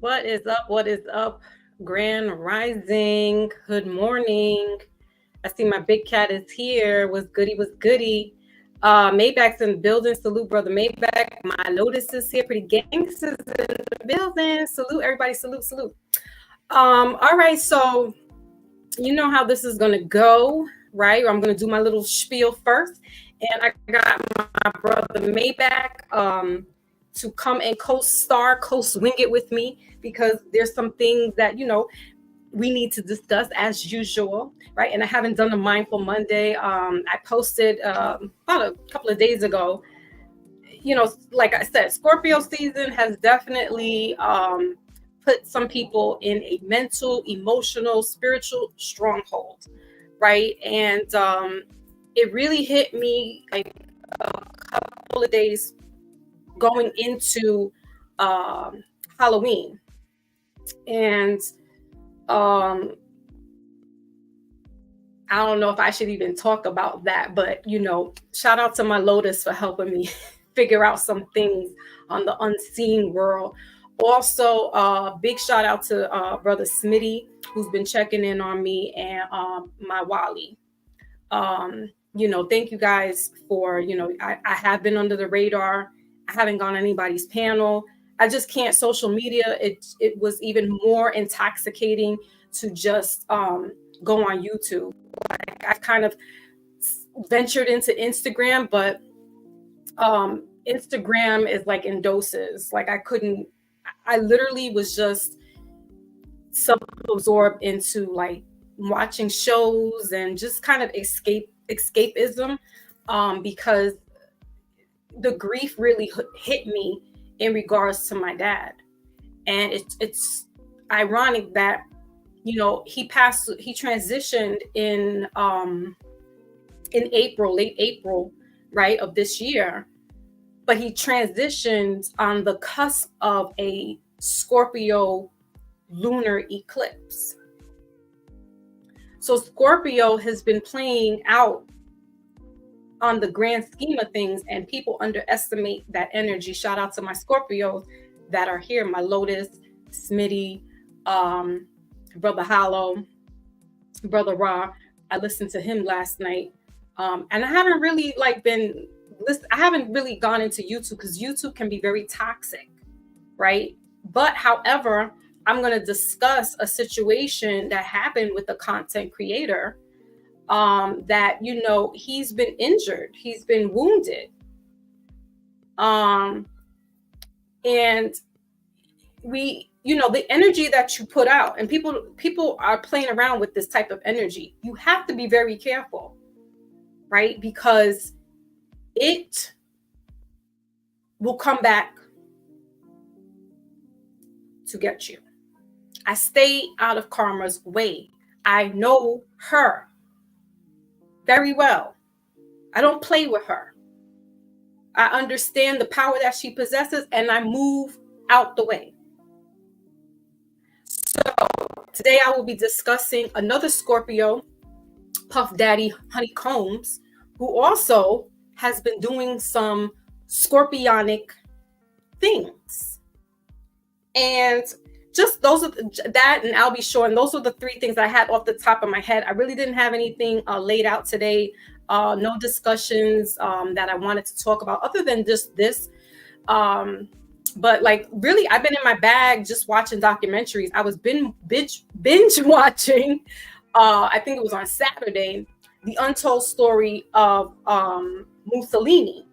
What is up? What is up? Grand Rising. Good morning. I see my big cat is here. Was goody, was goody. Maybach's in the building. Salute, brother Maybach. My Lotus is here. Pretty gangsters in the building. Salute, everybody. Salute, salute. All right, so you know how this is gonna go, right? I'm gonna do my little spiel first. And I got my brother Maybach to come and co-star, co-swing it with me because there's some things that we need to discuss as usual, right? And I haven't done a Mindful Monday. I posted about a couple of days ago. Like I said, Scorpio season has definitely put some people in a mental, emotional, spiritual stronghold, right? And it really hit me like a couple of days going into Halloween. And I don't know if I should even talk about that, but shout out to my Lotus for helping me figure out some things on the unseen world. Also, big shout out to brother Smitty, who's been checking in on me, and my Wally. Thank you guys for, I have been under the radar. I haven't gone on anybody's panel. I just can't. Social media, it was even more intoxicating to just go on YouTube. Like, I kind of ventured into Instagram, but Instagram is like in doses. Like I literally was just self-absorbed into like watching shows and just kind of escapism because the grief really hit me in regards to my dad. And it's ironic that he transitioned in April, late April, right, of this year. But he transitioned on the cusp of a Scorpio lunar eclipse. So Scorpio has been playing out on the grand scheme of things, and people underestimate that energy. Shout out to my Scorpios that are here, my Lotus, Smitty, brother Hollow, brother Ra. I listened to him last night, and I haven't really I haven't really gone into YouTube because YouTube can be very toxic, right? But however, I'm going to discuss a situation that happened with a content creator that, he's been injured, he's been wounded. And the energy that you put out, and people are playing around with this type of energy. You have to be very careful, right? Because it will come back to get you. I stay out of karma's way. I know her very well. I don't play with her. I understand the power that she possesses, and I move out the way. So today I will be discussing another Scorpio, Puff Daddy Honeycombs, who also has been doing some scorpionic things. And just those are that, and I'll be showing those are the three things I had off the top of my head. I really didn't have anything laid out today. No discussions that I wanted to talk about other than just this. But like really, I've been in my bag just watching documentaries. I was binge watching. I think it was on Saturday, The Untold Story of Mussolini.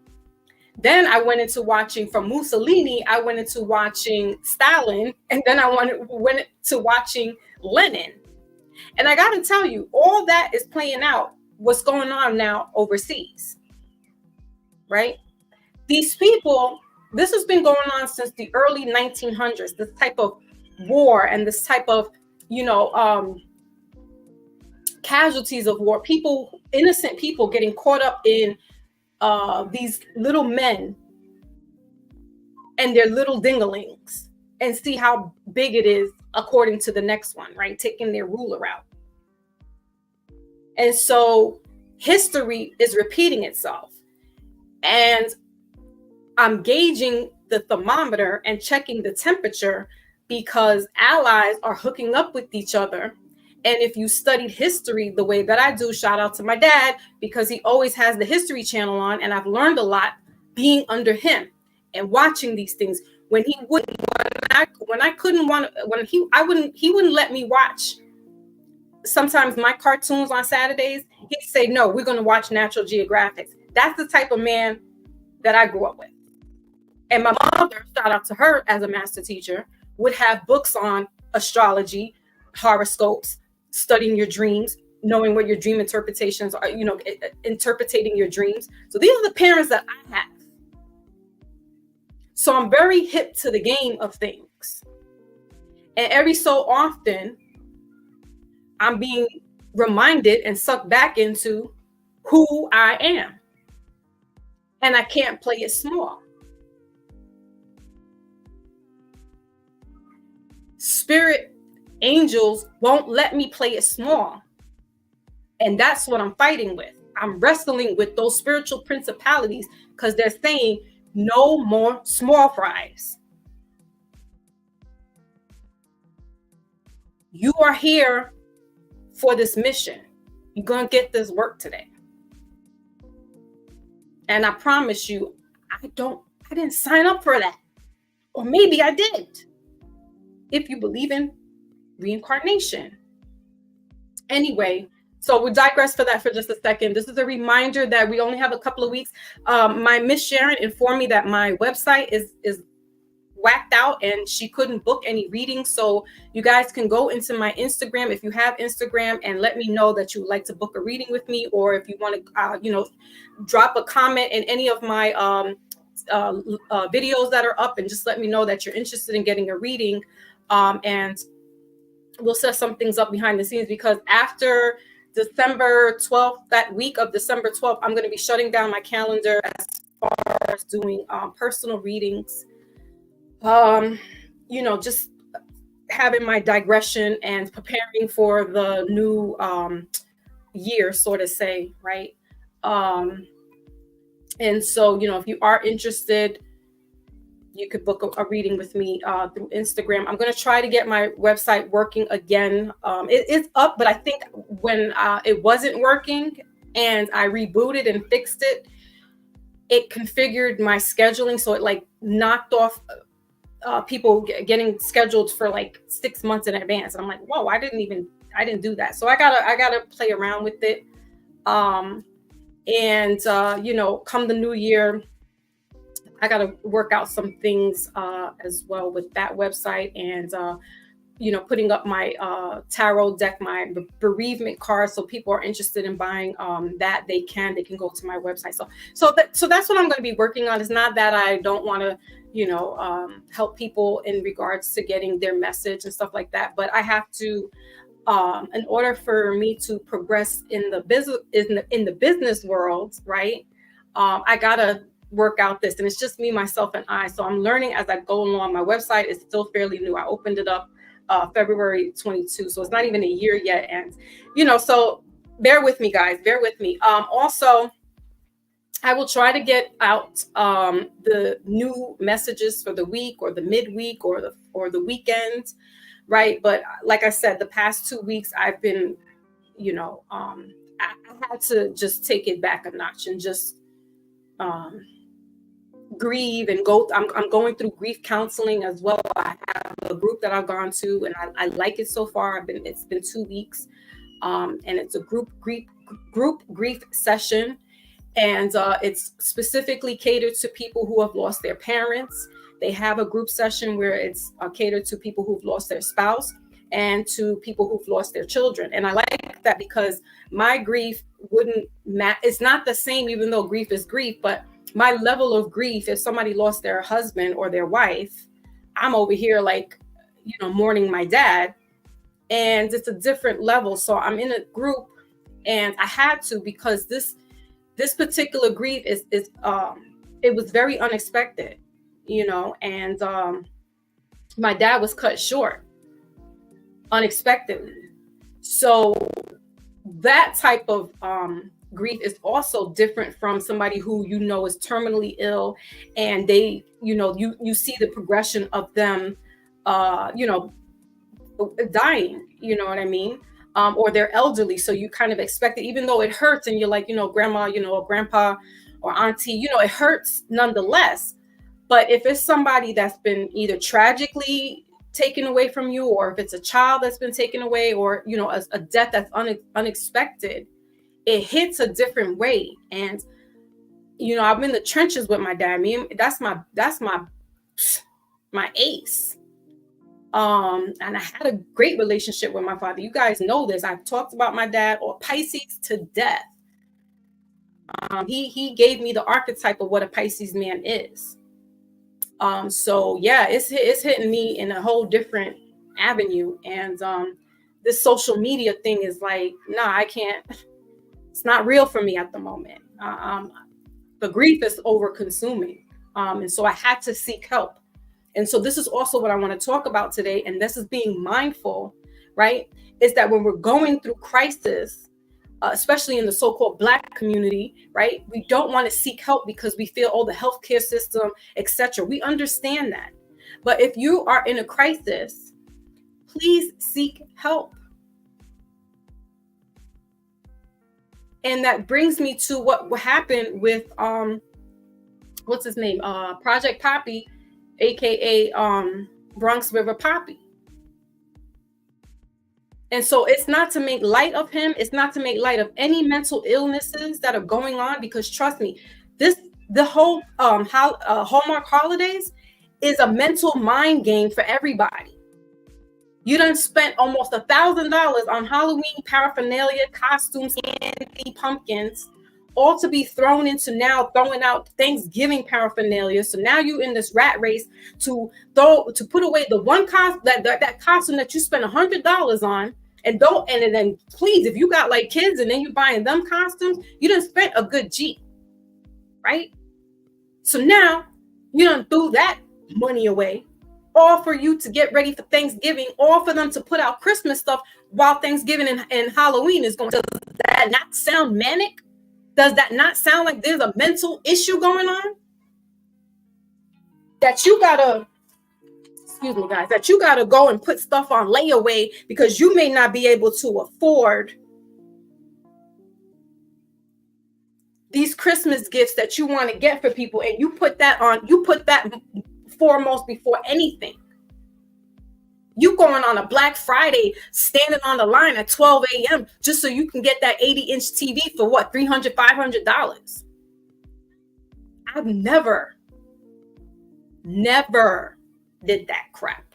Then I went into watching from Mussolini. I went into watching Stalin, and then I went to watching Lenin. And I got to tell you, all that is playing out. What's going on now overseas, right? These people, this has been going on since the early 1900s. This type of war and this type of, casualties of war. People, innocent people, getting caught up in these little men and their little dinglings, and see how big it is according to the next one, right? Taking their ruler out. And so history is repeating itself. And I'm gauging the thermometer and checking the temperature because allies are hooking up with each other. And if you studied history the way that I do, shout out to my dad, because he always has the History Channel on, and I've learned a lot being under him and watching these things. When he wouldn't, when I couldn't want, when he wouldn't let me watch sometimes my cartoons on Saturdays. He'd say, no, we're going to watch Natural Geographic. That's the type of man that I grew up with. And my mother, shout out to her as a master teacher, would have books on astrology, horoscopes, studying your dreams, knowing what your dream interpretations are, interpreting your dreams. So these are the parents that I have. So I'm very hip to the game of things. And every so often, I'm being reminded and sucked back into who I am. And I can't play it small. Spirit angels won't let me play it small. And that's what I'm fighting with. I'm wrestling with those spiritual principalities because they're saying no more small fries. You are here for this mission. You're going to get this work today. And I promise you, I didn't sign up for that. Or maybe I did. If you believe in reincarnation. Anyway, so we digress for that for just a second. This is a reminder that we only have a couple of weeks. My Miss Sharon informed me that my website is whacked out and she couldn't book any readings. So you guys can go into my Instagram if you have Instagram and let me know that you would like to book a reading with me, or if you want to, drop a comment in any of my videos that are up and just let me know that you're interested in getting a reading. And we'll set some things up behind the scenes, because after December 12th, that week of December 12th, I'm going to be shutting down my calendar as far as doing personal readings. Just having my digression and preparing for the new year, so to say, right? And so, if you are interested, you could book a reading with me through Instagram. I'm going to try to get my website working again. It's up, but I think when it wasn't working and I rebooted and fixed it, it configured my scheduling. So it knocked off people getting scheduled for 6 months in advance. And I'm like, whoa, I didn't do that. So I gotta play around with it. Come the new year, I got to work out some things as well with that website, and putting up my tarot deck, my bereavement card. So people are interested in buying that, they can go to my website. So that's what I'm going to be working on. It's not that I don't want to help people in regards to getting their message and stuff like that, but I have to in order for me to progress in the business world, right? I gotta work out this, and it's just me, myself, and I. So I'm learning as I go along. My website is still fairly new. I opened it up February 22, so it's not even a year yet. And so bear with me, guys. Bear with me. Also, I will try to get out the new messages for the week or the midweek or the weekend, right? But like I said, the past 2 weeks I've been, I had to just take it back a notch and just grieve and go. I'm going through grief counseling as well. I have a group that I've gone to, and I like it so far. It's been 2 weeks, and it's a group grief session, and it's specifically catered to people who have lost their parents. They have a group session where it's catered to people who've lost their spouse and to people who've lost their children. And I like that because my grief wouldn't match. It's not the same, even though grief is grief, but my level of grief, if somebody lost their husband or their wife, I'm over here mourning my dad, and it's a different level. So I'm in a group, and I had to, because this particular grief is it was very unexpected, and my dad was cut short unexpectedly. So that type of grief is also different from somebody who is terminally ill, and they you see the progression of them you know, dying, you know what I mean? Or they're elderly. So you kind of expect it, even though it hurts and you're like, you know, grandma, you know, or grandpa or auntie, you know, it hurts nonetheless. But if it's somebody that's been either tragically taken away from you, or if it's a child that's been taken away, or, you know, a death that's unexpected, it hits a different way. And, you know, I'm in the trenches with my dad. That's my ace. And I had a great relationship with my father. You guys know this. I've talked about my dad, or Pisces, to death. He gave me the archetype of what a Pisces man is. So yeah, it's hitting me in a whole different avenue. And this social media thing is like, nah, I can't. It's not real for me at the moment. The grief is over consuming. And so I had to seek help. And so this is also what I want to talk about today. And this is being mindful, right? Is that when we're going through crisis, especially in the so-called Black community, right? We don't want to seek help because we feel, oh, the healthcare system, etc. We understand that. But if you are in a crisis, please seek help. And that brings me to what happened with, what's his name? Project Poppy, AKA Bronx River Poppy. And so it's not to make light of him. It's not to make light of any mental illnesses that are going on, because trust me, the whole Hallmark holidays is a mental mind game for everybody. You done spent almost $1,000 on Halloween paraphernalia, costumes, candy, pumpkins, all to be thrown into now throwing out Thanksgiving paraphernalia. So now you in this rat race to put away the one that costume that you spent $100 on, and then please, if you got like kids and then you buying them costumes, you done spent a good G, right? So now you done threw that money away, all for you to get ready for Thanksgiving, all for them to put out Christmas stuff while Thanksgiving and Halloween is going. Does that not sound manic? Does that not sound like there's a mental issue going on? That you gotta, excuse me guys, that you gotta go and put stuff on layaway because you may not be able to afford these Christmas gifts that you want to get for people, and you put that foremost before anything. You going on a Black Friday, standing on the line at 12 a.m. just so you can get that 80-inch TV for what, $300, $500? I've never did that crap.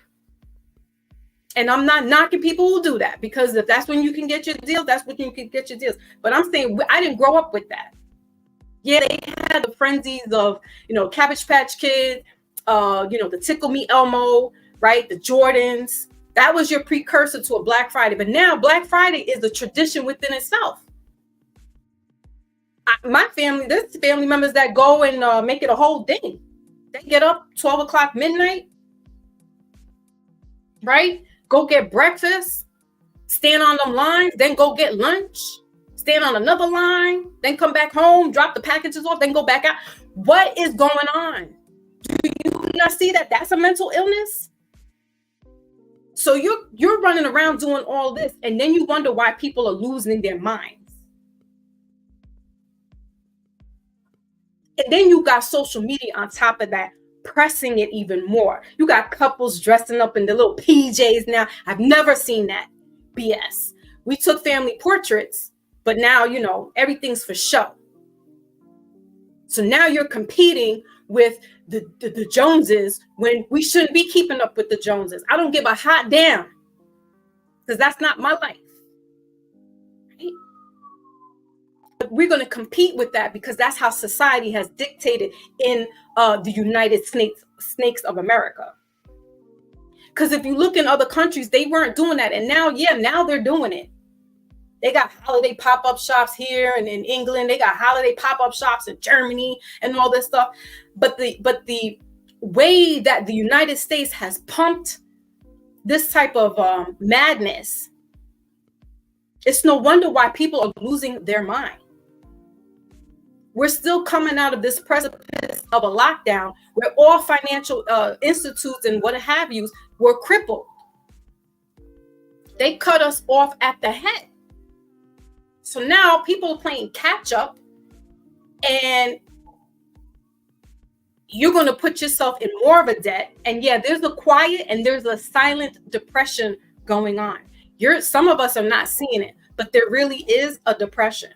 And I'm not knocking people who do that, because if that's when you can get your deals, that's when you can get your deals. But I'm saying I didn't grow up with that. Yeah, they had the frenzies of, you know, Cabbage Patch Kid, you know, the Tickle Me Elmo, right? The Jordans. That was your precursor to a Black Friday. But now Black Friday is a tradition within itself. There's family members that go and make it a whole thing. They get up 12 o'clock midnight, right? Go get breakfast, stand on them lines, then go get lunch, stand on another line, then come back home, drop the packages off, then go back out. What is going on? Do you not see that that's a mental illness? So you're running around doing all this, and then you wonder why people are losing their minds. And then you got social media on top of that, pressing it even more. You got couples dressing up in the little PJs now. I've never seen that BS. We took family portraits, but now, you know, everything's for show. So now you're competing with the Joneses when we shouldn't be keeping up with the Joneses. I don't give a hot damn, because that's not my life. Right? But we're going to compete with that because that's how society has dictated in the United Snakes of America. Because if you look in other countries, they weren't doing that. And now they're doing it. They got holiday pop-up shops here, and in England, they got holiday pop-up shops in Germany and all this stuff. But the way that the United States has pumped this type of madness, it's no wonder why people are losing their mind. We're still coming out of this precipice of a lockdown where all financial institutes and what have you were crippled. They cut us off at the head. So now people are playing catch up, and you're going to put yourself in more of a debt. And yeah, there's a quiet and there's a silent depression going on. Some of us are not seeing it, but there really is a depression.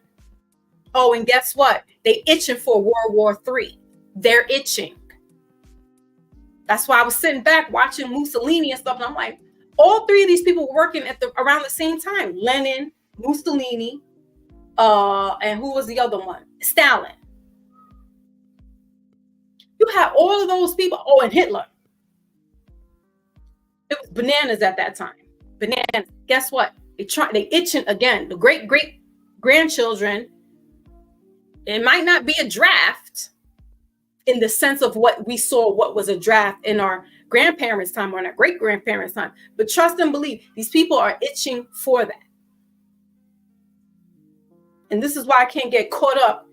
Oh, and guess what? They itching for World War III. They're itching. That's why I was sitting back watching Mussolini and stuff. And I'm like, all three of these people were working around the same time. Lenin, Mussolini, and who was the other one? Stalin. You had all of those people. Oh, and Hitler. It was bananas at that time. Bananas. Guess what? They itching again. The great grandchildren. It might not be a draft in the sense of what we saw, what was a draft in our grandparents' time or in our great grandparents' time. But trust and believe, these people are itching for that. And this is why I can't get caught up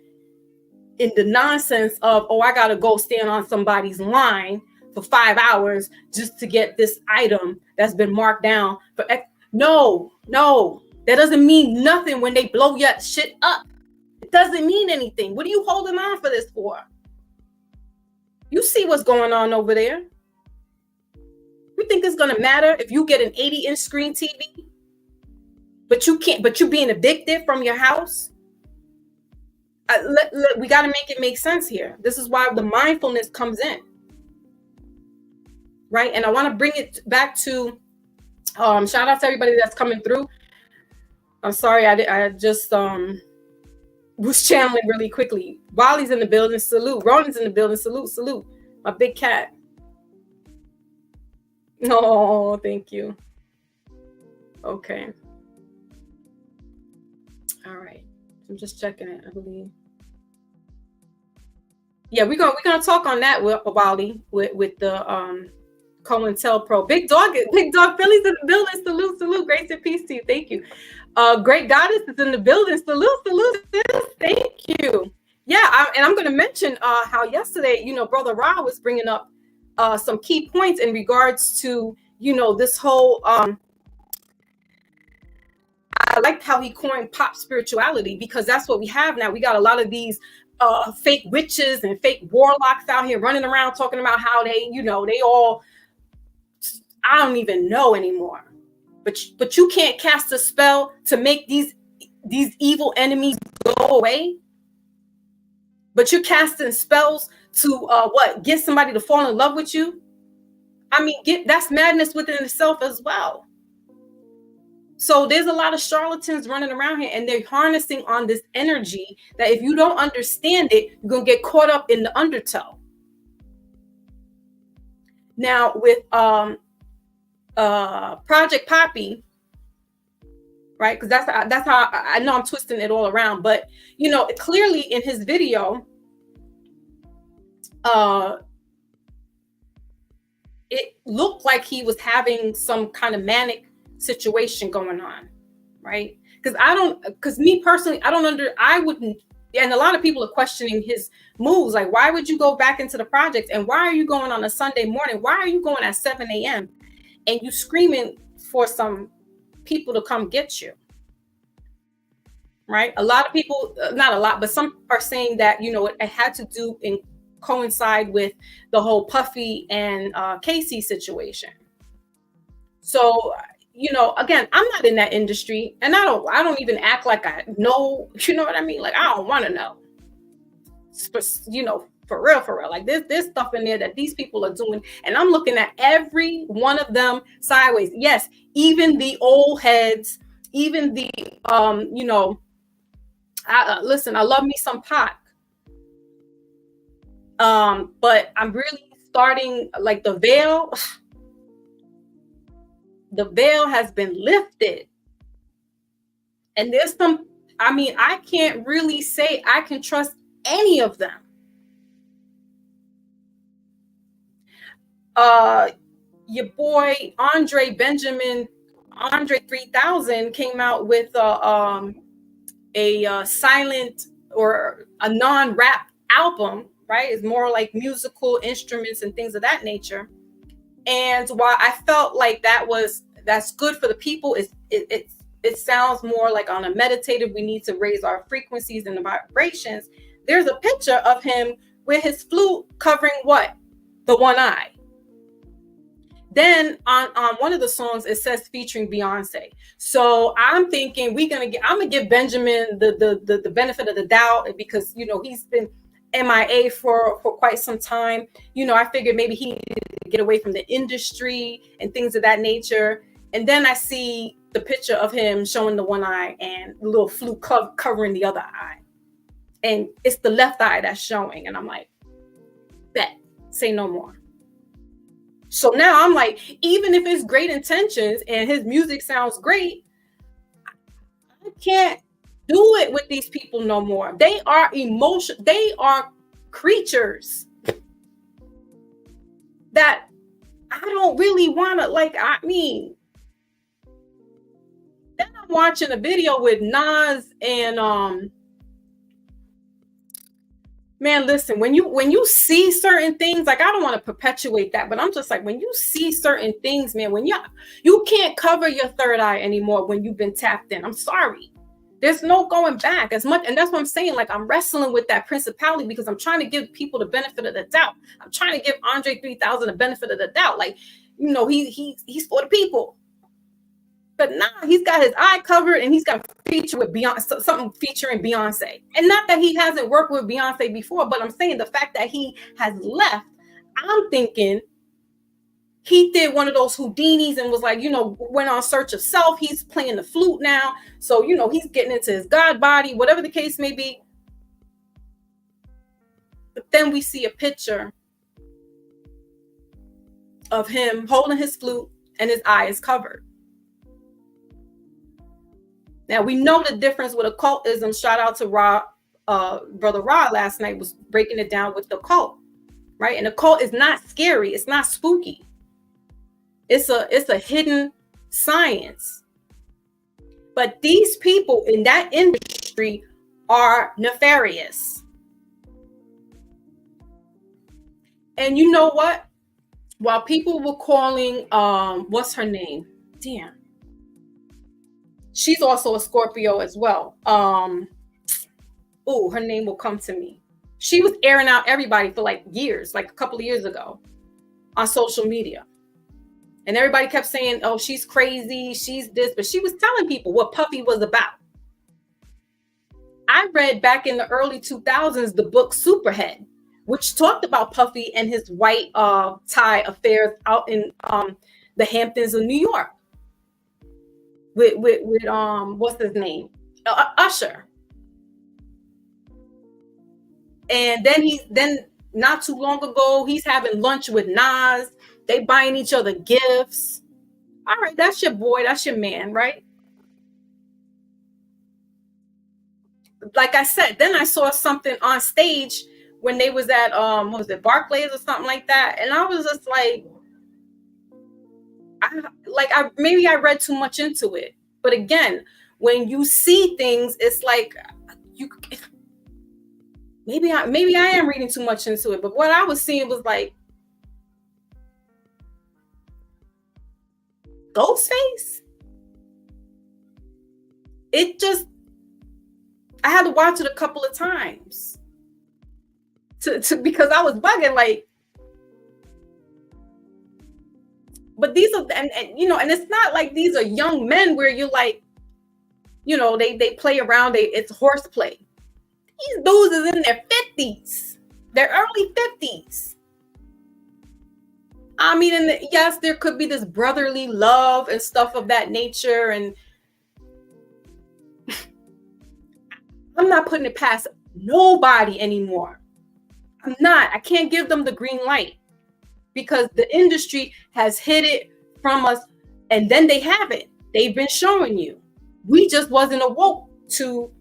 in the nonsense of, oh, I got to go stand on somebody's line for 5 hours just to get this item that's been marked down. No, that doesn't mean nothing when they blow your shit up. It doesn't mean anything. What are you holding on for this for? You see what's going on over there. You think it's going to matter if you get an 80-inch screen TV, but you being evicted from your house? We got to make it make sense here. This is why the mindfulness comes in, right? And I want to bring it back to shout out to everybody that's coming through. I'm sorry, I just was channeling really quickly. Wally's in the building, salute. Ronan's in the building, salute. My big cat. Oh, thank you. Okay. All right. I'm just checking it, I believe. Yeah, we're gonna talk on that with Wally with the COINTELPRO. Big dog Philly's in the building. Salute. Grace and peace to you. Thank you. Great Goddess is in the building. Salute. Thank you. Yeah, I'm going to mention how yesterday, Brother Ra was bringing up some key points in regards to, this whole. I liked how he coined pop spirituality, because that's what we have now. We got a lot of these fake witches and fake warlocks out here running around talking about how they all. I don't even know anymore. But you can't cast a spell to make these evil enemies go away. But you're casting spells to get somebody to fall in love with you. I mean, that's madness within itself as well. So there's a lot of charlatans running around here, and they're harnessing on this energy that if you don't understand it, you're gonna get caught up in the undertow. Now with Project Poppy, right? Because that's how I know I'm twisting it all around, but clearly in his video, it looked like he was having some kind of manic situation going on, right? Because me personally, I wouldn't, and a lot of people are questioning his moves. Like, why would you go back into the project? And why are you going on a Sunday morning? Why are you going at 7 a.m.? and you screaming for some people to come get you? Right? A lot of people, not a lot, but some are saying that, it had to do and coincide with the whole Puffy and Casey situation. So, again, I'm not in that industry, and I don't even act like I know, you know what I mean? Like, I don't want to know, for real. Like, there's stuff in there that these people are doing, and I'm looking at every one of them sideways. Yes, even the old heads, even the, listen, I love me some Pac. But I'm really starting, like, the veil has been lifted. And there's some, I can't really say I can trust any of them. Your boy Andre 3000 came out with a silent or a non-rap album, right? It's more like musical instruments and things of that nature. And while I felt like that's good for the people, it sounds more like on a meditative, we need to raise our frequencies and the vibrations. There's a picture of him with his flute covering what? The one eye. Then on one of the songs, it says featuring Beyonce. So I'm thinking I'm gonna give Benjamin the benefit of the doubt, because he's been MIA for quite some time. I figured maybe he needed to get away from the industry and things of that nature. And then I see the picture of him showing the one eye and the little flute covering the other eye. And it's the left eye that's showing. And I'm like, bet, say no more. So now I'm like, even if it's great intentions and his music sounds great, I can't do it with these people no more. They are emotional. They are creatures that I don't really want to, then I'm watching a video with Nas and man, listen, when you see certain things, like, I don't want to perpetuate that, but I'm just like, when you see certain things, man, when you can't cover your third eye anymore when you've been tapped in. I'm sorry. There's no going back as much. And that's what I'm saying. Like, I'm wrestling with that principality because I'm trying to give people the benefit of the doubt. I'm trying to give Andre 3000 the benefit of the doubt. Like, he's for the people. But now he's got his eye covered and he's got a feature with Beyonce, something featuring Beyonce. And not that he hasn't worked with Beyonce before, but I'm saying the fact that he has left, I'm thinking he did one of those Houdinis and was like, went on search of self. He's playing the flute now. So, he's getting into his God body, whatever the case may be. But then we see a picture of him holding his flute and his eye is covered. Now, we know the difference with occultism. Shout out to Brother Ra last night was breaking it down with the cult, right? And the cult is not scary. It's not spooky. It's a hidden science. But these people in that industry are nefarious. And you know what? While people were calling, what's her name? Damn. She's also a Scorpio as well. Her name will come to me. She was airing out everybody for like years, like a couple of years ago on social media. And everybody kept saying, oh, she's crazy, she's this, but she was telling people what Puffy was about. I read back in the early 2000s the book Superhead, which talked about Puffy and his white tie affairs out in the Hamptons of New York. With what's his name? Usher. And then not too long ago, he's having lunch with Nas. They buying each other gifts. All right, that's your boy, that's your man, right? Like I said, then I saw something on stage when they was at what was it, Barclays or something like that, and I was just like, maybe I read too much into it. But again, when you see things, it's like maybe I am reading too much into it. But what I was seeing was like Ghostface. I had to watch it a couple of times to because I was bugging like. But these are, and it's not like these are young men where you're like, they play around, it's horseplay. These dudes is in their 50s, their early 50s. I mean, and yes, there could be this brotherly love and stuff of that nature. And I'm not putting it past nobody anymore. I can't give them the green light. Because the industry has hid it from us, and then they have it. They've been showing you. We just wasn't awoke to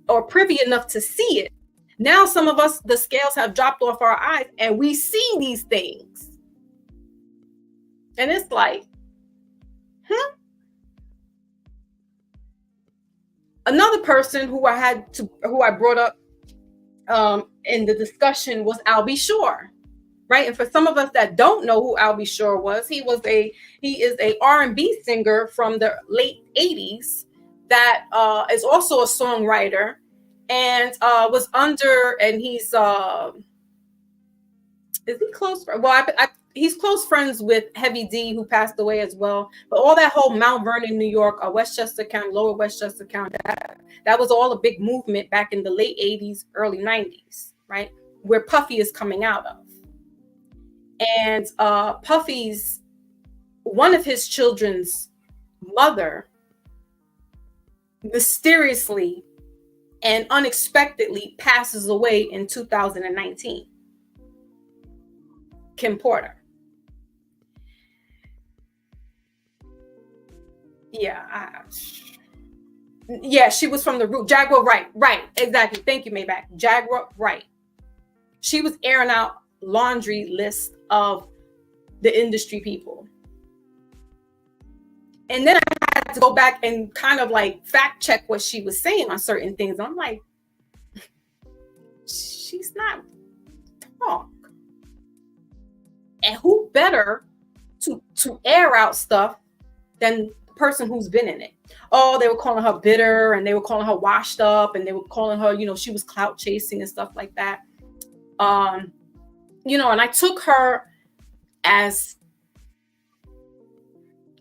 or privy enough to see it. Now some of us, the scales have dropped off our eyes, and we see these things. And it's like, Another person who I brought up in the discussion was Albie Shore, right? And for some of us that don't know who Albie Shore was, he is a R&B singer from the late 80s that is also a songwriter, and was under, and he's is he close? Well, he's close friends with Heavy D, who passed away as well. But all that whole Mount Vernon, New York, Westchester County, Lower Westchester County, that was all a big movement back in the late 80s, early 90s, right? Where Puffy is coming out of. And Puffy's, one of his children's mother, mysteriously and unexpectedly passes away in 2019. Kim Porter. Yeah, she was from the root. Jaguar Wright, exactly. Thank you, Maybach. Jaguar Wright. She was airing out laundry list of the industry people. And then I had to go back and kind of like fact check what she was saying on certain things. I'm like, she's not wrong. And who better to air out stuff than the person who's been in it? Oh, they were calling her bitter, and they were calling her washed up, and they were calling her, she was clout chasing and stuff like that. And I took her as,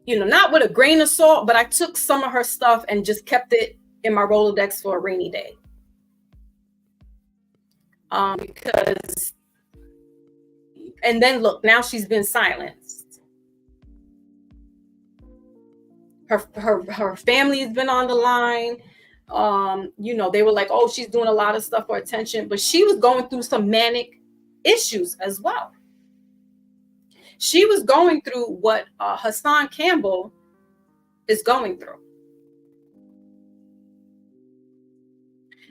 not with a grain of salt, but I took some of her stuff and just kept it in my Rolodex for a rainy day. Because, and then look, now she's been silenced. Her family has been on the line. They were like, oh, she's doing a lot of stuff for attention, but she was going through some manic issues as well. She was going through what Hassan Campbell is going through.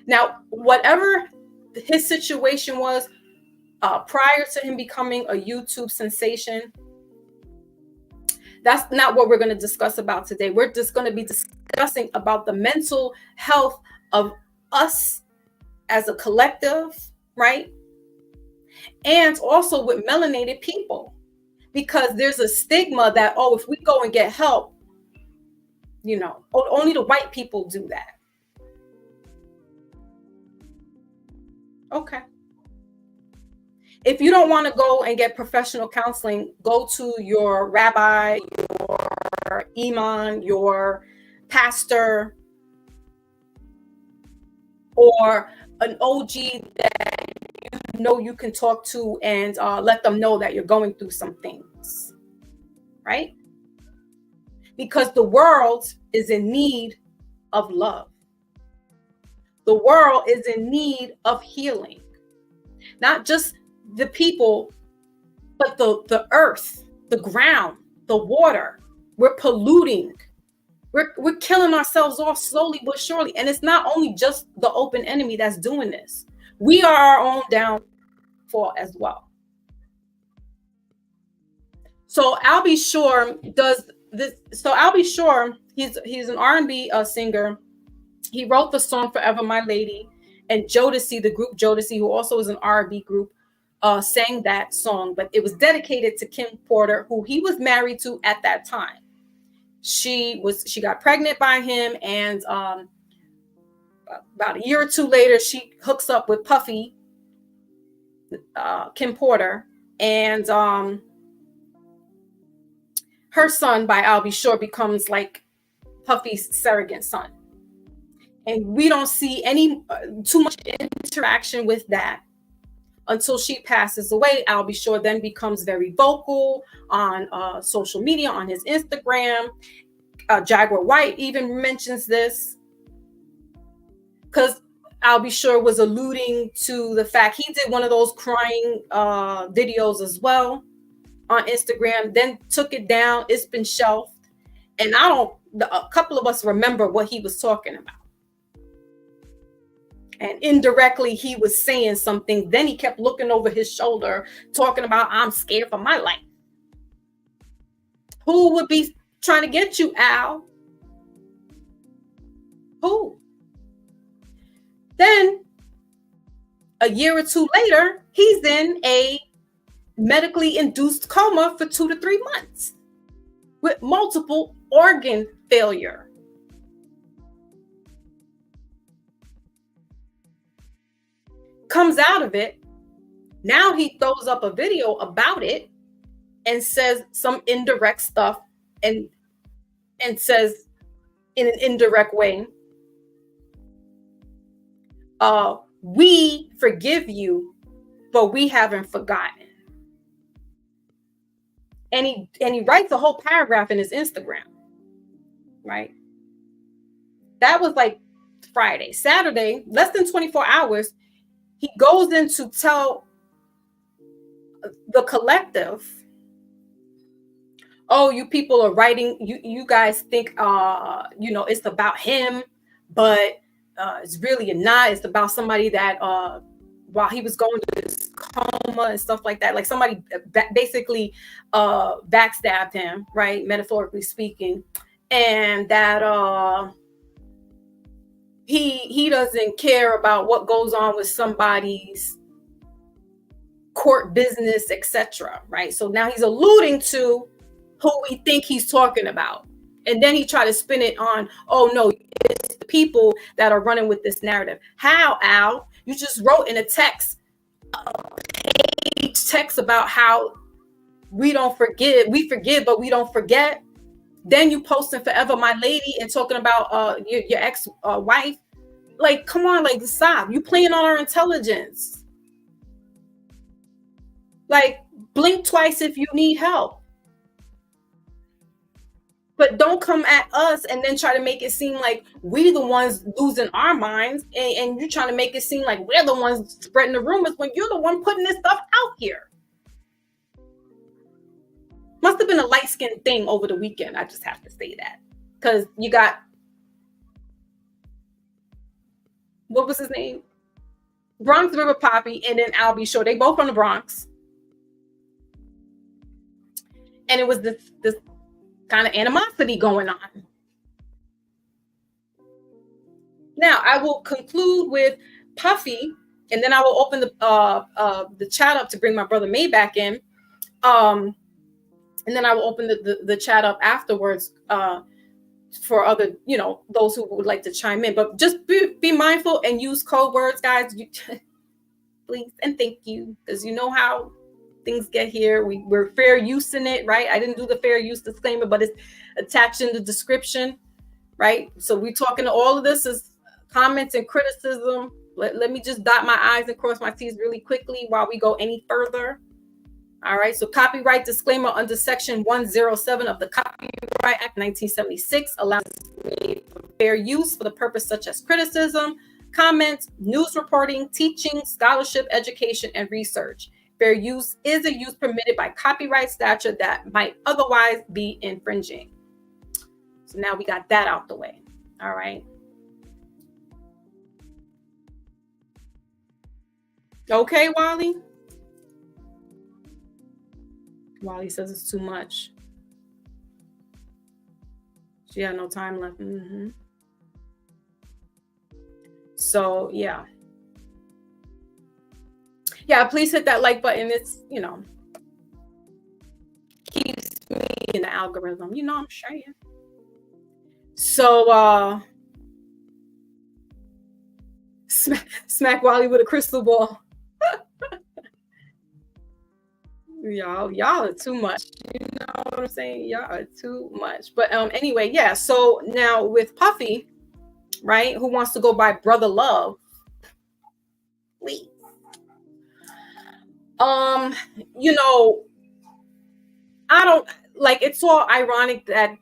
Now, whatever his situation was, prior to him becoming a YouTube sensation, that's not what we're going to discuss about today. We're just going to be discussing about the mental health of us as a collective, right? And also with melanated people, because there's a stigma that, oh, if we go and get help, only the white people do that. Okay. If you don't want to go and get professional counseling, go to your rabbi, your imam, your pastor, or an OG that you can talk to and let them know that you're going through some things, right? Because the world is in need of love. The world is in need of healing. Not just the people, but the earth, the ground, the water. We're polluting. We're killing ourselves off slowly but surely. And it's not only just the open enemy that's doing this. We are our own downfall as well. So Albie Shore does this. So Albie Shore, he's an R&B singer. He wrote the song "Forever My Lady," and Jodeci, the group Jodeci, who also is an R&B group, sang that song. But it was dedicated to Kim Porter, who he was married to at that time. She got pregnant by him, and about a year or two later, she hooks up with Puffy, Kim Porter, and her son by Albie Shore becomes like Puffy's surrogate son. And we don't see any too much interaction with that until she passes away. Albie Shore then becomes very vocal on social media, on his Instagram. Jaguar Wright even mentions this, because Albie Shore was alluding to the fact he did one of those crying videos as well on Instagram, then took it down. It's been shelved. And a couple of us remember what he was talking about. And indirectly, he was saying something. Then he kept looking over his shoulder, talking about, I'm scared for my life. Who would be trying to get you, Al? Who? Then A year or two later, he's in a medically induced coma for 2 to 3 months with multiple organ failure. Comes out of it. Now he throws up a video about it and says some indirect stuff and says in an indirect way, we forgive you, but we haven't forgotten. And he writes a whole paragraph in his Instagram, right? That was like Friday. Saturday, less than 24 hours, he goes in to tell the collective, oh, you people are writing, you guys think it's about him, but it's really not. It's about somebody that while he was going to this coma and stuff like that, like somebody basically backstabbed him, right, metaphorically speaking, and that he doesn't care about what goes on with somebody's court business, etc. Right? So now he's alluding to who we think he's talking about. And then he tried to spin it on, oh no, it's the people that are running with this narrative. How, Al? You just wrote in a text about how we don't forgive, we forgive, but we don't forget. Then you posting Forever My Lady and talking about your ex-wife. Like, come on, like, stop. You playing on our intelligence. Like, blink twice if you need help. But don't come at us and then try to make it seem like we the ones losing our minds, and you're trying to make it seem like we're the ones spreading the rumors when you're the one putting this stuff out here. Must have been a light-skinned thing over the weekend. I just have to say that. Because you got, what was his name? Bronx River Puffy, and then I'll be sure they both from the Bronx. And it was this kind of animosity going on. Now I will conclude with Puffy, and then I will open the chat up to bring my brother MAYBACH in, and then I will open the chat up afterwards for other, those who would like to chime in. But just be mindful and use code words, guys. Please and thank you, because you know how things get here. We're fair use in it, right? I didn't do the fair use disclaimer, but it's attached in the description, right? So we're talking to all of this as comments and criticism. Let me just dot my I's and cross my T's really quickly while we go any further. All right. So copyright disclaimer under Section 107 of the Copyright Act 1976 allows fair use for the purpose such as criticism, comments, news reporting, teaching, scholarship, education, and research. Fair use is a use permitted by copyright statute that might otherwise be infringing. So now we got that out the way. All right. Okay, Wally. Wally says it's too much. She had no time left. Mm-hmm. So, yeah. Yeah, please hit that like button. It's, keeps me in the algorithm. I'm sure. So, smack Wally with a crystal ball. Y'all are too much. You know what I'm saying? Y'all are too much. But anyway, yeah. So now with Puffy, right, who wants to go by Brother Love, please. I don't like, it's all ironic that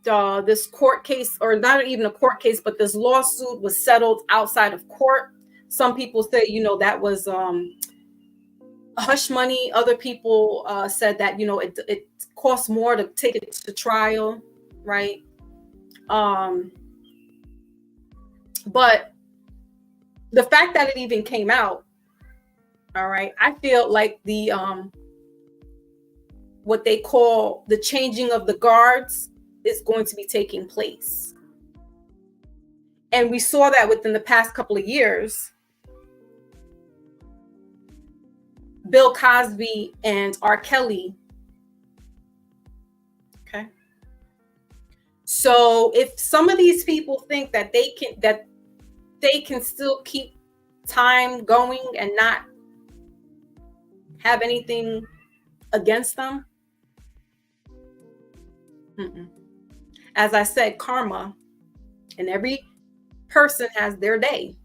this court case, or not even a court case, but this lawsuit was settled outside of court. Some people say, that was hush money. Other people said that, it costs more to take it to trial, right? But the fact that it even came out, all right, I feel like the what they call the changing of the guards is going to be taking place. And we saw that within the past couple of years Bill Cosby and R. Kelly. Okay. So if some of these people think that they can still keep time going and not have anything against them, as I said, karma, and every person has their day.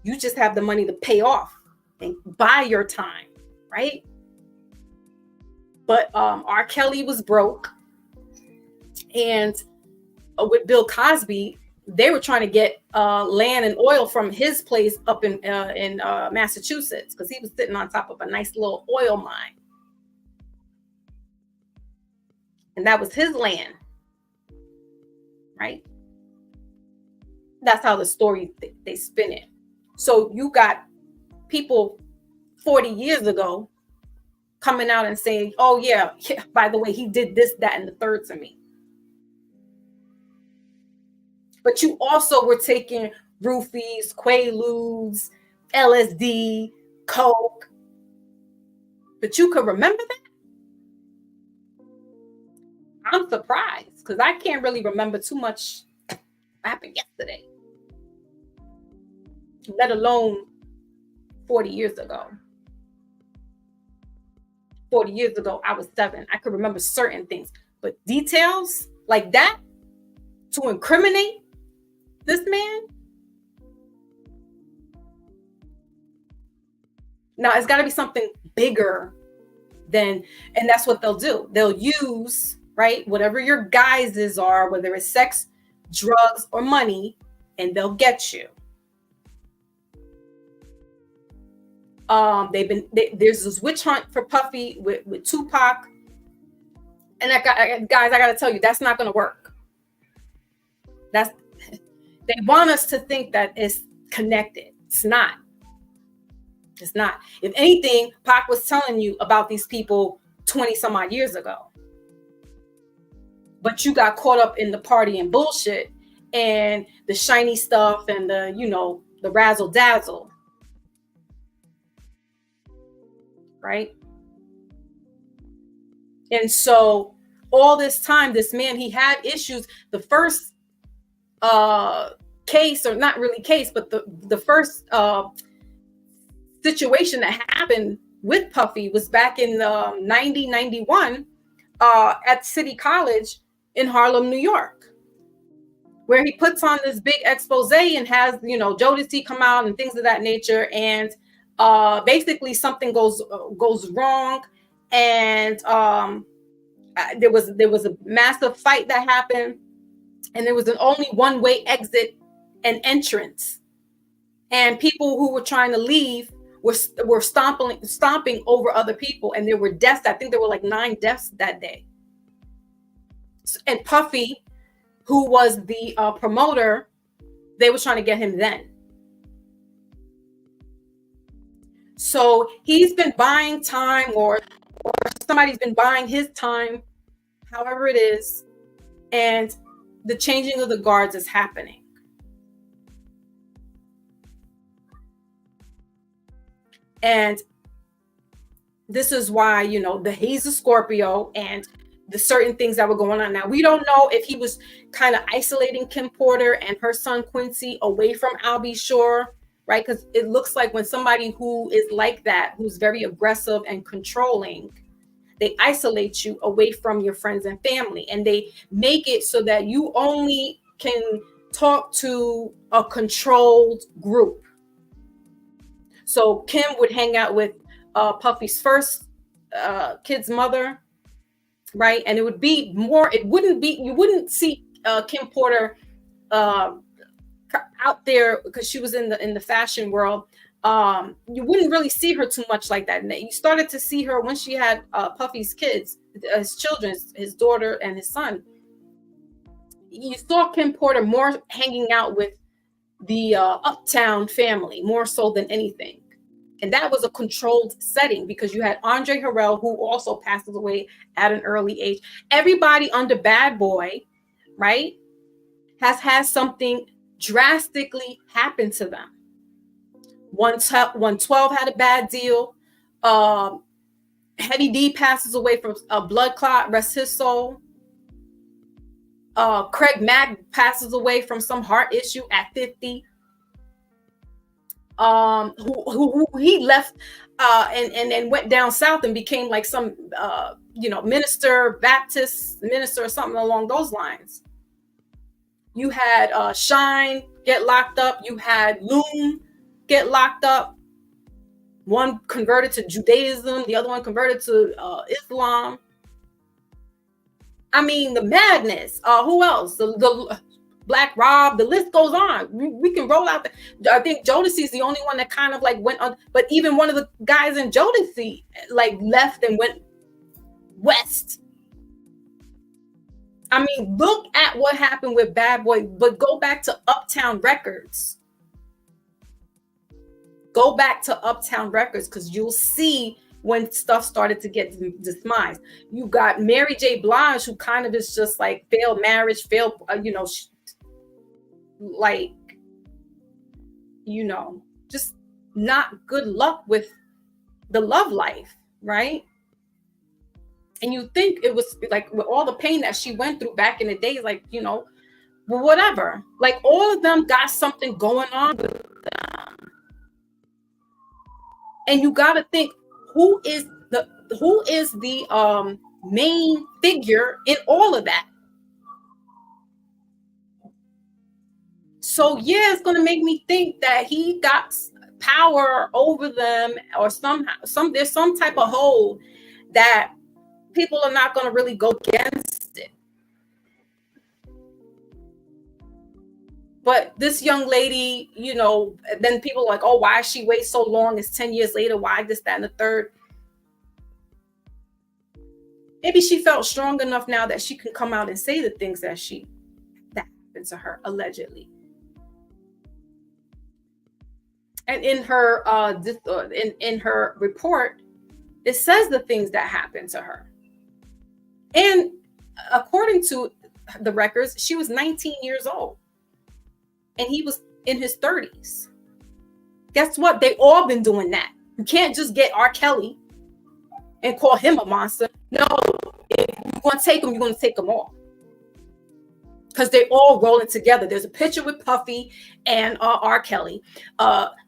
You just have the money to pay off and buy your time, right? But R. Kelly was broke, and with Bill Cosby, they were trying to get land and oil from his place up in Massachusetts, because he was sitting on top of a nice little oil mine, and that was his land, right? That's how the story they spin it. So you got people 40 years ago coming out and saying, "Oh yeah, by the way, he did this, that, and the third to me." But you also were taking roofies, quaaludes, LSD, coke. But you could remember that? I'm surprised, because I can't really remember too much happened yesterday, let alone 40 years ago. 40 years ago, I was 7. I could remember certain things, but details like that to incriminate this man. Now it's got to be something bigger than, and that's what they'll do. They'll use, right, whatever your guises are, whether it's sex, drugs, or money, and they'll get you. There's this witch hunt for Puffy with Tupac, and guys, I gotta tell you, that's not gonna work. They want us to think that it's connected. It's not. It's not. If anything, Pac was telling you about these people 20 some odd years ago, but you got caught up in the party and bullshit and the shiny stuff and the razzle dazzle. Right? And so all this time, this man, he had issues. The first case, or not really case, but the first situation that happened with Puffy was back in 91 at City College in Harlem, New York, where he puts on this big expose and has Jodeci come out and things of that nature, and basically something goes wrong, and there was a massive fight that happened, and there was an only one-way exit and entrance, and people who were trying to leave were stomping over other people, and there were deaths. I think there were like 9 deaths that day. And Puffy, who was the promoter, they were trying to get him then. So he's been buying time, or somebody's been buying his time, however it is, and the changing of the guards is happening. And this is why, he's a Scorpio, and the certain things that were going on. Now, we don't know if he was kind of isolating Kim Porter and her son Quincy away from Albie Shore, right? Because it looks like when somebody who is like that, who's very aggressive and controlling, they isolate you away from your friends and family, and they make it so that you only can talk to a controlled group. So Kim would hang out with Puffy's first kid's mother, right? And it would be more, you wouldn't see Kim Porter out there, because she was in the fashion world. You wouldn't really see her too much like that. And you started to see her when she had Puffy's kids, his children, his daughter and his son. You saw Kim Porter more hanging out with the uptown family, more so than anything. And that was a controlled setting, because you had Andre Harrell, who also passes away at an early age. Everybody under Bad Boy, right, has had something drastically happen to them. 112 had a bad deal. Heady D passes away from a blood clot, rest his soul. Craig Mack passes away from some heart issue at 50. Who he left and then went down south and became like some minister, Baptist minister or something along those lines. You had Shine get locked up. You had Loon get locked up. One converted to Judaism, the other one converted to Islam. I mean, the madness. Who else? The Black Rob. The list goes on. We can roll out. I think Jodeci is the only one that kind of like went on. But even one of the guys in Jodeci like left and went west. I mean, look at what happened with Bad Boy. But go back to Uptown Records. Go back to Uptown Records because you'll see when stuff started to get dismissed. You got Mary J. Blige, who kind of is just like failed marriage, failed, just not good luck with the love life, right? And you think it was like with all the pain that she went through back in the days, like, well, whatever. Like all of them got something going on with them. And you got to think, who is the main figure in all of that? So yeah, it's going to make me think that he got power over them, or there's some type of hold that people are not going to really go against it. But this young lady, then people are like, oh, why she wait so long? It's 10 years later. Why this, that, and the third? Maybe she felt strong enough now that she can come out and say the things that happened to her, allegedly. And in her in her report, it says the things that happened to her. And according to the records, she was 19 years old. And he was in his 30s. Guess what? They all been doing that. You can't just get R. Kelly and call him a monster. No, if you want to take him, you're going to take them all. Because they all rolling together. There's a picture with Puffy and R. Kelly.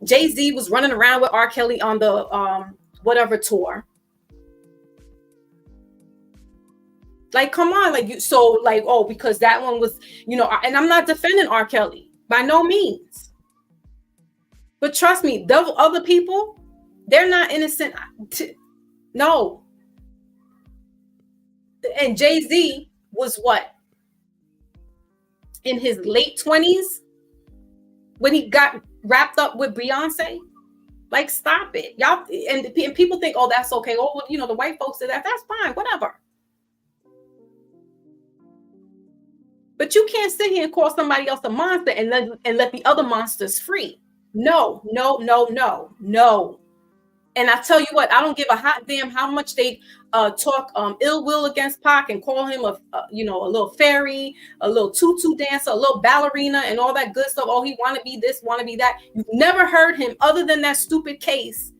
Jay-Z was running around with R. Kelly on the whatever tour. Like, come on. Because that one was, and I'm not defending R. Kelly. By no means. But trust me, those other people, they're not innocent. No. And Jay-Z was what? In his late 20s? When he got wrapped up with Beyonce? Like, stop it. Y'all, and people think, oh, that's okay. Oh, well, the white folks did that. That's fine. Whatever. But you can't sit here and call somebody else a monster and let the other monsters free. No. And I tell you what, I don't give a hot damn how much they talk ill will against Pac and call him a little fairy, a little tutu dancer, a little ballerina, and all that good stuff. Oh, he want to be this, want to be that. You've never heard him other than that stupid case,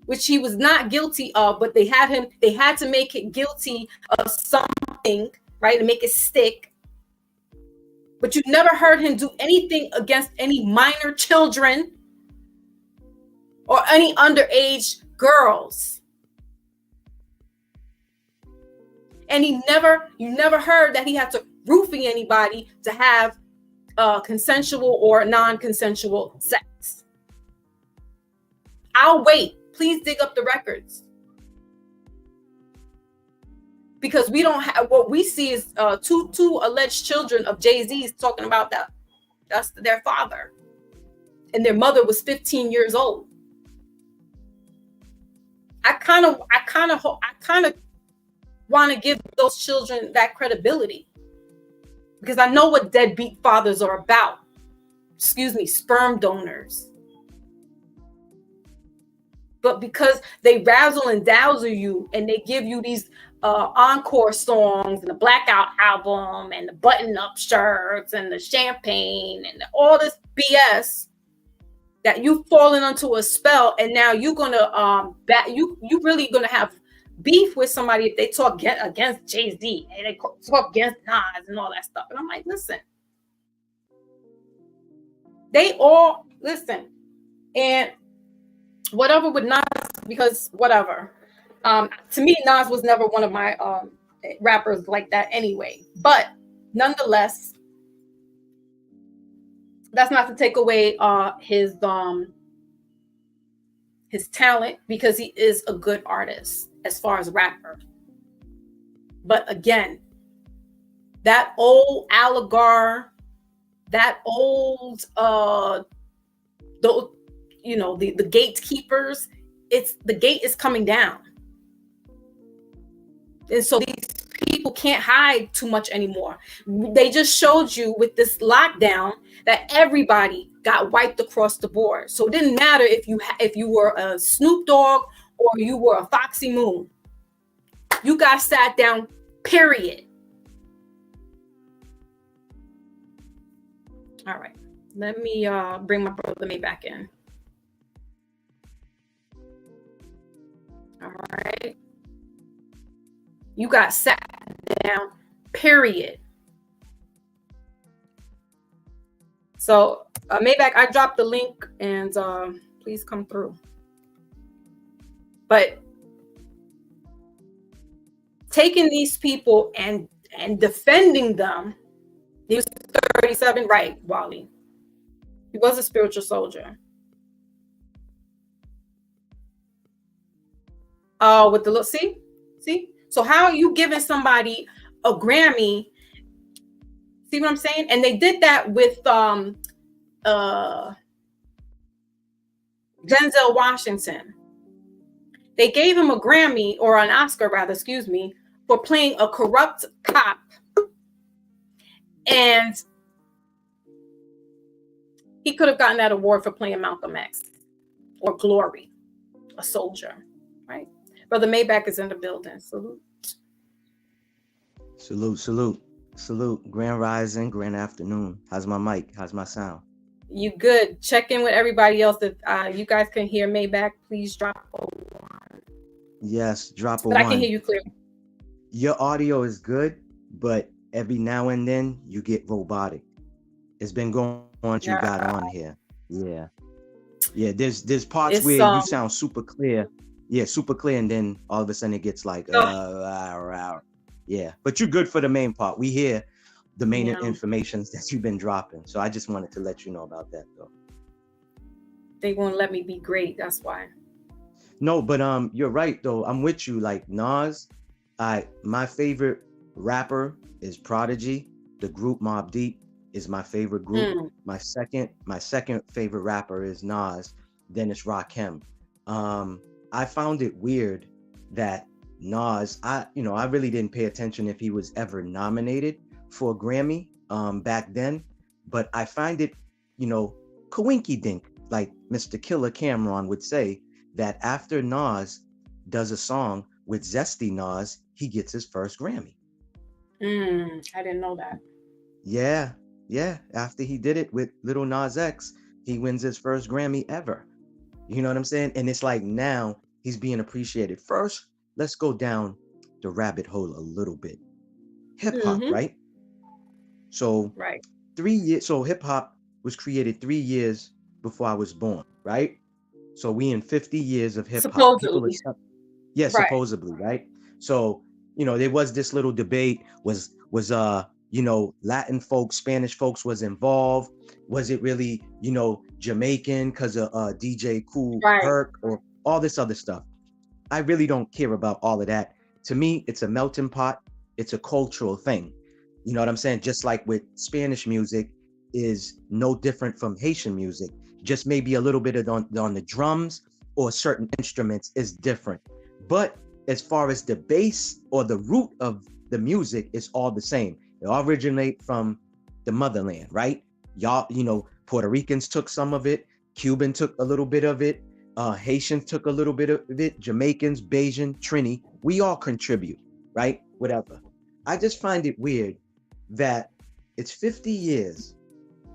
which he was not guilty of, but they had to make it guilty of something, right, to make it stick. But you've never heard him do anything against any minor children or any underage girls. And you never heard that he had to roofie anybody to have consensual or non-consensual sex. I'll wait. Please dig up the records. Because we don't have, what we see is two alleged children of Jay-Z's talking about that. That's their father. And their mother was 15 years old. I kind of want to give those children that credibility. Because I know what deadbeat fathers are about. Sperm donors. But because they razzle and dazzle you and they give you these encore songs and the Blackout album and the button-up shirts and the champagne and all this BS, that you've fallen onto a spell, and now you're gonna you really gonna have beef with somebody if they talk against Jay-Z and they talk against Nas and all that stuff. And I'm like, listen, they all listen, and whatever with Nas, because whatever. To me, Nas was never one of my rappers like that anyway. But nonetheless, that's not to take away his talent, because he is a good artist as far as rapper. But again, that old Aligar, that old the gatekeepers, the gate is coming down. And so these people can't hide too much anymore. They just showed you with this lockdown that everybody got wiped across the board. So it didn't matter if you were a Snoop Dogg or you were a Foxy Moon. You got sat down, period. All right. Let me bring my brother Maybach in. All right. You got sat down, period. So Maybach, I dropped the link, and please come through. But taking these people and defending them, he was 37, right, Wally? He was a spiritual soldier. Oh, with the look, see? So how are you giving somebody a Grammy? See what I'm saying? And they did that with Denzel Washington. They gave him a Grammy, or an Oscar rather, excuse me, for playing a corrupt cop. And he could have gotten that award for playing Malcolm X or Glory, a soldier, right? Brother Maybach is in the building. Salute. Salute. Grand rising, grand afternoon. How's my mic? How's my sound? You good. Check in with everybody else. If you guys can hear Maybach, please drop a 1. Yes, drop a 1. But I can hear you clearly. Your audio is good, but every now and then you get robotic. It's been going on. You got on here. Yeah. There's parts where you sound super clear. Yeah, super clear, and then all of a sudden it gets like yeah. But you're good for the main part. We hear the main information that you've been dropping. So I just wanted to let you know about that, though. They won't let me be great. That's why. No, but you're right though. I'm with you. Like Nas, my favorite rapper is Prodigy. The group Mobb Deep is my favorite group. My second favorite rapper is Nas. Then it's Rakim. I found it weird that Nas, I really didn't pay attention if he was ever nominated for a Grammy back then, but I find it, coinky dink, like Mr. Killer Cameron would say, that after Nas does a song with Zesty Nas, he gets his first Grammy. I didn't know that. Yeah. After he did it with Little Nas X, he wins his first Grammy ever. You know what I'm saying? And it's like now he's being appreciated. First, let's go down the rabbit hole a little bit. Hip hop, right? So 3 years. So hip hop was created 3 years before I was born, right? So we in 50 years of hip hop. Supposedly. Supposedly, right? So, there was this little debate, was Latin folks, Spanish folks was involved. Was it really, Jamaican because of DJ Kool Herc or all this other stuff? I really don't care about all of that. To me, it's a melting pot. It's a cultural thing. You know what I'm saying? Just like with Spanish music is no different from Haitian music. Just maybe a little bit on the drums or certain instruments is different. But as far as the base or the root of the music, it's all the same. They all originate from the motherland, right? Y'all, Puerto Ricans took some of it. Cuban took a little bit of it. Haitians took a little bit of it. Jamaicans, Bajan, Trini, we all contribute, right? Whatever. I just find it weird that it's 50 years.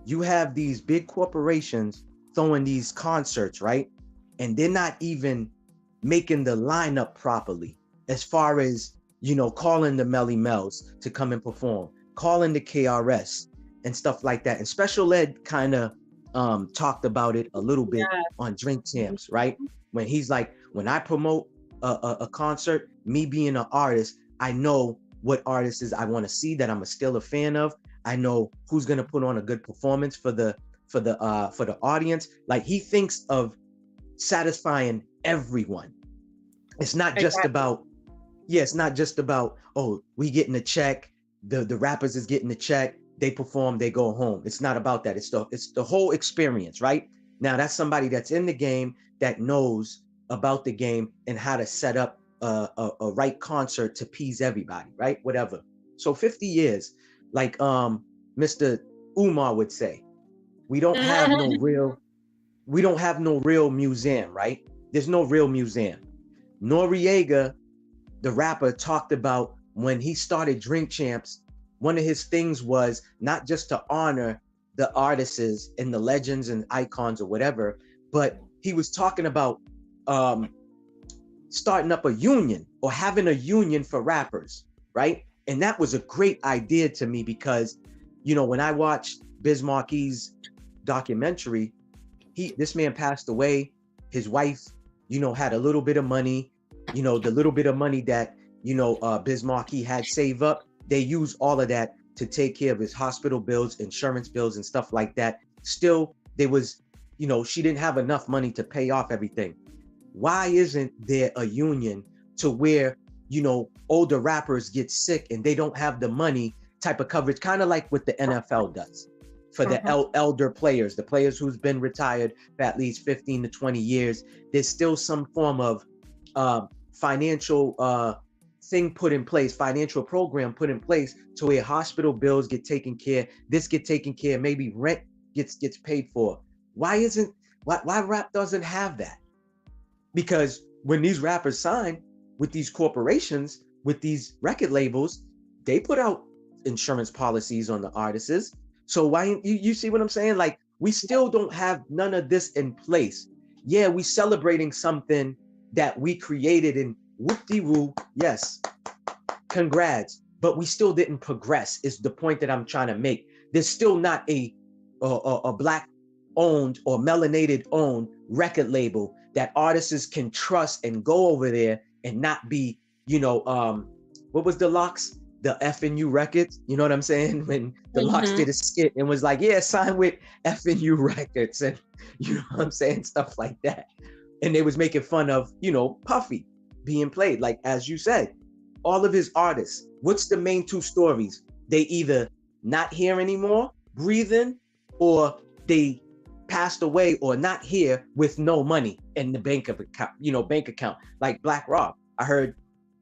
You have these big corporations throwing these concerts, right? And they're not even making the lineup properly as far as, you know, calling the Melly Mels to come and perform, calling the KRS and stuff like that. And Special Ed kind of talked about it a little bit on Drink Champs, right? When he's like, when I promote a concert, me being an artist, I know what artists I want to see that I'm still a fan of. I know who's gonna put on a good performance for the audience. Like, he thinks of satisfying everyone. It's not just about, it's not just about, oh, we getting a check, the rappers is getting a check, they perform, they go home. It's not about that. It's the whole experience, right? Now, that's somebody that's in the game that knows about the game and how to set up a right concert to please everybody, right? Whatever. So 50 years, like Mr. Umar would say, we don't have no real museum, right? There's no real museum. Noriega, the rapper, talked about when he started Drink Champs, one of his things was not just to honor the artists and the legends and icons or whatever, but he was talking about starting up a union or having a union for rappers, right? And that was a great idea to me because, you know, when I watched Biz Marquis's documentary, this man passed away. His wife, you know, had a little bit of money, you know, the little bit of money that, you know, Biz Marquis had saved up. They used all of that to take care of his hospital bills, insurance bills, and stuff like that. Still, there was, you know, she didn't have enough money to pay off everything. Why isn't there a union to where, you know, older rappers get sick and they don't have the money type of coverage, kind of like what the NFL does for the elder players, the players who's been retired for at least 15 to 20 years? There's still some form of financial thing put in place, financial program put in place to where hospital bills get taken care, this get taken care, maybe rent gets paid for. Why rap doesn't have that? Because when these rappers sign with these corporations, with these record labels, they put out insurance policies on the artists. So why, you see what I'm saying? Like, we still don't have none of this in place. Yeah, we celebrating something that we created and whoop-de-woo, yes, congrats, but we still didn't progress is the point that I'm trying to make. There's still not a black owned or melanated owned record label that artists can trust and go over there and not be, you know, what was the Locks? The FNU Records, you know what I'm saying? When the Locks did a skit and was like, yeah, sign with FNU Records, and you know what I'm saying? Stuff like that. And they was making fun of, you know, Puffy being played. Like, as you said, all of his artists, what's the main two stories? They either not here anymore, breathing, or they passed away or not here with no money in the bank account, like Black Rob. I heard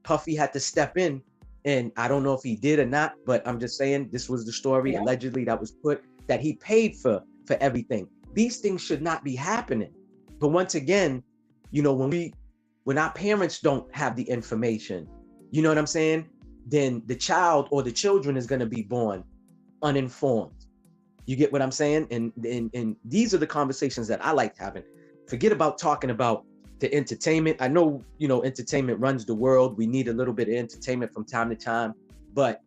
Puffy had to step in, and I don't know if he did or not, but I'm just saying this was the story allegedly that was put, that he paid for everything. These things should not be happening. But once again, you know, when our parents don't have the information, you know what I'm saying? Then the child or the children is going to be born uninformed. You get what I'm saying? And these are the conversations that I like having. Forget about talking about the entertainment. I know, you know, entertainment runs the world. We need a little bit of entertainment from time to time, but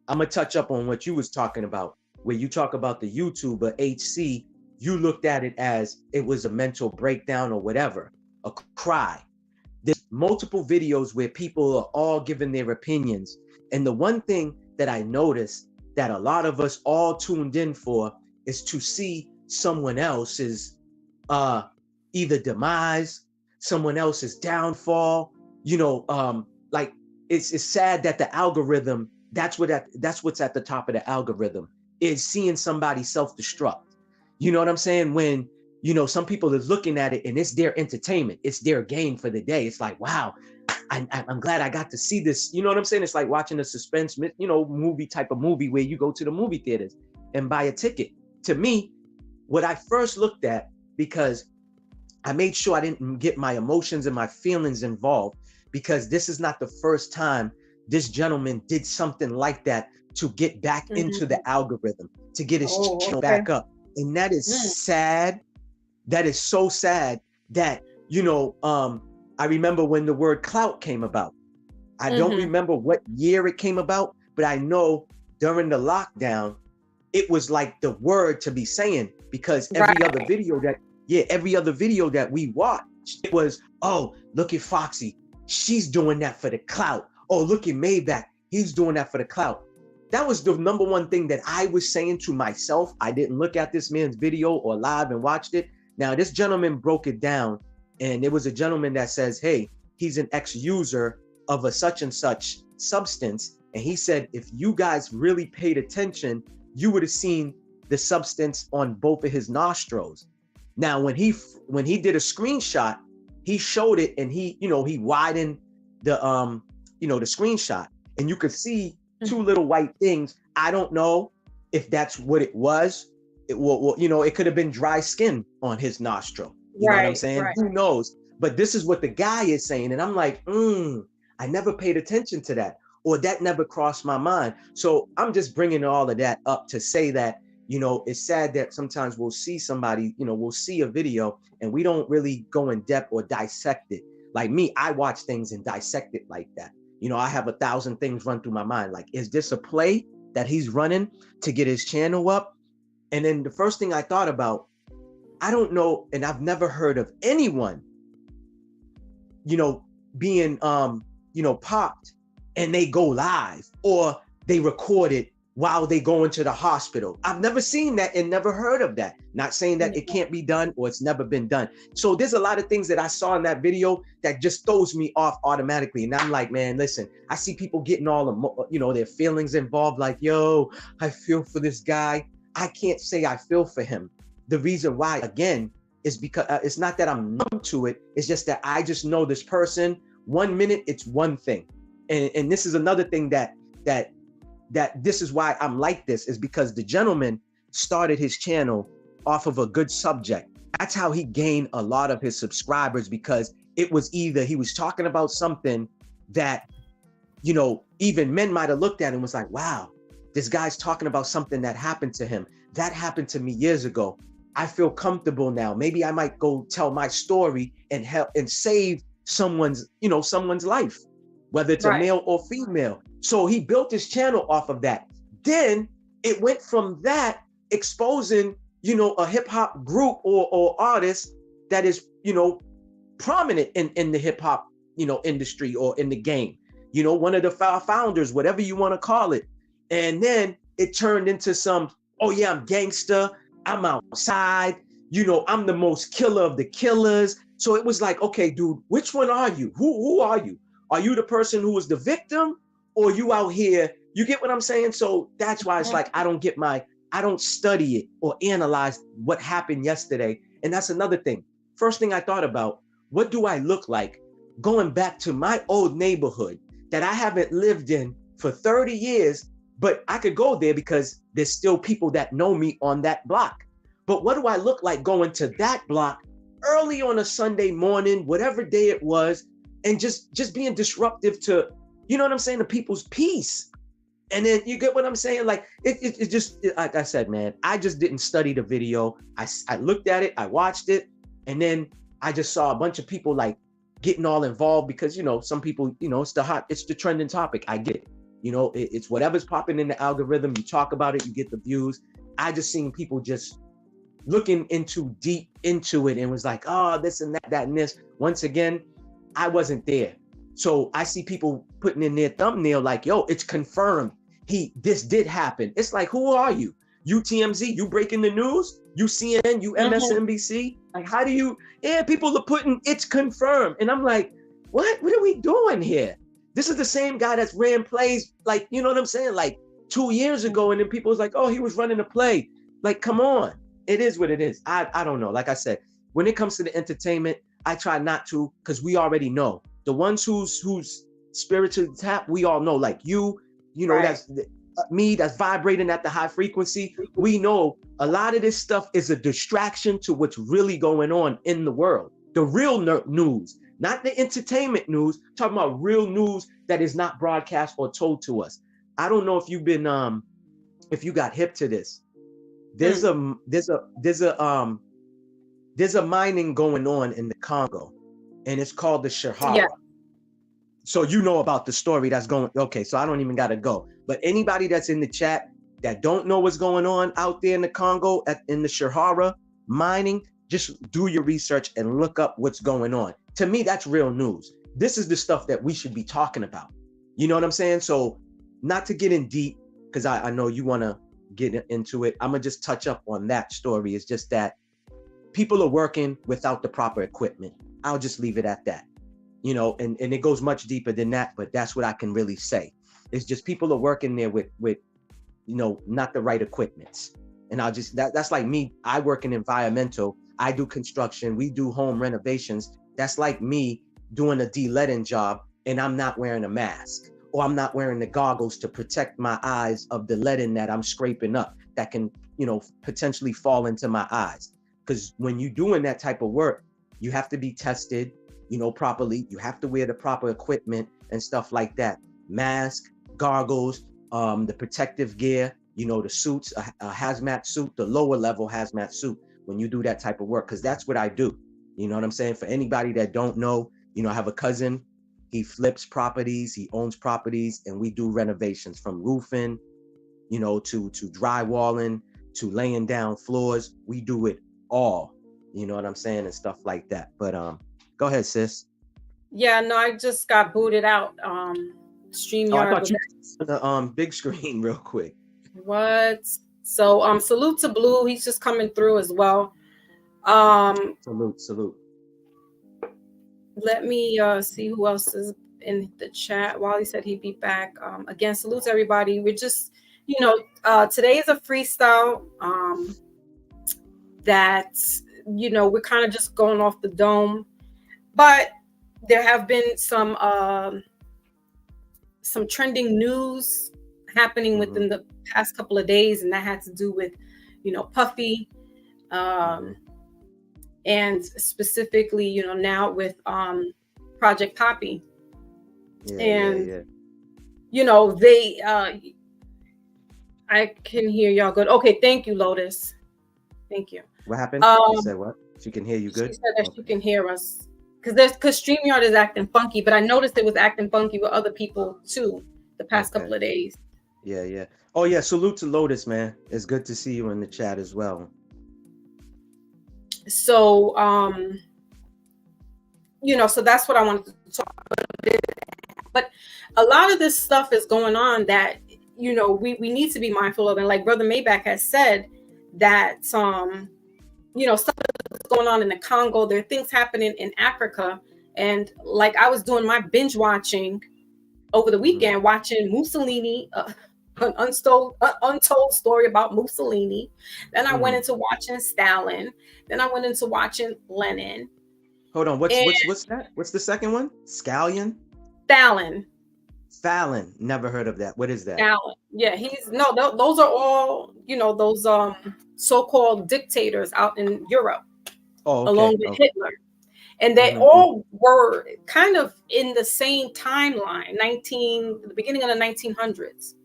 I'm gonna touch up on what you was talking about, where you talk about the YouTuber HC. You looked at it as it was a mental breakdown or whatever, a cry. There's multiple videos where people are all giving their opinions. And the one thing that I noticed that a lot of us all tuned in for is to see someone else's either demise, someone else's downfall. You know, like it's sad that the algorithm, that's what's at the top of the algorithm, is seeing somebody self-destruct. You know what I'm saying? When, you know, some people is looking at it and it's their entertainment, it's their game for the day. It's like, wow, I'm glad I got to see this. You know what I'm saying? It's like watching a suspense, you know, movie type of movie where you go to the movie theaters and buy a ticket. To me, what I first looked at, because I made sure I didn't get my emotions and my feelings involved, because this is not the first time this gentleman did something like that to get back into the algorithm, to get his channel back up. And that is sad. that is so sad that, I remember when the word clout came about. I don't remember what year it came about, but I know during the lockdown, it was like the word to be saying, because every other video that we watched, it was, oh, look at Foxy. She's doing that for the clout. Oh, look at Maybach. He's doing that for the clout. That was the number one thing that I was saying to myself. I didn't look at this man's video or live and watched it. Now, this gentleman broke it down, and it was a gentleman that says, hey, he's an ex-user of a such and such substance. And he said, if you guys really paid attention, you would have seen the substance on both of his nostrils. Now, when he did a screenshot, he showed it, and he widened the the screenshot, and you could see two little white things. I don't know if that's what it was. It could have been dry skin on his nostril. You know what I'm saying? Who knows? But this is what the guy is saying, and I'm like, I never paid attention to that, or that never crossed my mind. So I'm just bringing all of that up to say that, it's sad that sometimes we'll see somebody, we'll see a video and we don't really go in depth or dissect it. Like me, I watch things and dissect it like that. I have 1,000 things run through my mind. Like, is this a play that he's running to get his channel up? And then the first thing I thought about, I don't know, and I've never heard of anyone, being, popped and they go live or they record it while they go into the hospital. I've never seen that and never heard of that. Not saying that it can't be done or it's never been done. So there's a lot of things that I saw in that video that just throws me off automatically. And I'm like, man, listen, I see people getting all their feelings involved. Like, yo, I feel for this guy. I can't say I feel for him. The reason why, again, is because it's not that I'm numb to it. It's just that I just know this person. 1 minute, it's one thing. And this is another thing that this is why I'm like this, is because the gentleman started his channel off of a good subject. That's how he gained a lot of his subscribers, because it was either he was talking about something that, even men might have looked at and was like, wow, this guy's talking about something that happened to him. That happened to me years ago. I feel comfortable now. Maybe I might go tell my story and help and save someone's life, whether it's a male or female. So he built his channel off of that. Then it went from that exposing, a hip hop group or artist that is, prominent in the hip hop, industry or in the game, one of the founders, whatever you want to call it. And then it turned into some, oh yeah, I'm gangster. I'm outside. I'm the most killer of the killers. So it was like, okay, dude, which one are you? Who are you? Are you the person who was the victim, or you out here? You get what I'm saying? So that's why it's like, I don't study it or analyze what happened yesterday. And that's another thing. First thing I thought about, what do I look like going back to my old neighborhood that I haven't lived in for 30 years, but I could go there because there's still people that know me on that block. But what do I look like going to that block early on a Sunday morning, whatever day it was, and just being disruptive to, to people's peace? And then you get what I'm saying? Like, it just, like I said, man, I just didn't study the video. I looked at it, I watched it, and then I just saw a bunch of people like getting all involved because, some people, it's the trending topic. I get it. It's whatever's popping in the algorithm. You talk about it, you get the views. I just seen people just looking deep into it and was like, oh, this and that and this. Once again, I wasn't there. So I see people putting in their thumbnail like, yo, it's confirmed. This did happen. It's like, who are you? You TMZ, you breaking the news? You CNN, you MSNBC? Like, how do you, people are putting, it's confirmed. And I'm like, what are we doing here? This is the same guy that's ran plays, like, you know what I'm saying? Like 2 years ago. And then people was like, oh, he was running a play. Like, come on. It is what it is. I don't know. Like I said, when it comes to the entertainment, I try not to, because we already know. The ones who's spiritually tapped, we all know. Like that's me, that's vibrating at the high frequency. We know a lot of this stuff is a distraction to what's really going on in the world. The real news, not the entertainment news, talking about real news that is not broadcast or told to us. I don't know if you've been, if you got hip to this. There's a there's a mining going on in the Congo, and it's called the Shahara. Yeah. So you know about the story that's going. Okay, so I don't even gotta go. But anybody that's in the chat that don't know what's going on out there in the Congo in the Shahara mining, just do your research and look up what's going on. To me, that's real news. This is the stuff that we should be talking about. You know what I'm saying? So not to get in deep, because I know you want to get into it. I'm gonna just touch up on that story. It's just that people are working without the proper equipment. I'll just leave it at that. You know, and it goes much deeper than that, but that's what I can really say. It's just people are working there with you know, not the right equipments. And I'll just, that's like me. I work in environmental. I do construction. We do home renovations. That's like me doing a de-leading job and I'm not wearing a mask, or I'm not wearing the goggles to protect my eyes of the leading that I'm scraping up that can, you know, potentially fall into my eyes. Because when you're doing that type of work, you have to be tested, you know, properly. You have to wear the proper equipment and stuff like that. Mask, goggles, the protective gear, you know, the suits, a hazmat suit, the lower level hazmat suit when you do that type of work, because that's what I do. You know what I'm saying? For anybody that don't know, you know, I have a cousin, he flips properties, he owns properties, and we do renovations from roofing, you know, to drywalling, to laying down floors. We do it all, you know what I'm saying, and stuff like that. But go ahead, sis. Yeah, no, I just got booted out. StreamYard. Oh, I thought you the big screen real quick. What? So salute to Blue. He's just coming through as well. Salute. Let me see who else is in the chat. Wally said he'd be back. Again, salute to everybody. We're just, you know, today is a freestyle that, you know, we're kind of just going off the dome, but there have been some trending news happening within the past couple of days, and that had to do with, you know, Puffy, and specifically, you know, now with Project Poppy. You know, they I can hear y'all good. Okay, thank you, Lotus. Thank you. What happened? She said what? She can hear you good? She said that she can hear us. Because StreamYard is acting funky, but I noticed it was acting funky with other people too the past couple of days. Yeah. Oh yeah, salute to Lotus, man. It's good to see you in the chat as well. So you know, so that's what I wanted to talk about. But a lot of this stuff is going on that, you know, we need to be mindful of. And like Brother MAYBACH has said, that you know, stuff that's going on in the Congo, there are things happening in Africa. And like I was doing my binge watching over the weekend, watching Mussolini, an untold story about Mussolini. Then I went into watching Stalin. Then I went into watching Lenin. Hold on, what's that? What's the second one? Scallion? Stalin. Fallon. Never heard of that. What is that? Stalin. Yeah, those are all, you know, those so-called dictators out in Europe, along with Hitler. And they all were kind of in the same timeline, the beginning of the 1900s.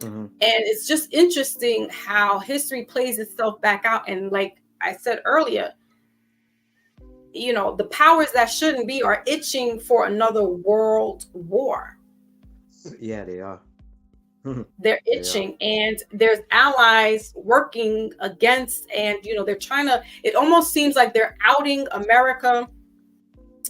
And it's just interesting how history plays itself back out. And like I said earlier, you know, the powers that shouldn't be are itching for another world war. Yeah, they are. They're itching, and there's allies working against, and you know, they're trying to, it almost seems like they're outing America.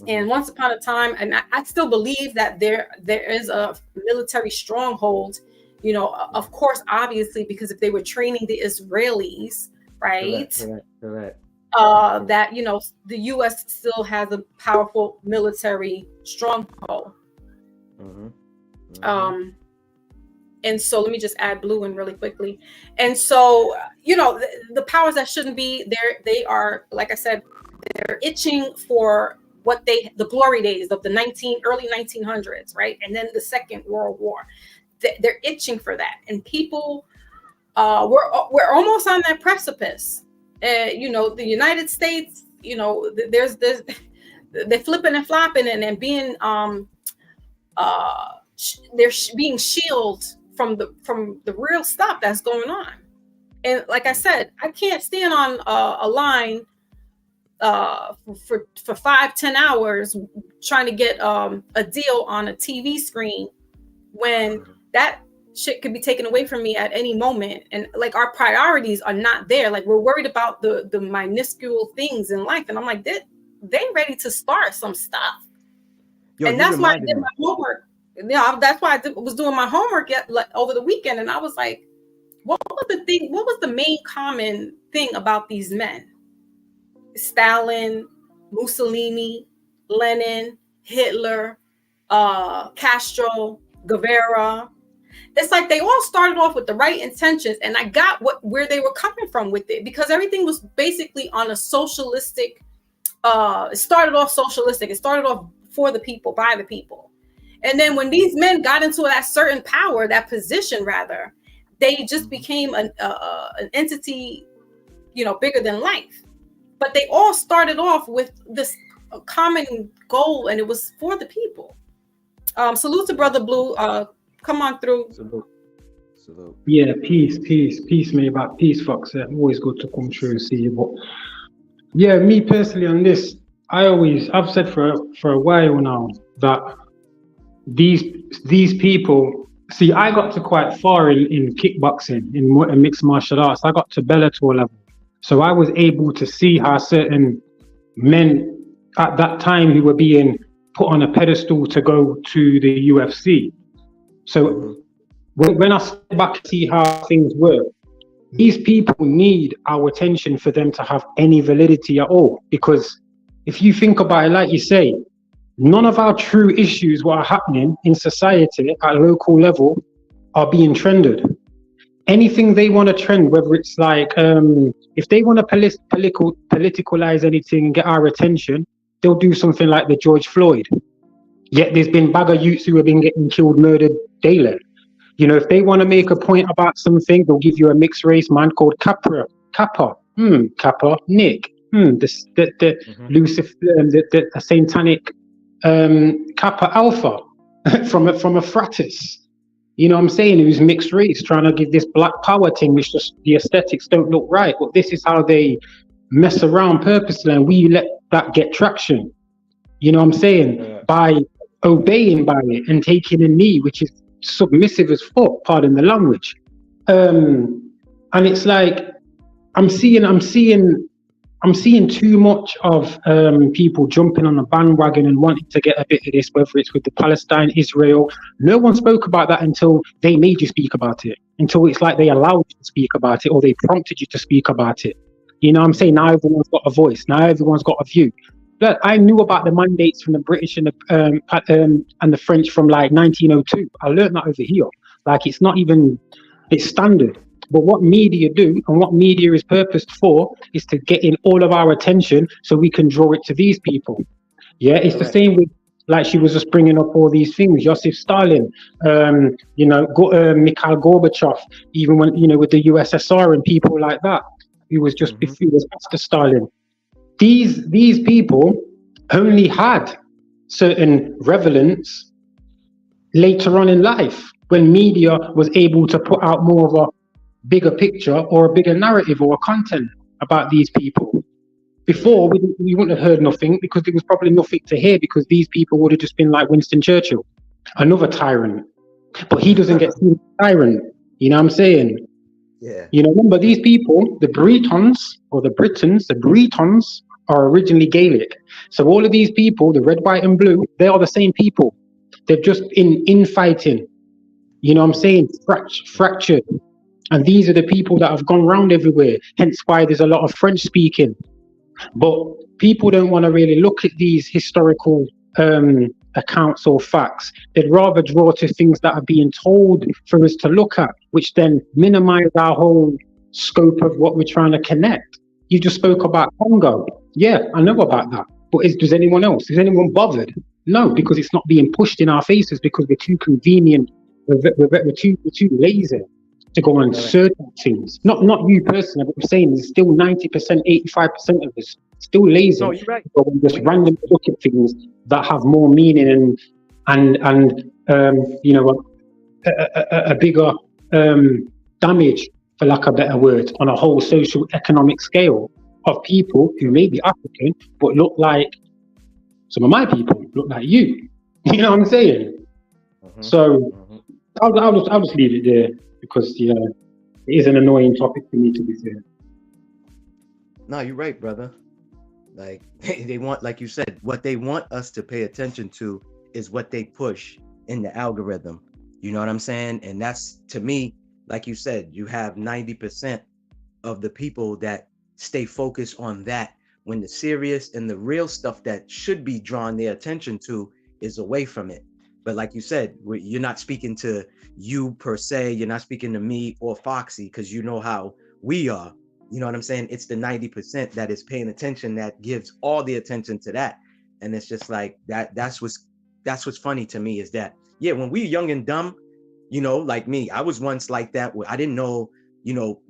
And once upon a time, and I still believe that there is a military stronghold, you know, of course, obviously, because if they were training the Israelis, right? Correct. That, you know, the US still has a powerful military stronghold. And so let me just add Blue in really quickly. And so, you know, the powers that shouldn't be there, they are, like I said, they're itching for the glory days of the early 1900s, right? And then the Second World War. They're itching for that. And people, we're almost on that precipice. You know, the United States, you know, they're flipping and flopping and being, they're being shielded from the real stuff that's going on. And like I said, I can't stand on a line for 5-10 hours trying to get a deal on a TV screen when that shit could be taken away from me at any moment. And like, our priorities are not there. Like, we're worried about the minuscule things in life. And I'm like, they ready to start some stuff. Yo, and that's why I did my homework. Yeah, that's why I was doing my homework over the weekend. And I was like, what was the main common thing about these men? Stalin, Mussolini, Lenin, Hitler, Castro, Guevara. It's like they all started off with the right intentions, and I got where they were coming from with it, because everything was basically on a socialistic. It started off socialistic. It started off for the people, by the people, and then when these men got into that certain power, that position rather, they just became an entity, bigger than life. But they all started off with this common goal, and it was for the people. Salute to Brother Blue. Come on through. Salute. Yeah, peace, Maybach, peace, Fox. Always good to come through and see you. But yeah, me personally on this, I've said for a while now that these people. See, I got to quite far in kickboxing, in mixed martial arts. I got to Bellator level. So I was able to see how certain men at that time who were being put on a pedestal to go to the UFC. So when I step back and see how things work, these people need our attention for them to have any validity at all. Because if you think about it, like you say, none of our true issues what are happening in society at a local level are being trended. Anything they want to trend, whether it's like, if they want to politicalize anything and get our attention, they'll do something like the George Floyd. Yet there's been bagger youths who have been getting killed, murdered daily. If they want to make a point about something, they'll give you a mixed race man called Kappa, Nick, Lucifer, the satanic Kappa Alpha from a fratis. You know what I'm saying? Who's mixed race, trying to give this black power thing, which just the aesthetics don't look right. But this is how they mess around purposely, and we let that get traction. You know what I'm saying? Yeah. By obeying by it and taking a knee, which is submissive as fuck, pardon the language. And it's like I'm seeing too much of people jumping on the bandwagon and wanting to get a bit of this, whether it's with the Palestine, Israel. No one spoke about that until they made you speak about it, until it's like they allowed you to speak about it or they prompted you to speak about it. You know what I'm saying? Now everyone's got a voice. Now everyone's got a view. Look, I knew about the mandates from the British and the French from like 1902. I learned that over here. Like, it's not even, it's standard. But what media do, and what media is purposed for, is to get in all of our attention so we can draw it to these people. Yeah, it's the same with, like she was just bringing up all these things, Joseph Stalin, Mikhail Gorbachev, even when, with the USSR and people like that, who was just before after Stalin. These people only had certain relevance later on in life, when media was able to put out more of a bigger picture or a bigger narrative or a content about these people. Before, we wouldn't have heard nothing, because there was probably nothing to hear, because these people would have just been like Winston Churchill, another tyrant. But he doesn't get seen as a tyrant. You know what I'm saying? Yeah. Remember, these people, the Bretons are originally Gaelic. So all of these people, the red, white, and blue, they are the same people. They're just infighting. You know what I'm saying? Fractured. And these are the people that have gone round everywhere. Hence why there's a lot of French speaking. But people don't want to really look at these historical accounts or facts. They'd rather draw to things that are being told for us to look at, which then minimize our whole scope of what we're trying to connect. You just spoke about Congo. Yeah, I know about that. But does anyone else? Is anyone bothered? No, because it's not being pushed in our faces, because we're too convenient. We're too lazy to go on certain things. Not you personally, but I'm saying there's still 90%, 85% of us still lazy. No, you're right. But we just randomly look at things that have more meaning and a bigger damage, for lack of a better word, on a whole social economic scale of people who may be African, but look like some of my people, look like you. You know what I'm saying? So I'll just leave it there because it is an annoying topic for me to be fair. No, you're right, brother. Like they want, like you said, what they want us to pay attention to is what they push in the algorithm. You know what I'm saying? And that's, to me, like you said, you have 90% of the people that stay focused on that when the serious and the real stuff that should be drawn their attention to is away from it. But like you said, you're not speaking to you per se, you're not speaking to me or Foxy, because you know how we are. You know what I'm saying? It's the 90% that is paying attention that gives all the attention to that. And it's just like that's what's funny to me is that, yeah, when we young and dumb, you know, like me, I was once like that where I didn't know, you know,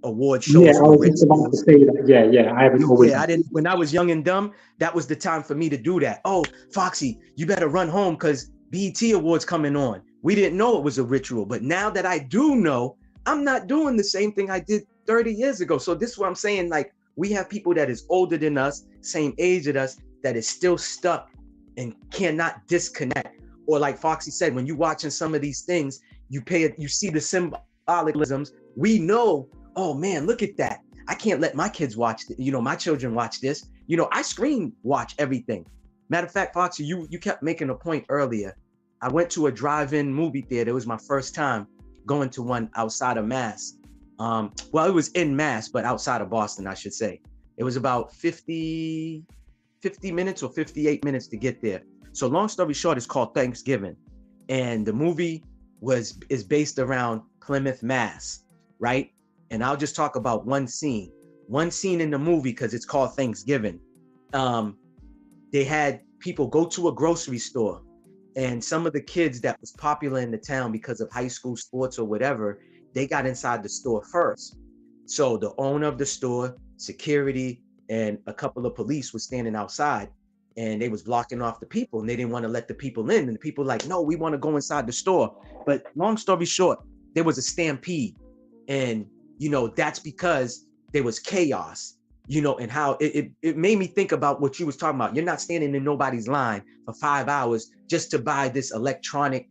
award shows. Yeah, I was just about to say that. Yeah, I haven't always. Yeah, I didn't. When I was young and dumb, that was the time for me to do that. Oh, Foxy, you better run home because BET Awards coming on. We didn't know it was a ritual, but now that I do know, I'm not doing the same thing I did 30 years ago. So this is what I'm saying. Like, we have people that is older than us, same age as us, that is still stuck and cannot disconnect. Or like Foxy said, when you're watching some of these things, you see the symbolisms. We know, oh man, look at that. I can't let my kids watch, my children watch this. I screen watch everything. Matter of fact, Foxy, you kept making a point earlier. I went to a drive-in movie theater. It was my first time going to one outside of Mass. Well, it was in Mass, but outside of Boston, I should say. It was about 50 minutes or 58 minutes to get there. So long story short, it's called Thanksgiving. And the movie is based around Plymouth, Mass, right? And I'll just talk about one scene in the movie because it's called Thanksgiving. They had people go to a grocery store, and some of the kids that was popular in the town because of high school sports or whatever, they got inside the store first. So the owner of the store, security, and a couple of police was standing outside, and they was blocking off the people, and they didn't want to let the people in. And the people like, no, we want to go inside the store. But long story short, there was a stampede. And, that's because there was chaos, and how it made me think about what you was talking about. You're not standing in nobody's line for 5 hours just to buy this electronic,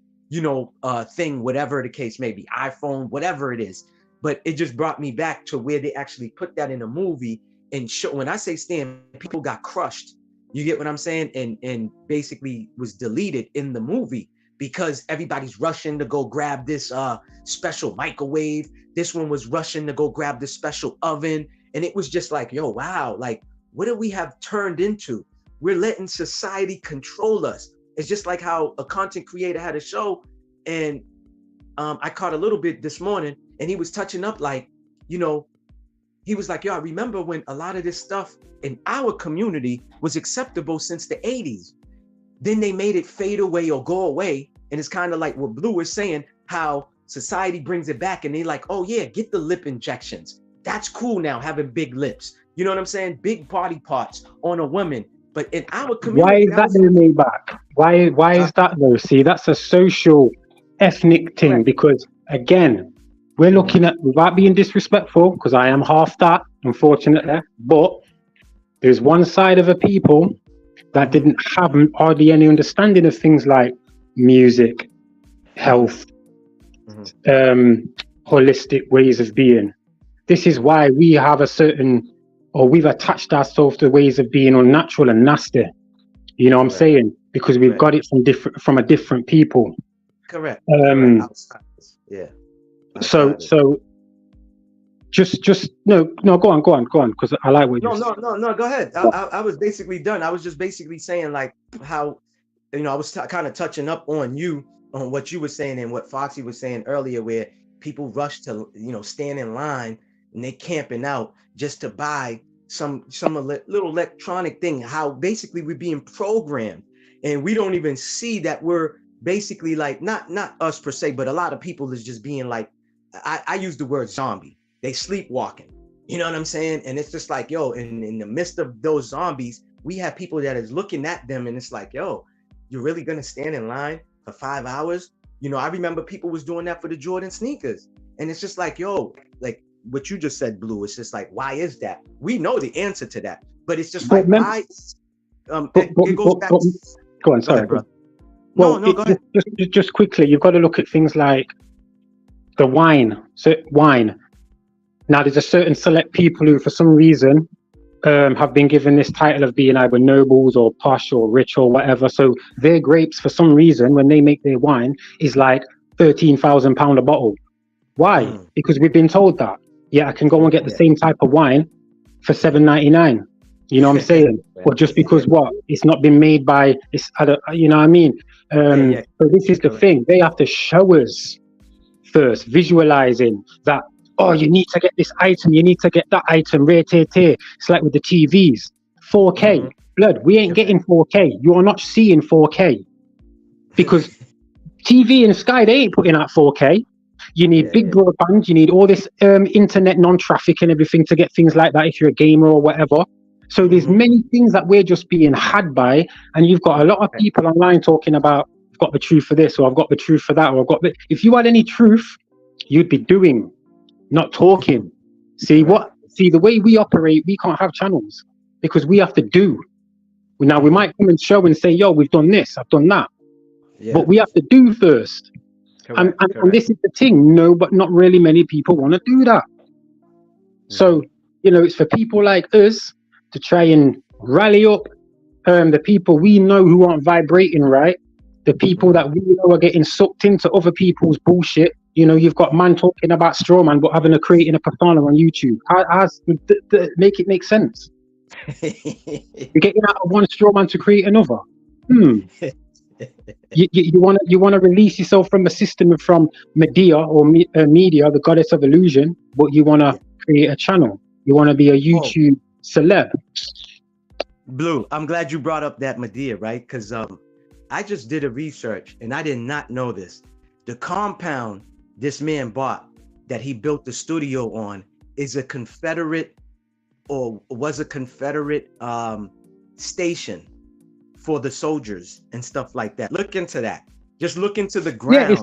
thing, whatever the case may be, iPhone, whatever it is. But it just brought me back to where they actually put that in a movie and show. When I say stand, people got crushed. You get what I'm saying? And basically was deleted in the movie because everybody's rushing to go grab this special microwave. This one was rushing to go grab this special oven. And it was just like, yo, wow, like, what do we have turned into? We're letting society control us. It's just like how a content creator had a show, and I caught a little bit this morning, and he was touching up like, he was like, yo, I remember when a lot of this stuff in our community was acceptable since the 80s. Then they made it fade away or go away. And it's kind of like what Blue was saying, how society brings it back, and they like, oh yeah, get the lip injections. That's cool now, having big lips. You know what I'm saying? Big body parts on a woman. But in our community, why is that the Maybach? Why is that though? See, that's a social, ethnic thing. Because again, we're looking at, without being disrespectful, because I am half that, unfortunately, but there's one side of a people that didn't have hardly any understanding of things like music, health, holistic ways of being. This is why we have we've attached ourselves to ways of being unnatural and nasty. You know what I'm saying? Because we've got it from a different people. Correct. Yeah. So just no, go on, because I like what you said. No, go ahead. I was basically done. I was just basically saying like how, I was kind of touching up on what you were saying and what Foxy was saying earlier, where people rush to, stand in line and they camping out just to buy some little electronic thing, how basically we're being programmed, and we don't even see that we're basically like, not us per se, but a lot of people is just being like, I use the word zombie. They sleepwalking. You know what I'm saying? And it's just like, yo, in the midst of those zombies, we have people that is looking at them, and it's like, yo, you're really gonna stand in line for 5 hours? I remember people was doing that for the Jordan sneakers. And it's just like, yo, like, what you just said, Blue. It's just like, why is that? We know the answer to that, but it's just But like, why? It goes back. Go on, sorry, bro. Well, No, go ahead. just quickly, you've got to look at things like the wine. So wine. Now, there's a certain select people who, for some reason, have been given this title of being either nobles or posh or rich or whatever. So their grapes, for some reason, when they make their wine, is like £13,000 a bottle. Why? Because we've been told that. Yeah, I can go and get the same type of wine for $7.99. You know what I'm saying? Or just because what? It's not been made by, you know what I mean? So this is the thing. They have to show us first, visualizing that, oh, you need to get this item, you need to get that item, rare, tear. It's like with the TVs. 4K. Blood, we ain't getting 4K. You are not seeing 4K. Because TV and Sky, they ain't putting out 4K. You need big broadband, you need all this internet non-traffic and everything to get things like that if you're a gamer or whatever. So there's many things that we're just being had by, and you've got a lot of people online talking about, I've got the truth for this, or I've got the truth for that, or I've got the... If you had any truth, you'd be doing, not talking. See, the way we operate, we can't have channels because we have to do. Now, we might come and show and say, yo, we've done this, I've done that. But we have to do first. And this is the thing, no, but not really many people want to do that. So, you know, it's for people like us to try and rally up the people we know who aren't vibrating right, the people that we know are getting sucked into other people's bullshit. You know, you've got man talking about straw man, but creating a persona on YouTube. Make it make sense. You're getting out of one straw man to create another. You want to release yourself from a system from Medea or Media, the goddess of illusion, but you want to create a channel. You want to be a YouTube celeb. Blue, I'm glad you brought up that Medea, right? Because I just did a research and I did not know this. The compound this man bought that he built the studio on is a Confederate, or was a Confederate station for the soldiers and stuff like that. Look into that. Just look into the ground. Yeah, it's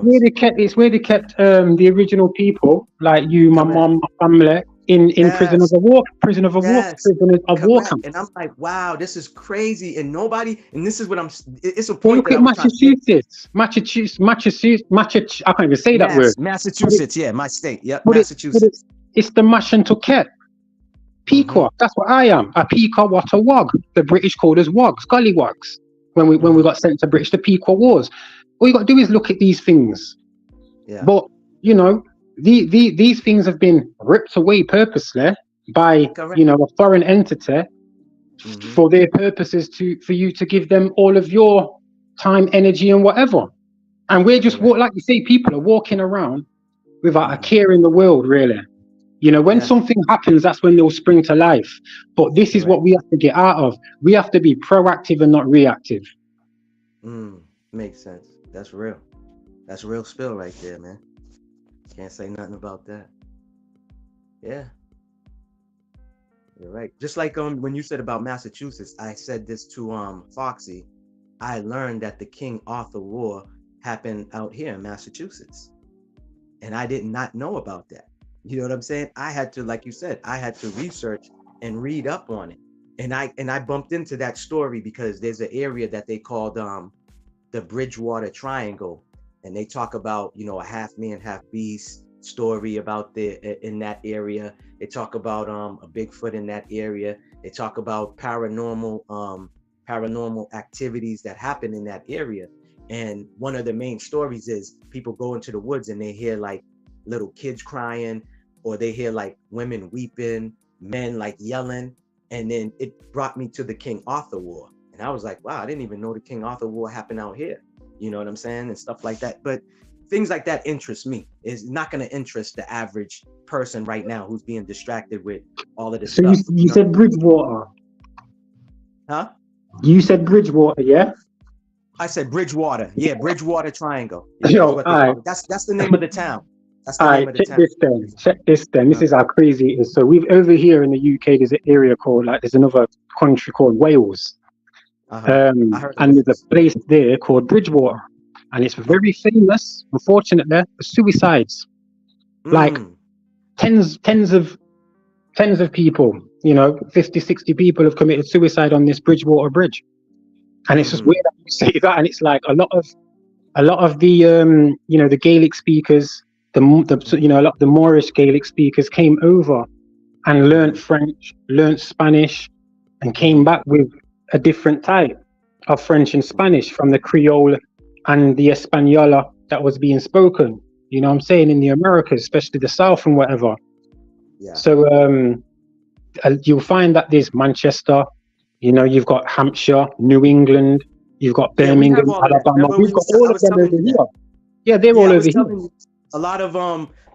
where they kept the original people, like you, my mom, my family, in prisoners of war, prisoners of war camp. And I'm like, wow, this is crazy. And nobody, and this is what it's a Well, point. look at Massachusetts. I can't even say that word. Massachusetts, my state. Yep, but Massachusetts. It's the mash and tucket. Pequot, that's what I am. A Pequot, what a wog. The British called us wogs, gollywogs. When we got sent to British, the Pequot Wars. All you got to do is look at these things. Yeah. But you know, these things have been ripped away purposely by a foreign entity for their purposes, for you to give them all of your time, energy, and whatever. And we're just like you say, people are walking around without a care in the world, really. You know, when something happens, that's when they'll spring to life. But this is what we have to get out of. We have to be proactive and not reactive. Makes sense. That's real. That's real spill right there, man. Can't say nothing about that. Yeah. You're right. Just like when you said about Massachusetts, I said this to Foxy. I learned that the King Arthur War happened out here in Massachusetts. And I did not know about that. You know what I'm saying? I had to, like you said, I had to research and read up on it. And I bumped into that story because there's an area that they called the Bridgewater Triangle. And they talk about, you know, a half man, half beast story about in that area. They talk about a Bigfoot in that area. They talk about paranormal activities that happen in that area. And one of the main stories is people go into the woods and they hear like little kids crying, or they hear like women weeping, men like yelling. And then it brought me to the King Arthur War. And I was like, wow, I didn't even know the King Arthur War happened out here. You know what I'm saying? And stuff like that. But things like that interest me. It's not going to interest the average person right now who's being distracted with all of this stuff. So you said Bridgewater. Huh? You said Bridgewater, yeah? I said Bridgewater. Yeah, Bridgewater Triangle. Yo, that's the name of the town. That's the name of the town. Check this then. This is how crazy it is. So we've over here in the UK, there's an area called, like, there's another country called Wales. And there's a place there called Bridgewater, and it's very famous, unfortunately, for suicides. Like tens of people, 50, 60 people have committed suicide on this Bridgewater Bridge. And it's just weird that you say that. And it's like a lot of the, the Gaelic speakers, a lot of the Moorish Gaelic speakers came over and learned French, learned Spanish, and came back with a different type of French and Spanish from the Creole and the Española that was being spoken, what I'm saying, in the Americas, especially the South and whatever. Yeah. So you'll find that there's Manchester, you've got Hampshire, New England, you've got Birmingham, Alabama. We've got all of them over here. Yeah, they're all over here.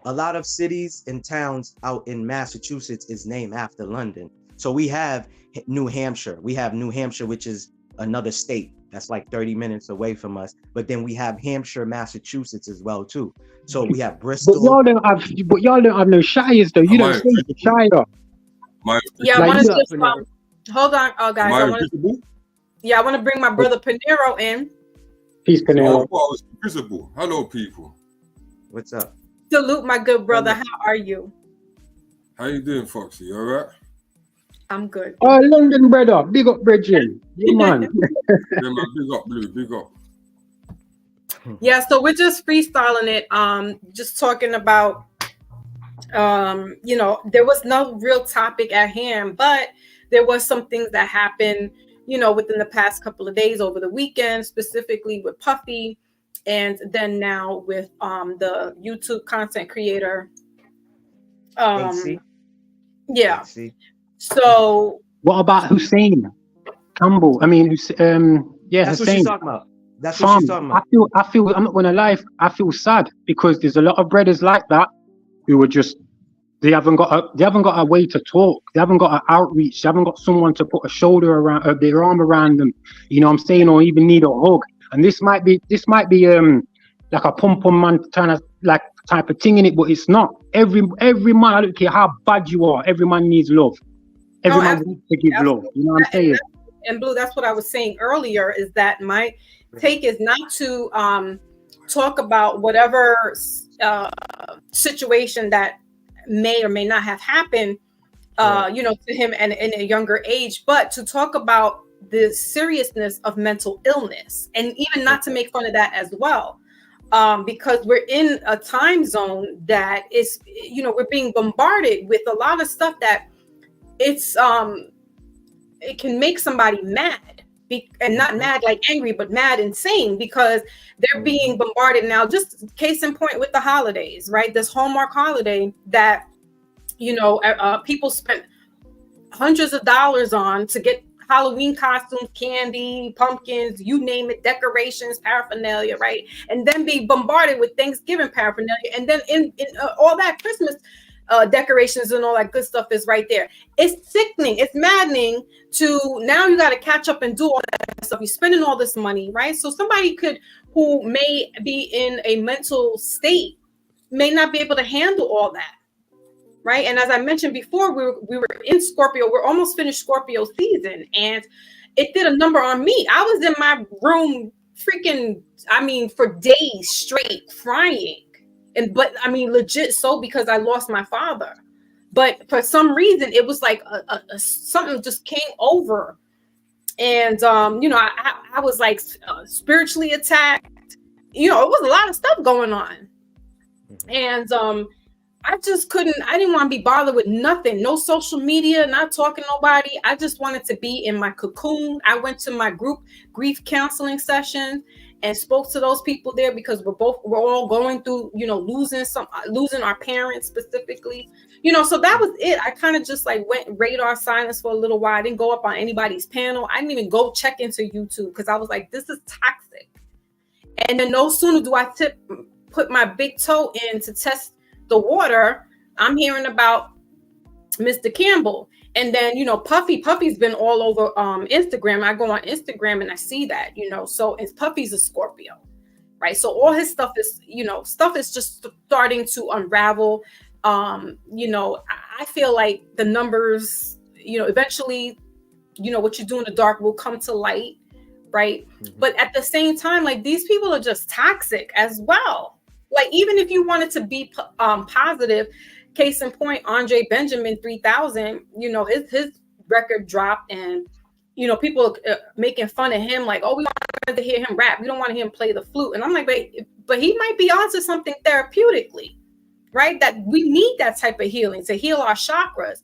A lot of cities and towns out in Massachusetts is named after London. So we have New Hampshire. We have New Hampshire, which is another state that's like 30 minutes away from us. But then we have Hampshire, Massachusetts as well too. So we have Bristol. But y'all don't have no shires though. You don't say the shire. Yeah, I want to just hold on, guys. I want to bring my brother Panero in. Peace, Panero. Visible. Hello, people. What's up? Salute, my good brother. How are you? How you doing, Foxy? You all right? I'm good. Oh, London brother, big up, Bridget. Yeah, man. Yeah, man, big up, Blue, big up. Yeah, so we're just freestyling it. Just talking about, there was no real topic at hand, but there was some things that happened, within the past couple of days over the weekend, specifically with Puffy, and then now with the YouTube content creator. AC? Yeah. AC. So what about Hussein Campbell? I mean, that's Hussein. What she's talking about. That's what she's talking about. I feel. I'm not gonna lie. I feel sad because there's a lot of brothers like that who are just they haven't got a way to talk. They haven't got an outreach. They haven't got someone to put a shoulder around, their arm around them. You know what I'm saying, or even need a hug. And this might be like a pom man trying to like type of thing in it, but it's not. Every man, I don't care how bad you are. Every man needs love. Every man needs to give love. You know what I'm saying? And Blue, that's what I was saying earlier. Is that my take is not to talk about whatever situation that may or may not have happened, to him and in a younger age, but to talk about the seriousness of mental illness, and even not to make fun of that as well, because we're in a time zone that is, we're being bombarded with a lot of stuff that it's it can make somebody mad, and not mad like angry, but mad insane, because they're being bombarded now. Just case in point with the holidays, right? This Hallmark holiday that people spent hundreds of dollars on to get Halloween costumes, candy, pumpkins, you name it, decorations, paraphernalia, right? And then be bombarded with Thanksgiving paraphernalia, and then in all that Christmas decorations and all that good stuff is right there. It's sickening. It's maddening to now you got to catch up and do all that stuff. You're spending all this money, right? So somebody who may be in a mental state may not be able to handle all that, right? And as I mentioned before, we were in Scorpio. We're almost finished Scorpio season, and it did a number on me. I was in my room for days straight crying. But I mean, legit so, because I lost my father. But for some reason, it was like something just came over. And, I was like spiritually attacked. It was a lot of stuff going on. And I didn't want to be bothered with nothing. No social media, not talking to nobody. I just wanted to be in my cocoon. I went to my group grief counseling session and spoke to those people there, because we're all going through, losing our parents specifically, so that was it. I kind of just like went radar silence for a little while. I didn't go up on anybody's panel. I didn't even go check into YouTube, because I was like, this is toxic. And then no sooner do I put my big toe in to test the water, I'm hearing about Mr. Campbell. And then, Puffy's been all over Instagram. I go on Instagram and I see that, so Puffy's a Scorpio, right? So all his stuff is, just starting to unravel. I feel like the numbers, eventually, what you do in the dark will come to light, right? Mm-hmm. But at the same time, like, these people are just toxic as well. Like, even if you wanted to be positive, case in point, Andre Benjamin 3000, you know, his record dropped, and you know, people making fun of him, like, oh, we wanted to hear him rap, we don't want to hear him play the flute. And I'm like, but he might be onto something therapeutically, right? That we need that type of healing to heal our chakras.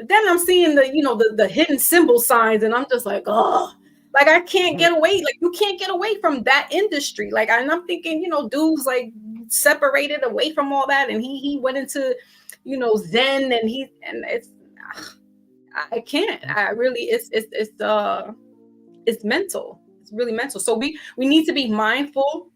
Then I'm seeing the hidden symbol signs, and I'm just like, oh, like I can't get away. Like you can't get away from that industry. Like, and I'm thinking, you know, dudes like separated away from all that, and he went into, you know, Zen, and it's, I can't. I really, it's mental. It's really mental. So we need to be mindful.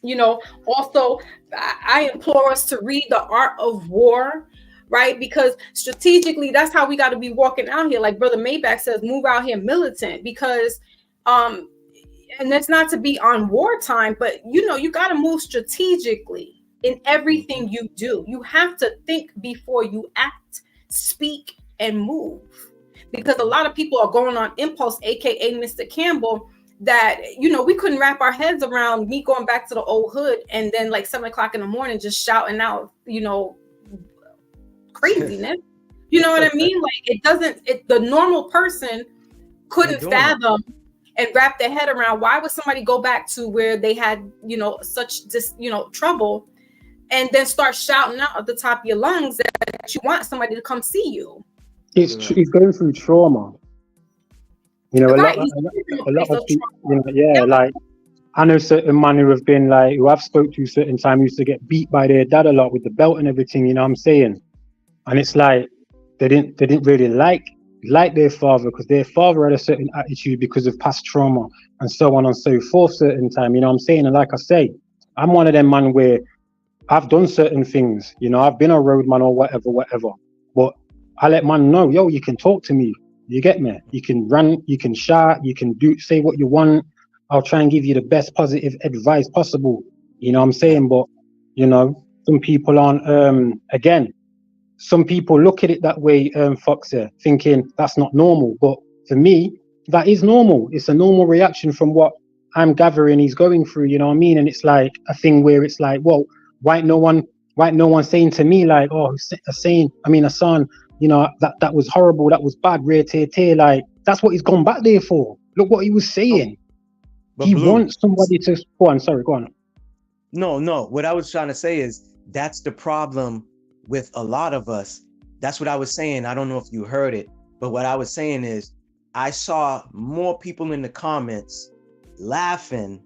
You know, also, I implore us to read The Art of War, right? Because strategically, that's how we got to be walking out here. Like Brother Maybach says, move out here militant, because, and that's not to be on wartime, but, you know, you got to move strategically in everything you do. You have to think before you act, speak, and move. Because a lot of people are going on impulse, AKA Mr. Campbell, that, you know, we couldn't wrap our heads around me going back to the old hood and then like 7 o'clock in the morning just shouting out, you know, craziness. You know what I mean? Like the normal person couldn't fathom and wrap their head around, why would somebody go back to where they had, you know, such this, you know, trouble, and then start shouting out at the top of your lungs that you want somebody to come see you. He's going through trauma. You know, right. a lot of people, you know, yeah, like I know certain men who have been like, who I've spoke to certain time used to get beat by their dad a lot with the belt and everything, you know what I'm saying? And it's like they didn't really like their father, because their father had a certain attitude because of past trauma and so on and so forth certain time, you know what I'm saying? And like I say, I'm one of them man where I've done certain things, you know, I've been a roadman or whatever, but I let man know, yo, you can talk to me. You get me? You can run, you can shout, you can say what you want. I'll try and give you the best positive advice possible. You know what I'm saying? But, you know, some people aren't, again, some people look at it that way, Foxer, thinking that's not normal. But for me, that is normal. It's a normal reaction from what I'm gathering he's going through, you know what I mean? And it's like a thing where it's like, well, why no one saying to me like, oh, Hassan, you know, that was horrible, that was bad, rare tear, like that's what he's gone back there for. Look what he was saying. But he wants somebody to go on. No. What I was trying to say is that's the problem with a lot of us. That's what I was saying. I don't know if you heard it, but what I was saying is I saw more people in the comments laughing.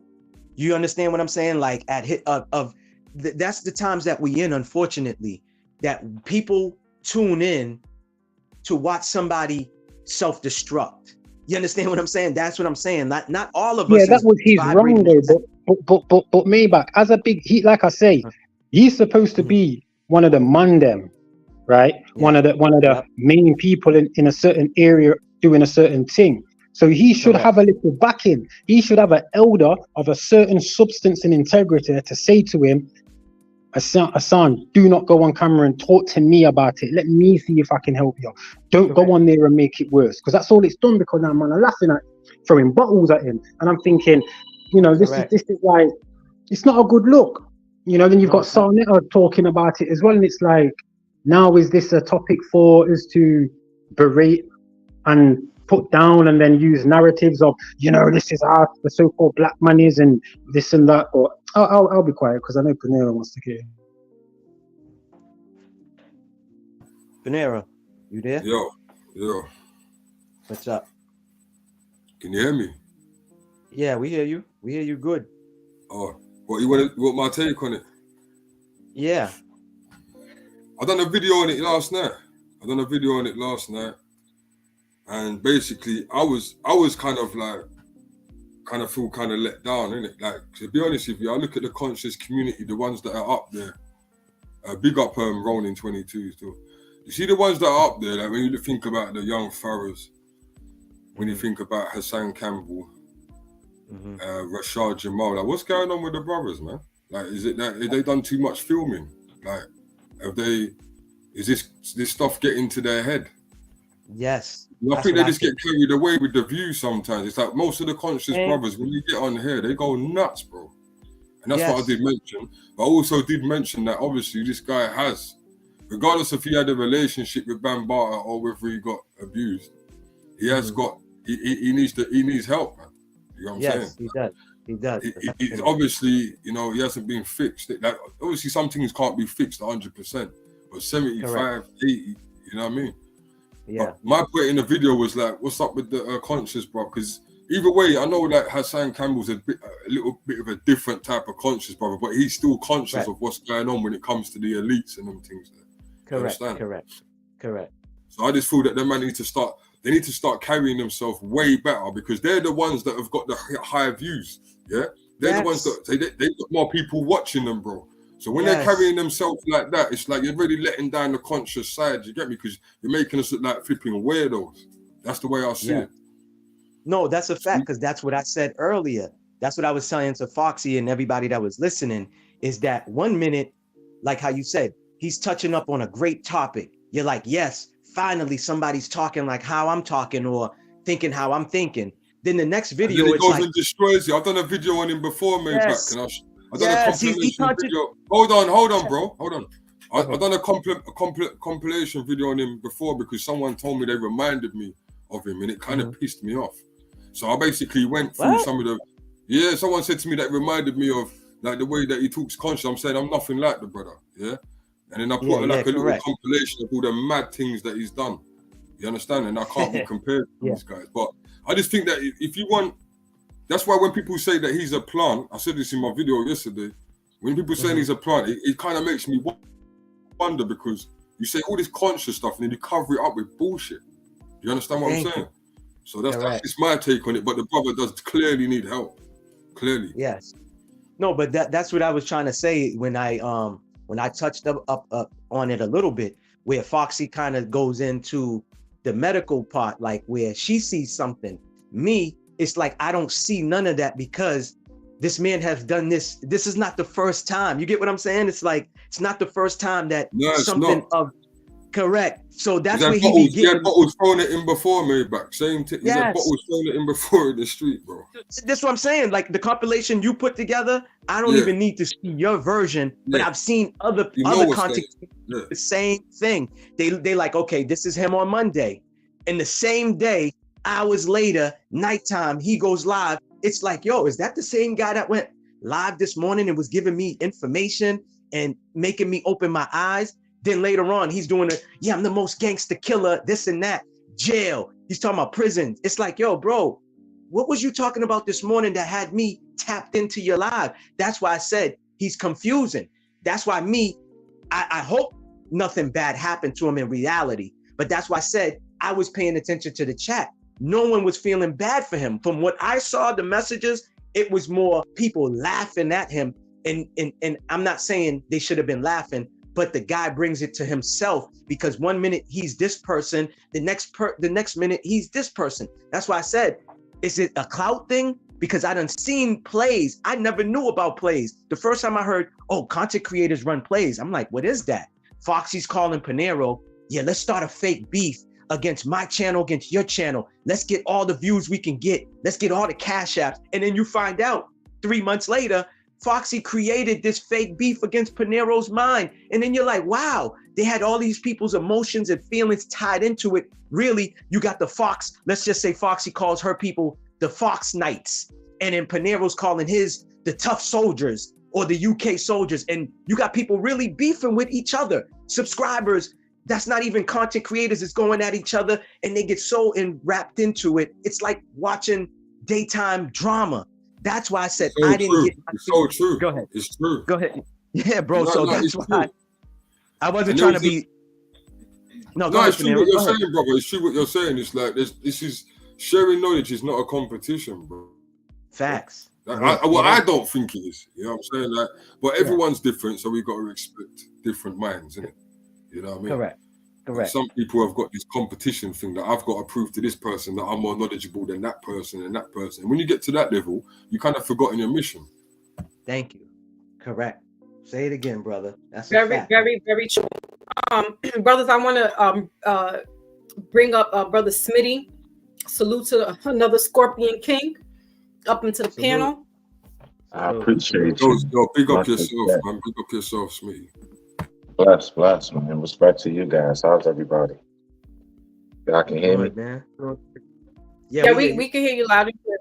You understand what I'm saying? Like that's the times that we in, unfortunately, that people tune in to watch somebody self-destruct. You understand what I'm saying? That's what I'm saying. Not all of us. Yeah, that was his wrong though. But Maybach, as a big, like I say, he's supposed to be one of the mandem, right? Yeah. One of the main people in a certain area doing a certain thing. So he should have a little backing. He should have an elder of a certain substance and integrity to say to him, Hassan, do not go on camera and talk to me about it. Let me see if I can help you. Don't go on there and make it worse, because that's all it's done. Because now man are laughing at, throwing bottles at him, and I'm thinking, you know, this is like, it's not a good look. You know, then you've got Sarnetta talking about it as well, and it's like, now is this a topic for us to berate and put down and then use narratives of, you know, this is how the so-called black man is and this and that? Or I'll be quiet because I know Panera wants to get in. Panera, you there? Yo. What's up? Can you hear me? Yeah, we hear you. We hear you good. Oh, what my take on it? Yeah. I done a video on it last night. And basically, I was kind of feel kind of let down, innit? Like, to be honest with you, I look at the conscious community, the ones that are up there. Big up Rolling 22 still. You see the ones that are up there, like when you think about the young Farrows, when you think about Hassan Campbell, Rashad Jamal, like what's going on with the brothers, man? Like, is it that have they done too much filming? Like, is this stuff getting to their head? Yes. I think they just get carried away with the view sometimes. It's like most of the conscious brothers, when you get on here, they go nuts, bro. And that's what I did mention. But I also did mention that obviously this guy has regardless if he had a relationship with Bambaataa or whether he got abused, he has got he needs help, man. You know what I'm saying? Yes, he does. He does. It's obviously, you know, he hasn't been fixed. Like, obviously, some things can't be fixed 100%, but 75, Correct. 80, you know what I mean? Yeah. But my point in the video was like, what's up with the conscious, bro? Because either way, I know like Hassan Campbell's a little bit of a different type of conscious, brother, but he's still conscious of what's going on when it comes to the elites and them things there. Correct. So I just feel that them man need to start carrying themselves way better, because they're the ones that have got the higher views. Yeah, they're the ones that they've got more people watching them, bro. So when they're carrying themselves like that, it's like you're really letting down the conscious side. You get me? Because you're making us look like flipping weirdos. That's the way I see it. No, that's a fact, because that's what I said earlier. That's what I was saying to Foxy and everybody that was listening, is that 1 minute, like how you said, he's touching up on a great topic. You're like, yes, finally somebody's talking like how I'm talking or thinking how I'm thinking. Then the next video, and then he goes and destroys you. I've done a video on him before, Maybach, and I've done a compilation video. Hold on, bro. Hold on. I've done a compilation video on him before because someone told me they reminded me of him, and it kind of pissed me off. So I basically went through some of the. Someone said to me that reminded me of like the way that he talks conscious. I'm saying I'm nothing like the brother. Yeah. And then I put a little compilation of all the mad things that he's done. You understand? And I can't be compared to these guys. But I just think that if you want, that's why when people say that he's a plant, I said this in my video yesterday, when people say he's a plant, it kind of makes me wonder, because you say all this conscious stuff and then you cover it up with bullshit. You understand what I'm saying? So that's my take on it. But the brother does clearly need help. Clearly. Yes. No, but that's what I was trying to say when I touched up on it a little bit, where Foxy kind of goes into the medical part, like where she sees something. Me, it's like I don't see none of that, because this man has done this. This is not the first time. You get what I'm saying? It's like it's not the first time that something of correct. So that's where he had bottles thrown at him before, Maybach. Same thing. He had bottles thrown at him before in the street, bro. That's what I'm saying. Like the compilation you put together, I don't even need to see your version, but I've seen other content. The same thing. They like, okay, this is him on Monday. And the same day, hours later, nighttime, he goes live. It's like, yo, is that the same guy that went live this morning and was giving me information and making me open my eyes? Then later on, he's doing I'm the most gangster killer, this and that, jail. He's talking about prisons. It's like, yo, bro, what was you talking about this morning that had me tapped into your live? That's why I said he's confusing. That's why I hope nothing bad happened to him in reality. But that's why I said I was paying attention to the chat. No one was feeling bad for him. From what I saw, the messages, it was more people laughing at him. And I'm not saying they should have been laughing, but the guy brings it to himself, because 1 minute he's this person, the next minute he's this person. That's why I said, is it a clout thing? Because I done seen plays. I never knew about plays. The first time I heard, content creators run plays, I'm like, what is that? Foxy's calling Panero, let's start a fake beef against my channel, against your channel. Let's get all the views we can get. Let's get all the cash apps. And then you find out 3 months later, Foxy created this fake beef against Panero's mind. And then you're like, wow, they had all these people's emotions and feelings tied into it. Really, you got the Fox. Let's just say Foxy calls her people the Fox Knights. And then Panero's calling his the tough soldiers or the UK soldiers. And you got people really beefing with each other. Subscribers, that's not even content creators, is going at each other, and they get so wrapped into it. It's like watching daytime drama. That's why I said I didn't get. It's so true. Go ahead. It's true. Go ahead. Yeah, bro. So that's why I wasn't trying to be. No, go ahead. It's true what you're saying, brother. It's true what you're saying. It's like this is sharing knowledge is not a competition, bro. Facts. I don't think it is. You know what I'm saying? Like, but everyone's different, so we got to respect different minds, innit? You know what I mean? Correct. Some people have got this competition thing that I've got to prove to this person that I'm more knowledgeable than that person and that person. And when you get to that level, you kind of forgotten your mission. Thank you. Correct. Say it again, brother. That's very, very, very true. Brothers, I want to bring up Brother Smitty. Salute to another Scorpion King up into the panel. I appreciate you. Yo, big up yourself, man. Big up yourself, Smitty. Bless, man. Respect to you guys. How's everybody? Y'all can hear me? Good, man. Yeah, Yeah, we hear you. we can hear you loud and clear.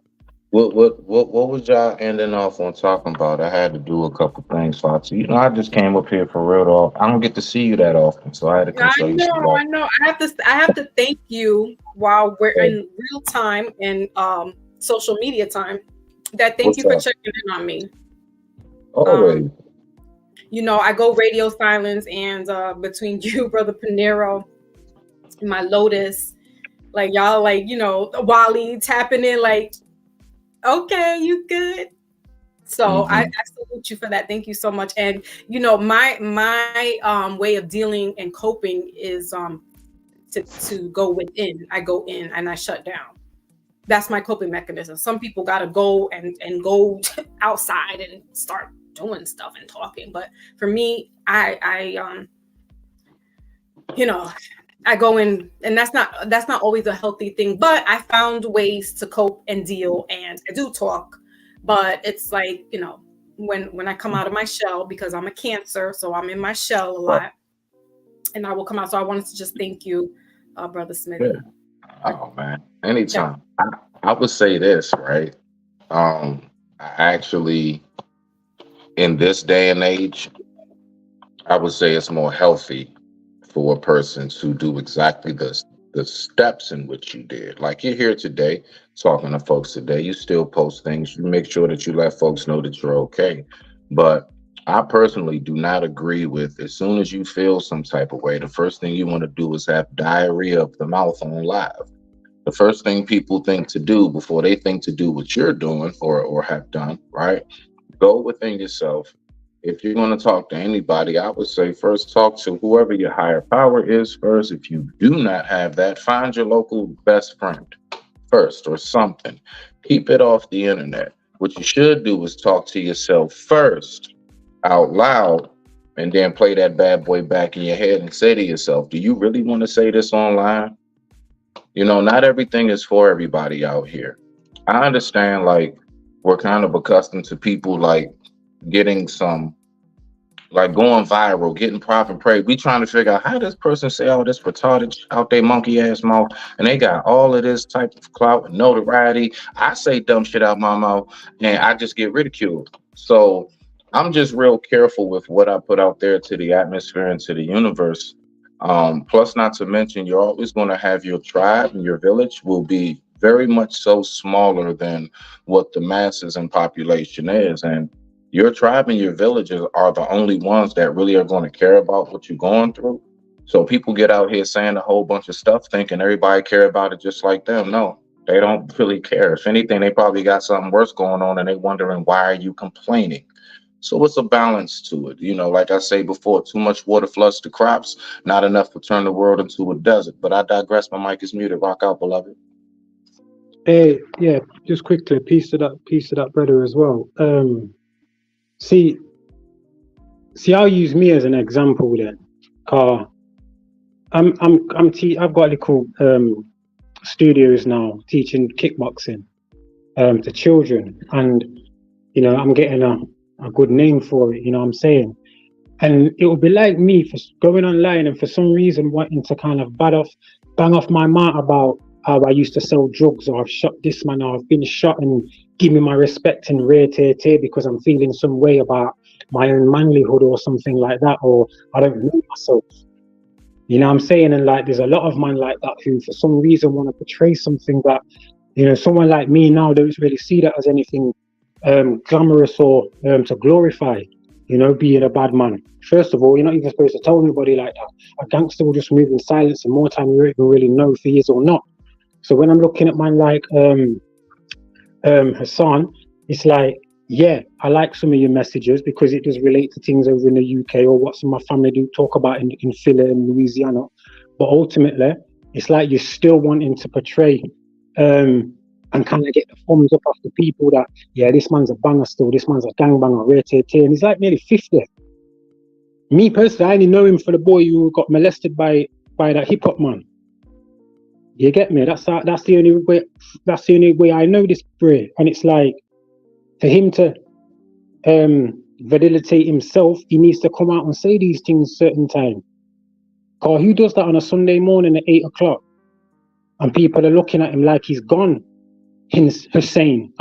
What was y'all ending off on talking about? I had to do a couple things, Foxy. You know, I just came up here for real talk. I don't get to see you that often, so I had to come show you some love. I know. I have to thank you while we're in real time and social media time. Thank What's you for up? checking in on me. Always. You know, I go radio silence, and between you, Brother Panero, and my Lotus, like y'all, like, you know, Wally tapping in, like, okay, you good. So I salute you for that. Thank you so much. And you know, my way of dealing and coping is to go within. I go in and I shut down. That's my coping mechanism. Some people gotta go and go outside and start doing stuff and talking. But for me, I you know, I go in, and that's not always a healthy thing. But I found ways to cope and deal, and I do talk. But it's like, you know, when I come out of my shell, because I'm a Cancer, so I'm in my shell a lot, and I will come out. So I wanted to just thank you, Brother Smithy. Yeah. Oh man, anytime. I would say this, right? I actually, in this day and age, I would say it's more healthy for a person to do exactly the steps in which you did. Like you're here today, talking to folks today. You still post things. You make sure that you let folks know that you're okay. But I personally do not agree with, as soon as you feel some type of way, the first thing you want to do is have diarrhea of the mouth on live. The first thing people think to do before they think to do what you're doing or have done, right? Go within yourself. If you're going to talk to anybody, I would say first talk to whoever your higher power is first. If you do not have that, find your local best friend first or something. Keep it off the internet. What you should do is talk to yourself first out loud, and then play that bad boy back in your head and say to yourself, do you really want to say this online? You know, not everything is for everybody out here. I understand, like, we're kind of accustomed to people like getting some, like going viral, getting profit prey. We trying to figure out how this person say all this retarded out their monkey ass mouth, and they got all of this type of clout and notoriety. I say dumb shit out my mouth, and I just get ridiculed. So I'm just real careful with what I put out there to the atmosphere and to the universe. Plus, not to mention, you're always going to have your tribe, and your village will be very much so smaller than what the masses in population is. And your tribe and your villages are the only ones that really are going to care about what you're going through. So people get out here saying a whole bunch of stuff, thinking everybody care about it just like them. No, they don't really care. If anything, they probably got something worse going on, and they wondering, why are you complaining? So it's a balance to it. You know, like I say before, too much water floods the crops, not enough to turn the world into a desert. But I digress. My mic is muted. Rock out, beloved. Hey, yeah, just quickly, piece of that brother as well. See, I'll use me as an example then. I've got little studios now teaching kickboxing to children, and you know, I'm getting a good name for it, you know what I'm saying? And it would be like me for going online and for some reason wanting to kind of bang off my mouth about how I used to sell drugs, or I've shot this man, or I've been shot, and give me my respect and rare tear because I'm feeling some way about my own manlyhood or something like that, or I don't know myself. You know what I'm saying? And like, there's a lot of men like that who for some reason want to portray something that, you know, someone like me now don't really see that as anything glamorous or to glorify, you know, being a bad man. First of all, you're not even supposed to tell anybody like that. A gangster will just move in silence, and more time you don't even really know if he is or not. So when I'm looking at man like Hassan, it's like, yeah, I like some of your messages because it does relate to things over in the UK or what some of my family do talk about in Philly and Louisiana. But ultimately, it's like you're still wanting to portray and kind of get the thumbs up off the people that, yeah, this man's a banger still, this man's a gangbanger, rare tear, and he's like nearly 50. Me personally, I only know him for the boy who got molested by that hip hop man. You get me? That's the only way. That's the only way I know this boy. And it's like, for him to validate himself, he needs to come out and say these things certain time. Or who does that on a Sunday morning at 8 o'clock? And people are looking at him like he's gone. Insane.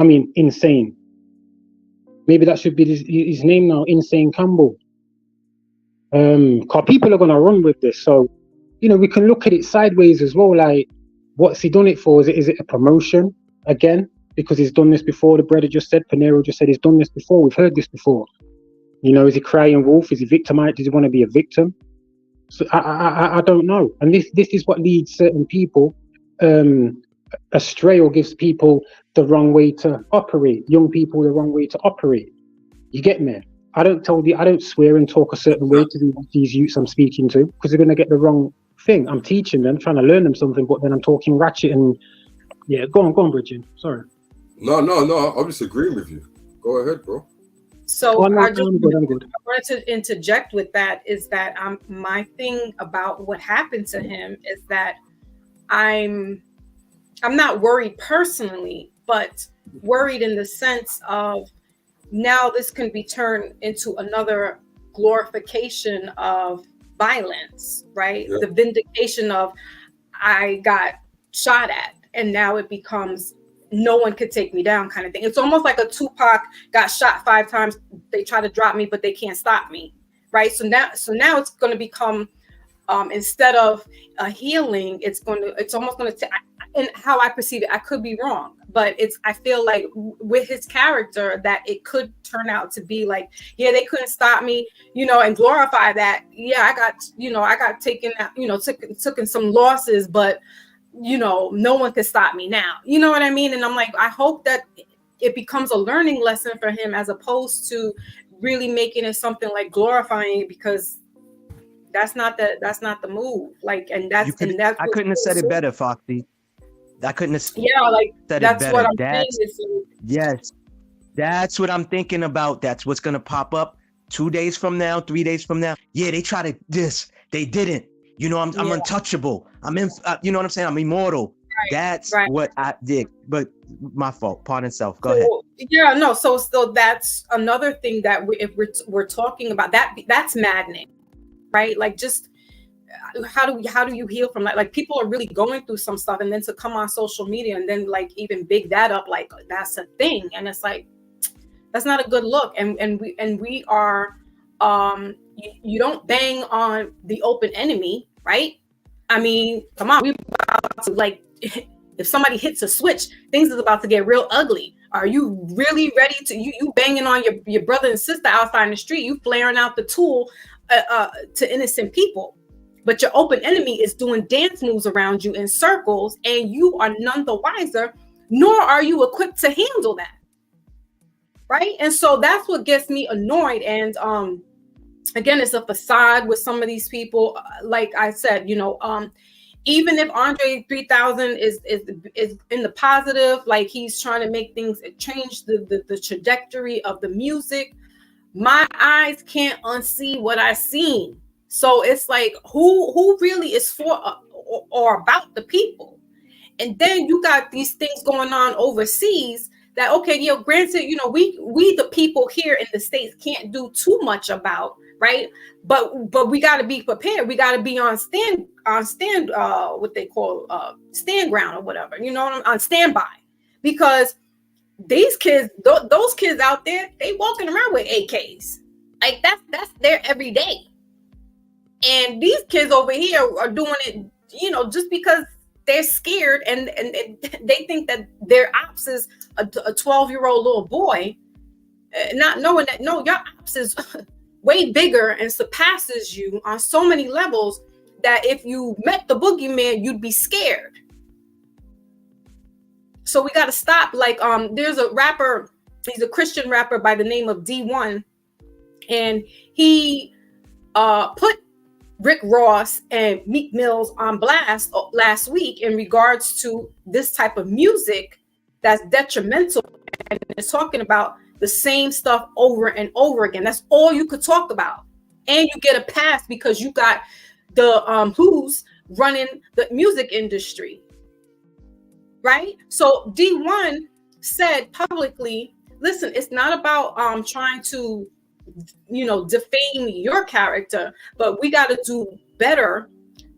Maybe that should be his name now, Insane Campbell. Because people are going to run with this. So, we can look at it sideways as well. Like, what's he done it for? Is it a promotion again? Because he's done this before. The brother just said, Panero just said he's done this before. We've heard this before. Is he crying wolf? Is he victimized? Does he want to be a victim? So I don't know. And this is what leads certain people astray, or gives people the wrong way to operate, young people the wrong way to operate. You get me? I don't swear and talk a certain way to these youths I'm speaking to, because they're going to get the wrong thing. I'm teaching them, trying to learn them something, but then I'm talking ratchet and go on, Bridget. Sorry. No, I'm just agreeing with you. Go ahead, bro. So I'm I good. wanted to interject with that is that my thing about what happened to him is that I'm not worried personally, but worried in the sense of now this can be turned into another glorification of violence, right? Yeah. The vindication of I got shot at, and now it becomes no one could take me down kind of thing. It's almost like a Tupac got shot 5 times. They try to drop me, but they can't stop me, right? So now it's going to become instead of a healing, it's almost going to. And how I perceive it, I could be wrong, but I feel like with his character that it could turn out to be like, yeah, they couldn't stop me, and glorify that. Yeah, I got taken out, took some losses, but no one could stop me now. You know what I mean? And I'm like, I hope that it becomes a learning lesson for him as opposed to really making it something like glorifying it, because that's not the move. Like, and that's I couldn't have said it better, Foxy. I couldn't have said that's it better. what I'm saying. Yes, that's what I'm thinking about. That's what's gonna pop up 2 days from now, 3 days from now. Yeah, they try to this, they didn't. I'm untouchable. I'm in. You know what I'm saying? I'm immortal. Right, that's what I did. But my fault. Pardon self. Go ahead. Yeah, no. So that's another thing that if we're talking about that's maddening, right? Like, just how do you heal from that? Like, people are really going through some stuff, and then to come on social media and then like even big that up like that's a thing, and it's like that's not a good look. And we are you don't bang on the open enemy, right? I mean, come on, we about to, like, if somebody hits a switch, things is about to get real ugly. Are you really ready to you banging on your brother and sister outside in the street? You flaring out the tool to innocent people, but your open enemy is doing dance moves around you in circles, and you are none the wiser, nor are you equipped to handle that, right? And so that's what gets me annoyed. And again, it's a facade with some of these people. Like I said, even if Andre 3000 is in the positive, like he's trying to make things change the trajectory of the music, my eyes can't unsee what I seen. So it's like, who really is for or about the people? And then you got these things going on overseas that, okay, granted, we the people here in the States can't do too much about, right? But we got to be prepared. We got to be on stand, what they call stand ground or whatever, on standby, because these kids, those kids out there, they walking around with AKs. Like that's their every day. And these kids over here are doing it, just because they're scared and they think that their ops is a 12-year-old little boy, not knowing that, no, your ops is way bigger and surpasses you on so many levels that if you met the boogeyman, you'd be scared. So we got to stop. Like, there's a rapper, he's a Christian rapper by the name of D1, and he put Rick Ross and Meek Mills on blast last week in regards to this type of music that's detrimental, and it's talking about the same stuff over and over again. That's all you could talk about, and you get a pass because you got the who's running the music industry, right? So D1 said publicly, listen, it's not about trying to defame your character, but we got to do better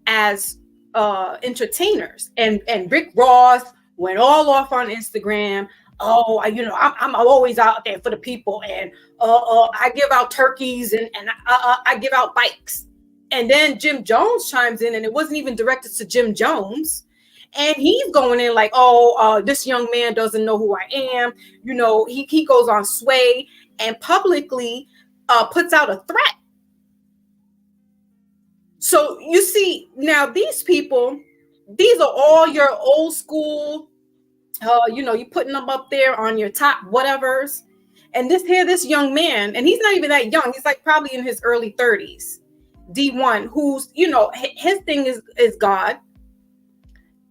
as entertainers. And Rick Ross went all off on Instagram. Oh, I'm always out there for the people, and I give out turkeys and I give out bikes. And then Jim Jones chimes in, and it wasn't even directed to Jim Jones. And he's going in like, this young man doesn't know who I am. He goes on Sway and publicly puts out a threat. So you see, now these people, these are all your old school, you putting them up there on your top whatevers. And this young man, and he's not even that young. He's like probably in his early 30s, D1, who's, his thing is God.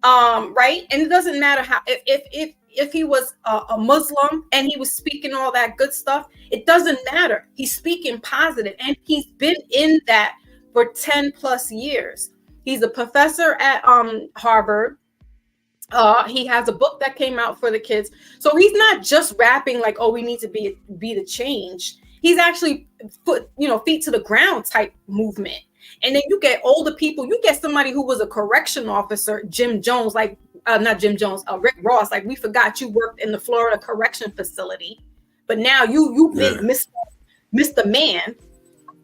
Right. And it doesn't matter how, if he was a Muslim and he was speaking all that good stuff, it doesn't matter. He's speaking positive, and he's been in that for 10 plus years. He's a professor at Harvard. He has a book that came out for the kids. So he's not just rapping like, we need to be the change. He's actually put, feet to the ground type movement. And then you get older people. You get somebody who was a correction officer, Jim Jones, like not Jim Jones, Rick Ross. Like, we forgot you worked in the Florida correction facility, but now you big Mr. Man,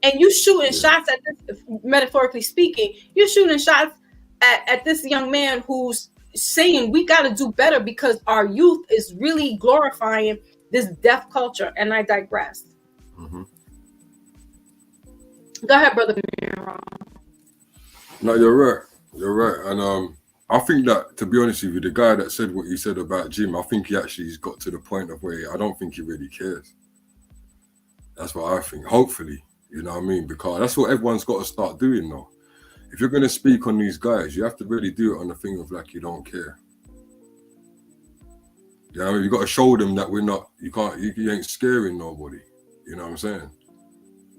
and you shooting shots at this, metaphorically speaking, you're shooting shots at this young man who's saying we got to do better because our youth is really glorifying this deaf culture. And I digress. Mm-hmm. Go ahead, brother. No, you're right. And I think that, to be honest with you, the guy that said what he said about Jim, I think he actually's got to the point of where I don't think he really cares. That's what I think. Hopefully, you know what I mean? Because that's what everyone's got to start doing now. If you're going to speak on these guys, you have to really do it on the thing of like, you don't care. You know what I mean? You got to show them that you ain't scaring nobody. You know what I'm saying?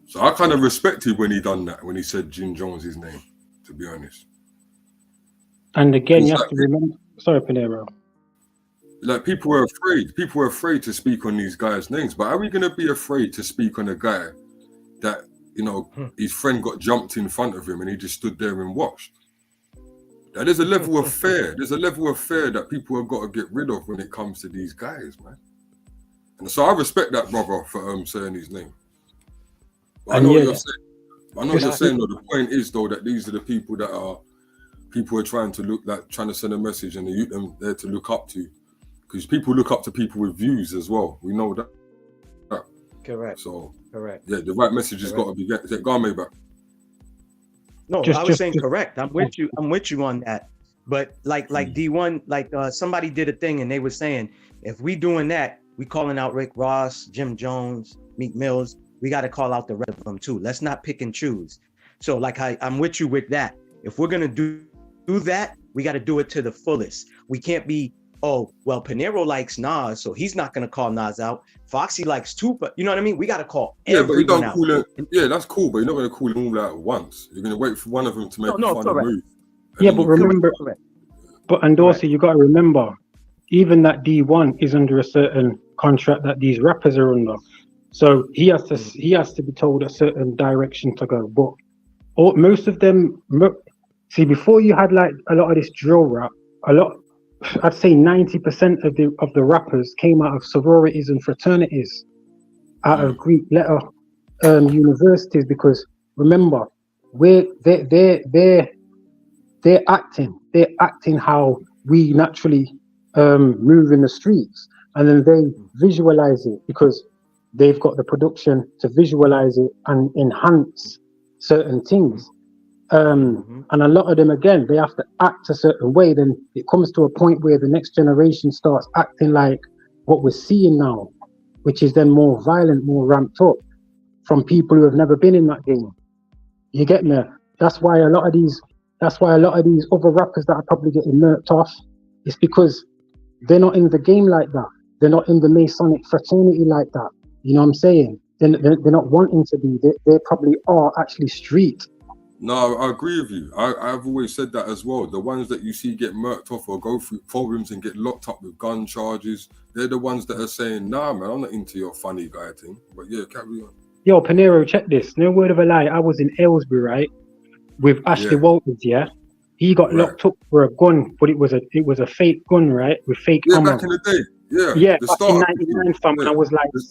So I kind of respected when he done that, when he said Jim Jones' name, to be honest. And again, you have to remember, sorry, Pinero. Like, people were afraid. People were afraid to speak on these guys' names. But are we going to be afraid to speak on a guy that, his friend got jumped in front of him and he just stood there and watched? Now, there's a level of fear. There's a level of fear that people have got to get rid of when it comes to these guys, man. And so I respect that brother for saying his name. But I know what you're saying. I know what you're saying, though. The point is, though, that these are the people that people are trying to send a message, and them there to look up to. Because people look up to people with views as well. We know that. Correct. So, correct. Yeah, the right message has got to be get. Go on, MAYBACH. No, I was saying correct. I'm with you on that. But like D1, somebody did a thing and they were saying, if we doing that, we calling out Rick Ross, Jim Jones, Meek Mills, we got to call out the rest of them too. Let's not pick and choose. So like I'm with you with that. If we're gonna do that, we got to do it to the fullest. We can't be, Pinero likes Nas, so he's not gonna call Nas out. Foxy likes Tupac, you know what I mean? We got to call everyone out. Yeah, that's cool, but you're not gonna call them all out at once. You're gonna wait for one of them to make a funny move. Yeah, but remember, also you got to remember, even that D1 is under a certain contract that these rappers are under. So he has to be told a certain direction to go. But most of them, before you had like a lot of this drill rap, I'd say 90% of the rappers came out of sororities and fraternities, out of Greek letter universities. Because remember, they're acting how we naturally move in the streets, and then they visualize it because they've got the production to visualize it and enhance certain things. And a lot of them, again, they have to act a certain way. Then it comes to a point where the next generation starts acting like what we're seeing now, which is then more violent, more ramped up from people who have never been in that game. You get me? That's why a lot of these other rappers that are probably getting murked off, it's because they're not in the game like that. They're not in the Masonic fraternity like that. You know what I'm saying? They're not wanting to be. They probably are actually street. No, I agree with you. I've always said that as well. The ones that you see get murked off or go through problems and get locked up with gun charges, they're the ones that are saying, nah, man, I'm not into your funny guy thing. But yeah, carry on. Yo, Panero, check this. No word of a lie. I was in Aylesbury, right, with Ashley Yeah. Walters. Yeah, he got Right. locked up for a gun, but it was a fake gun, right, with fake Yeah, ammo. back in the day. Yeah. Yeah, The back in starter pistol. '99, fam, and Yeah.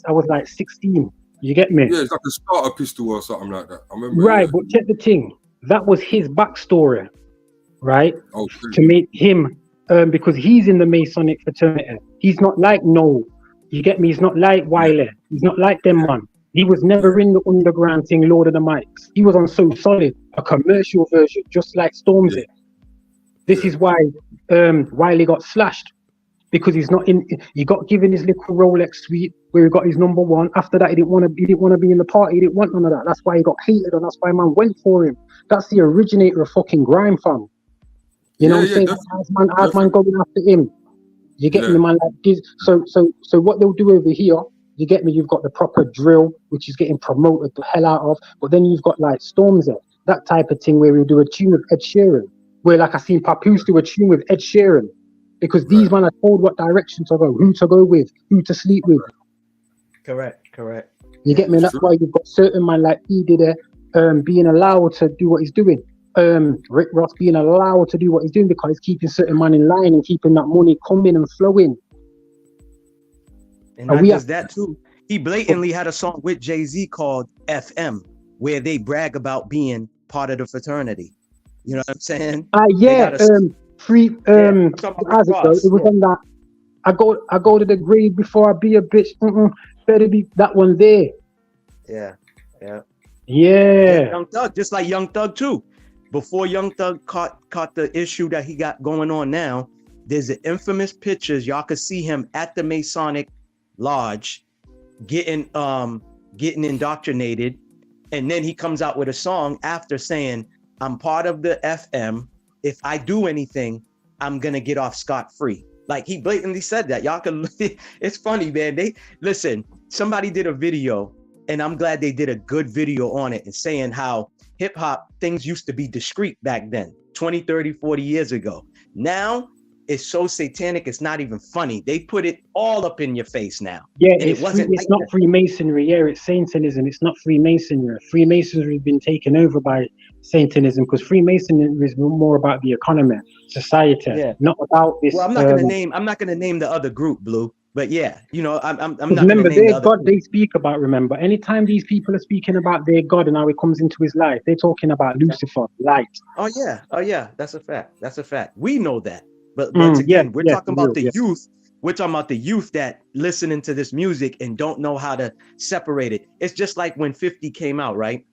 I was like 16. You get me? Yeah, it's like a starter pistol or something like that. I remember. Right, Yeah. but check the thing. That was his backstory, right? Okay. To make him, because he's in the Masonic fraternity. He's not like Noel. You get me? He's not like Wiley. He's not like them, man. He was never in the underground thing, Lord of the Mics. He was on So Solid, a commercial version, just like Stormzy. Yeah. This is why Wiley got slashed. Because he's not in. He got given his little Rolex suite where he got his number one. After that, he didn't want to be in the party. He didn't want none of that. That's why he got hated, and that's why man went for him. That's the originator of fucking grime, fam. You know what I'm saying? How's man going after him? You get me, man? Like this. So what they'll do over here? You get me? You've got the proper drill, which is getting promoted the hell out of. But then you've got like Stormzy, that type of thing where we do a tune with Ed Sheeran. Where like I seen Papoose do a tune with Ed Sheeran. Because these men are told what direction to go, who to go with, who to sleep with. Correct. You get me? That's why you've got certain man like he did being allowed to do what he's doing. Rick Ross being allowed to do what he's doing because he's keeping certain man in line and keeping that money coming and flowing. And not just that too. He blatantly had a song with Jay-Z called FM, where they brag about being part of the fraternity. You know what I'm saying? It was on that. I go to the grave before I be a bitch. Better be that one there. Yeah. Young Thug, just like Young Thug too. Before Young Thug caught the issue that he got going on now, there's the infamous pictures. Y'all could see him at the Masonic Lodge, getting indoctrinated, and then he comes out with a song after saying, "I'm part of the FM. If I do anything, I'm gonna get off scot-free." Like he blatantly said that. Y'all can. It's funny, man. Somebody did a video, and I'm glad they did a good video on it and saying how hip hop things used to be discreet back then, 20, 30, 40 years ago. Now it's so satanic, it's not even funny. They put it all up in your face now. Yeah, and it's not Freemasonry. Yeah, it's Satanism. It's not Freemasonry. Freemasonry has been taken over by Satanism because Freemasonry is more about the economy, society, not about this. Well, I'm not gonna name the other group, Blue. But yeah, I'm not. Remember, their God they speak about. Remember, anytime these people are speaking about their God and how it comes into his life, they're talking about Lucifer, light. Oh yeah, that's a fact. We know that. But once again, we're talking about the youth. We're talking about the youth that listening to this music and don't know how to separate it. It's just like when 50 came out, right?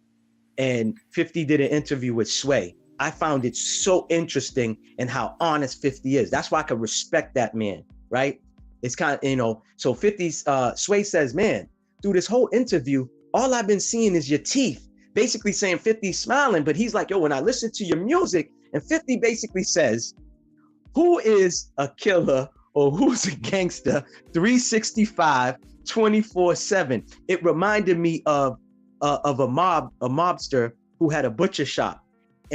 And 50 did an interview with Sway. I found it so interesting and how honest 50 is. That's why I could respect that man, right? It's kind of, so 50's Sway says, man, through this whole interview, all I've been seeing is your teeth. Basically saying 50's smiling, but he's like, yo, when I listen to your music, and 50 basically says, who is a killer or who's a gangster 365 24/7? It reminded me of a mobster who had a butcher shop,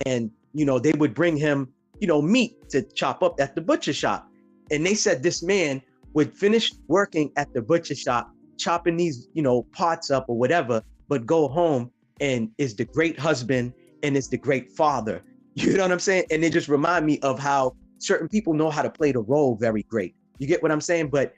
and they would bring him meat to chop up at the butcher shop, and they said this man would finish working at the butcher shop chopping these parts up or whatever, but go home and is the great husband and is the great father. You know what I'm saying? And it just remind me of how certain people know how to play the role very great. You get what I'm saying? But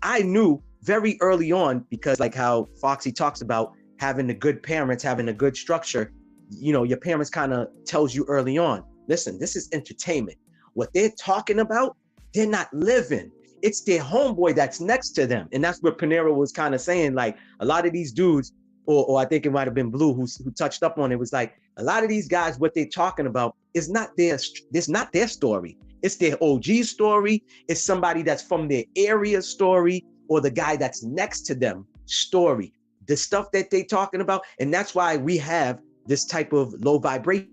I knew very early on, because like how Foxy talks about having the good parents, having a good structure, your parents kind of tells you early on, listen, this is entertainment. What they're talking about, they're not living. It's their homeboy that's next to them. And that's what Panero was kind of saying. Like a lot of these dudes, or I think it might have been Blue who touched up on it, was like a lot of these guys, what they're talking about is not their story. It's their OG story. It's somebody that's from their area story, or the guy that's next to them story. The stuff that they talking about. And that's why we have this type of low vibration.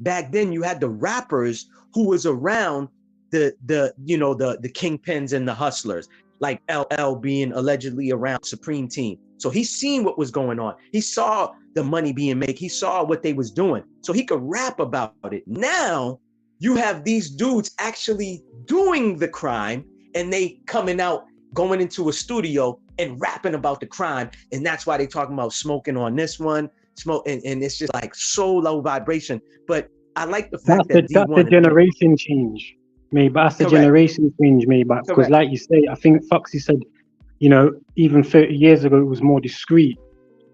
Back then you had the rappers who was around the kingpins and the hustlers, like LL being allegedly around Supreme Team. So he seen what was going on. He saw the money being made. He saw what they was doing. So he could rap about it. Now you have these dudes actually doing the crime, and they coming out, going into a studio and rapping about the crime. And that's why they talking about smoking on this one, and it's just like so low vibration. But I like the fact that That's the D1 generation change, maybe. That's the correct, generation change, maybe. Because, correct. like you say, I think Foxy said, you know, even 30 years ago, it was more discreet.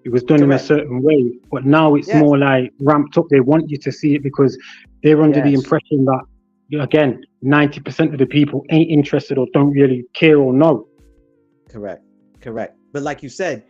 It was done in a Correct. certain way. But now it's Yes. more like ramped up. They want you to see it because they're under the Yes. impression that, again, 90% of the people ain't interested or don't really care or know. Correct. Correct. But like you said,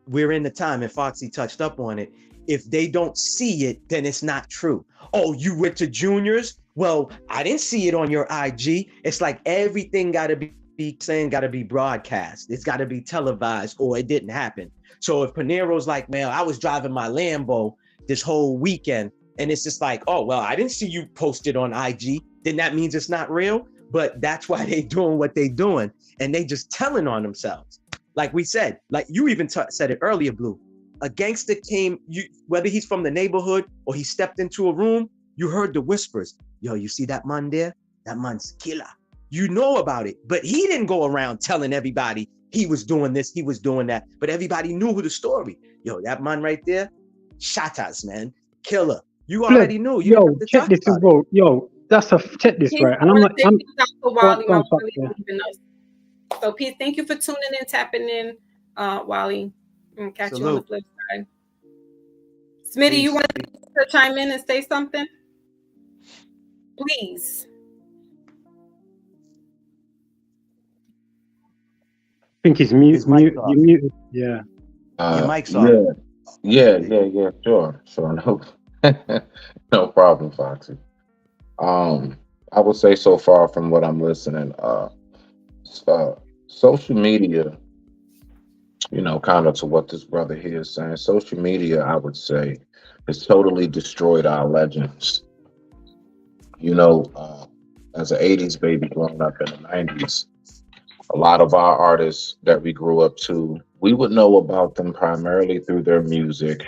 we're in the time, and Foxy touched up on it. If they don't see it, then it's not true. Oh, you went to juniors? Well, I didn't see it on your IG. It's like everything got to be broadcast. It's got to be televised, or it didn't happen. So if Panero's like, man, I was driving my Lambo this whole weekend, and it's just like, oh, well, I didn't see you posted on IG, then that means it's not real. But that's why they doing what they doing, and they just telling on themselves. Like we said, like you even said it earlier, Blue. A gangster came, whether he's from the neighborhood or he stepped into a room, you heard the whispers. Yo, you see that man there? That man's killer. You know about it, but he didn't go around telling everybody he was doing this, he was doing that. But everybody knew who the story. Yo, that man right there, shatas, man, killer. You already knew. You Yo, check this as well. Yo, check this, right? And I'm not. So, Pete, thank you for tuning in, tapping in, Wally. And catch you on the flip side. Smitty, you want to chime in and say something? Please. I think he's muted. Yeah. Your mic's off. Yeah, sure. No problem, Foxy. I would say so far from what I'm listening, social media, you know, kind of to what this brother here is saying, social media, I would say, has totally destroyed our legends. You know, as an 80s baby growing up in the 90s, a lot of our artists that we grew up to, we would know about them primarily through their music.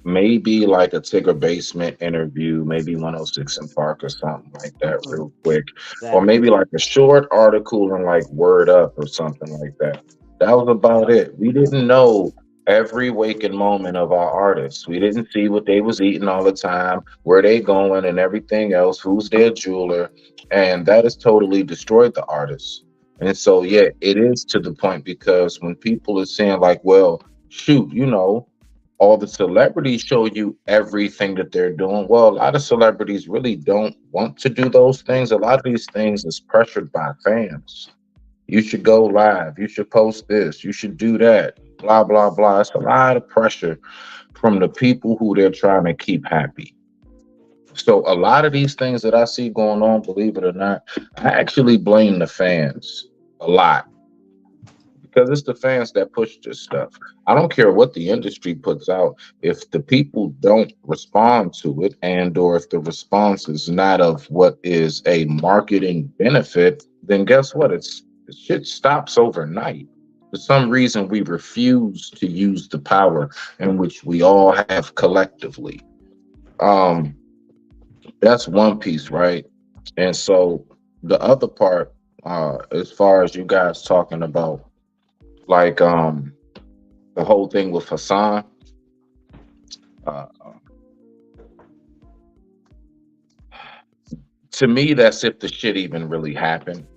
Maybe like a Tigger Basement interview, maybe 106 in Park or something like that real quick. Exactly. Or maybe like a short article in like Word Up or something like that. That was about it. We didn't know every waking moment of our artists. We didn't see what they was eating all the time, where they going and everything else, who's their jeweler. And that has totally destroyed the artists. And so, yeah, it is to the point because when people are saying like, well, shoot, you know, all the celebrities show you everything that they're doing. Well, a lot of celebrities really don't want to do those things. A lot of these things is pressured by fans. You should go live. You should post this. You should do that. Blah, blah, blah. It's a lot of pressure from the people who they're trying to keep happy. So a lot of these things that I see going on, believe it or not, I actually blame the fans a lot. Because it's the fans that push this stuff. I don't care what the industry puts out. If the people don't respond to it, and or if the response is not of what is a marketing benefit, then guess what? Shit stops overnight. For some reason, we refuse to use the power in which we all have collectively. That's one piece, right? And so the other part, as far as you guys talking about, like the whole thing with Hassan, to me, that's if the shit even really happened.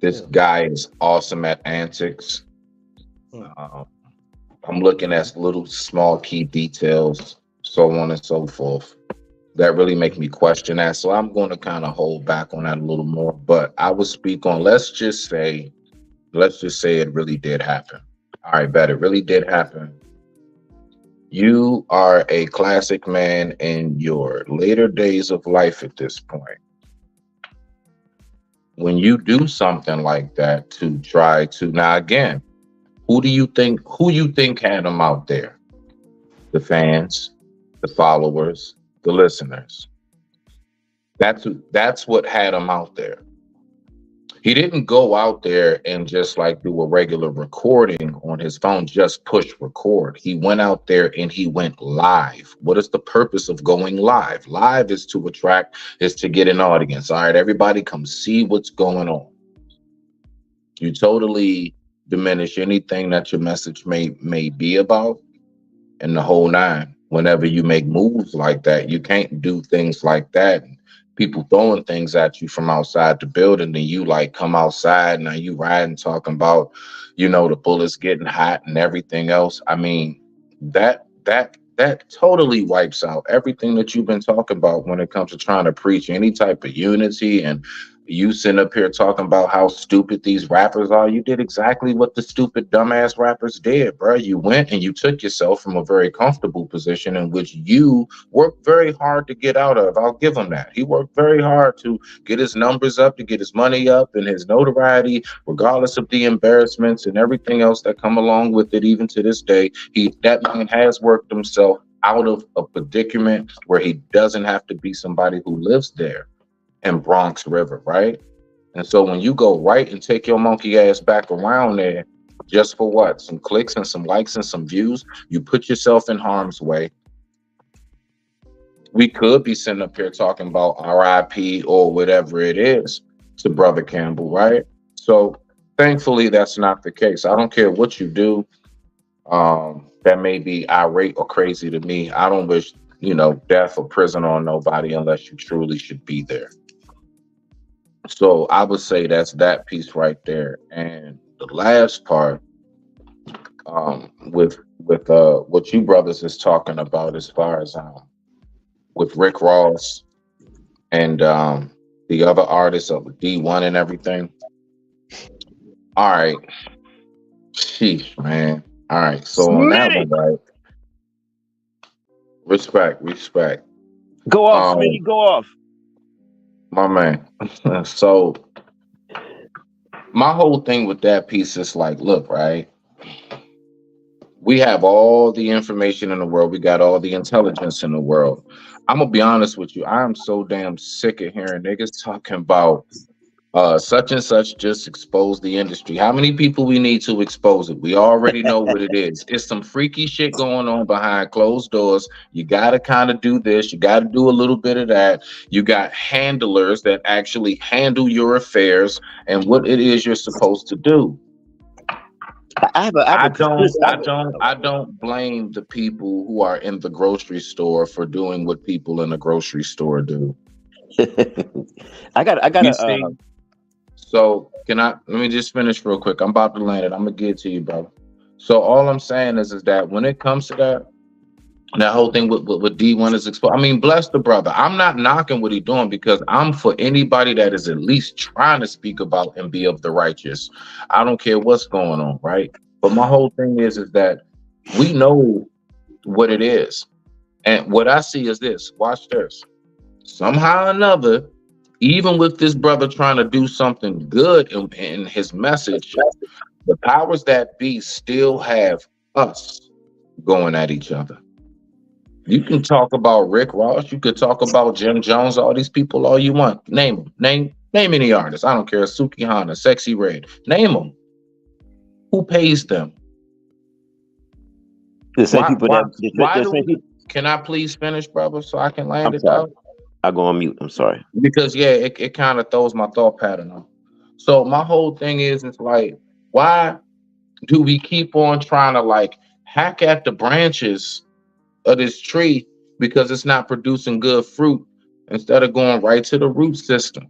This guy is awesome at antics. I'm looking at little small key details, so on and so forth, that really make me question that. So I'm going to kind of hold back on that a little more. But I will speak on, let's just say it really did happen. All right, bet it really did happen. You are a classic man in your later days of life at this point. When you do something like that to try to, now again, who you think had him out there? The fans, the followers, the listeners. That's what had him out there. He didn't go out there and just like do a regular recording on his phone, just push record. He went out there and he went live. What is the purpose of going live? Live is to get an audience. All right, everybody come see what's going on. You totally diminish anything that your message may be about, and the whole nine. Whenever you make moves like that, you can't do things like that. People throwing things at you from outside the building, and you like come outside, now you riding talking about, you know, the bullets getting hot and everything else. I mean, that totally wipes out everything that you've been talking about when it comes to trying to preach any type of unity. And you sitting up here talking about how stupid these rappers are. You did exactly what the stupid dumbass rappers did, bro. You went and you took yourself from a very comfortable position in which you worked very hard to get out of. I'll give him that. He worked very hard to get his numbers up, to get his money up and his notoriety, regardless of the embarrassments and everything else that come along with it. Even to this day, that man has worked himself out of a predicament where he doesn't have to be somebody who lives there in Bronx River, right? And so when you go right and take your monkey ass back around there just for what? Some clicks and some likes and some views, you put yourself in harm's way. We could be sitting up here talking about RIP or whatever it is to Brother Campbell, right? So thankfully that's not the case. I don't care what you do that may be irate or crazy to me. I don't wish, you know, death or prison on nobody unless you truly should be there. So I would say that's that piece right there. And the last part, with what you brothers is talking about as far as with Rick Ross and the other artists of D1 and everything. All right. Sheesh, man. All right. So on that one, right? Respect. Go off, Smitty, go off. My man. So my whole thing with that piece is like, look, right? We have all the information in the world. We got all the intelligence in the world. I'm gonna be honest with you. I am so damn sick of hearing niggas talking about such and such just exposed the industry. How many people we need to expose it? We already know what it is. It's some freaky shit going on behind closed doors. You got to kind of do this. You got to do a little bit of that. You got handlers that actually handle your affairs and what it is you're supposed to do. I don't blame the people who are in the grocery store for doing what people in the grocery store do. I got So let me just finish real quick. I'm about to land it. I'm gonna give it to you, bro. So all I'm saying is that when it comes to that whole thing with D1 is exposed. I mean, bless the brother. I'm not knocking what he's doing because I'm for anybody that is at least trying to speak about and be of the righteous. I don't care what's going on, right? But my whole thing is that we know what it is. And what I see is this. Watch this. Somehow or another, even with this brother trying to do something good in his message, the powers that be still have us going at each other. You can talk about Rick Ross, you could talk about Jim Jones, all these people, all you want. Name them. Name any artist. I don't care. Suki Hana, Sexy Red. Name them. Who pays them? The same people that. Can I please finish, brother, so I can land it out? I'll go on mute. I'm sorry. Because yeah, it kind of throws my thought pattern off. So my whole thing is, it's like, why do we keep on trying to like hack at the branches of this tree because it's not producing good fruit instead of going right to the root system?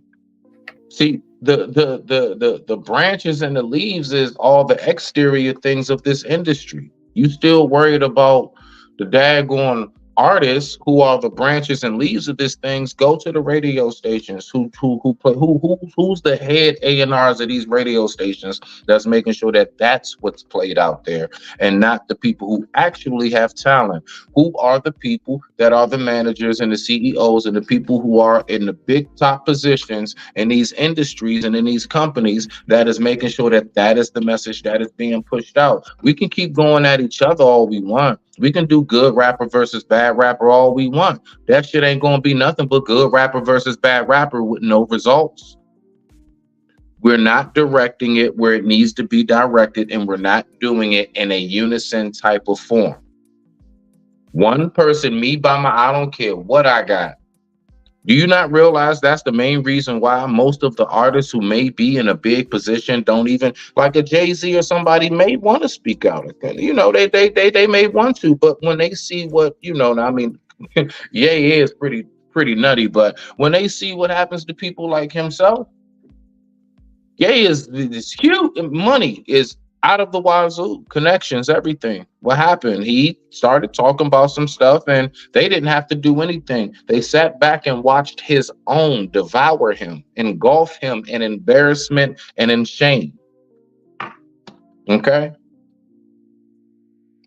See, the branches and the leaves is all the exterior things of this industry. You still worried about the daggone artists who are the branches and leaves of these things. Go to the radio stations who's the head A&Rs of these radio stations that's making sure that that's what's played out there, and not the people who actually have talent. Who are the people that are the managers and the CEOs and the people who are in the big top positions in these industries and in these companies that is making sure that that is the message that is being pushed out? We can keep going at each other all we want. We can do good rapper versus bad rapper all we want. That shit ain't gonna be nothing but good rapper versus bad rapper with no results. We're not directing it where it needs to be directed, and we're not doing it in a unison type of form. One person, me by my, I don't care what I got. Do you not realize that's the main reason why most of the artists who may be in a big position don't even, like a Jay-Z or somebody, may want to speak out? You know, they may want to, but when they see what, you know, I mean, Ye is pretty nutty, but when they see what happens to people like himself, Ye is this huge money is out of the wazoo, connections, everything. What happened? He started talking about some stuff and they didn't have to do anything. They sat back and watched his own devour him, engulf him in embarrassment and in shame. Okay?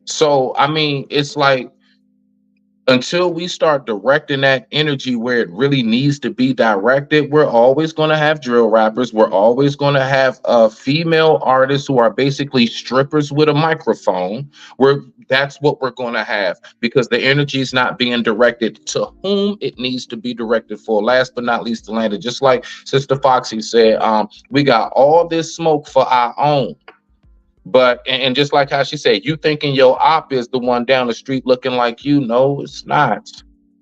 So, I mean, it's like, until we start directing that energy where it really needs to be directed, we're always going to have drill rappers. We're always going to have female artists who are basically strippers with a microphone. That's what we're going to have, because the energy is not being directed to whom it needs to be directed for. Last but not least, Atlanta, just like Sister Foxy said, we got all this smoke for our own. But, and just like how she said, you thinking your op is the one down the street looking like you. No, it's not.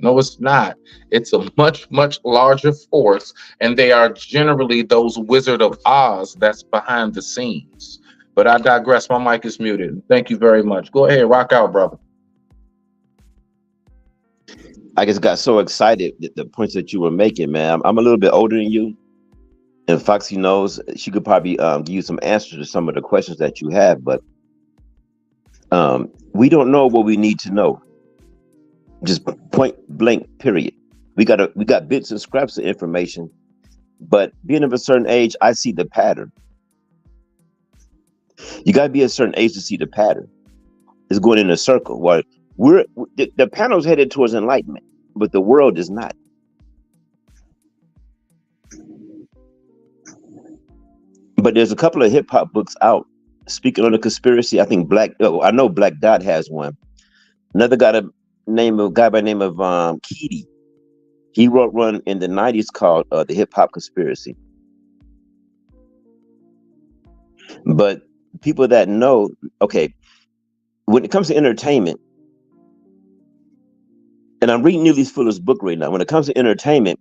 No, it's not. It's a much, much larger force. And they are generally those Wizard of Oz that's behind the scenes. But I digress. My mic is muted. Thank you very much. Go ahead. Rock out, brother. I just got so excited at the points that you were making, man. I'm a little bit older than you. And Foxy knows she could probably give you some answers to some of the questions that you have, but we don't know what we need to know. Just point blank, period. We got bits and scraps of information, but being of a certain age, I see the pattern. You got to be a certain age to see the pattern. It's going in a circle. While the panel's headed towards enlightenment, but the world is not. But there's a couple of hip hop books out speaking on the conspiracy. I think I know Black Dot has one. Another guy by the name of Keedy. He wrote one in the 90s called The Hip Hop Conspiracy. But people that know, okay, when it comes to entertainment, and I'm reading Neely Fuller's book right now, when it comes to entertainment,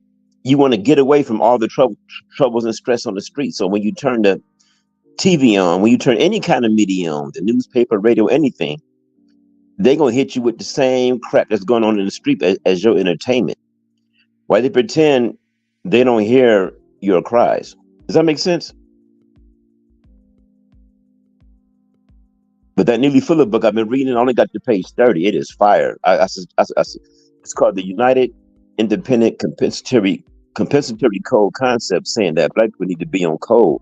you want to get away from all the troubles and stress on the street. So when you turn the TV on, when you turn any kind of media on, the newspaper, radio, anything, they're going to hit you with the same crap that's going on in the street as your entertainment. Why they pretend they don't hear your cries. Does that make sense? But that Neely Fuller book I've been reading, I only got to page 30. It is fire. It's called the United Independent Compensatory Code Concept, saying that Black people need to be on code.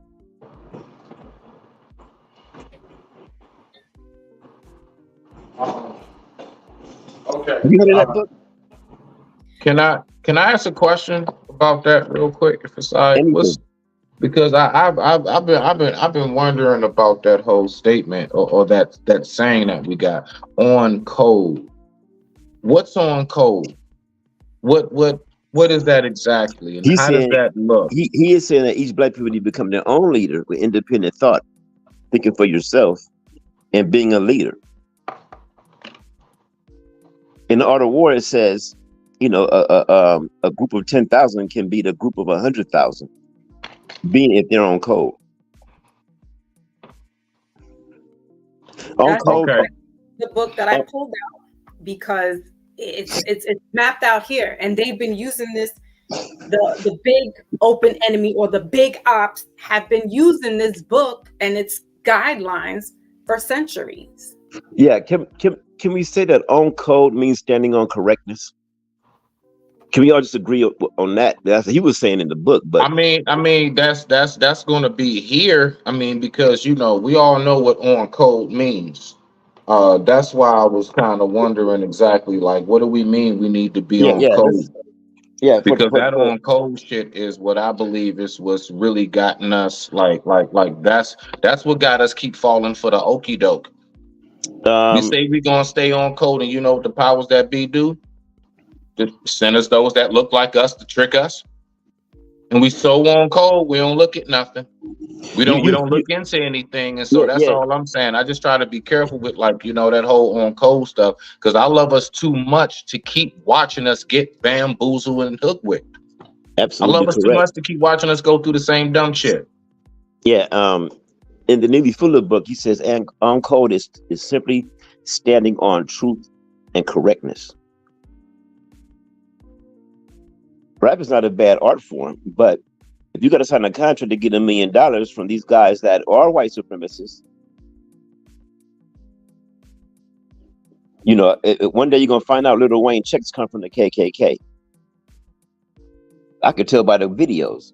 Okay. You heard of that book? Can I ask a question about that real quick, if it's all right? Because I've been wondering about that whole statement or that saying that we got on code. What's on code? What is that exactly, and how does that look? He is saying that each Black people need to become their own leader with independent thought, thinking for yourself, and being a leader. In the Art of War, it says, you know, a group of 10,000 can beat a group of 100,000, being if they're on code. On code. Okay. The book that I pulled out because it's mapped out here, and they've been using this. The big open enemy or the big ops have been using this book and its guidelines for centuries. Yeah, can we say that on code means standing on correctness? Can we all just agree on that? That's what he was saying in the book. But I mean that's going to be here. I mean, because we all know what on code means. That's why I was kind of wondering exactly, like, what do we mean we need to be on code? Yeah, because that on code shit is what I believe is what's really gotten us like that's what got us keep falling for the okie doke. We say we're gonna stay on code, and you know what the powers that be do? To send us those that look like us to trick us. And we so on code, we don't look at nothing. We don't look into anything. And so that's all I'm saying. I just try to be careful with, like, that whole on code stuff, because I love us too much to keep watching us get bamboozled and hoodwinked. I love Absolutely us too correct. much to keep watching us go through the same dumb shit. Yeah. In the Navy Fuller book, he says, and on code is simply standing on truth and correctness. Rap is not a bad art form, but if you got to sign a contract to get $1 million from these guys that are white supremacists, you know, one day you're gonna find out Lil Wayne checks come from the KKK. I could tell by the videos.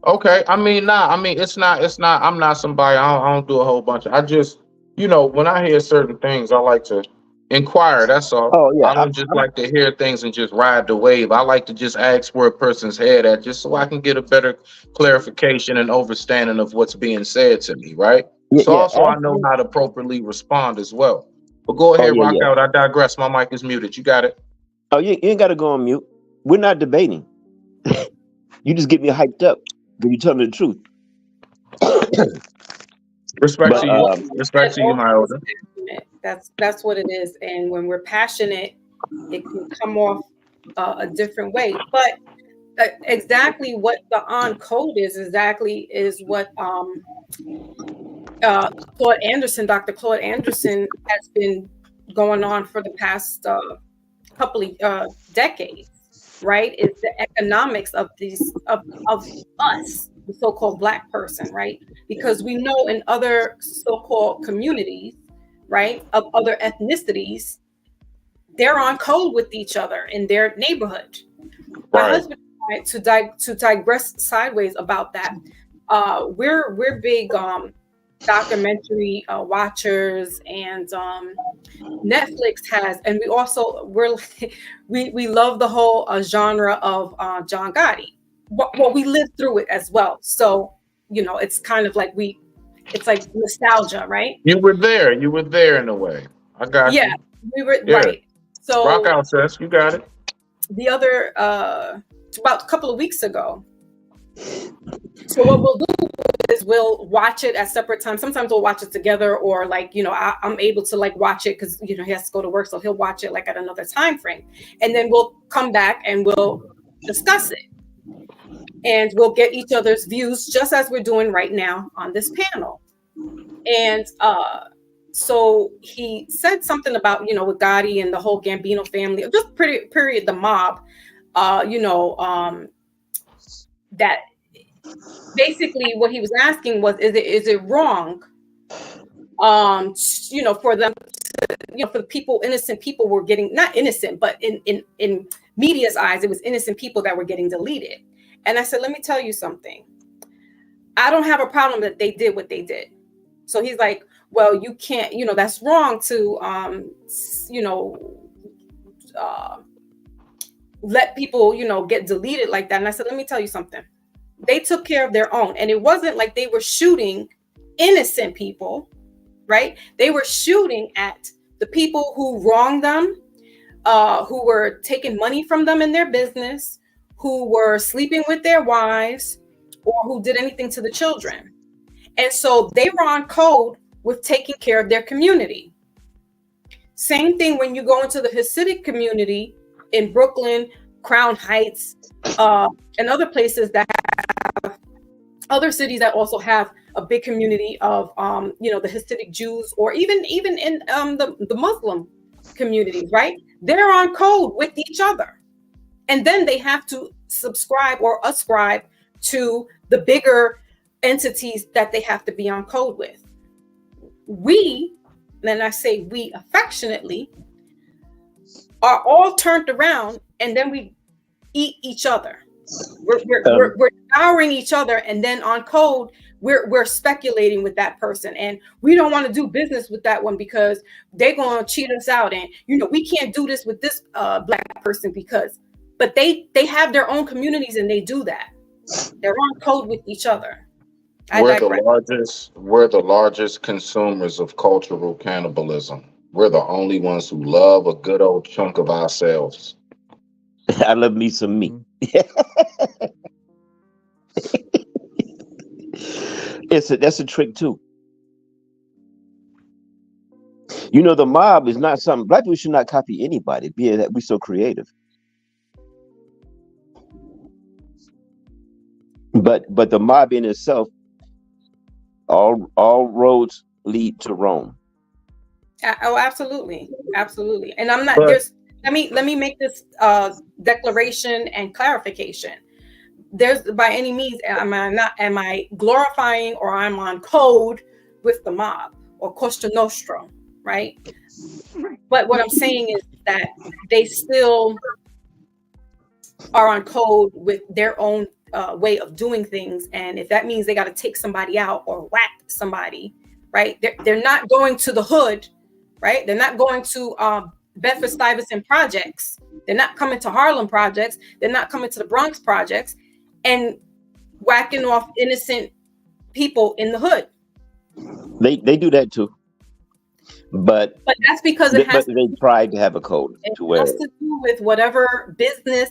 Okay, I mean, it's not. I'm not somebody. I don't do a whole bunch of. I just, when I hear certain things, I like to inquire. That's all. Oh yeah, I don't just like to hear things and just ride the wave. I like to just ask where a person's head at, just so I can get a better clarification and understanding of what's being said to me, right? So also I know how to appropriately respond as well. But go ahead, rock out. I digress. My mic is muted. You got it. Oh, you ain't got to go on mute. We're not debating. You just get me hyped up when you tell me the truth. Respect to you. Respect to you, my elder. That's what it is. And when we're passionate, it can come off a different way. But exactly what the on code is what Claude Anderson, Dr. Claude Anderson, has been going on for the past couple of decades, right? It's the economics of us, the so-called Black person, right? Because we know in other so-called communities, right, of other ethnicities, they're on code with each other in their neighborhood. My husband, to digress sideways about that, we're big documentary watchers, and Netflix has, and we love the whole genre of John Gotti. Well, we lived through it as well, so it's kind of like it's like nostalgia, right? You were there in a way. I got you. Yeah, we were right. So rock out, sis. You got it. The other about a couple of weeks ago. So what we'll do is we'll watch it at separate times. Sometimes we'll watch it together, or I'm able to watch it because he has to go to work, so he'll watch it at another time frame, and then we'll come back and we'll discuss it, and we'll get each other's views, just as we're doing right now on this panel. And so he said something about with Gotti and the whole Gambino family, just period the mob, that basically what he was asking was, is it wrong, for them to, for the people, innocent people were getting, not innocent, but in media's eyes, it was innocent people that were getting deleted. And I said, let me tell you something. I don't have a problem that they did what they did. So he's like, well, you can't, that's wrong to, let people, get deleted like that. And I said, let me tell you something. They took care of their own. And it wasn't like they were shooting innocent people, right? They were shooting at the people who wronged them, who were taking money from them in their business, who were sleeping with their wives, or who did anything to the children. And so they were on code with taking care of their community. Same thing when you go into the Hasidic community in Brooklyn, Crown Heights, and other places that have other cities that also have a big community of, the Hasidic Jews, or even in the Muslim communities, right? They're on code with each other. And then they have to subscribe or ascribe to the bigger entities that they have to be on code with. We, and I say we affectionately, are all turned around, and then we eat each other. We're devouring each other, and then on code, we're speculating with that person, and we don't want to do business with that one because they're going to cheat us out, and we can't do this with this Black person but they have their own communities, and they do that. They're on code with each other. We're the largest consumers of cultural cannibalism. We're the only ones who love a good old chunk of ourselves. I love me some meat. That's a trick too. You know, the mob is not something black people should not copy anybody, being that we're so creative. But the mob in itself, all roads lead to Rome. Oh, absolutely, absolutely. And I'm not But there's. Let me make this declaration and clarification. There's by any means am I glorifying or I'm on code with the mob or Costa Nostra, right? But what I'm saying is that they still are on code with their own way of doing things, and if that means they got to take somebody out or whack somebody, right? They're not going to the hood, right? They're not going to Bedford-Stuyvesant projects. They're not coming to Harlem projects. They're not coming to the Bronx projects and whacking off innocent people in the hood. They do that too, but that's because they tried to have a code to where it has to do with whatever business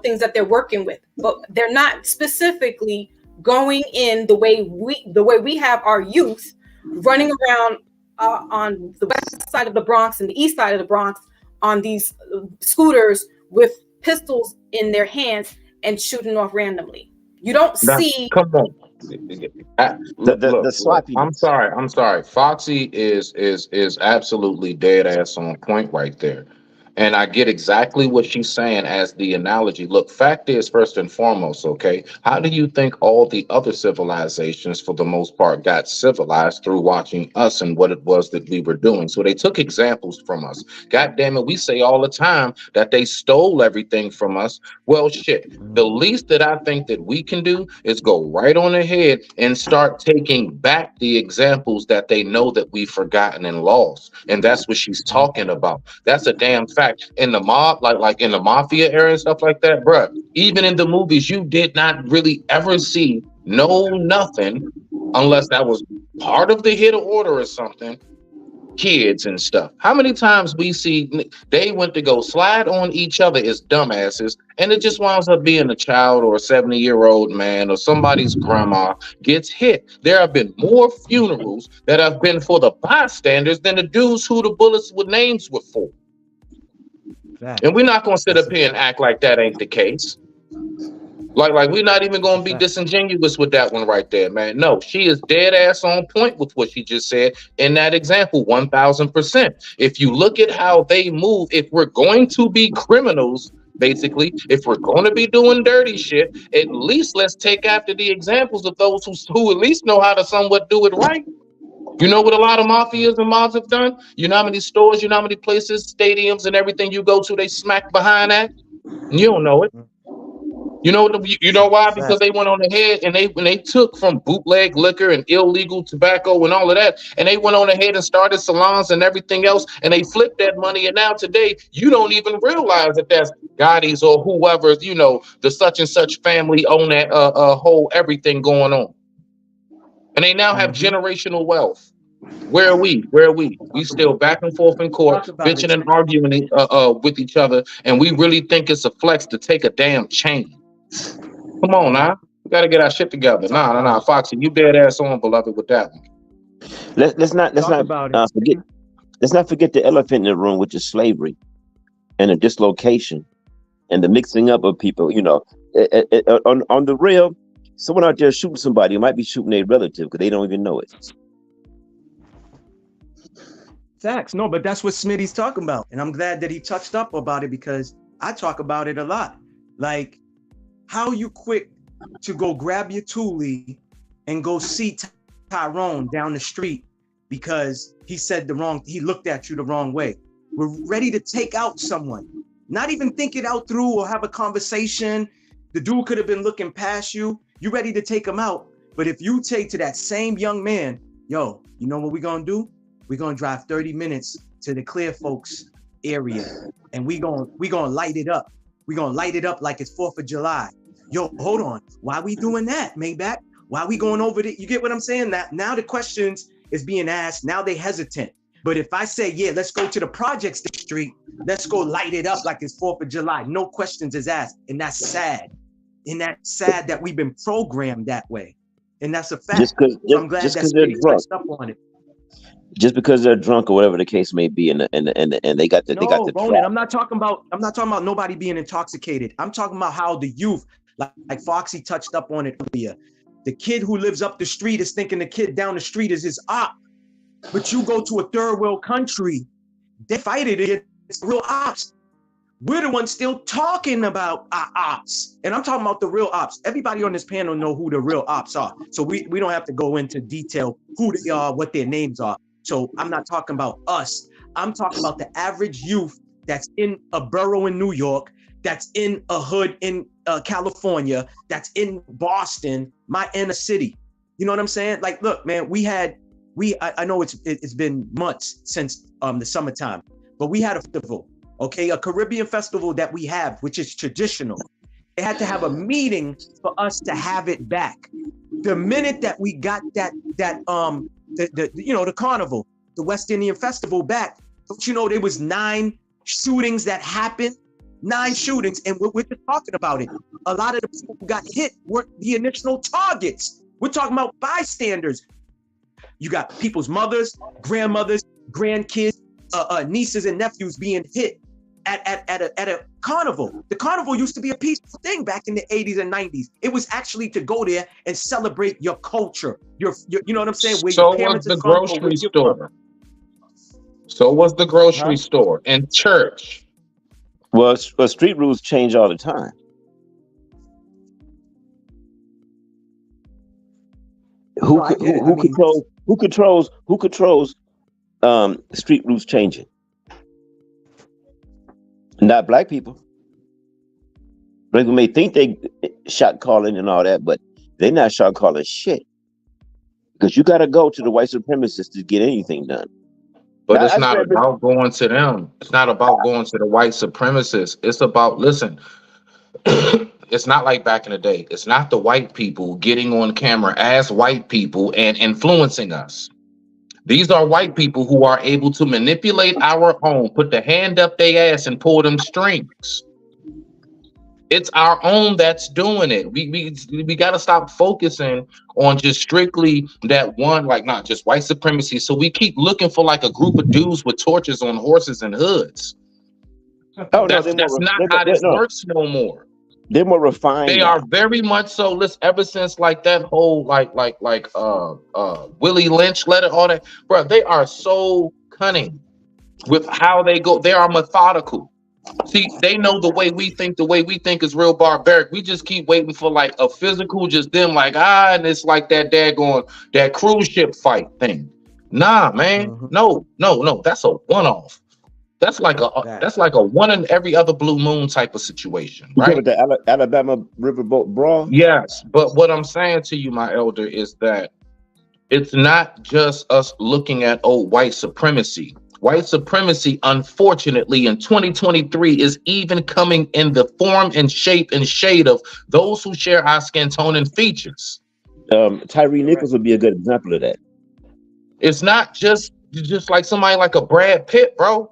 things that they're working with, but they're not specifically going in the way we have our youth running around on the west side of the Bronx and the east side of the Bronx on these scooters with pistols in their hands and shooting off randomly. You don't see. Come on. The sloppy. I'm sorry. Foxy is absolutely dead ass on point right there. And I get exactly what she's saying as the analogy. Look, fact is, first and foremost, okay, how do you think all the other civilizations, for the most part, got civilized? Through watching us and what it was that we were doing. So they took examples from us. God damn it, we say all the time that they stole everything from us. Well, shit, the least that I think that we can do is go right on ahead and start taking back the examples that they know that we've forgotten and lost. And that's what she's talking about. That's a damn fact. In the mob, like in the mafia era and stuff like that, bruh, even in the movies, you did not really ever see nothing unless that was part of the hit order or something. Kids and stuff. How many times we see they went to go slide on each other as dumbasses, and it just winds up being a child or a 70-year-old man or somebody's grandma gets hit. There have been more funerals that have been for the bystanders than the dudes who the bullets with names were for. And we're not gonna sit up here and act like that ain't the case. Like we're not even gonna be disingenuous with that one right there, man. No, she is dead ass on point with what she just said in that example, 1000%. If you look at how they move, if we're going to be criminals, basically, if we're going to be doing dirty shit, at least let's take after the examples of those who at least know how to somewhat do it right. You know what a lot of mafias and mobs have done? You know how many stores, you know how many places, stadiums, and everything you go to, they smack behind that? And you don't know it. You know why? Because they went on ahead and they took from bootleg liquor and illegal tobacco and all of that, and they went on ahead and started salons and everything else, and they flipped that money. And now today, you don't even realize that that's Gotti's or whoever, the such and such family own that whole everything going on. And they now have generational wealth. Where are we? We still back and forth in court, bitching and arguing with each other, and we really think it's a flex to take a damn chain. Come on now. We gotta get our shit together. Nah, Foxy, you dead ass on, beloved, with that one. Let's not forget the elephant in the room, which is slavery and the dislocation and the mixing up of people. On the real, someone out there shooting somebody might be shooting a relative because they don't even know it. Facts. No, but that's what Smitty's talking about. And I'm glad that he touched up about it because I talk about it a lot. Like, how you quick to go grab your toolie and go see Tyrone down the street because he looked at you the wrong way. We're ready to take out someone, not even think it out through or have a conversation. The dude could have been looking past you. You ready to take him out. But if you take to that same young man, yo, you know what we're going to do? We're going to drive 30 minutes to the Clear Folks area and we're going to light it up. We're going to light it up like it's 4th of July. Yo, hold on. Why we doing that, Maybach? Why we going over it? You get what I'm saying? That now the questions is being asked. Now they hesitant. But if I say, yeah, let's go to the projects street, let's go light it up like it's 4th of July. No questions is asked. And that's sad. And that's sad that we've been programmed that way. and that's a fact. Just because So I'm glad that they're Smitty drunk. touched up on it. Just because they're drunk or whatever the case may be, and they got the Ronan, I'm not talking about nobody being intoxicated. I'm talking about how the youth, like Foxy touched up on it earlier. The kid who lives up the street is thinking the kid down the street is his op. But you go to a third world country, they fight it against real ops. We're the ones still talking about our ops. And I'm talking about the real ops. Everybody on this panel know who the real ops are. So we don't have to go into detail who they are, what their names are. So I'm not talking about us. I'm talking about the average youth that's in a borough in New York, that's in a hood in California, that's in Boston, my inner city. You know what I'm saying? Like, look, man, I know it's been months since the summertime, but we had a festival, okay, a Caribbean festival that we have, which is traditional. They had to have a meeting for us to have it back. The minute that we got the carnival, the West Indian festival back, don't you know there was 9 shootings that happened? 9 shootings, and we're just talking about it. A lot of the people who got hit weren't the initial targets. We're talking about bystanders. You got people's mothers, grandmothers, grandkids, nieces and nephews being hit at a carnival. The carnival used to be a peaceful thing back in the 80s and 90s. It was actually to go there and celebrate your culture. Your you know what I'm saying? Where So your parents was the is from, or where grocery you're store. from. So was the grocery store and church. Well, street rules change all the time. Who controls street rules changing? Not black people. Black people may think they shot calling and all that, but they're not shot calling shit. Because you got to go to the white supremacists to get anything done. But it's not about going to them. It's not about going to the white supremacists. It's about, listen, it's not like back in the day. It's not the white people getting on camera as white people and influencing us. These are white people who are able to manipulate our own, put the hand up their ass and pull them strings. It's our own that's doing it. We got to stop focusing on just strictly that one, like not just white supremacy. So we keep looking for like a group of dudes with torches on horses and hoods. Oh, that's not how this works no more. They're more refined. They are very much so. Listen, ever since like that whole like Willie Lynch letter, all that, bro, they are so cunning with how they go. They are methodical. See, they know the way we think is real barbaric. We just keep waiting for like a physical, just them like, and it's like that cruise ship fight thing. Nah, man. Mm-hmm. No. That's a one-off. That's like a one in every other blue moon type of situation, right? The Alabama Riverboat Brawl? Yes, but what I'm saying to you, my elder, is that it's not just us looking at old white supremacy. White supremacy, unfortunately, in 2023 is even coming in the form and shape and shade of those who share our skin tone and features. Tyree Nichols would be a good example of that. It's not just like somebody like a Brad Pitt, bro.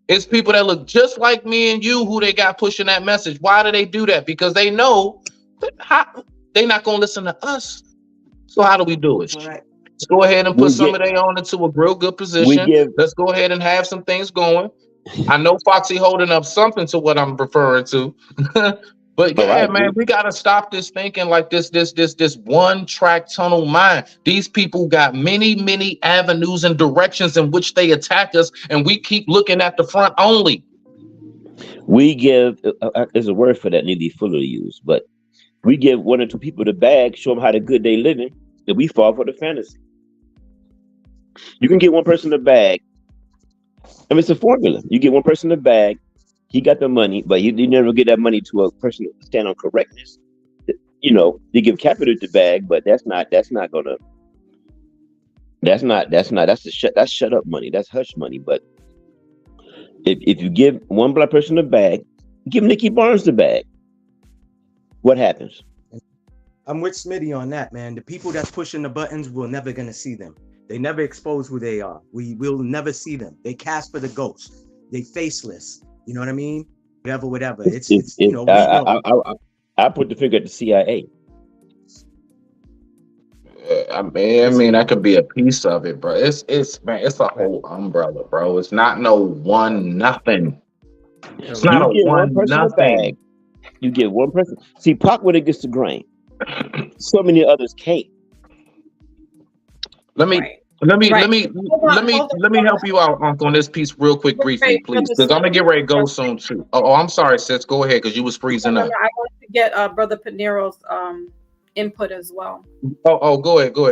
It's people that look just like me and you who they got pushing that message. Why do they do that? Because they know they're not going to listen to us. So how do we do it? Right. Let's go ahead and put some of their own into a real good position. Let's go ahead and have some things going. I know Foxy holding up something to what I'm referring to. But yeah, man, we got to stop this thinking like this one track tunnel mind. These people got many avenues and directions in which they attack us, and we keep looking at the front only. We give, there's a word for that, need to be fully used, but we give 1 or 2 people the bag, show them how the good they living, and we fall for the fantasy. You can get one person the bag. I mean, it's a formula. You get one person the bag, he got the money, but you never get that money to a person to stand on correctness. You know, you give capital the bag, but that's shut up money. That's hush money. But if you give one black person the bag, give Nicky Barnes the bag. What happens? I'm with Smitty on that, man. The people that's pushing the buttons, we're never gonna see them. They never expose who they are. We will never see them. They cast for the ghost. They faceless. You know what I mean? Whatever. It's you know. I put the finger at the CIA. I mean, that could be a piece of it, bro. It's man, it's a whole umbrella, bro. It's not no one nothing. It's not You a get one one person a nothing. bag. You get one person. See, Pac when it gets the grain. So many others can't. Let me Right. let me Right. let me Hold on, let me hold on, let me hold help you out, Uncle, on this piece real quick, briefly, Wait, please, Brother because I'm gonna get Smith. ready to go soon too. Oh, I'm sorry, sis. Go ahead, because you was freezing No, up. I want to get Brother Pinero's input as well. Oh, go ahead. You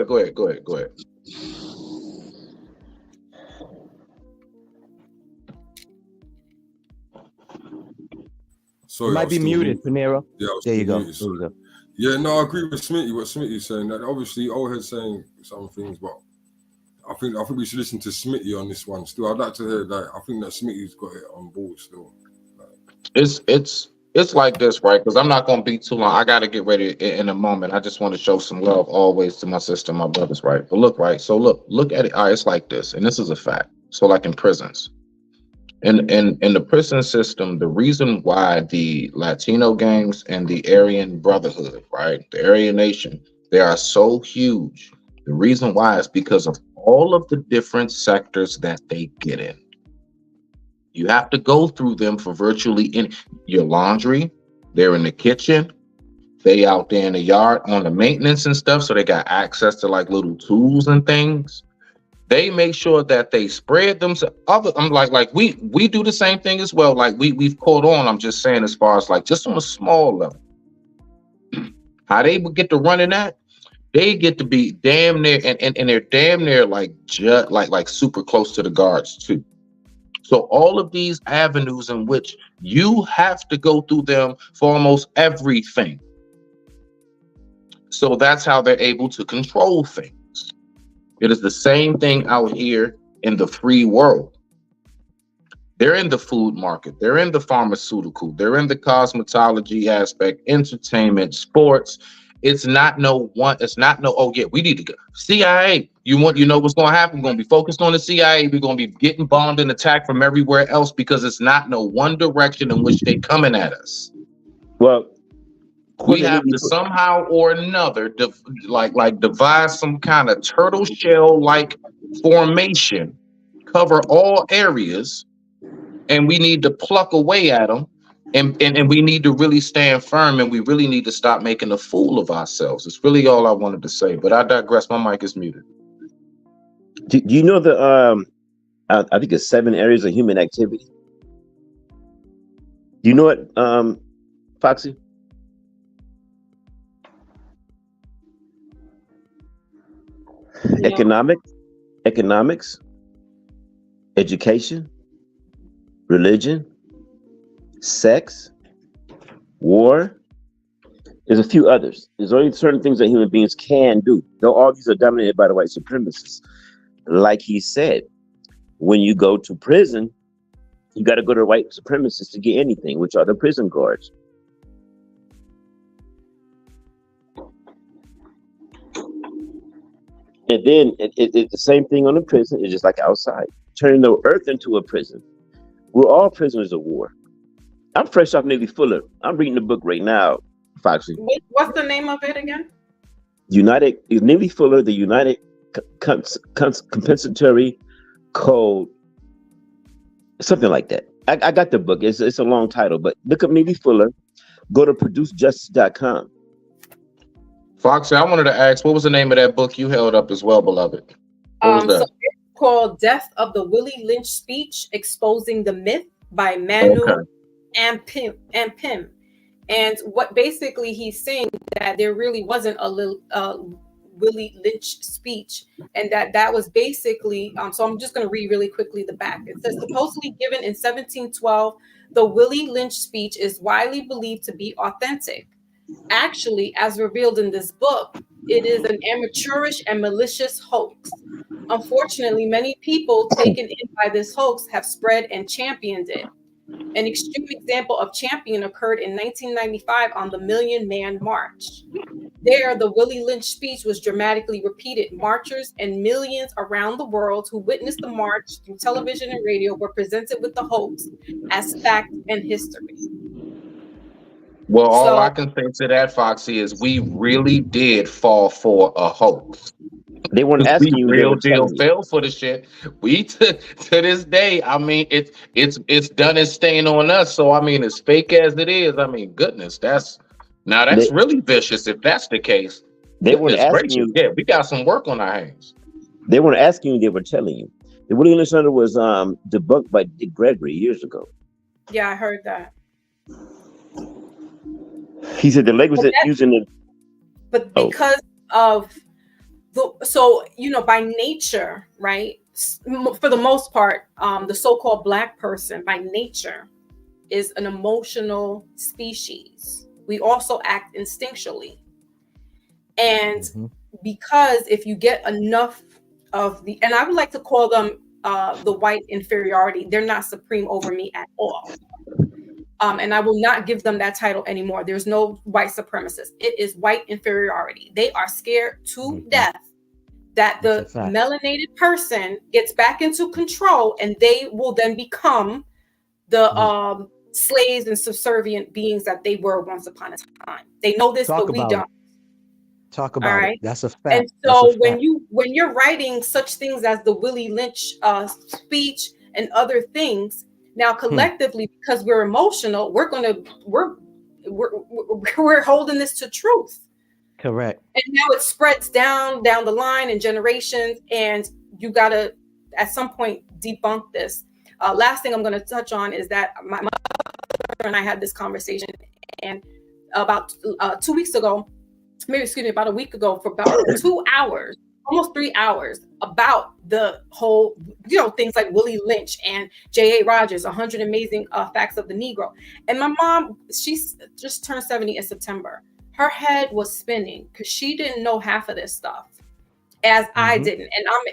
Sorry, I might was be still muted, Panero. Yeah, I was There you still go. muted. There you go. Yeah, no, I agree with Smitty. What Smitty's saying, that obviously Oldhead's saying some things, but I think we should listen to Smitty on this one. Still, I'd like to hear that. I think that Smitty's got it on board still. It's like this, right? Because I'm not gonna be too long. I gotta get ready in a moment. I just want to show some love always to my sister, my brothers, right? But look, right? So look at it. All right, it's like this, and this is a fact. So like in prisons. In the prison system, the reason why the Latino gangs and the Aryan Brotherhood, right, the Aryan Nation, they are so huge. The reason why is because of all of the different sectors that they get in. You have to go through them for virtually in your laundry. They're in the kitchen. They out there in the yard on the maintenance and stuff, so they got access to like little tools and things. They make sure that they spread them to other. I'm like we do the same thing as well. Like we've caught on. I'm just saying, as far as like just on a small level, how they would get to running that, they get to be damn near, and they're damn near like just like super close to the guards too. So all of these avenues in which you have to go through them for almost everything. So that's how they're able to control things. It is the same thing out here in the free world. They're in the food market. They're in the pharmaceutical. They're in the cosmetology aspect, entertainment, sports. It's not no one. It's not no. Oh yeah, we need to go. CIA. You know what's going to happen? We're going to be focused on the CIA. We're going to be getting bombed and attacked from everywhere else because it's not no one direction in which they coming at us. Well, we have to somehow or another devise some kind of turtle shell like formation, cover all areas, and we need to pluck away at them, and we need to really stand firm, and we really need to stop making a fool of ourselves. It's really all I wanted to say, but I digress. My mic is muted. Do you know the I think it's 7 areas of human activity? Do you know it, Foxy? No. Economics, education, religion, sex, war. There's a few others. There's only certain things that human beings can do. Though all these are dominated by the white supremacists. Like he said, when you go to prison, you got to go to white supremacists to get anything, which are the prison guards. And then it's the same thing on the prison. It's just like outside, turning the earth into a prison. We're all prisoners of war. I'm fresh off Navy Fuller. I'm reading the book right now, Foxy. What's the name of it again? Navy Fuller, the United Compensatory Code, something like that. I got the book. It's a long title, but look up Navy Fuller. Go to producejustice.com. Foxy, I wanted to ask, what was the name of that book you held up as well, beloved? What was that? So it's called Death of the Willie Lynch Speech, Exposing the Myth by Manuel and Pim. And what basically he's saying that there really wasn't a Willie Lynch speech, and that was basically, so I'm just going to read really quickly the back. It says, supposedly given in 1712, the Willie Lynch speech is widely believed to be authentic. Actually, as revealed in this book, it is an amateurish and malicious hoax. Unfortunately, many people taken in by this hoax have spread and championed it. An extreme example of champion occurred in 1995 on the Million Man March. There, the Willie Lynch speech was dramatically repeated. Marchers and millions around the world who witnessed the march through television and radio were presented with the hoax as fact and history. Well, all I can say to that, Foxy, is we really did fall for a hoax. They weren't We asking you, they real were deal telling you. fell for the shit. We to this day, I mean, it's done its stain on us. So I mean, as fake as it is, I mean, goodness, that's They really vicious if that's the case. they weren't Goodness asking gracious, you, yeah, we got some work on our hands. they weren't asking you, they were telling you. The Willie Lynch Thunder was debunked by Dick Gregory years ago. Yeah, I heard that. He said the language that using it. But because of so by nature, right? For the most part, the so-called Black person by nature is an emotional species. We also act instinctually. And because if you get enough of and I would like to call them the white inferiority, they're not supreme over me at all. And I will not give them that title anymore. There's no white supremacist. It is white inferiority. They are scared to death that the melanated person gets back into control, and they will then become the slaves and subservient beings that they were once upon a time. They know this, but we don't. Talk about it. That's a fact. And so when you're writing such things as the Willie Lynch speech and other things, now collectively, because we're emotional, we're holding this to truth. Correct. And now it spreads down the line in generations, and you gotta at some point debunk this. Last thing I'm going to touch on is that my mother and I had this conversation, and about 2 weeks ago, about a week ago, for about 2 hours, almost 3 hours, about the whole, things like Willie Lynch and J.A. Rogers, 100 Amazing Facts of the Negro. And my mom, she's just turned 70 in September. Her head was spinning because she didn't know half of this stuff, as I didn't. And I'm,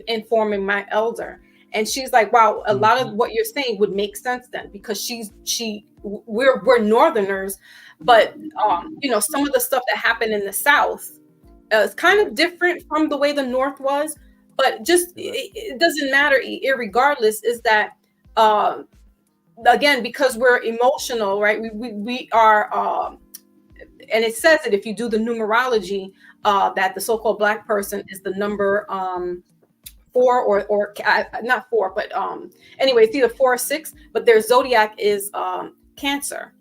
informing my elder. And she's like, wow, a lot of what you're saying would make sense then, because we're Northerners, but some of the stuff that happened in the South is kind of different from the way the North was, but just it doesn't matter. Irregardless, is that again, because we're emotional, right? We are, and it says that if you do the numerology, that the so-called Black person is the number 4 or not 4, but anyway, it's either 4 or 6, but their zodiac is Cancer.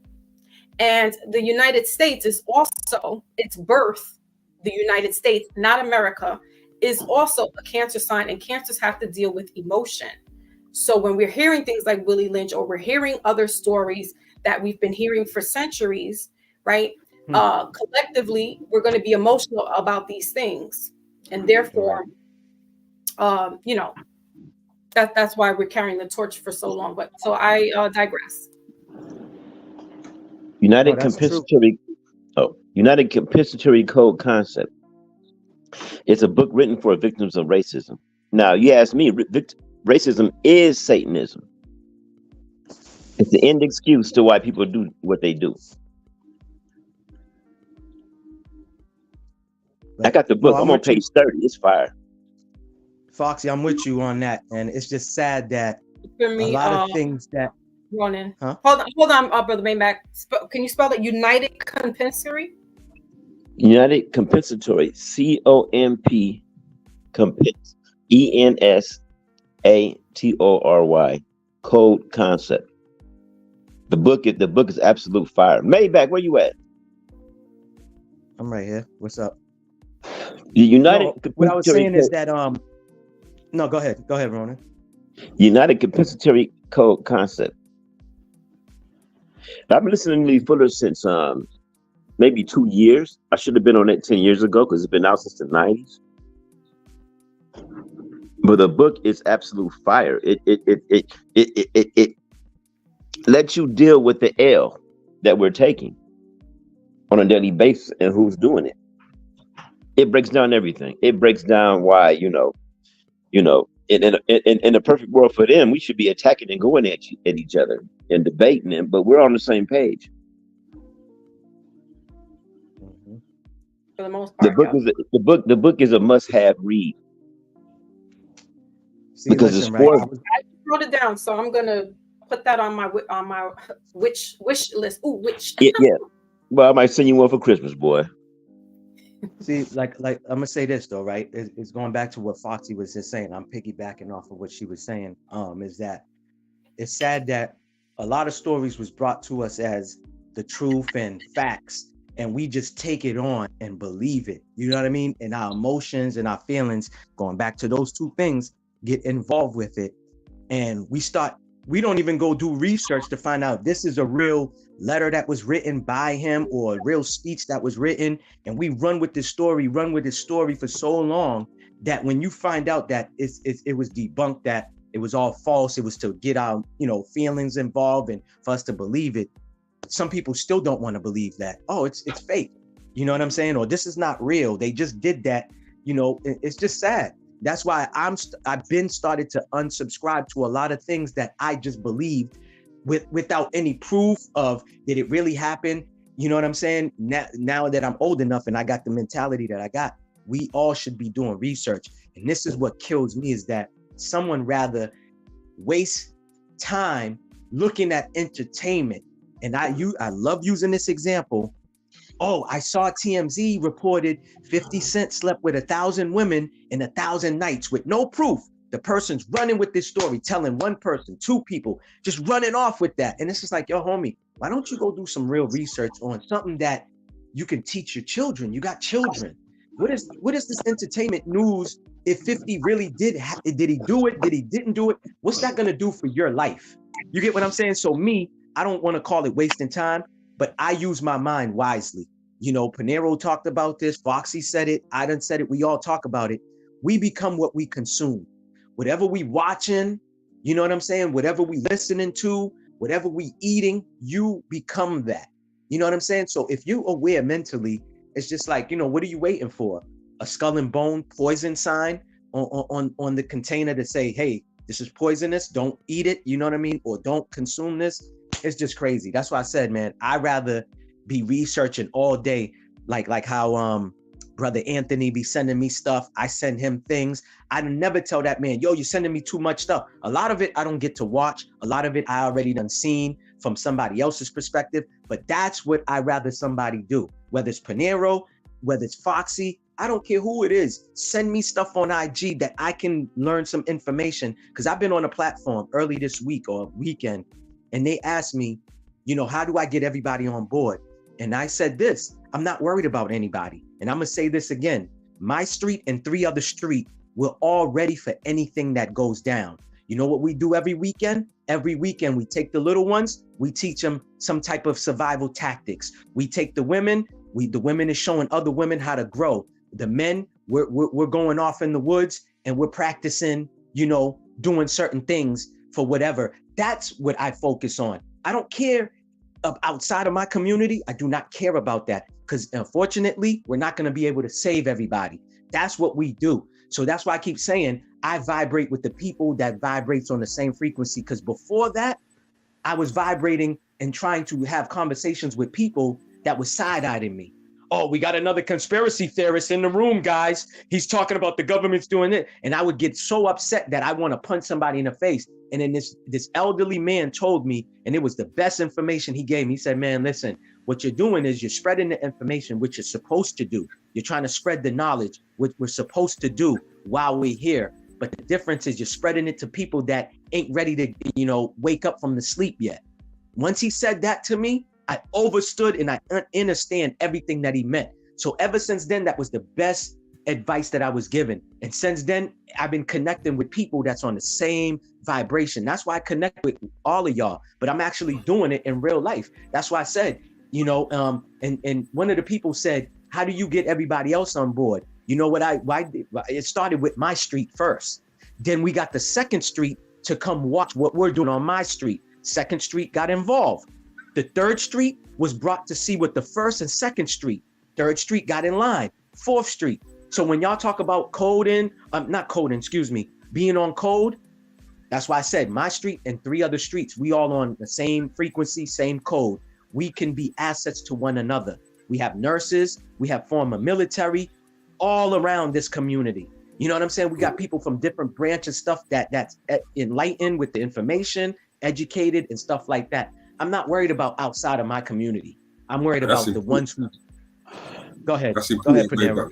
And the United States is also, its birth, the United States, not America, is also a Cancer sign, and Cancers have to deal with emotion. So when we're hearing things like Willie Lynch, or we're hearing other stories that we've been hearing for centuries, right? Collectively, we're going to be emotional about these things. And therefore, that's why we're carrying the torch for so long. But so I digress. United Compensatory Code Concept. It's a book written for victims of racism. Now, you ask me, racism is Satanism. It's the end excuse to why people do what they do. I got the book. I'm on page 30. It's fire. Foxy, I'm with you on that. And it's just sad that for me, a lot of things that running. Huh? Hold on, Brother Mayback. Can you spell that? United Compensatory? United Compensatory, C-O-M-P, compens, E-N-S-A-T-O-R-Y, Code Concept. The book is absolute fire. Mayback, where you at? I'm right here. What's up? The United. No, what I was saying is that no, go ahead, Ronan. United Compensatory Code Concept. I've been listening to Lee Fuller since maybe 2 years. I should have been on it 10 years ago because it's been out since the 90s. But the book is absolute fire. It lets you deal with the L that we're taking on a daily basis and who's doing it. It breaks down everything. It breaks down why, in a perfect world for them, we should be attacking and going at each other and debating them, but we're on the same page. For the most part, the book is a must-have read. Because it's right. I wrote it down, so I'm gonna put that on my wish list. Ooh, which? Yeah. Well, I might send you one for Christmas, boy. See, like I'm gonna say this though, right? It's going back to what Foxy was just saying. I'm piggybacking off of what she was saying. Is that it's sad that a lot of stories was brought to us as the truth and facts, and we just take it on and believe it. You know what I mean? And our emotions and our feelings, going back to those two things, get involved with it, and we don't even go do research to find out this is a real letter that was written by him or a real speech that was written. And we run with this story for so long that when you find out that it was debunked, that it was all false, it was to get our, feelings involved and for us to believe it. Some people still don't want to believe that. Oh, it's fake. You know what I'm saying? Or this is not real. They just did that. It's just sad. That's why I've been started to unsubscribe to a lot of things that I just believed without any proof of did it really happen. You know what I'm saying? Now that I'm old enough and I got the mentality that I got, we all should be doing research. And this is what kills me, is that someone rather waste time looking at entertainment. And I love using this example. Oh, I saw TMZ reported 50 Cent slept with 1,000 women in 1,000 nights with no proof. The person's running with this story, telling one person, two people, just running off with that. And it's just like, yo, homie, why don't you go do some real research on something that you can teach your children? You got children. What is this entertainment news? If 50 really did he do it? Did he didn't do it? What's that gonna do for your life? You get what I'm saying? So me, I don't want to call it wasting time, but I use my mind wisely. Panero talked about this. Foxy said it. I done said it. We all talk about it. We become what we consume. Whatever we watching, you know what I'm saying? Whatever we listening to, whatever we eating, you become that. You know what I'm saying? So if you aware mentally, it's just like, what are you waiting for? A skull and bone poison sign on the container to say, hey, this is poisonous. Don't eat it. You know what I mean? Or don't consume this. It's just crazy. That's why I said, man, I'd rather be researching all day, like how brother Anthony be sending me stuff. I send him things. I never tell that man, yo, you're sending me too much stuff. A lot of it I don't get to watch. A lot of it I already done seen from somebody else's perspective. But that's what I rather somebody do. Whether it's Panero, whether it's Foxy, I don't care who it is. Send me stuff on IG that I can learn some information. Because I've been on a platform early this week or weekend, and they asked me, how do I get everybody on board? And I said this, I'm not worried about anybody. And I'm gonna say this again, my street and 3 other streets, we're all ready for anything that goes down. You know what we do every weekend? Every weekend we take the little ones, we teach them some type of survival tactics. We take the women, the women is showing other women how to grow. The men, we're going off in the woods and we're practicing, doing certain things for whatever. That's what I focus on. I don't care outside of my community. I do not care about that, because unfortunately, we're not going to be able to save everybody. That's what we do. So that's why I keep saying I vibrate with the people that vibrates on the same frequency, because before that, I was vibrating and trying to have conversations with people that was side-eyeing me. Oh, we got another conspiracy theorist in the room, guys. He's talking about the government's doing it. And I would get so upset that I want to punch somebody in the face. And then this elderly man told me, and it was the best information he gave me. He said, man, listen, what you're doing is you're spreading the information, which you're supposed to do. You're trying to spread the knowledge, which we're supposed to do while we're here. But the difference is you're spreading it to people that ain't ready to, wake up from the sleep yet. Once he said that to me, I overstood and I understand everything that he meant. So ever since then, that was the best advice that I was given. And since then, I've been connecting with people that's on the same vibration. That's why I connect with all of y'all, but I'm actually doing it in real life. That's why I said, and one of the people said, how do you get everybody else on board? You know what it started with my street first. Then we got the second street to come watch what we're doing on my street. Second street got involved. The third street was brought to see what the first and second street. Third street got in line. Fourth street. So when y'all talk about being on code, that's why I said my street and 3 other streets, we all on the same frequency, same code. We can be assets to one another. We have nurses, we have former military, all around this community. You know what I'm saying? We got people from different branches, stuff that's enlightened with the information, educated and stuff like that. I'm not worried about outside of my community. I'm worried about the ones who. Go ahead. That's Go ahead, important, Panero.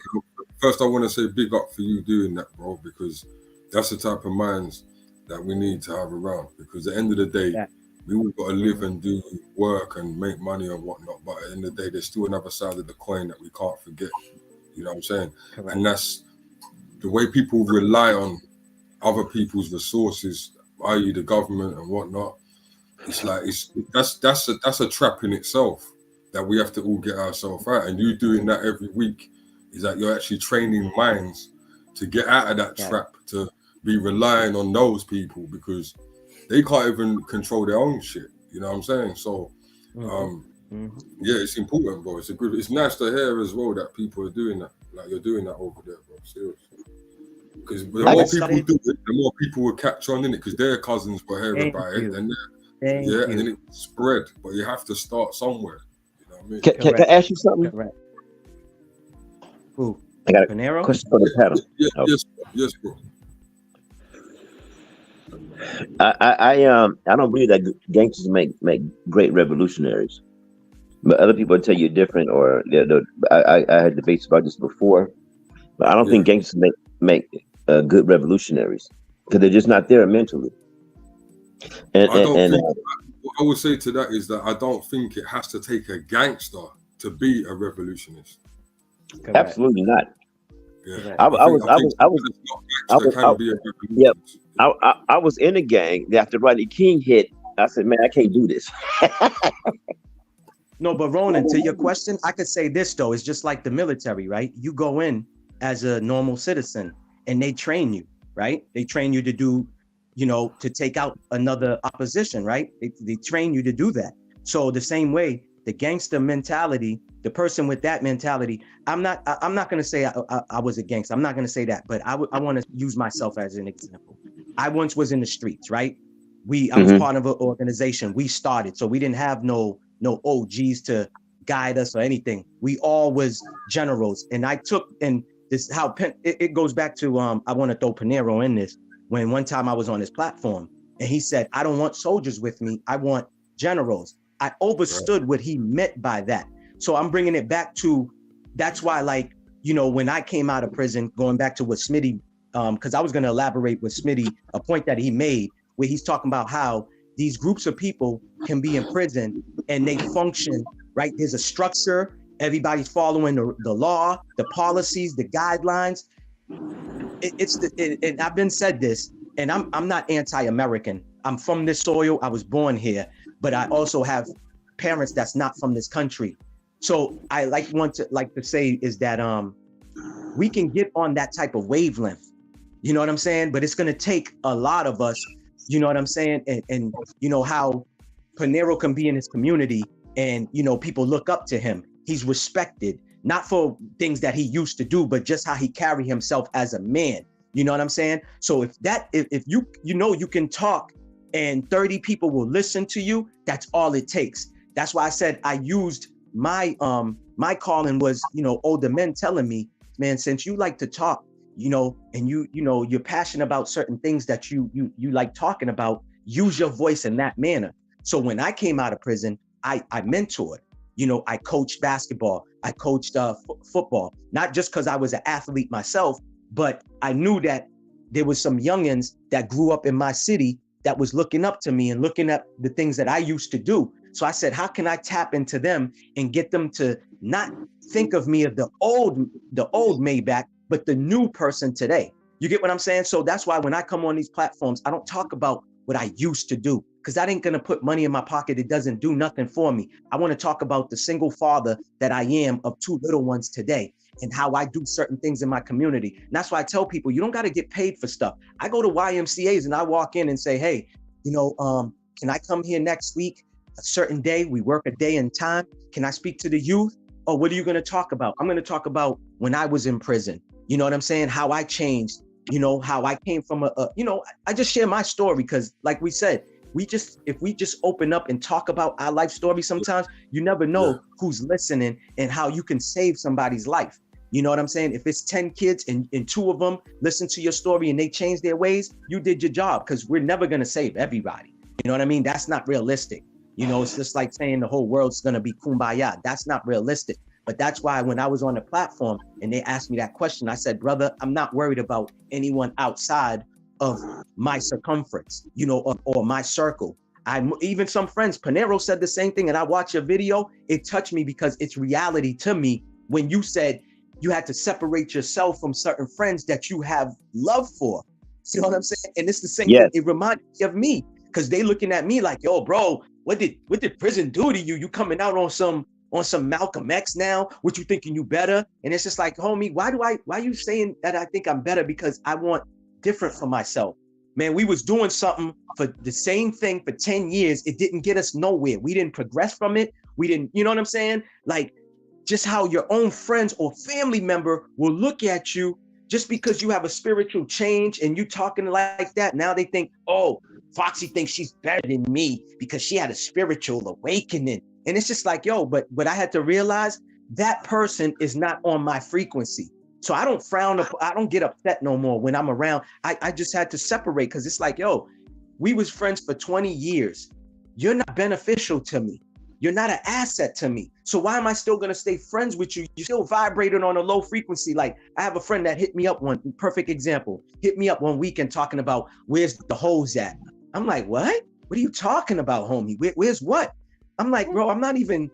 First, I want to say big up for you doing that, bro, because that's the type of minds that we need to have around. Because at the end of the day, Yeah. we all got to live and do work and make money and whatnot. But at the end of the day, there's still another side of the coin that we can't forget. You know what I'm saying? Correct. And that's the way people rely on other people's resources, i.e., the government and whatnot. It's like that's a trap in itself that we have to all get ourselves out. And you doing that every week is that you're actually training minds to get out of that trap, to be relying on those people because they can't even control their own shit. You know what I'm saying? So, yeah, it's important, bro. It's nice to hear as well that people are doing that. Like you're doing that over there, bro. Seriously. Because the more people do it, the more people will catch on in it because their cousins will hear about it, and and then it spread. But you have to start somewhere. You know what I mean? Can I ask you something? Correct. Who? I got a Panero? question for the panel. Yes, bro. I don't believe that gangsters make great revolutionaries, but other people tell you different. Or I had debates about this before, but I don't think gangsters make good revolutionaries because they're just not there mentally. What I would say to that is that I don't think it has to take a gangster to be a revolutionist. Correct. Absolutely not. Yeah, I was in a gang after Rodney King hit. I said, man, I can't do this. No, but Ronan, to your question, I could say this though. It's just like the military, right? You go in as a normal citizen and they train you, right? They train you to do, to take out another opposition, right? They train you to do that. So the same way, the gangster mentality, the person with that mentality, I'm not going to say I was a gangster. I'm not going to say that, but I want to use myself as an example. I once was in the streets, right? I was part of an organization. We started, so we didn't have no OGs to guide us or anything. We all was generals. And this is how it goes back to, I want to throw Panero in this. When one time I was on his platform and he said, I don't want soldiers with me. I want generals. I understood what he meant by that. So I'm bringing it back to, that's why, like, when I came out of prison, going back to what Smitty, because I was going to elaborate with Smitty, a point that he made where he's talking about how these groups of people can be in prison and they function, right? There's a structure. Everybody's following the law, the policies, the guidelines. And I've been said this, and I'm not anti-American. I'm from this soil. I was born here, but I also have parents that's not from this country. So I want to say is that we can get on that type of wavelength. You know what I'm saying? But it's gonna take a lot of us. You know what I'm saying? And how Panero can be in his community, and people look up to him. He's respected, not for things that he used to do, but just how he carry himself as a man. You know what I'm saying? So if you can talk and 30 people will listen to you, that's all it takes. That's why I said I used my calling was, older men telling me, man, since you like to talk, and you're passionate about certain things that you like talking about, use your voice in that manner. So when I came out of prison, I mentored. I coached basketball, I coached football, not just because I was an athlete myself, but I knew that there was some youngins that grew up in my city that was looking up to me and looking at the things that I used to do. So I said, how can I tap into them and get them to not think of me as the old Maybach, but the new person today? You get what I'm saying? So that's why when I come on these platforms, I don't talk about what I used to do, because that ain't gonna put money in my pocket. It doesn't do nothing for me. I want to talk about the single father that I am of two little ones today, and how I do certain things in my community. And that's why I tell people, you don't got to get paid for stuff. I go to YMCAs and I walk in and say, hey, can I come here next week, a certain day? We work a day and time. Can I speak to the youth? Oh, what are you going to talk about? I'm going to talk about when I was in prison. You know what I'm saying? How I changed, how I came from I just share my story because, like we said, if we just open up and talk about our life story, sometimes you never know who's listening and how you can save somebody's life. You know what I'm saying? If it's 10 kids and 2 of them listen to your story and they change their ways, you did your job, because we're never going to save everybody. You know what I mean? That's not realistic. It's just like saying the whole world's going to be kumbaya. That's not realistic. But that's why when I was on the platform and they asked me that question, I said, brother, I'm not worried about anyone outside of my circumference, you know, or my circle. Even some friends, Panero said the same thing, and I watched your video. It touched me because it's reality to me when you said you had to separate yourself from certain friends that you have love for. See what I'm saying? And it's the same thing. It reminded me of me because they looking at me like, yo, bro, what did prison do to you? You coming out on some Malcolm X now? What you thinking you better? And it's just like, homie, why you saying that I think I'm better? Because I want different for myself. Man, we was doing something for the same thing for 10 years. It didn't get us nowhere. We didn't progress from it. We didn't, you know what I'm saying? Like, just how your own friends or family member will look at you just because you have a spiritual change and you talking like that. Now they think, oh, Foxy thinks she's better than me because she had a spiritual awakening. And it's just like, yo, but I had to realize that person is not on my frequency. So I don't I don't get upset no more when I'm around. I just had to separate because it's like, yo, we was friends for 20 years. You're not beneficial to me. You're not an asset to me. So why am I still gonna stay friends with you? You still vibrating on a low frequency. Like I have a friend that hit me up perfect example, hit me up one weekend talking about where's the hoes at? I'm like, what? What are you talking about, homie? Where's what? I'm like, bro, I'm not even,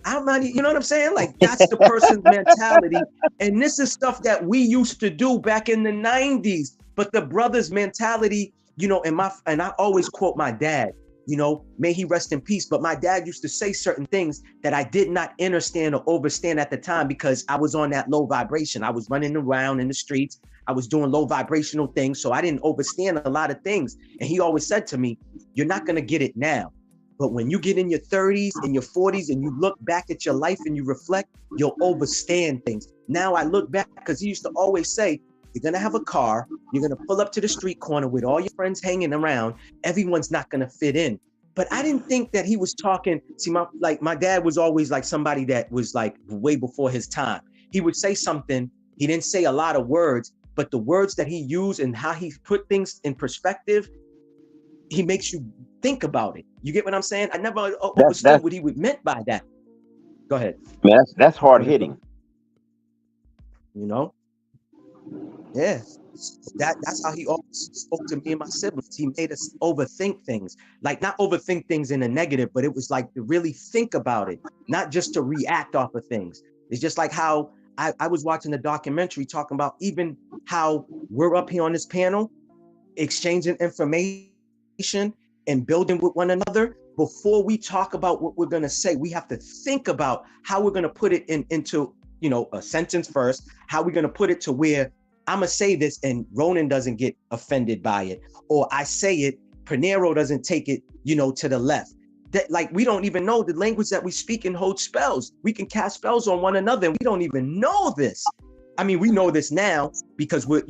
you know what I'm saying? Like that's the person's mentality. And this is stuff that we used to do back in the 90s. But the brother's mentality, you know, and I always quote my dad, you know, may he rest in peace. But my dad used to say certain things that I did not understand or overstand at the time because I was on that low vibration. I was running around in the streets. I was doing low vibrational things. So I didn't understand a lot of things. And he always said to me, you're not going to get it now. But when you get in your 30s and your 40s and you look back at your life and you reflect, you'll understand things. Now I look back because he used to always say, you're going to have a car. You're going to pull up to the street corner with all your friends hanging around. Everyone's not going to fit in. But I didn't think that he was talking. See, my dad was always like somebody that was like way before his time. He would say something. He didn't say a lot of words, but the words that he used and how he put things in perspective, he makes you think about it. You get what I'm saying? I never understood what he meant by that. Go ahead. Man, that's hard hitting. You know? Yeah. That's how he always spoke to me and my siblings. He made us overthink things. Like not overthink things in a negative, but it was like to really think about it, not just to react off of things. It's just like how I was watching a documentary talking about even how we're up here on this panel, exchanging information and building with one another. Before we talk about what we're going to say, we have to think about how we're going to put it into, you know, a sentence first, how we're going to put it to where I'm going to say this and Ronan doesn't get offended by it. Or I say it, Panero doesn't take it, you know, to the left. That like, we don't even know the language that we speak and hold spells. We can cast spells on one another and we don't even know this. I mean, we know this now because we're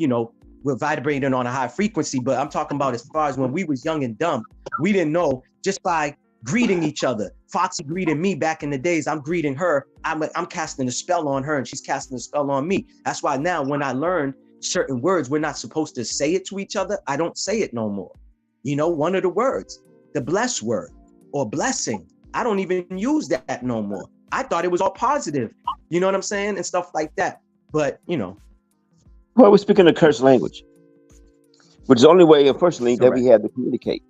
vibrating on a high frequency, but I'm talking about as far as when we was young and dumb, we didn't know just by greeting each other. Foxy greeted me back in the days. I'm greeting her. I'm casting a spell on her and she's casting a spell on me. That's why now when I learned certain words, we're not supposed to say it to each other. I don't say it no more. You know, one of the words, the bless word or blessing, I don't even use that no more. I thought it was all positive, you know what I'm saying? And stuff like that. But, you know. Well, we're speaking a cursed language, which is the only way, unfortunately, that we have to communicate.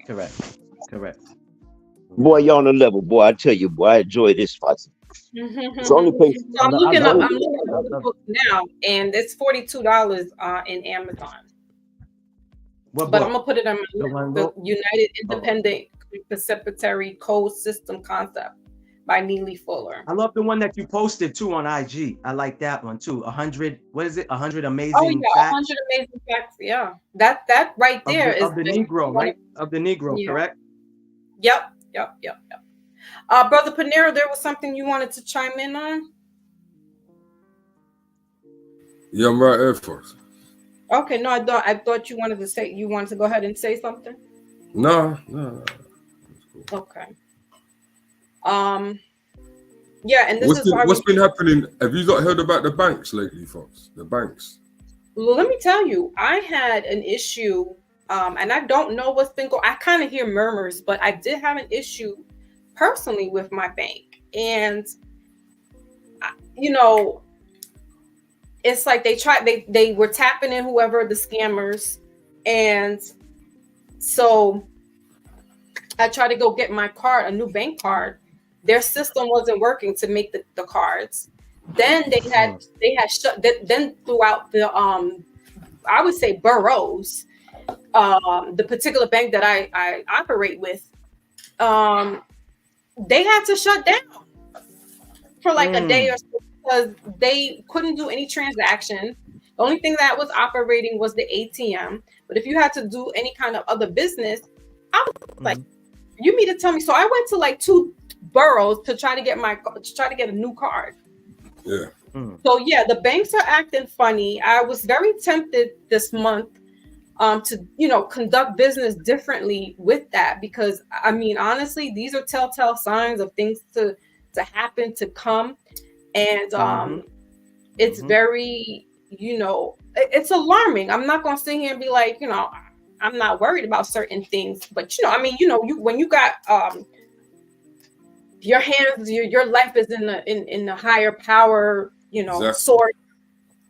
Correct. Boy, you're on the level. Boy, I tell you, boy, I enjoy this, Foxy. It's the only place. So I'm looking at the book now, and it's $42 in Amazon. What but book? I'm gonna put it on the United Independent Participatory Code System Concept by Neely Fuller. I love the one that you posted too on IG. I like that one too. 100. What is it? 100 amazing facts. 100 amazing facts. Yeah, that right there is of the Negro, right? Of the Negro, yeah. Correct? Yep. Brother Panero, there was something you wanted to chime in on? Yeah, I'm right here first. Okay, no, I thought you wanted to go ahead and say something. No. Okay. Yeah, and what's been happening? Have you not heard about the banks lately, folks? The banks. Well, let me tell you, I had an issue, and I don't know what's been going. I kind of hear murmurs, but I did have an issue personally with my bank, and you know, it's like they were tapping in whoever the scammers, and so I tried to go get my card, a new bank card. Their system wasn't working to make the cards. Then they had shut. Then throughout the I would say boroughs, the particular bank that I operate with, they had to shut down for like a day or so because they couldn't do any transaction. The only thing that was operating was the ATM. But if you had to do any kind of other business, I was like, you mean to tell me? So I went to like 2 boroughs to try to get a new card. Yeah. So yeah, the banks are acting funny. I was very tempted this month to, you know, conduct business differently with that, because I mean, honestly, these are telltale signs of things to happen, to come. And it's very, you know, it's alarming. I'm not going to sit here and be like, you know, I'm not worried about certain things, but you know, I mean, you know, when you got your hands, your life is in the higher power, you know, source,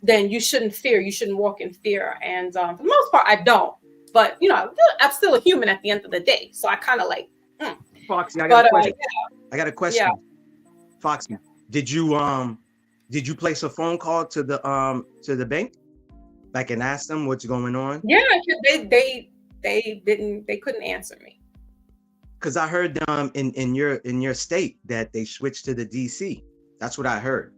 then you shouldn't fear. You shouldn't walk in fear. And for the most part, I don't. But you know, I'm still a human at the end of the day, so I kind of like. Foxy, I got a question. Yeah. I got a question. Yeah. Foxy, did you place a phone call to the bank, like, and ask them what's going on? Yeah, they couldn't answer me. Because I heard in your state that they switched to the DC. That's what I heard.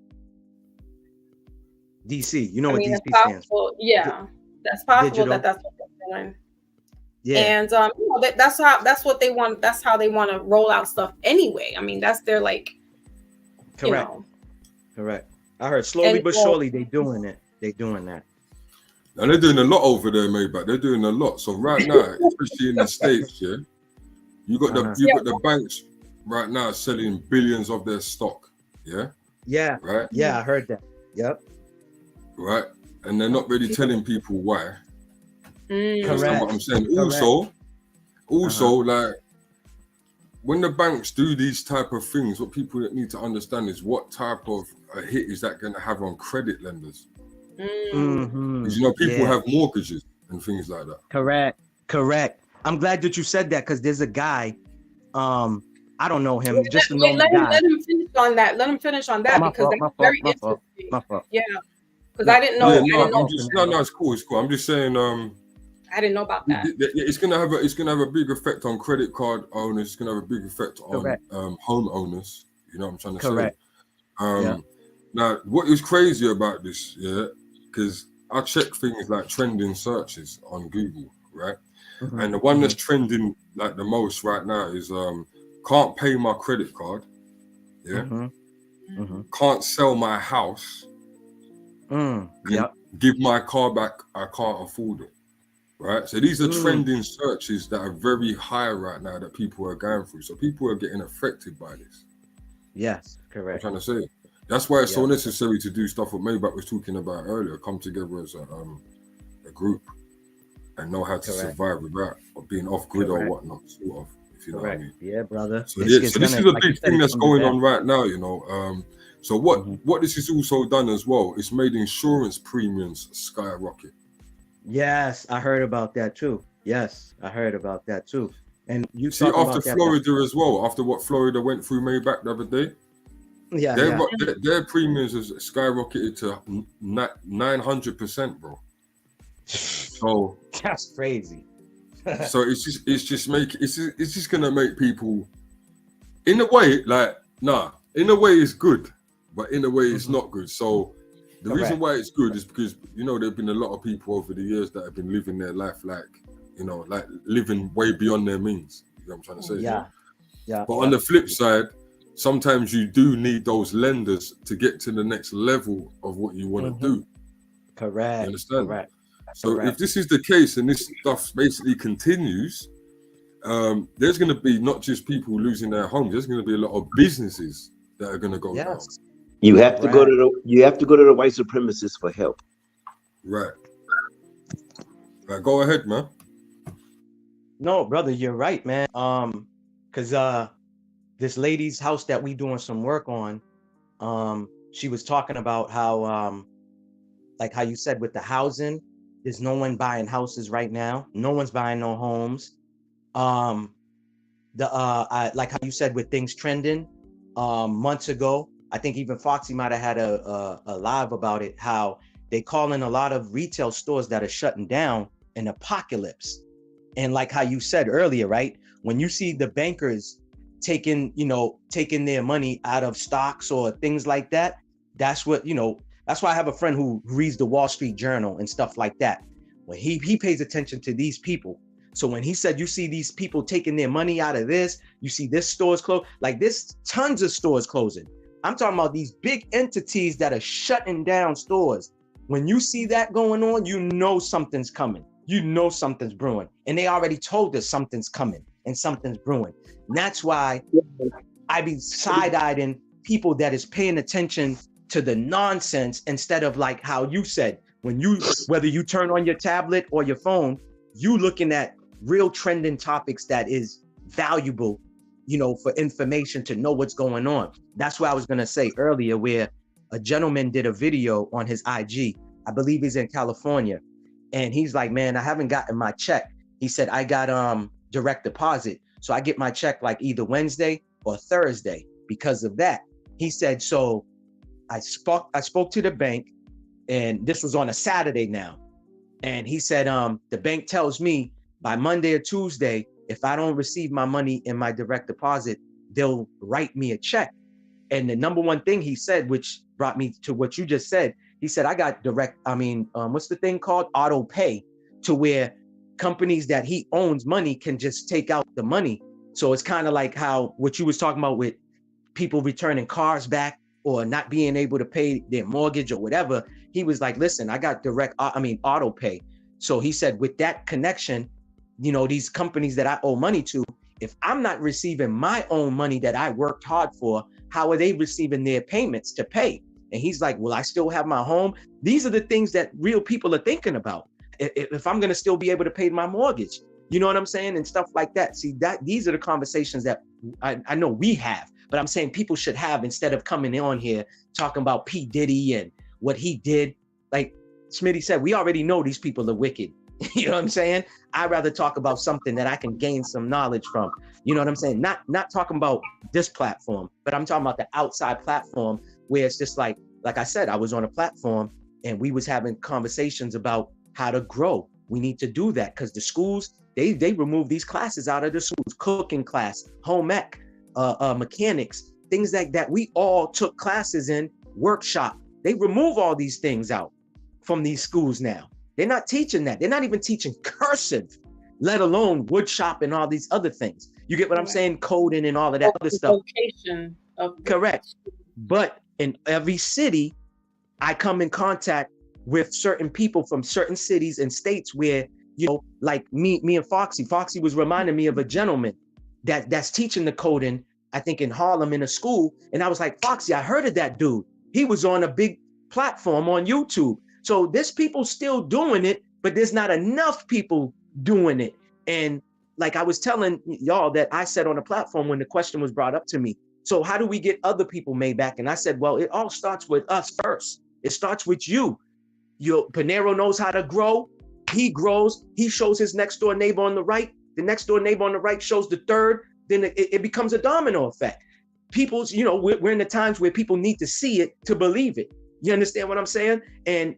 DC, you know what DC stands for? Yeah, that's possible. Digital. That's what they're doing. Yeah, and you know, that's what they want. That's how they want to roll out stuff anyway. I mean, that's their like. Correct. You know. Correct. I heard slowly but surely they doing it. They doing that. Now they're doing a lot over there, Maybach. They're doing a lot. So right now, especially in the States, yeah, you got the banks right now selling billions of their stock. Yeah. Yeah. Right. Yeah, I heard that. Yep. Right, and they're not really telling people why. Correct. What I'm saying. Correct. Also, like when the banks do these type of things, what people need to understand is what type of a hit is that going to have on credit lenders. Because you know, people have mortgages and things like that. Correct. I'm glad that you said that, because there's a guy, I don't know him, just a normal guy. Let him finish on that. Let him finish on that, because that's very interesting. My fault. Yeah. Because I didn't know. No, it's cool. I'm just saying. I didn't know about that. It's gonna have a big effect on credit card owners. It's gonna have a big effect on home owners. You know what I'm trying to say? Now, what is crazy about this? Yeah, because I check things like trending searches on Google, right? And the one that's trending like the most right now is can't pay my credit card. Yeah. Can't sell my house. Give my car back, I can't afford it. Right? So these are trending searches that are very high right now that people are going through. So people are getting affected by this. Yes, correct. I'm trying to say. That's why it's so necessary to do stuff what Maybach was talking about earlier. Come together as a group and know how to survive without or being off grid or whatnot, sort of. If you know what I mean. Yeah, brother. So this is a big thing that's going on right now, you know. So what this has also done as well, it's made insurance premiums skyrocket. Yes, I heard about that too. And you see after Florida as well, after what Florida went through Maybach the other day. Their premiums has skyrocketed to 900%, bro. So that's crazy. So it's just gonna make people, in a way, in a way it's good, but in a way it's not good. So the reason why it's good is because, you know, there've been a lot of people over the years that have been living their life like, you know, like living way beyond their means. You know what I'm trying to say? Yeah. But on the flip side, sometimes you do need those lenders to get to the next level of what you want to do. Correct. You understand? Correct. So if this is the case and this stuff basically continues, there's going to be not just people losing their homes. There's going to be a lot of businesses that are going to go down. You have to go to the white supremacists for help. Right. Go ahead, man. No, brother, you're right, man. Because this lady's house that we doing some work on, she was talking about how like how you said with the housing, there's no one buying houses right now. No one's buying no homes. Like how you said with things trending months ago, I think even Foxy might have had a live about it, how they call in a lot of retail stores that are shutting down an apocalypse. And like how you said earlier, right? When you see the bankers taking their money out of stocks or things like that, that's what, that's why I have a friend who reads the Wall Street Journal and stuff like that. When he pays attention to these people. So when he said, you see these people taking their money out of this, you see this store's closed, like this, tons of stores closing. I'm talking about these big entities that are shutting down stores. When you see that going on, you know something's coming. You know something's brewing. And they already told us something's coming and something's brewing. And that's why I be side-eyeing people that is paying attention to the nonsense instead of like how you said, whether you turn on your tablet or your phone, you looking at real trending topics that is valuable, for information to know what's going on. That's what I was going to say earlier, where a gentleman did a video on his IG. I believe he's in California. And he's like, man, I haven't gotten my check. He said, I got direct deposit. So I get my check like either Wednesday or Thursday. Because of that, he said, so I spoke to the bank, and this was on a Saturday now. And he said, the bank tells me by Monday or Tuesday, if I don't receive my money in my direct deposit, they'll write me a check. And the number one thing he said, which brought me to what you just said, he said, I got what's the thing called? Auto pay, to where companies that he owns money can just take out the money. So it's kind of like how what you was talking about with people returning cars back or not being able to pay their mortgage or whatever. He was like, listen, I got auto pay. So he said, with that connection, these companies that I owe money to, if I'm not receiving my own money that I worked hard for, how are they receiving their payments to pay? And he's like, will I still have my home? These are the things that real people are thinking about. If I'm going to still be able to pay my mortgage, you know what I'm saying? And stuff like that. See, these are the conversations that I know we have, but I'm saying people should have, instead of coming on here talking about P. Diddy and what he did. Like Smitty said, we already know these people are wicked. You know what I'm saying? I'd rather talk about something that I can gain some knowledge from. You know what I'm saying? Not talking about this platform, but I'm talking about the outside platform where it's just like I said, I was on a platform and we was having conversations about how to grow. We need to do that because the schools, they remove these classes out of the schools, cooking class, home ec, mechanics, things like that. We all took classes in, workshop. They remove all these things out from these schools now. They're not teaching that. They're not even teaching cursive, let alone wood shop and all these other things. You get what I'm saying? Coding and all of that other stuff. Correct. But in every city, I come in contact with certain people from certain cities and states where, like me and Foxy was reminding me of a gentleman that's teaching the coding, I think in Harlem in a school. And I was like, Foxy, I heard of that dude. He was on a big platform on YouTube. So there's people still doing it, but there's not enough people doing it. And like I was telling y'all that I said on a platform when the question was brought up to me, so how do we get other people made back? And I said, well, it all starts with us first. It starts with you. Panero knows how to grow. He grows. He shows his next door neighbor on the right. The next door neighbor on the right shows the third. Then it becomes a domino effect. People's, we're in the times where people need to see it to believe it. You understand what I'm saying? And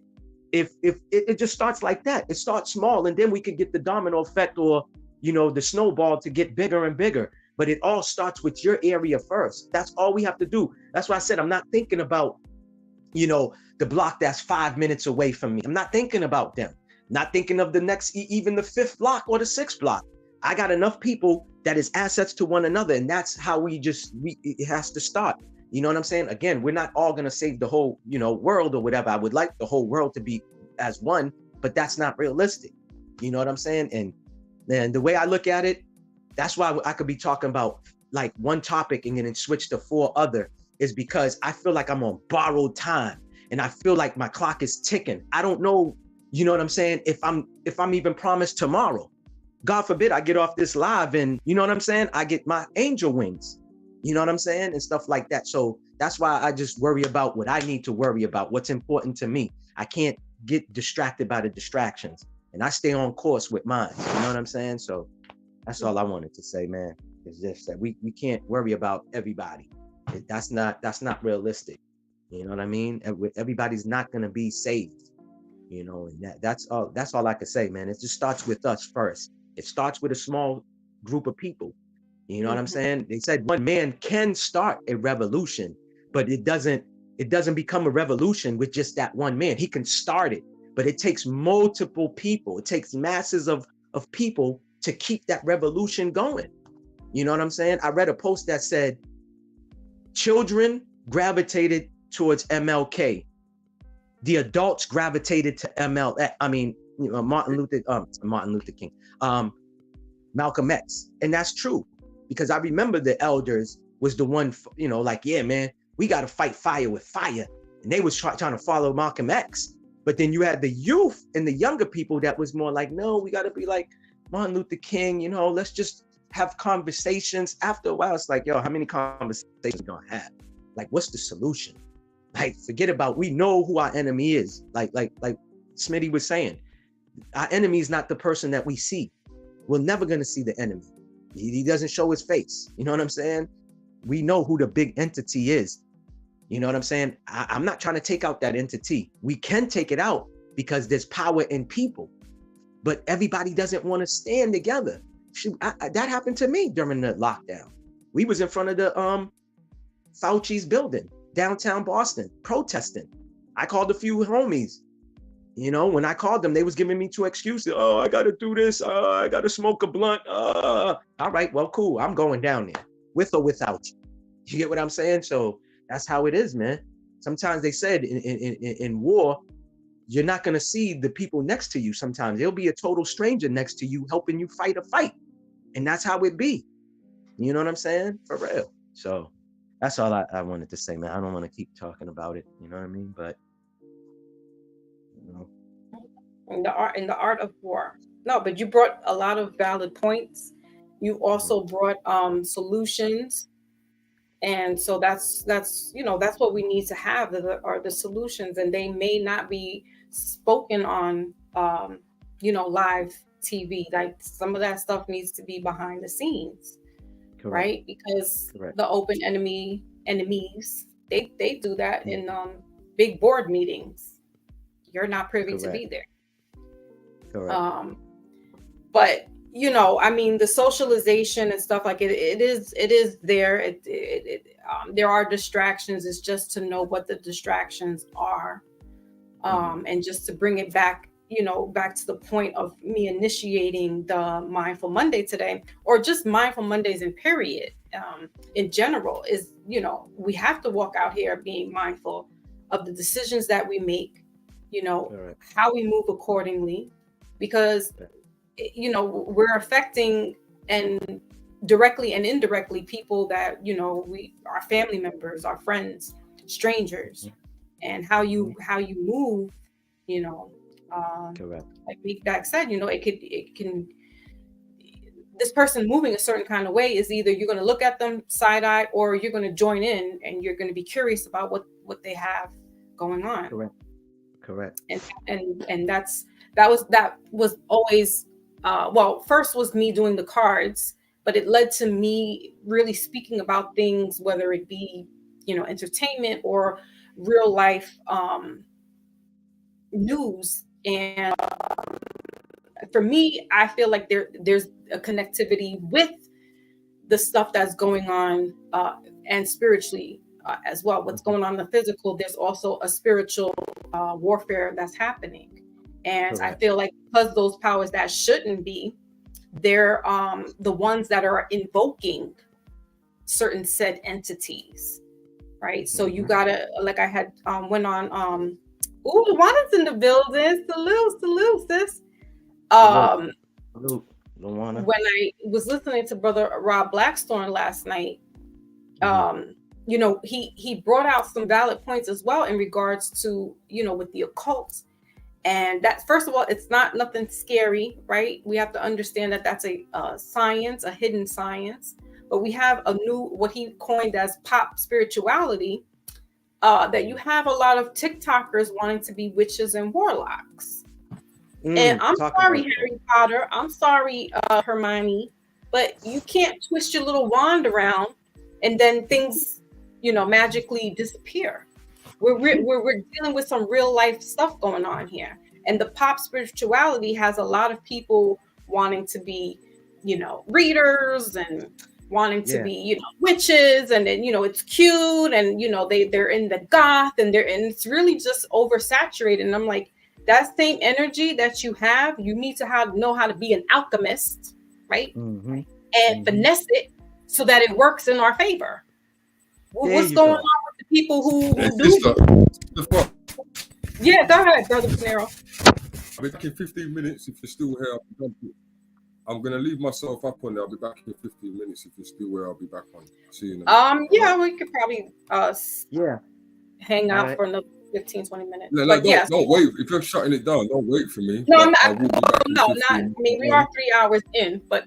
if it just starts like that, it starts small, and then we can get the domino effect or, the snowball to get bigger and bigger. But it all starts with your area first. That's all we have to do. That's why I said, I'm not thinking about, the block that's 5 minutes away from me. I'm not thinking about them. Not thinking of the next, even the 5th block or the 6th block. I got enough people that is assets to one another. And that's how it has to start. You know what I'm saying? Again, we're not all going to save the whole, world or whatever. I would like the whole world to be as one, but that's not realistic. You know what I'm saying? And then the way I look at it, that's why I could be talking about like one topic and then switch to 4 other, is because I feel like I'm on borrowed time and I feel like my clock is ticking. I don't know, you know what I'm saying? If I'm even promised tomorrow, God forbid I get off this live and you know what I'm saying? I get my angel wings. You know what I'm saying? And stuff like that. So That's why I just worry about what I need to worry about, what's important to me. I can't get distracted by the distractions, and I stay on course with mine. You know what I'm saying? So that's all I wanted to say, man. It's just that we can't worry about everybody. That's not realistic. You know what I mean? Everybody's not gonna be saved. You know, and that's all I can say, man. It just starts with us first. It starts with a small group of people. You know what I'm saying? They said one man can start a revolution, but it doesn't become a revolution with just that one man. He can start it, but it takes multiple people. It takes masses of people to keep that revolution going. You know what I'm saying? I read a post that said children gravitated towards MLK. The adults gravitated to ML. I mean, you know, Martin Luther King, Malcolm X, and that's true because I remember the elders was the one, you know, like, yeah, man, we got to fight fire with fire, and they was trying to follow Malcolm X. But then you had the youth and the younger people that was more like, no, we got to be like Martin Luther King. You know, let's just have conversations. After a while, it's like, yo, how many conversations we gonna have? Like, what's the solution? Like, forget about, we know who our enemy is. Like Smitty was saying, our enemy is not the person that we see. We're never going to see the enemy. He doesn't show his face. You know what I'm saying? We know who the big entity is. You know what I'm saying? I'm not trying to take out that entity. We can take it out because there's power in people, but everybody doesn't want to stand together. That happened to me during the lockdown. We was in front of the Fauci's building, downtown Boston, protesting. I called a few homies. You know, when I called them, they was giving me 2 excuses. Oh, I got to do this. I got to smoke a blunt. All right, well, cool. I'm going down there with or without you. You get what I'm saying? So that's how it is, man. Sometimes they said in war, you're not going to see the people next to you. Sometimes there'll be a total stranger next to you helping you fight a fight. And that's how it be. You know what I'm saying? For real. So that's all I wanted to say, man. I don't want to keep talking about it. You know what I mean? But, you know. In the art of war. No, but you brought a lot of valid points. You also brought solutions. And so that's you know, that's what we need to have are the solutions, and they may not be spoken on you know, live TV. Like, some of that stuff needs to be behind the scenes. Correct. Right? Because the open enemies, they do that in big board meetings. You're not privy to be there. Correct. But you know, I mean, the socialization and stuff like it is there. There are distractions. It's just to know what the distractions are, and just to bring it back, you know, back to the point of me initiating the Mindful Monday today, or just Mindful Mondays in period, in general, is, you know, we have to walk out here being mindful of the decisions that we make, you know, how we move accordingly, because you know, we're affecting, and directly and indirectly, people that, you know, our family members, our friends, strangers, and how you move, you know, like MEYBACH said, you know, it can this person moving a certain kind of way is either you're going to look at them side eye, or you're going to join in and you're going to be curious about what they have going on. Correct. And that was always well, first was me doing the cards, but it led to me really speaking about things, whether it be, you know, entertainment or real life news. And for me, I feel like there's a connectivity with the stuff that's going on, and spiritually as well. What's going on in the physical, there's also a spiritual warfare that's happening. And I feel like because those powers that shouldn't be, they're the ones that are invoking certain said entities, right? So you gotta, like I had went on, Luana's in the building. Salute, sis. Luana. When I was listening to Brother Rob Blackstone last night, you know, he brought out some valid points as well in regards to, you know, with the occult. And that, first of all, it's not nothing scary, right? We have to understand that that's a science, a hidden science. but we have a new, what he coined as pop spirituality, that you have a lot of TikTokers wanting to be witches and warlocks. And I'm sorry, Harry Potter. I'm sorry, Hermione, but you can't twist your little wand around and then things, magically disappear. We're dealing with some real life stuff going on here. And the pop spirituality has a lot of people wanting to be, readers and wanting to be, witches, and then, it's cute, and, they're in the goth, and it's really just oversaturated. And I'm like, that same energy that you have, you need to know how to be an alchemist, right? And finesse it so that it works in our favor. What's going on with the people who do? Yeah, go ahead, Brother Panero. I'll be back in 15 minutes. If you're still here, I'm going to leave myself up on there. I'll be back in 15 minutes. If you're still here, I'll be back on. See you in a minute. Yeah, we could probably hang out for another 15, 20 minutes. No, don't wait. If you're shutting it down, don't wait for me. No, I mean, we are 3 hours in, but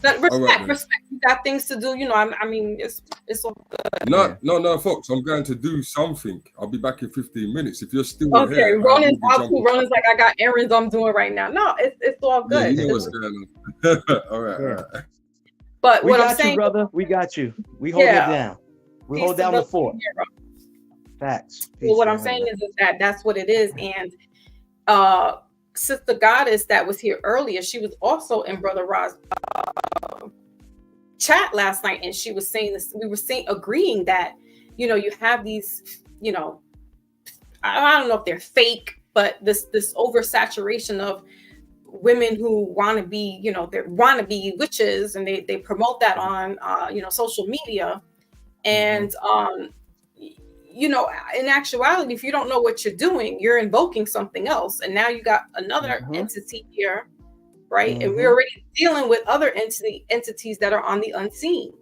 But respect. You got things to do. I mean, it's all good. No, Fox. I'm going to do something. I'll be back in 15 minutes. If you're still okay, here, Ronan's out too. Ronan's like, I got errands I'm doing right now. No, it's all good. Yeah, you know what's going on. All right. But we what got I'm saying, you, brother. We got you. We hold it down. We hold down the fort. Facts. Well, what I'm saying is that that's what it is. And Sister Goddess that was here earlier, she was also in Brother Ra's chat last night, and she was saying this. We were agreeing that you have these, I don't know if they're fake, but this oversaturation of women who want to be, they want to be witches, and they promote that on social media, and in actuality, if you don't know what you're doing, you're invoking something else. And now you got another entity here, right? And we're already dealing with other entities that are on the unseen.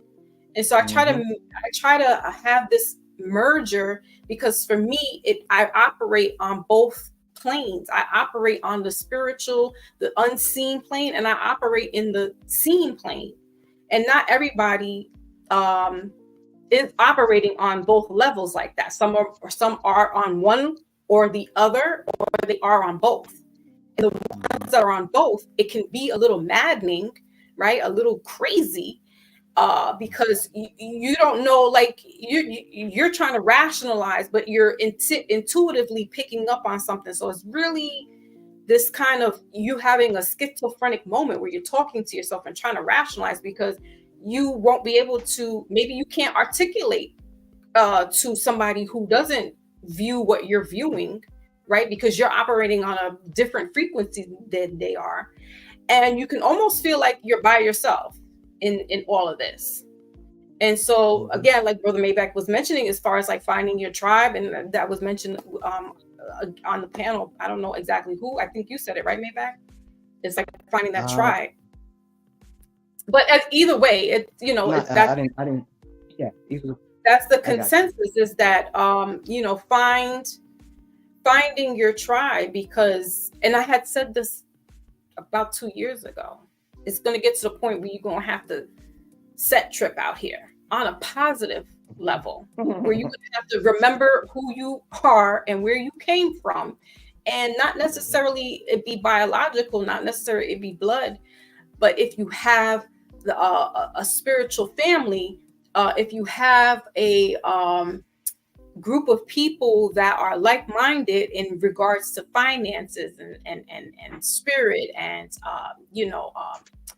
And so I try to have this merger, because for me, I operate on both planes. I operate on the spiritual, the unseen plane, and I operate in the seen plane. And not everybody is operating on both levels like that. Some are on one or the other, or they are on both. And the ones that are on both, it can be a little maddening, right? A little crazy, because you don't know, like you're trying to rationalize, but you're intuitively picking up on something. So it's really this kind of you having a schizophrenic moment where you're talking to yourself and trying to rationalize, because you won't be able to, maybe you can't articulate to somebody who doesn't view what you're viewing, right? Because you're operating on a different frequency than they are. And you can almost feel like you're by yourself in all of this. And so again, like Brother Maybach was mentioning, as far as like finding your tribe, and that was mentioned on the panel. I don't know exactly who, I think you said it, right, Maybach? It's like finding that tribe. But either way, I didn't. Yeah, that's the consensus, is that finding your tribe, because, and I had said this about 2 years ago, it's going to get to the point where you're going to have to set trip out here on a positive level, where you're going to have to remember who you are and where you came from, and not necessarily it be biological, not necessarily it be blood, but if you have a spiritual family, if you have a group of people that are like-minded in regards to finances and spirit and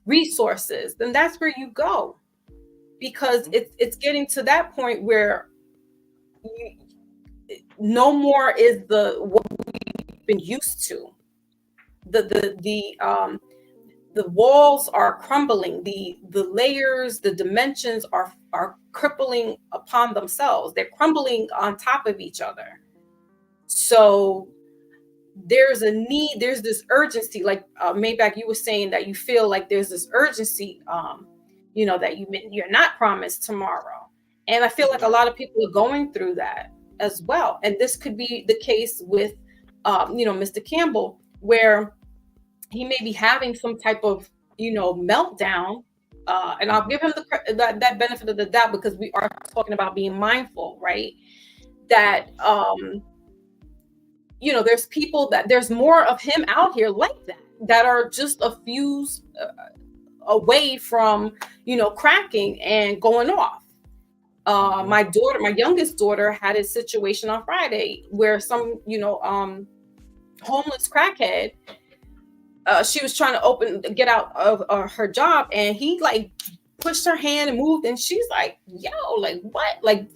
resources, then that's where you go, because it's getting to that point where no more is what we've been used to. The walls are crumbling, the layers, the dimensions are crippling upon themselves. They're crumbling on top of each other. So there's a need, there's this urgency, like Maybach, you were saying that you feel like there's this urgency, that you're not promised tomorrow. And I feel like a lot of people are going through that as well. And this could be the case with, Mr. Campbell, where he may be having some type of, meltdown, and I'll give him that benefit of the doubt because we are talking about being mindful, right? That there's people there's more of him out here like that are just a fuse away from cracking and going off. My youngest daughter had a situation on Friday where some homeless crackhead, she was trying to get out of her job, and he like pushed her hand and moved, and she's like, yo, like what? Like,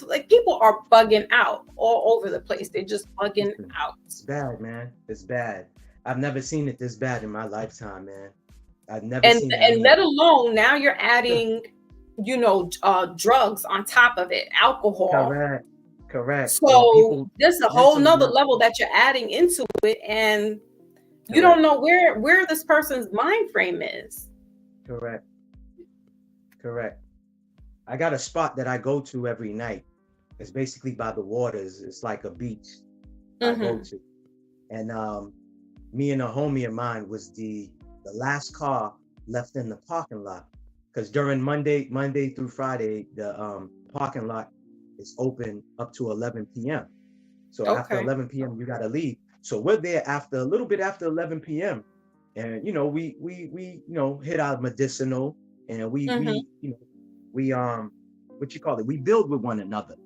like people are bugging out all over the place. They're just bugging out. It's bad, man. It's bad. I've never seen it this bad in my lifetime, man. I've never seen it. And let alone now you're adding, drugs on top of it, alcohol. Correct. So there's a whole nother level that you're adding into it, and you don't know where this person's mind frame is. Correct. I got a spot that I go to every night. It's basically by the waters. It's like a beach I go to. And me and a homie of mine was the last car left in the parking lot. Because during Monday through Friday, the parking lot is open up to 11 p.m. So after 11 p.m., you got to leave. So we're there a little bit after 11 p.m. And, we hit our medicinal, and we build with one another,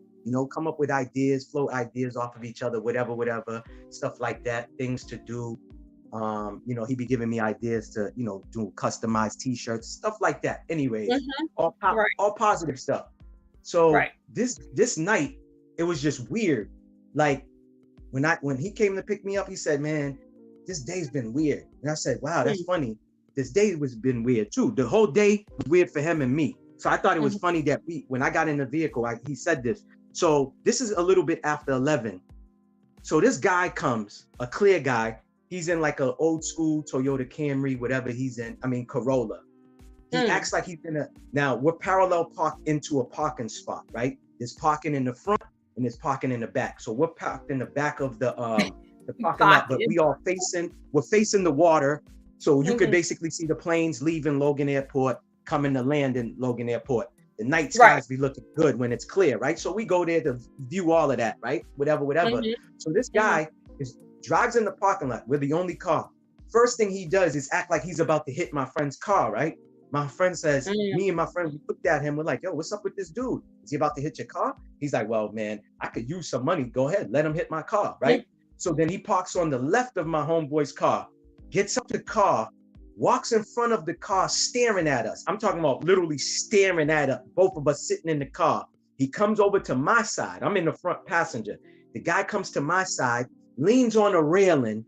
come up with ideas, float ideas off of each other, whatever, stuff like that, things to do. He be giving me ideas to, do customized t-shirts, stuff like that. Anyways, all positive stuff. So this night, it was just weird. Like when he came to pick me up, he said, man, this day's been weird. And I said, wow, that's funny. This day was been weird too. The whole day was weird for him and me. So I thought it was funny that when I got in the vehicle, he said this. So this is a little bit after 11. So this guy comes, a clear guy. He's in like an old school Toyota Camry, whatever he's in. I mean, Corolla. He acts like he's now we're parallel parked into a parking spot, right? There's parking in the front and there's parking in the back. So we're parked in the back of the parking lot, but we're facing the water. So you could basically see the planes leaving Logan Airport, coming to land in Logan Airport. The night skies be looking good when it's clear, right? So we go there to view all of that, right? Whatever. So this guy drives in the parking lot. We're the only car. First thing he does is act like he's about to hit my friend's car, right? My friend says, me and my friend, we looked at him. We're like, yo, what's up with this dude? Is he about to hit your car? He's like, well, man, I could use some money. Go ahead, let him hit my car, right? So then he parks on the left of my homeboy's car, gets up the car, walks in front of the car, staring at us. I'm talking about literally staring at us, both of us sitting in the car. He comes over to my side. I'm in the front passenger. The guy comes to my side, leans on a railing,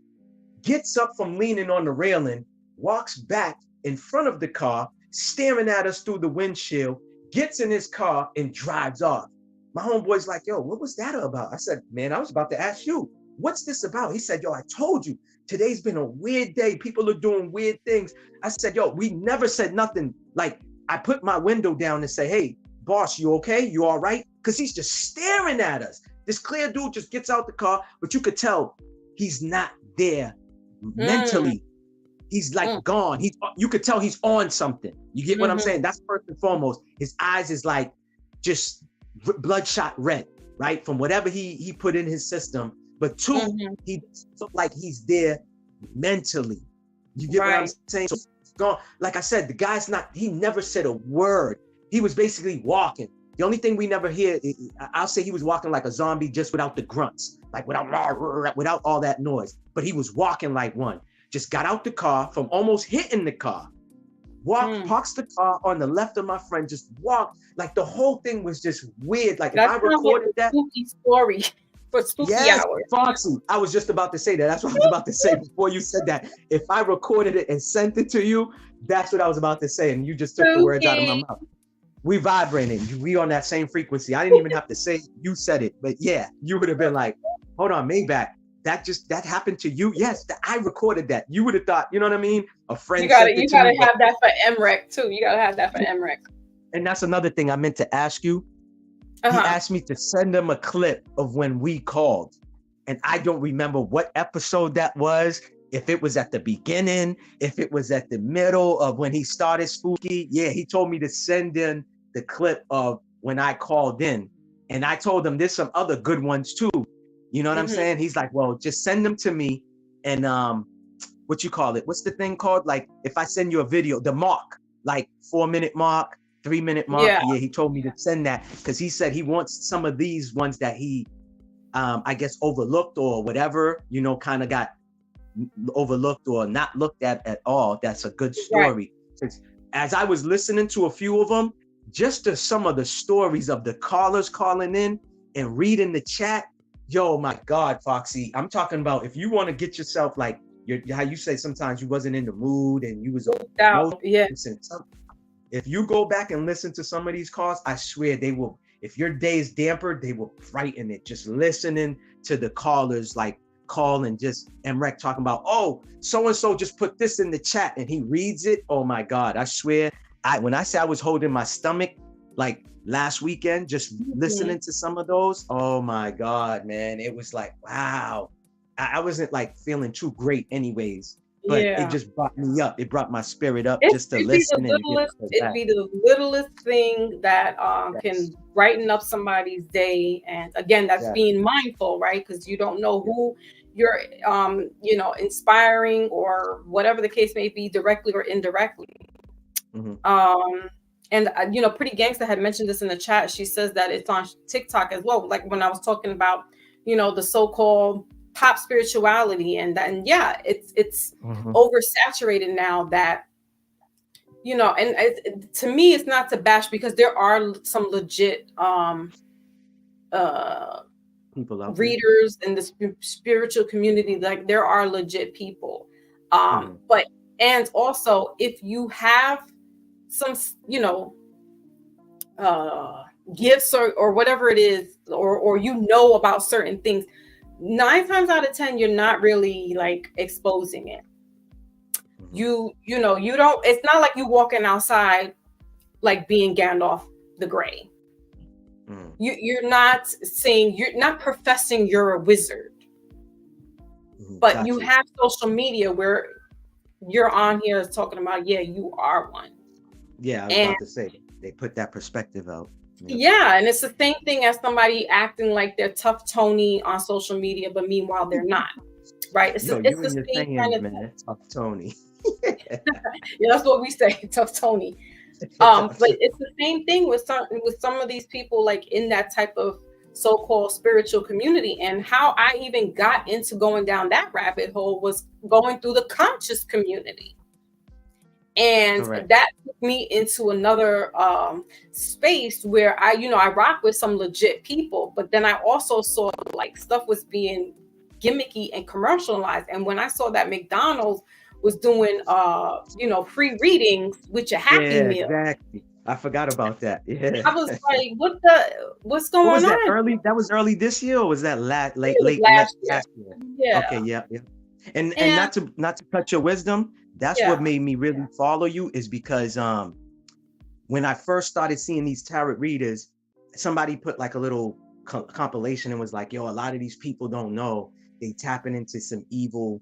gets up from leaning on the railing, walks back in front of the car, staring at us through the windshield, gets in his car and drives off. My homeboy's like, yo, what was that about? I said, man, I was about to ask you, what's this about? He said, yo, I told you, today's been a weird day. People are doing weird things. I said, yo, we never said nothing. Like, I put my window down and say, hey, boss, you okay? You all right? Because he's just staring at us. This clear dude just gets out the car, but you could tell he's not there mentally. He's like gone. You could tell he's on something. You get what I'm saying? That's first and foremost. His eyes is like just bloodshot red, right? From whatever he put in his system. But two, he looked like he's there mentally. You get what I'm saying? So gone. Like I said, the guy's he never said a word. He was basically walking. The only thing we never hear, I'll say he was walking like a zombie, just without the grunts, like without all that noise. But he was walking like one. Just got out the car from almost hitting the car. Parks the car on the left of my friend, just walked. Like the whole thing was just weird. Like that's if I recorded that. Spooky story for spooky hours. Foxy. I was just about to say that. That's what I was about to say before you said that. If I recorded it and sent it to you, that's what I was about to say. And you just took the words out of my mouth. We vibrating. We on that same frequency. I didn't even have to say it. You said it. But yeah, you would have been like, hold on, Maybach. That happened to you? Yes, I recorded that. You would have thought, you know what I mean? A friend. You gotta have that for MREC too. You gotta have that for MREC. And that's another thing I meant to ask you. He asked me to send him a clip of when we called. And I don't remember what episode that was. if it was at the beginning, if it was at the middle of when he started Spooky. Yeah, he told me to send in the clip of when I called in. And I told him there's some other good ones too. You know what I'm saying? He's like, well, just send them to me. And what you call it? What's the thing called? Like if I send you a video, the mark, like 4-minute mark, 3-minute mark. Yeah, he told me to send that because he said he wants some of these ones that he I guess overlooked or whatever, you know, kind of got overlooked or not looked at all. That's a good story. Right. As I was listening to a few of them, just some of the stories of the callers calling in and reading the chat. Yo, my God, Foxy, I'm talking about if you want to get yourself like how you say sometimes you wasn't in the mood and you was out. Yeah. If you go back and listen to some of these calls, I swear they will. If your day is damper, they will brighten it. Just listening to the callers like call and just MREC talking about, oh, so-and-so just put this in the chat and he reads it. Oh my God, I swear. When I say I was holding my stomach like last weekend, just listening to some of those. Oh my God, man. It was like, wow. I wasn't like feeling too great anyways, but it just brought me up. It brought my spirit up just to listen. It'd be the littlest thing that can brighten up somebody's day. And again, that's being mindful, right? Because you don't know who you're, you know, inspiring or whatever the case may be, directly or indirectly. And you know, Pretty Gangsta had mentioned this in the chat. She says that it's on TikTok as well. Like when I was talking about, you know, the so-called pop spirituality and yeah, it's oversaturated now that, you know, and to me, it's not to bash because there are some legit people out readers in the spiritual community. Like there are legit people. But, and also if you have some, you know, gifts or whatever it is, or you know about certain things, 9 times out of 10, you're not really like exposing it. You know, you don't, it's not like you walking outside, like being Gandalf the Grey. You're not saying, you're not professing you're a wizard, but you have social media where you're on here talking about, yeah, you are one. Yeah, I was about to say, they put that perspective out. Yeah, and it's the same thing as somebody acting like they're tough Tony on social media, but meanwhile they're not, right? It's the same kind of man, tough Tony. Yeah, that's what we say, tough Tony. But it's the same thing with some of these people, like in that type of so-called spiritual community. And how I even got into going down that rabbit hole was going through the conscious community. And that took me into another space where I rock with some legit people, but then I also saw like stuff was being gimmicky and commercialized. And when I saw that McDonald's was doing free readings with your Happy Meal. Exactly. I forgot about that. Yeah. I was like, what's going on? Was that early? That was early this year, or was that late last year? Yeah. Okay, yeah. And not to cut your wisdom, that's what made me really follow you, is because when I first started seeing these tarot readers, somebody put like a little compilation and was like, yo, a lot of these people don't know they tapping into some evil,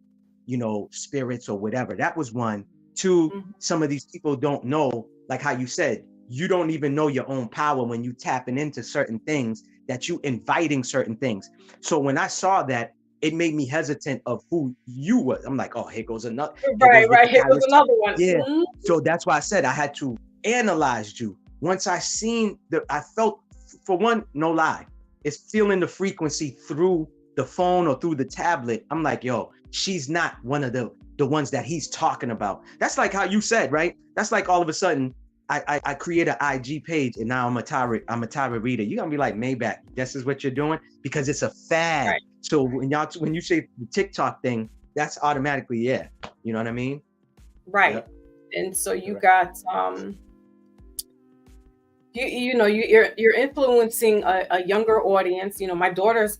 spirits or whatever. That was one. Two, some of these people don't know, like how you said, you don't even know your own power when you tapping into certain things, that you inviting certain things. So when I saw that, it made me hesitant of who you were. I'm like, oh, here goes another. Right. Here goes another one. Yeah. So that's why I said I had to analyze you. Once I felt, for one, no lie, it's feeling the frequency through the phone or through the tablet. I'm like, yo, she's not one of the ones that he's talking about. That's like how you said, right? That's like all of a sudden I create an IG page and now I'm a tarot reader. You're gonna be like, MAYBACH, this is what you're doing, because it's a fad. Right. So when you say the TikTok thing, that's automatically, you know what I mean? Right. Yep. And so you got you're influencing a younger audience. My daughter's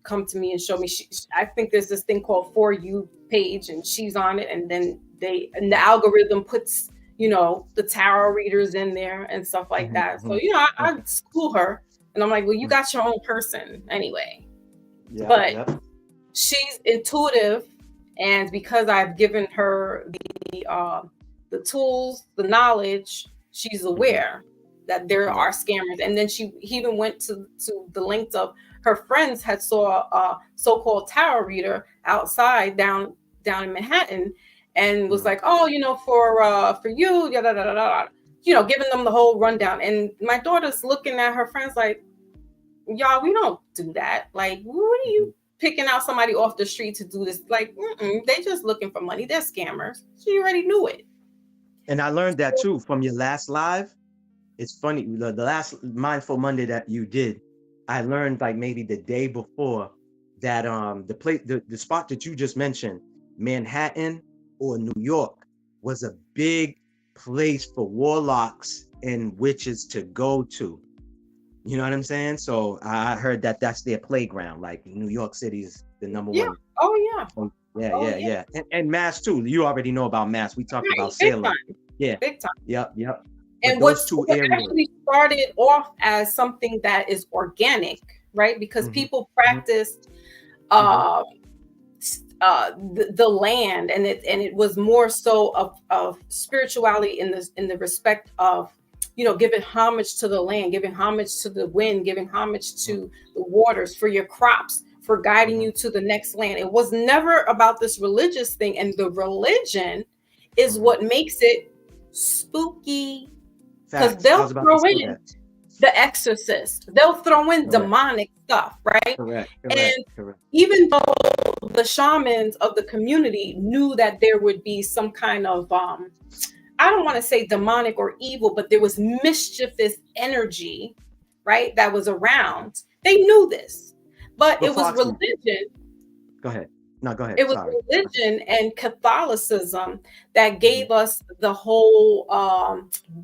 come to me and showed me, I think there's this thing called For You page, and she's on it, and then the algorithm puts the tarot readers in there and stuff like that. So I school her, and I'm like, well, you got your own person anyway. But she's intuitive And because I've given her the tools, the knowledge, she's aware that there are scammers. And then he even went to the length of her friends had saw a so-called tarot reader outside down in Manhattan, and was like, oh, for you, yada, yada, yada, giving them the whole rundown. And my daughter's looking at her friends like, y'all, we don't do that. Like, what are you picking out somebody off the street to do this? Like, they just looking for money. They're scammers. She already knew it. And I learned that too from your last live. It's funny, the last Mindful Monday that you did, I learned like maybe the day before that the spot that you just mentioned, Manhattan or New York, was a big place for warlocks and witches to go to. You know what I'm saying? So I heard that that's their playground. Like New York City is the number one. Oh yeah. Yeah. And Mass too. You already know about Mass. We talked about big Salem. Time. Yeah. Big time. Yep. And what actually started off as something that is organic, right? Because people practiced the land, and it was more so of spirituality in the respect of, giving homage to the land, giving homage to the wind, giving homage to the waters for your crops, for guiding you to the next land. It was never about this religious thing, and the religion is what makes it spooky. Because they'll throw in The Exorcist, they'll throw in demonic stuff, right? Correct. Even though the shamans of the community knew that there would be some kind of I don't want to say demonic or evil, but there was mischievous energy, right, that was around. They knew this, but it was religion. Go ahead. No, go ahead. It was religion and Catholicism that gave us the whole,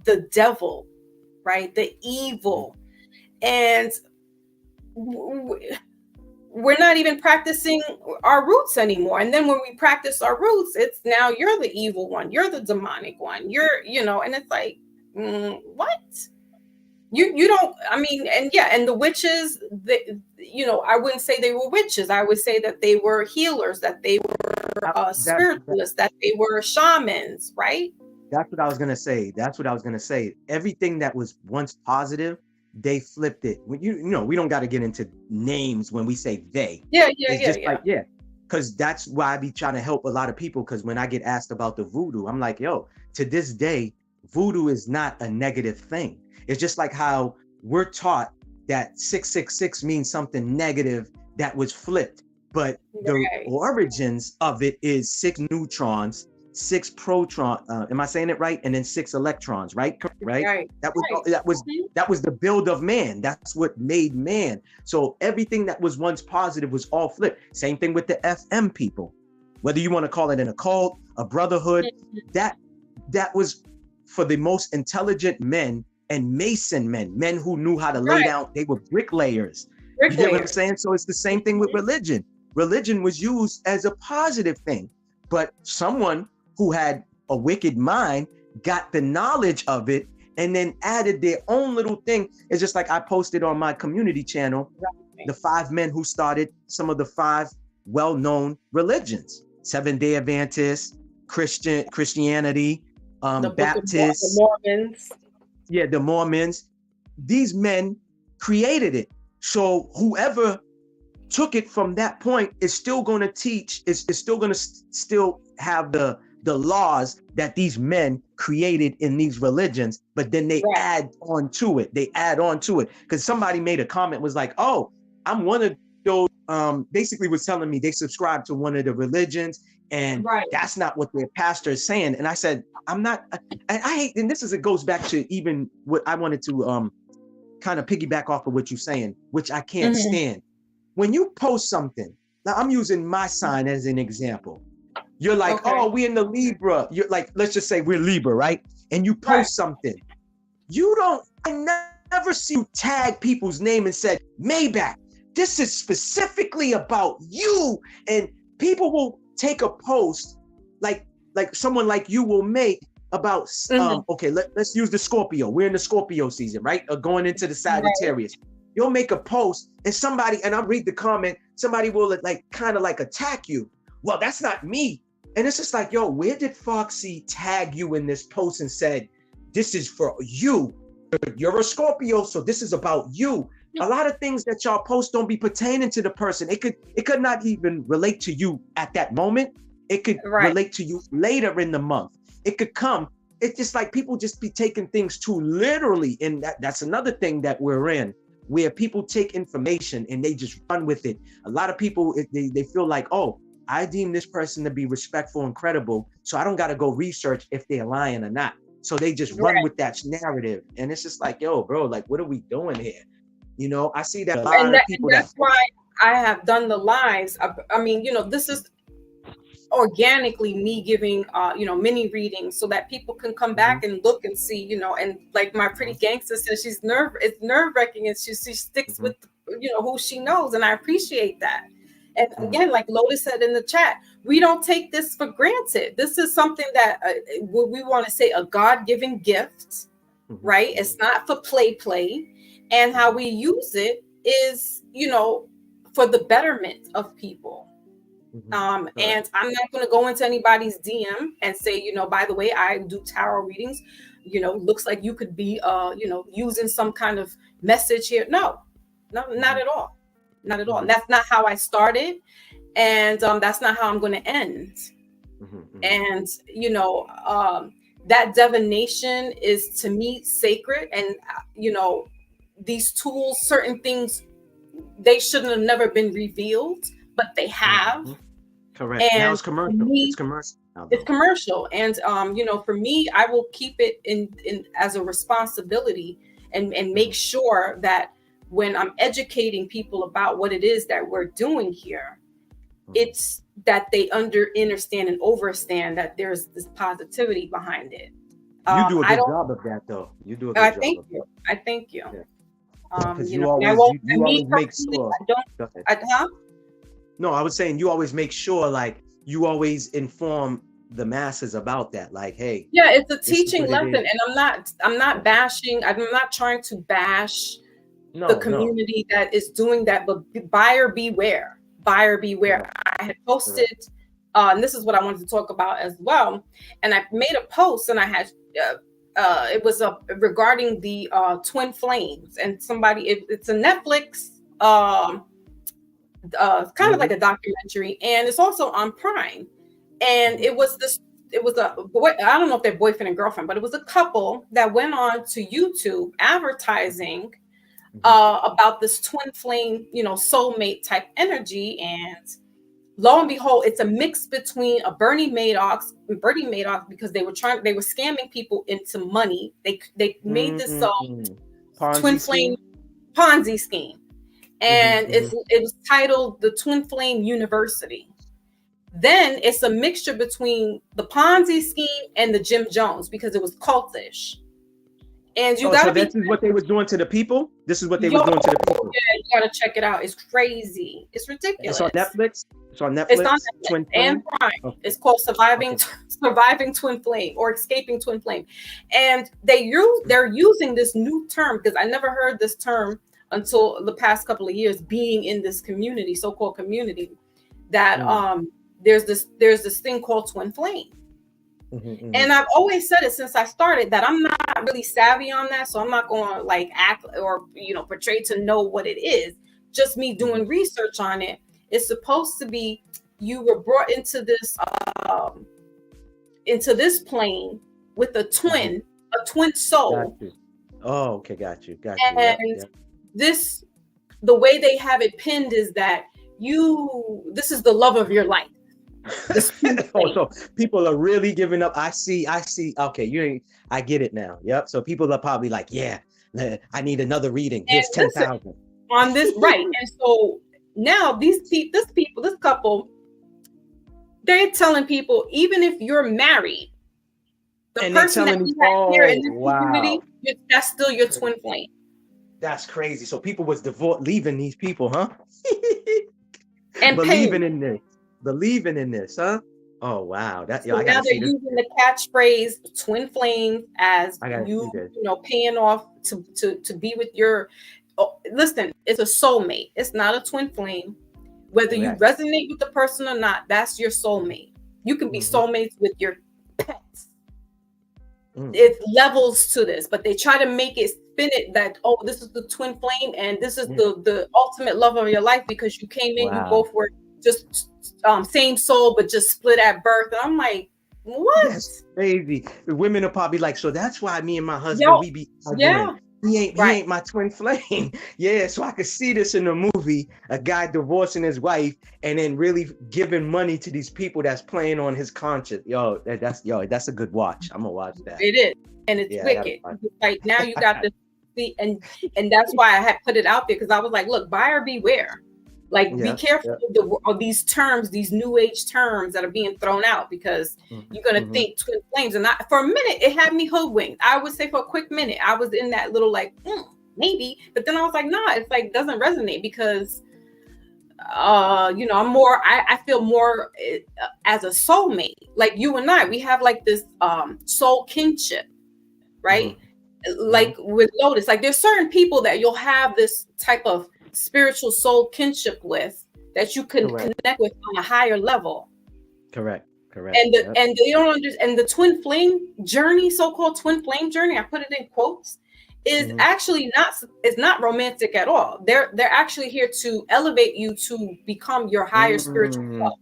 the devil, right? The evil. And we're not even practicing our roots anymore. And then when we practice our roots, it's now you're the evil one. You're the demonic one. You're, and it's like, what? You don't, and the witches, I wouldn't say they were witches. I would say that they were healers, that they were spiritualists, that they were shamans, right? That's what I was going to say. Everything that was once positive, they flipped it. When we don't got to get into names when we say they. Because that's why I be trying to help a lot of people. Because when I get asked about the voodoo, I'm like, to this day, voodoo is not a negative thing. It's just like how we're taught that 666 means something negative that was flipped. But the origins of it is 6 neutrons, 6 protons. Am I saying it right? And then 6 electrons, right? Right. That was the build of man. That's what made man. So everything that was once positive was all flipped. Same thing with the FM people. Whether you want to call it an occult, a brotherhood, that was for the most intelligent men and Mason men who knew how to lay down. They were bricklayers. You get what I'm saying? So it's the same thing with religion. Religion was used as a positive thing, but someone who had a wicked mind got the knowledge of it and then added their own little thing. It's just like I posted on my community channel, the 5 men who started some of the 5 well-known religions: Seventh-day Adventists, Christianity, Baptists, the Mormons. Yeah, the Mormons. These men created it. So whoever took it from that point is still going to teach, is still going to still have the laws that these men created in these religions, but then they add on to it. Because somebody made a comment, was like, oh, I'm one of those, basically was telling me they subscribe to one of the religions, and that's not what their pastor is saying. And I said, I'm not, I hate, and it goes back to even what I wanted to kind of piggyback off of what you're saying, which I can't stand. When you post something, now I'm using my sign as an example. You're like, oh, we in the Libra. You're like, let's just say we're Libra, right? And you post something. I never see you tag people's name and said, Maybach, this is specifically about you. And people will take a post like someone like you will make about, okay, let's use the Scorpio. We're in the Scorpio season, right? Or going into the Sagittarius. You'll make a post and somebody, and I'll read the comment, somebody will kind of attack you. well, that's not me. And it's just like, yo, where did Foxy tag you in this post and said, this is for you? You're a Scorpio, so this is about you. A lot of things that y'all post don't be pertaining to the person. It could not even relate to you at that moment. It could relate to you later in the month. It could come. It's just like people just be taking things too literally. And that's another thing that we're in, where people take information and they just run with it. A lot of people, they feel like, oh, I deem this person to be respectful and credible, so I don't got to go research if they're lying or not. So they just run with that narrative. And it's just like, yo, bro, like, what are we doing here? You know, I see that a lot of people. That's why I have done the lives. I mean, you know, this is organically me giving, you know, mini readings so that people can come back and look and see, you know, and like my pretty gangster says, it's nerve wracking, and she sticks with, you know, who she knows. And I appreciate that. And again, like Lotus said in the chat, we don't take this for granted. This is something that we want to say a God-given gift, right? It's not for play. And how we use it is, you know, for the betterment of people. And I'm not going to go into anybody's DM and say, you know, by the way, I do tarot readings. You know, looks like you could be, you know, using some kind of message here. No, not at all. Not at all. And that's not how I started. And that's not how I'm going to end. And, you know, that divination is to me sacred. And, you know, these tools, certain things, they shouldn't have never been revealed, but they have. Correct. And now it's commercial. It's commercial. It's commercial. And, you know, for me, I will keep it in as a responsibility and make sure that when I'm educating people about what it is that we're doing here, it's that they understand and overstand that there's this positivity behind it. You do a good job of that, though. You do a good job. I thank you. Because you always make sure. No, I was saying you always make sure, like, you always inform the masses about that. Like, hey. Yeah, it's a teaching lesson, and I'm not bashing. I'm not trying to bash the community that is doing that, but buyer beware. I had posted, and this is what I wanted to talk about as well. And I made a post, and I had it was regarding the twin flames, and somebody. It's a Netflix, kind of like a documentary, and it's also on Prime. And it was a boy. I don't know if they're boyfriend and girlfriend, but it was a couple that went on to YouTube advertising about this twin flame, you know, soulmate type energy. And lo and behold, it's a mix between a Bernie Madoff, because they were scamming people into money. They made this twin flame Ponzi scheme, and it was titled the Twin Flame University. Then it's a mixture between the Ponzi scheme and the Jim Jones, because it was cultish. And you gotta this is what they were doing to the people. This is what they were doing to the people. Yeah, you gotta check it out. It's crazy. It's ridiculous. It's on Netflix. It's on Netflix. It's on Netflix and Prime. Okay. It's called Surviving Twin Flame or Escaping Twin Flame. And they're using this new term, because I never heard this term until the past couple of years, being in this community, so-called community, that there's this thing called twin flame. And I've always said it since I started that I'm not really savvy on that, so I'm not going to like act or, you know, portray to know what it is. Just me doing research on it. It's supposed to be you were brought into this plane with a twin soul. Got you. Oh, okay, got you. And this, the way they have it pinned is that this is the love of your life. So people are really giving up. I see. Okay, I get it now. Yep. So people are probably like, yeah, I need another reading. Here's 10,000 on this, right? And so now this couple, they're telling people, even if you're married, the person that you have here in this community, that's still your twin flame. That's crazy. So people was leaving these people, huh? And believing in this, huh? Oh wow! So now they're using the catchphrase "twin flames" as you know, paying off to be with your. Oh, listen, it's a soulmate. It's not a twin flame. Whether you resonate with the person or not, that's your soulmate. You can be soulmates with your pets. It levels to this, but they try to make it spin it that, oh, this is the twin flame and this is the ultimate love of your life because you came in, you both were just same soul, but just split at birth. And I'm like, what? That's crazy. The women are probably like, so that's why me and my husband, we be arguing. He ain't my twin flame. Yeah, so I could see this in a movie, a guy divorcing his wife and then really giving money to these people that's playing on his conscience. That's a good watch. I'm gonna watch that. It is, and it's wicked. Like now you got to see, and that's why I had put it out there because I was like, look, buyer beware. Like, be careful of these terms, these new age terms that are being thrown out because you're going to think twin flames. And for a minute, it had me hoodwinked. I would say for a quick minute, I was in that little like, maybe. But then I was like, nah, it's like doesn't resonate because, I'm more, I feel more as a soulmate. Like you and I, we have like this soul kinship, right? Like with Lotus, like there's certain people that you'll have this type of spiritual soul kinship with that you can connect with on a higher level. Correct. And they don't understand. And the twin flame journey, so-called twin flame journey, I put it in quotes, is actually not romantic at all. They're actually here to elevate you to become your higher spiritual self.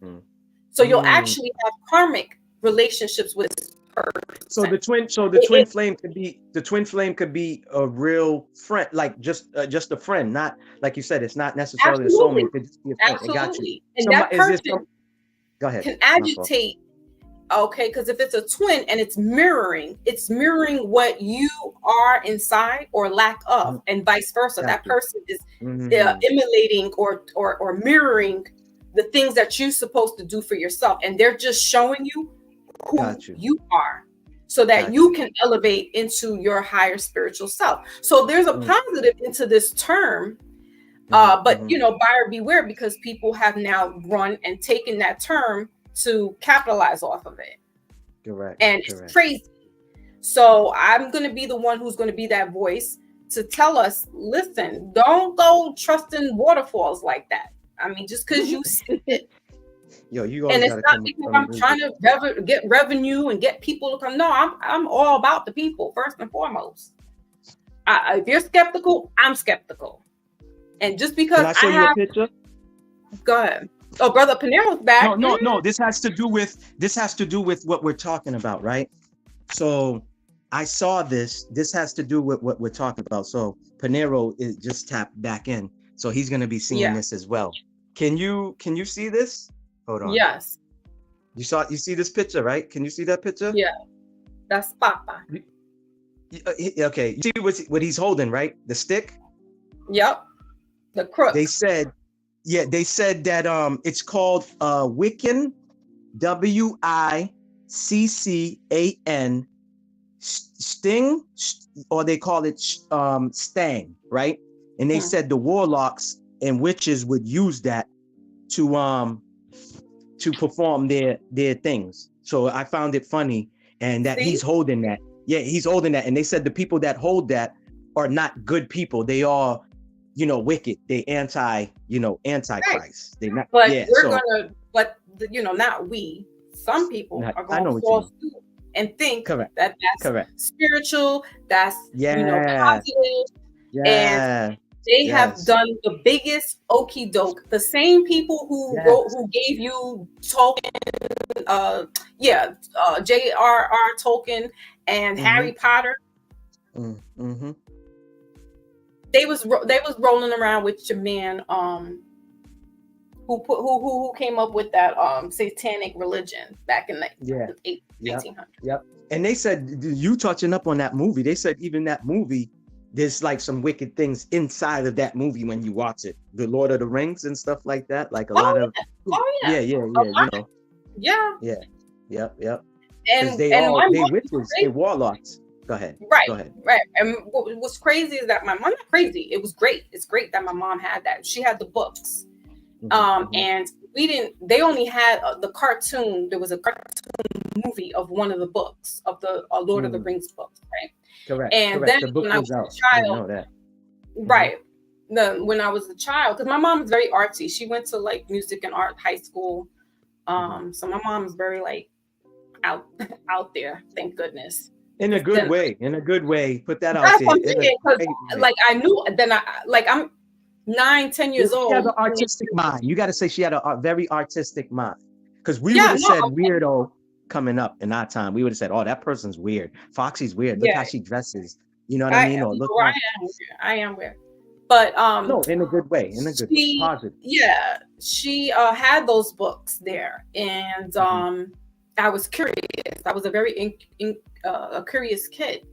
So you'll actually have karmic relationships with her. So the twin flame could be a real friend, like just a friend, not like you said, it's not necessarily a soulmate. It could just be a friend. Absolutely. I got you. And that person go ahead. Can agitate. Okay, because if it's a twin and it's mirroring what you are inside or lack of, and vice versa. That person is emulating or mirroring the things that you're supposed to do for yourself, and they're just showing you who you are so that you can elevate into your higher spiritual self. So there's a positive into this term, but buyer beware, because people have now run and taken that term to capitalize off of it. Correct. And it's crazy. So I'm going to be the one who's going to be that voice to tell us, listen, don't go trusting waterfalls like that. I mean, just because you see it. And it's not because I'm trying to get revenue and get people to come. No, I'm all about the people first and foremost. If you're skeptical, I'm skeptical. And just because I show you a picture? Go ahead. Oh, Brother Panero's back. No. This has to do with what we're talking about, right? So I saw this. This has to do with what we're talking about. So Panero is just tapped back in, so he's going to be seeing this as well. Can you see this? Hold on. Yes. You see this picture, right? Can you see that picture? Yeah. That's Papa. Okay. You see what he's holding, right? The stick? Yep. The crook. They said that it's called Wiccan, WICCAN, sting, or they call it stang, right? And they said the warlocks and witches would use that to perform their things. So I found it funny, and that he's holding that. Yeah, he's holding that. And they said the people that hold that are not good people. They are, wicked. They antichrist. Right. They not. But not we. Some people are going to fall through and think that's spiritual. That's positive. Yeah. And they have done the biggest okie doke. The same people who gave you Tolkien, J.R.R. Tolkien and Harry Potter. They was rolling around with your man, who came up with that satanic religion back in the 1800s. Yep. And they said, you touching up on that movie, they said even that movie, there's like some wicked things inside of that movie when you watch it. The Lord of the Rings and stuff like that. Like a lot of Yep. And they witches, they warlocks. Go ahead. Right. And what's crazy is that my mom, not crazy. It was great. It's great that my mom had that. She had the books. And they only had the cartoon. There was a cartoon movie of one of the books of the Lord of the Rings books, right? Correct. And then the book when I was was out. a child, I know that. Right. when I was a child, because my mom's very artsy. She went to like music and art high school. So my mom's very like out there, thank goodness. In a good way. In a good way. Put that out That's there. what I'm saying, because like I knew then I'm 9-10 years old. She had an artistic mind. You got to say she had a very artistic mind. Because we would have said weirdo coming up in our time. We would have said, oh, that person's weird. Foxy's weird. Look how she dresses. You know what I mean? Or look I am weird. But no, in a good way. In a good way. Positive. Yeah. She had those books there. And I was curious. I was a very a curious kid.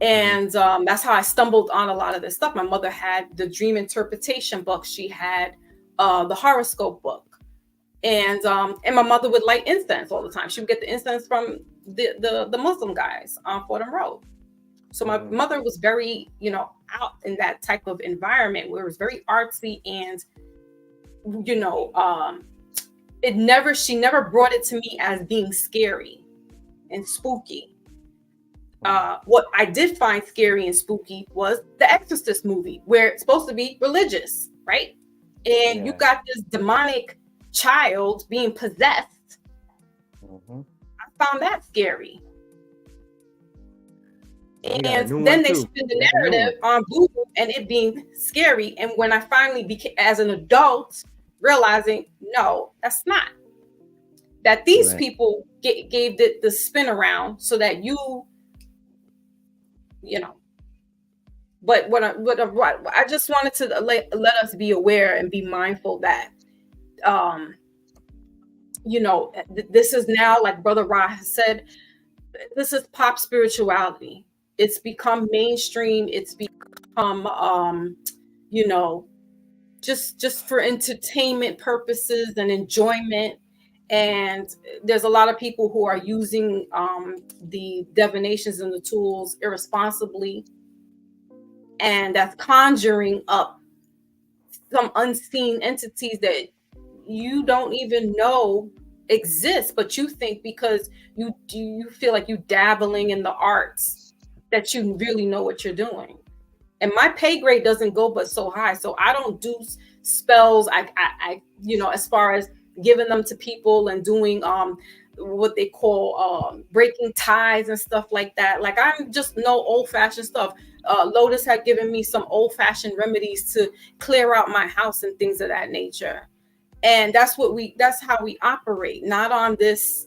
And that's how I stumbled on a lot of this stuff. My mother had the dream interpretation book. She had the horoscope book. And my mother would light incense all the time. She would get the incense from the Muslim guys on Fordham Road. So my mother was very, out in that type of environment where it was very artsy, and she never brought it to me as being scary and spooky. What I did find scary and spooky was the Exorcist movie, where it's supposed to be religious, right? And you got this demonic child being possessed. I found that scary. And then they spin the narrative on Google and it being scary. And when I finally became, as an adult, realizing, no, that's not. That these people gave the spin around so that But what I just wanted to let us be aware and be mindful that, this is now, like Brother Ra has said, this is pop spirituality. It's become mainstream. It's become, just for entertainment purposes and enjoyment. And there's a lot of people who are using the divinations and the tools irresponsibly. And that's conjuring up some unseen entities that you don't even know exist, but you think because you feel like you dabbling in the arts that you really know what you're doing. And my pay grade doesn't go but so high, so I don't do spells. I as far as giving them to people and doing what they call breaking ties and stuff like that. Like, I'm just no old-fashioned stuff. Lotus had given me some old-fashioned remedies to clear out my house and things of that nature. And that's how we operate, not on this,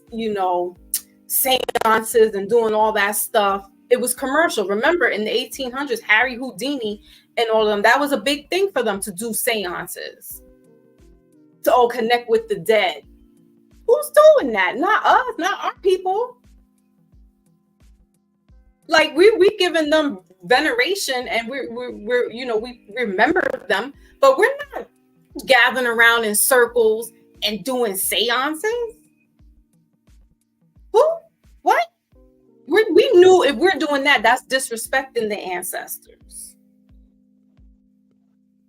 seances and doing all that stuff. It was commercial. Remember, in the 1800s, Harry Houdini and all of them, that was a big thing for them to do seances, to connect with the dead. Who's doing that? Not us, not our people. Like, we giving them veneration, and we remember them, but we're not gathering around in circles and doing seances. Who? What? We knew if we're doing that, that's disrespecting the ancestors.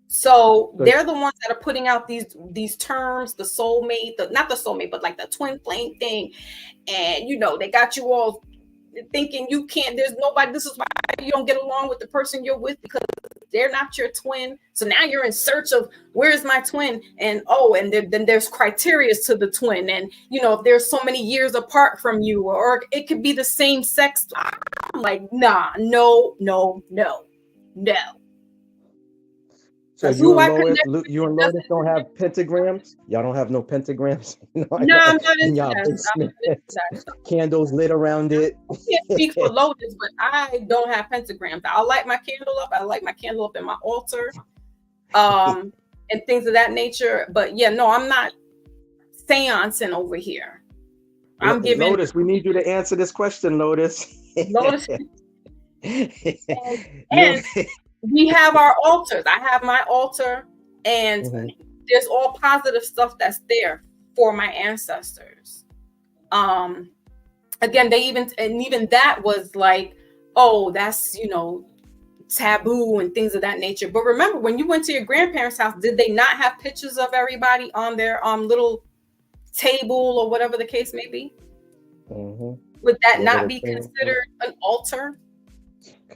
So they're the ones that are putting out these terms, the soulmate, not the soulmate, but like the twin flame thing. And, they got you all thinking you can't, there's nobody, this is why you don't get along with the person you're with, because they're not your twin. So now you're in search of, where's my twin? And then there's criteria to the twin. And, if there's so many years apart from you, or it could be the same sex. I'm like, nah, no. So you and Lotus don't have pentagrams? Y'all don't have no pentagrams? No, I'm not into that. Candles lit around it. I can't speak for Lotus, but I don't have pentagrams. I'll light my candle up. I light my candle up in my altar, and things of that nature. But yeah, no, I'm not seancing over here. I'm giving Lotus. We need you to answer this question, Lotus. Lotus. and we have our altars. I have my altar, and there's all positive stuff that's there for my ancestors. Again, even that was like, oh, that's, taboo and things of that nature. But remember, when you went to your grandparents' house, did they not have pictures of everybody on their little table or whatever the case may be? Would that not be considered an altar?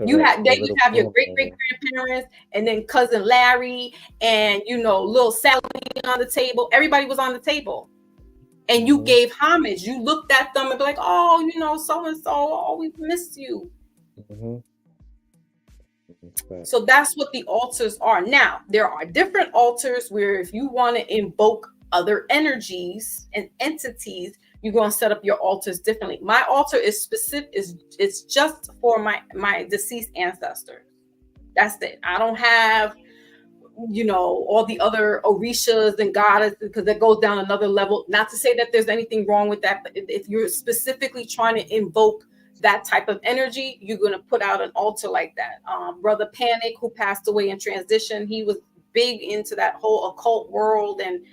You Correct. had The then you little have your corner great there. great grandparents, and then cousin Larry, and little Sally on the table. Everybody was on the table, and you Mhm. gave homage. You looked at them and be like, oh, so and so, oh, we missed you. Mhm. Right. So that's what the altars are. Now, there are different altars where if you want to invoke other energies and entities, you're going to set up your altars differently. My altar is specific, it's just for my deceased ancestors. That's it. I don't have all the other orishas and goddesses, because that goes down another level. Not to say that there's anything wrong with that, but if you're specifically trying to invoke that type of energy, you're going to put out an altar like that. Brother Panic, who passed away in transition, he was big into that whole occult world, and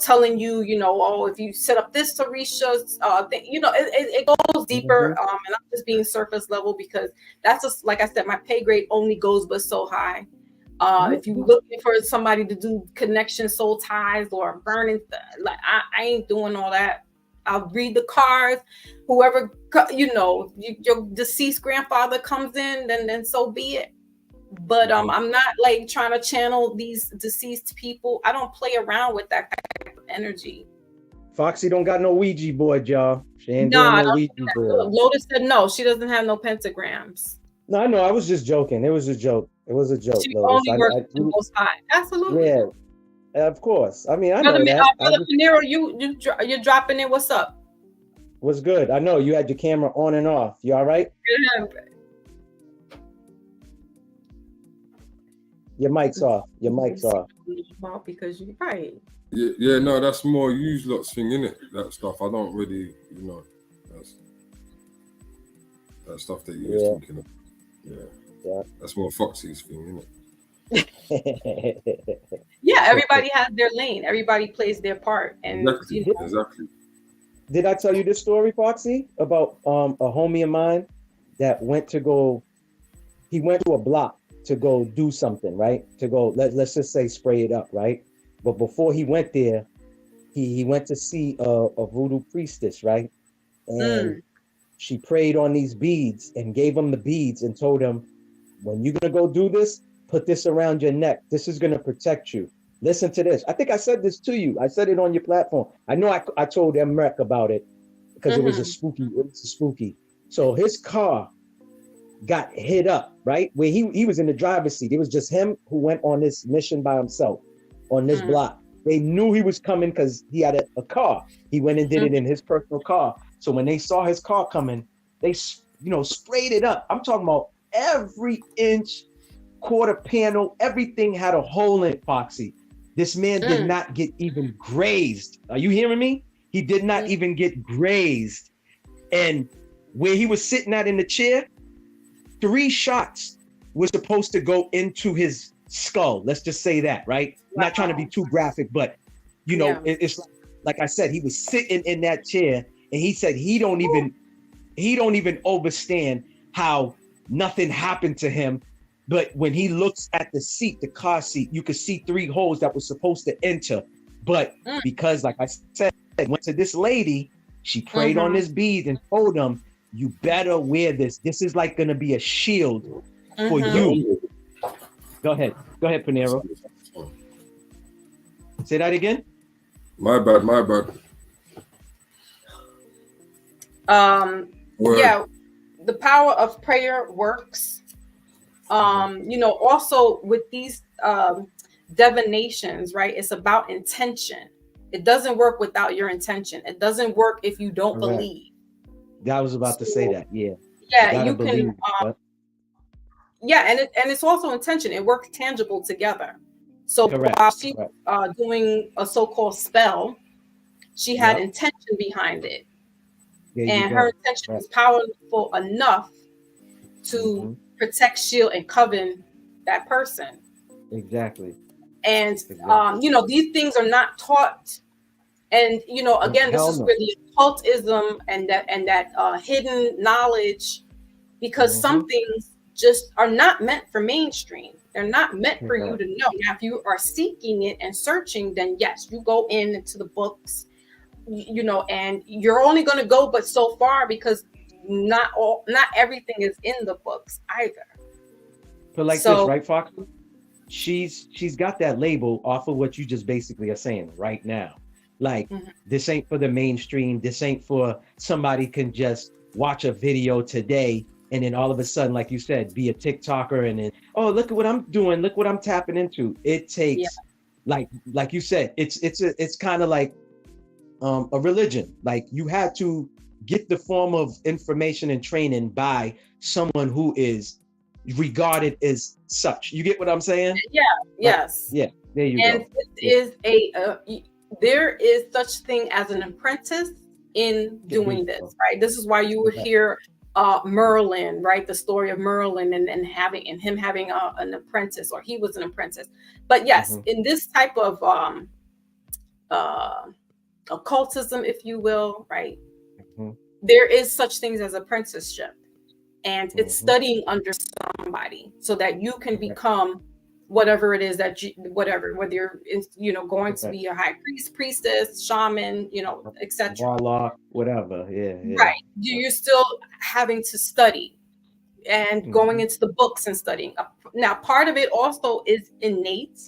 telling you, oh, if you set up this Orisha, it goes deeper. Mhm. And I'm just being surface level, because that's just, like I said, my pay grade only goes but so high. If you're looking for somebody to do connection soul ties or burning, like I ain't doing all that. I'll read the cards. Whoever your deceased grandfather comes in, then so be it. But I'm not like trying to channel these deceased people. I don't play around with that type of energy. Foxy don't got no Ouija board, y'all. She ain't No, doing I no don't Ouija do that. board. Lotus said no. She doesn't have no pentagrams. No, I know. I was just joking. It was a joke. It was a joke, She Lotus. only works with the Most High. Absolutely. Yeah, of course. I mean, I Brother, know that. Brother Pinero, you're dropping in. What's up? Was good. I know you had your camera on and off. You all right? Yeah. Your mic's off. Your mic's off. Because you're right. Yeah, no, that's more use lots thing, innit? That stuff. I don't really, that's that stuff that you was thinking of. Yeah. That's more Foxy's thing, innit? Yeah, everybody has their lane. Everybody plays their part. And exactly. Did I tell you this story, Foxy, about a homie of mine that went to a block to go do something, right? To go, let's just say spray it up, right? But before he went there, he went to see a voodoo priestess, right? And she prayed on these beads and gave him the beads and told him, when you're gonna go do this, put this around your neck. This is gonna protect you. Listen to this. I think I said this to you. I said it on your platform. I know I told Emrek about it because it was a spooky. So his car got hit up, right? Where he was in the driver's seat. It was just him who went on this mission by himself on this block. They knew he was coming because he had a car. He went and did it in his personal car. So when they saw his car coming, they sprayed it up. I'm talking about every inch, quarter panel, everything had a hole in it, Foxy. This man did not get even grazed. Are you hearing me? He did not even get grazed. And where he was sitting at in the chair, 3 shots were supposed to go into his skull. Let's just say that, right? Wow. Not trying to be too graphic, but it's like I said, he was sitting in that chair, and he said he don't even understand how nothing happened to him. But when he looks at the seat, the car seat, you could see 3 holes that were supposed to enter. But because, like I said, went to this lady, she prayed on this bead and told him, you better wear this. This is like going to be a shield for you. Go ahead, Pinero. Say that again. My bad. Yeah, the power of prayer works. Also with these divinations, right? It's about intention. It doesn't work without your intention. It doesn't work if you don't believe. I was about to say that. Yeah. Yeah, you can. And it's also intention. It works tangible together. So while she doing a so-called spell, she had intention behind it, and her intention was powerful enough to protect, shield, and coven that person. Exactly. And these things are not taught. And again, this is where the occultism and that hidden knowledge, because some things just are not meant for mainstream. They're not meant for you to know. Now, if you are seeking it and searching, then yes, you go into the books, and you're only going to go but so far, because not everything is in the books either. But like So- this, right, Fox? She's got that label off of what you just basically are saying right now. Like, this ain't for the mainstream. This ain't for somebody can just watch a video today and then all of a sudden, like you said, be a TikToker and then, oh, look at what I'm doing. Look what I'm tapping into. It takes, like you said, it's kind of like a religion. Like, you had to get the form of information and training by someone who is regarded as such. You get what I'm saying? Yeah. Yes. Yeah. There you and go. it is there is such thing as an apprentice in doing this, right? This is why you will hear Merlin, right? The story of Merlin and him having an apprentice, or he was an apprentice. But yes, in this type of occultism, if you will, right? There is such things as apprenticeship, and it's studying under somebody so that you can become whatever it is that you, whether you're going to be a high priest, priestess, shaman, etc. Warlock, whatever. Yeah. Right. You're still having to study and going into the books and studying. Now, part of it also is innate.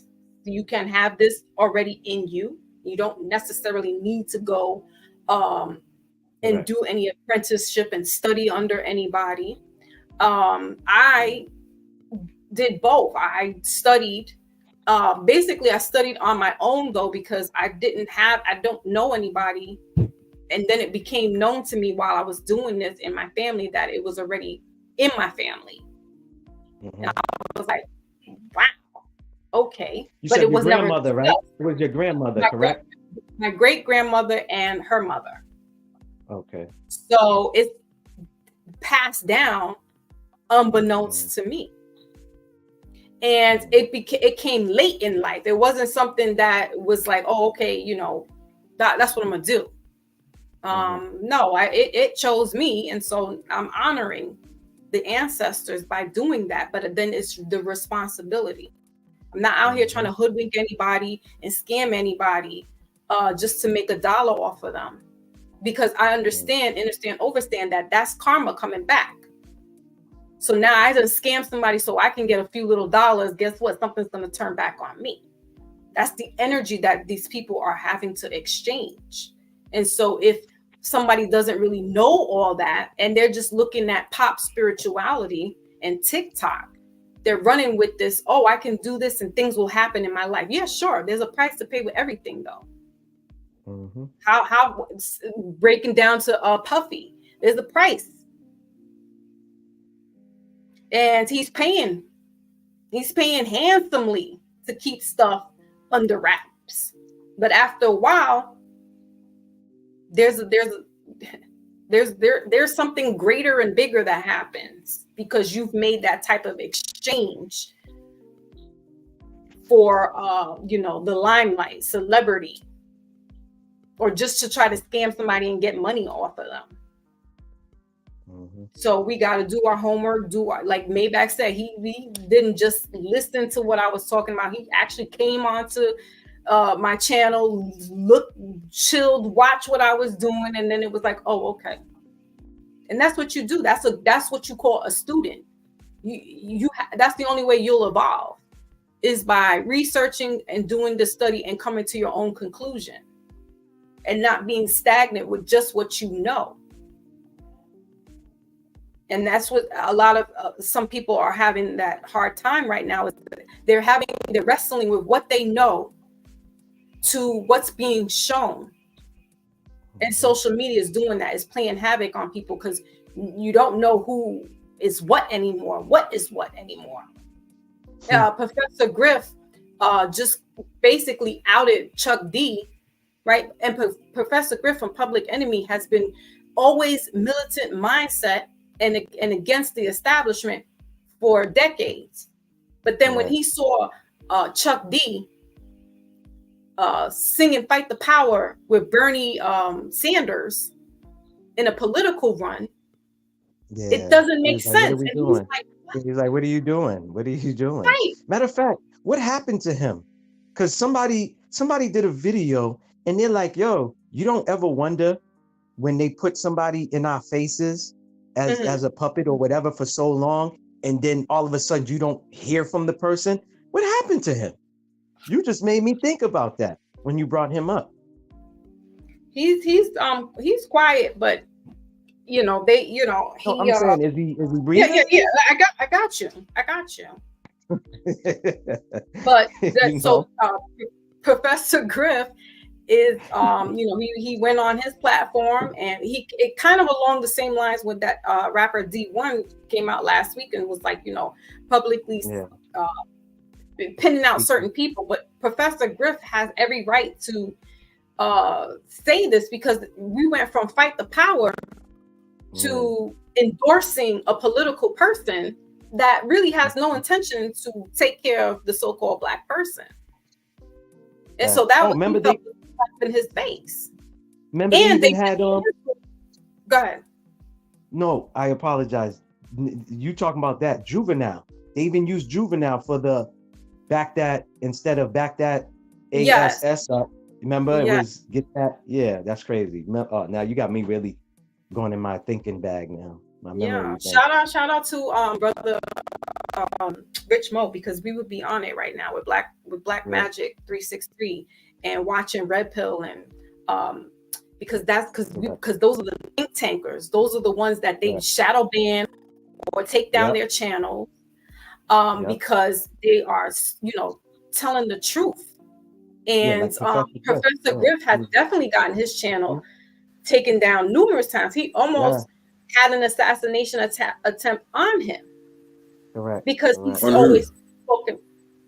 You can have this already in you. You don't necessarily need to go and do any apprenticeship and study under anybody. I did both. I studied. Basically, I studied on my own though, because I don't know anybody. And then it became known to me while I was doing this in my family that it was already in my family. And I was like, wow, okay. But it was never grandmother, right? It was your grandmother, correct? My great grandmother and her mother. Okay. So it's passed down unbeknownst to me. And it came late in life. It wasn't something that was like, oh, okay, that's what I'm gonna do. No, it chose me, and so I'm honoring the ancestors by doing that. But then it's the responsibility. I'm not out here trying to hoodwink anybody and scam anybody just to make $1 off of them, because I understand that that's karma coming back. So now I just scam somebody so I can get a few little dollars. Guess what? Something's going to turn back on me. That's the energy that these people are having to exchange. And so if somebody doesn't really know all that and they're just looking at pop spirituality and TikTok, they're running with this, oh, I can do this and things will happen in my life. Yeah, sure. There's a price to pay with everything, though. How breaking down to Puffy, there's a price. And he's paying handsomely to keep stuff under wraps. But after a while, there's something greater and bigger that happens because you've made that type of exchange for the limelight, celebrity, or just to try to scam somebody and get money off of them. So we got to do our homework, like MAYBACH said, he didn't just listen to what I was talking about. He actually came onto my channel, looked, chilled, watched what I was doing. And then it was like, oh, okay. And that's what you do. That's what you call a student. That's the only way you'll evolve, is by researching and doing the study and coming to your own conclusion and not being stagnant with just what you know. And that's what a lot of some people are having that hard time right now. Is they're wrestling with what they know to what's being shown. And social media is doing that, is playing havoc on people, because you don't know who is what anymore. What is what anymore? Professor Griff just basically outed Chuck D, right? And Professor Griff from Public Enemy has been always militant mindset and against the establishment for decades. But then when he saw Chuck D singing Fight the Power with Bernie Sanders in a political run, it doesn't make sense. He's like, what are you doing? What are you doing? Right. Matter of fact, what happened to him? Because somebody did a video and they're like, yo, you don't ever wonder when they put somebody in our faces as a puppet or whatever for so long, and then all of a sudden you don't hear from the person? What happened to him? You just made me think about that when you brought him up. He's quiet, but you know, they, you know, he. No, I'm saying, is he breathing? Yeah. I got you. But You know? Professor Griff is, you know, he went on his platform, and it kind of along the same lines with that rapper D1 came out last week and was like, you know, publicly pinning out certain people. But Professor Griff has every right to say this, because we went from fight the power to endorsing a political person that really has no intention to take care of the so-called Black person. And so that was in his face. Remember, and they had go ahead. No, I apologize. You talking about that Juvenile? They even used Juvenile for the back that instead of back that ASS up. Remember, it was get that. Yeah, that's crazy. Now you got me really going in my thinking bag now. My memory. Shout out to brother Rich Mo, because we would be on it right now with Black Magic 363 and watching Red Pill, and because those are the think tankers. Those are the ones that they shadow ban or take down their channel, because they are, you know, telling the truth. And like Professor Griff has definitely gotten his channel taken down numerous times. He almost had an assassination attempt on him. Correct. Because he's always spoken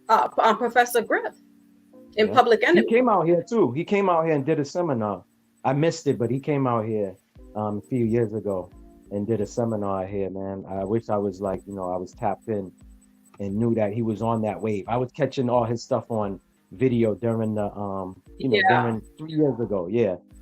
on Professor Griff in Public Enemy. He came out here too. He came out here and did a seminar. I missed it, but he came out here a few years ago and did a seminar here, man. I wish I was like, you know, I was tapped in and knew that he was on that wave. I was catching all his stuff on video during the during 3 years ago.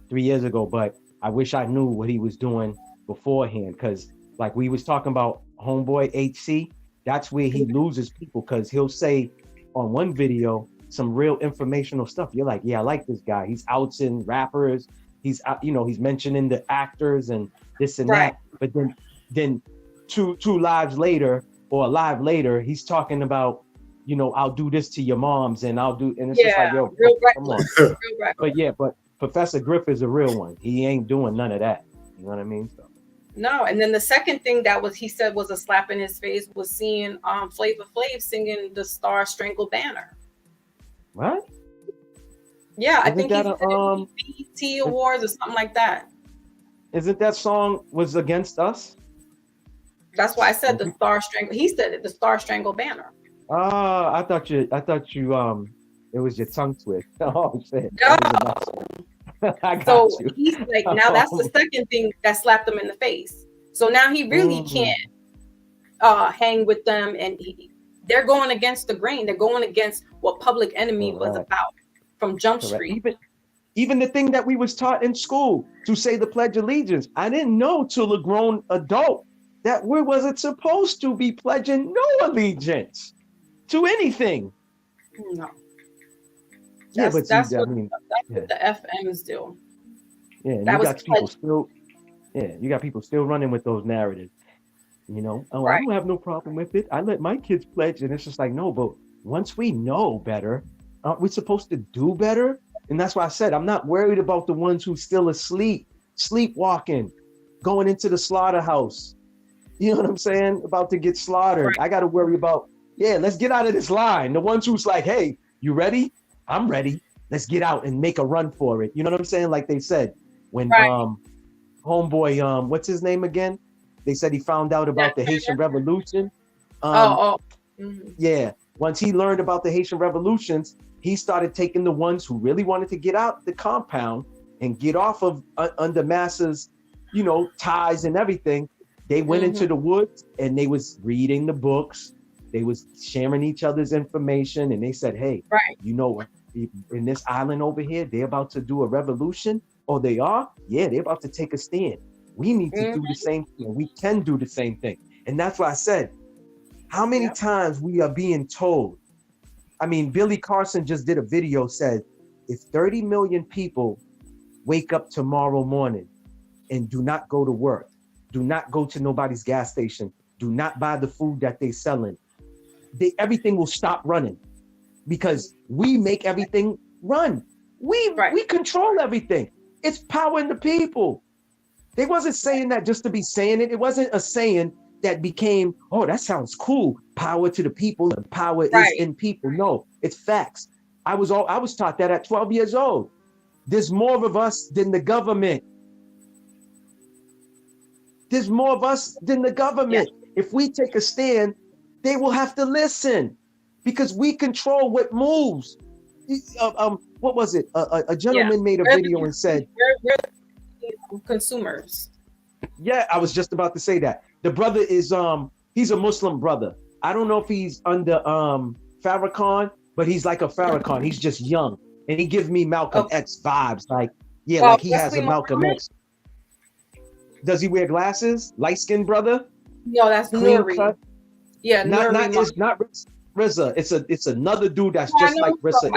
3 years ago. But I wish I knew what he was doing beforehand, because like we was talking about homeboy HC, that's where he loses people, because he'll say on one video some real informational stuff. You're like, yeah, I like this guy. He's outing rappers. He's he's mentioning the actors and this and that. But then two lives later or a live later, he's talking about, you know, I'll do this to your moms and I'll do, and it's just like, yo, real come on. But Professor Griff is a real one. He ain't doing none of that. You know what I mean? So. No, and then the second thing he said was a slap in his face was seeing Flavor Flav singing the Star Strangled Banner. What? Yeah, I think he's BET Awards or something like that. Isn't that song was against us? That's why I said the Star Strangled. He said it, the Star Strangled Banner. I thought you it was your tongue twist. Oh shit. No. I got you. He's like, now that's the second thing that slapped him in the face. So now he really can't hang with them, and they're going against the grain. They're going against what Public Enemy was about from Jump Street. Even the thing that we was taught in school to say the Pledge of Allegiance, I didn't know till a grown adult that we wasn't supposed to be pledging no allegiance to anything. No. That's what the FMs do. Yeah, you got people still running with those narratives. You know, I don't have no problem with it. I let my kids pledge, and it's just like, no, but once we know better, aren't we supposed to do better? And that's why I said I'm not worried about the ones who still asleep, sleepwalking, going into the slaughterhouse. You know what I'm saying? About to get slaughtered. Right. I got to worry about, let's get out of this line. The ones who's like, hey, you ready? I'm ready. Let's get out and make a run for it. You know what I'm saying? Like they said when homeboy, what's his name again? They said he found out about the Haitian Revolution. Yeah. Once he learned about the Haitian revolutions, he started taking the ones who really wanted to get out the compound and get off of under Massa's, ties and everything. They went into the woods and they was reading the books. They was sharing each other's information, and they said, hey, in this island over here, they're about to do a revolution. Oh, they are? Yeah, they're about to take a stand. We need to do the same thing. We can do the same thing. And that's why I said, how many times we are being told? I mean, Billy Carson just did a video, said, if 30 million people wake up tomorrow morning and do not go to work, Do not go to nobody's gas station. Do not buy the food that they're selling. Everything will stop running because we make everything run. We control everything. It's power in the people. They wasn't saying that just to be saying it. It wasn't a saying that became, oh, that sounds cool. Power to the people and power is in people. No, it's facts. I was taught that at 12 years old. There's more of us than the government. There's more of us than the government. Yeah. If we take a stand, they will have to listen because we control what moves. What was it? A gentleman made a video and said, we're consumers. Yeah, I was just about to say that. The brother is he's a Muslim brother. I don't know if he's under Farrakhan, but he's like a Farrakhan. He's just young. And he gives me Malcolm X vibes. Like, like he has a Malcolm X. Does he wear glasses? Light-skinned brother? No, that's Nuri. Yeah, not Rizza. It's another dude that's just like Rizza.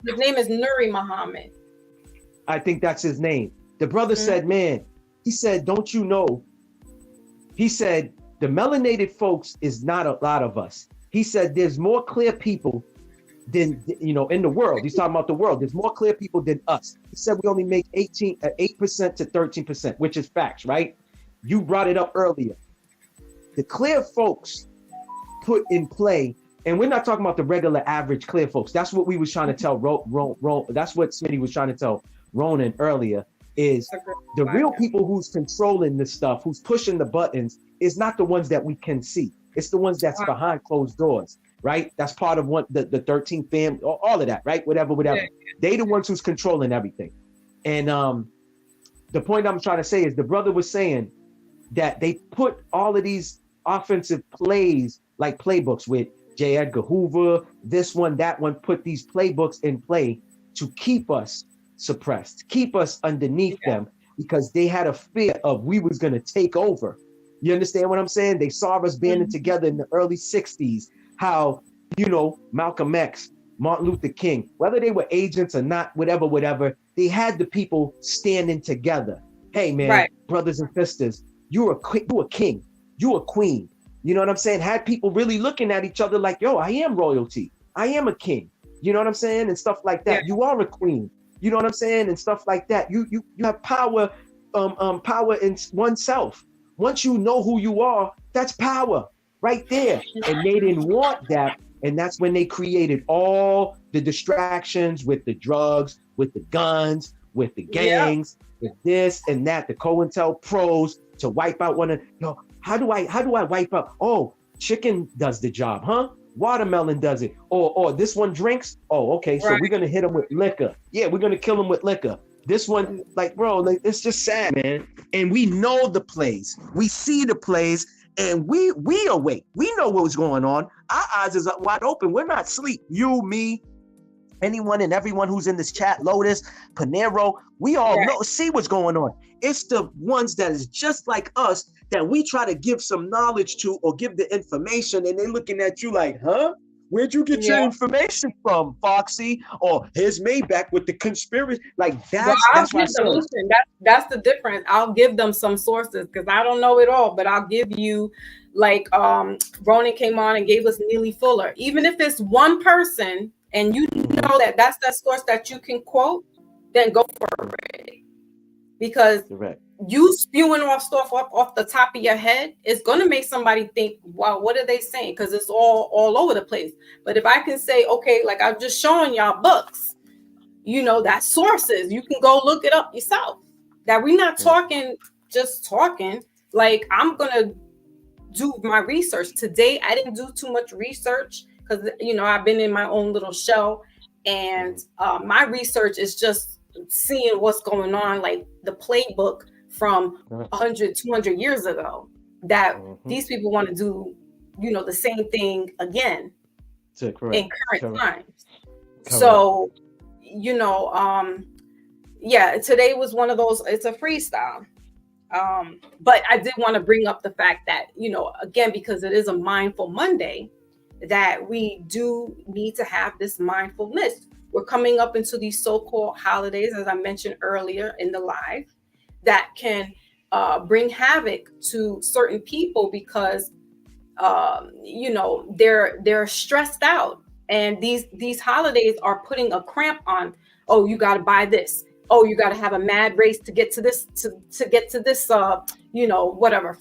His name is Nuri Muhammad. I think that's his name. The brother said, man, he said, don't you know? He said, the melanated folks is not a lot of us. He said, there's more clear people than, in the world. He's talking about the world. There's more clear people than us. He said, we only make 8% to 13%, which is facts, right? You brought it up earlier. The clear folks put in play, and we're not talking about the regular average clear folks. That's what we was trying to tell that's what Smitty was trying to tell Ronan earlier, is the real people who's controlling this stuff, who's pushing the buttons, is not the ones that we can see. It's the ones that's behind closed doors, right? That's part of the 13th family, all of that, right? Whatever. Yeah. They the ones who's controlling everything. And the point I'm trying to say is the brother was saying that they put all of these offensive plays, like playbooks with J. Edgar Hoover, this one, that one, put these playbooks in play to keep us suppressed, keep us underneath them, because they had a fear of we was going to take over. You understand what I'm saying? They saw us banding together in the early 60s, how, Malcolm X, Martin Luther King, whether they were agents or not, whatever, they had the people standing together. Hey, man, brothers and sisters, you a king, you a queen. You know what I'm saying? Had people really looking at each other like, yo, I am royalty. I am a king. You know what I'm saying? And stuff like that. You are a queen. You know what I'm saying? And stuff like that. You have power, power in oneself. Once you know who you are, that's power right there. And they didn't want that. And that's when they created all the distractions with the drugs, with the guns, with the gangs, with this and that, the COINTELPROs to wipe out one of, how do I wipe out? Oh, chicken does the job, huh? Watermelon does it. Or this one drinks. Oh, okay. So we're going to hit them with liquor. Yeah, we're going to kill them with liquor. This one, it's just sad, man. And we know the plays. We see the plays and we awake. We know what was going on. Our eyes is wide open. We're not asleep. You, me, anyone and everyone who's in this chat, Lotus, Panero, we all see what's going on. It's the ones that is just like us that we try to give some knowledge to or give the information, and they're looking at you like, huh? Where'd you get your information from, Foxy? Or here's MAYBACH with the conspiracy. Like that's why that's the difference. I'll give them some sources because I don't know it all, but I'll give you, like Ronan came on and gave us Neely Fuller. Even if it's one person and you know that's that source that you can quote, then go for it. Because you spewing off stuff off the top of your head is going to make somebody think, wow, what are they saying? Because it's all over the place. But if I can say, okay, like I'm just showing y'all books, that's sources. You can go look it up yourself. That we're not just talking. Like I'm going to do my research. Today, I didn't do too much research because, I've been in my own little shell. And my research is just seeing what's going on, like the playbook from 100, 200 years ago, that these people want to do, the same thing again in current times. So, today was one of those, it's a freestyle. But I did want to bring up the fact that, again, because it is a Mindful Monday, that we do need to have this mindfulness. We're coming up into these so-called holidays, as I mentioned earlier in the live, that can bring havoc to certain people because you know, they're stressed out, and these holidays are putting a cramp on. Oh, you got to buy this. Oh, you got to have a mad race to get to this to get to this. You know, whatever.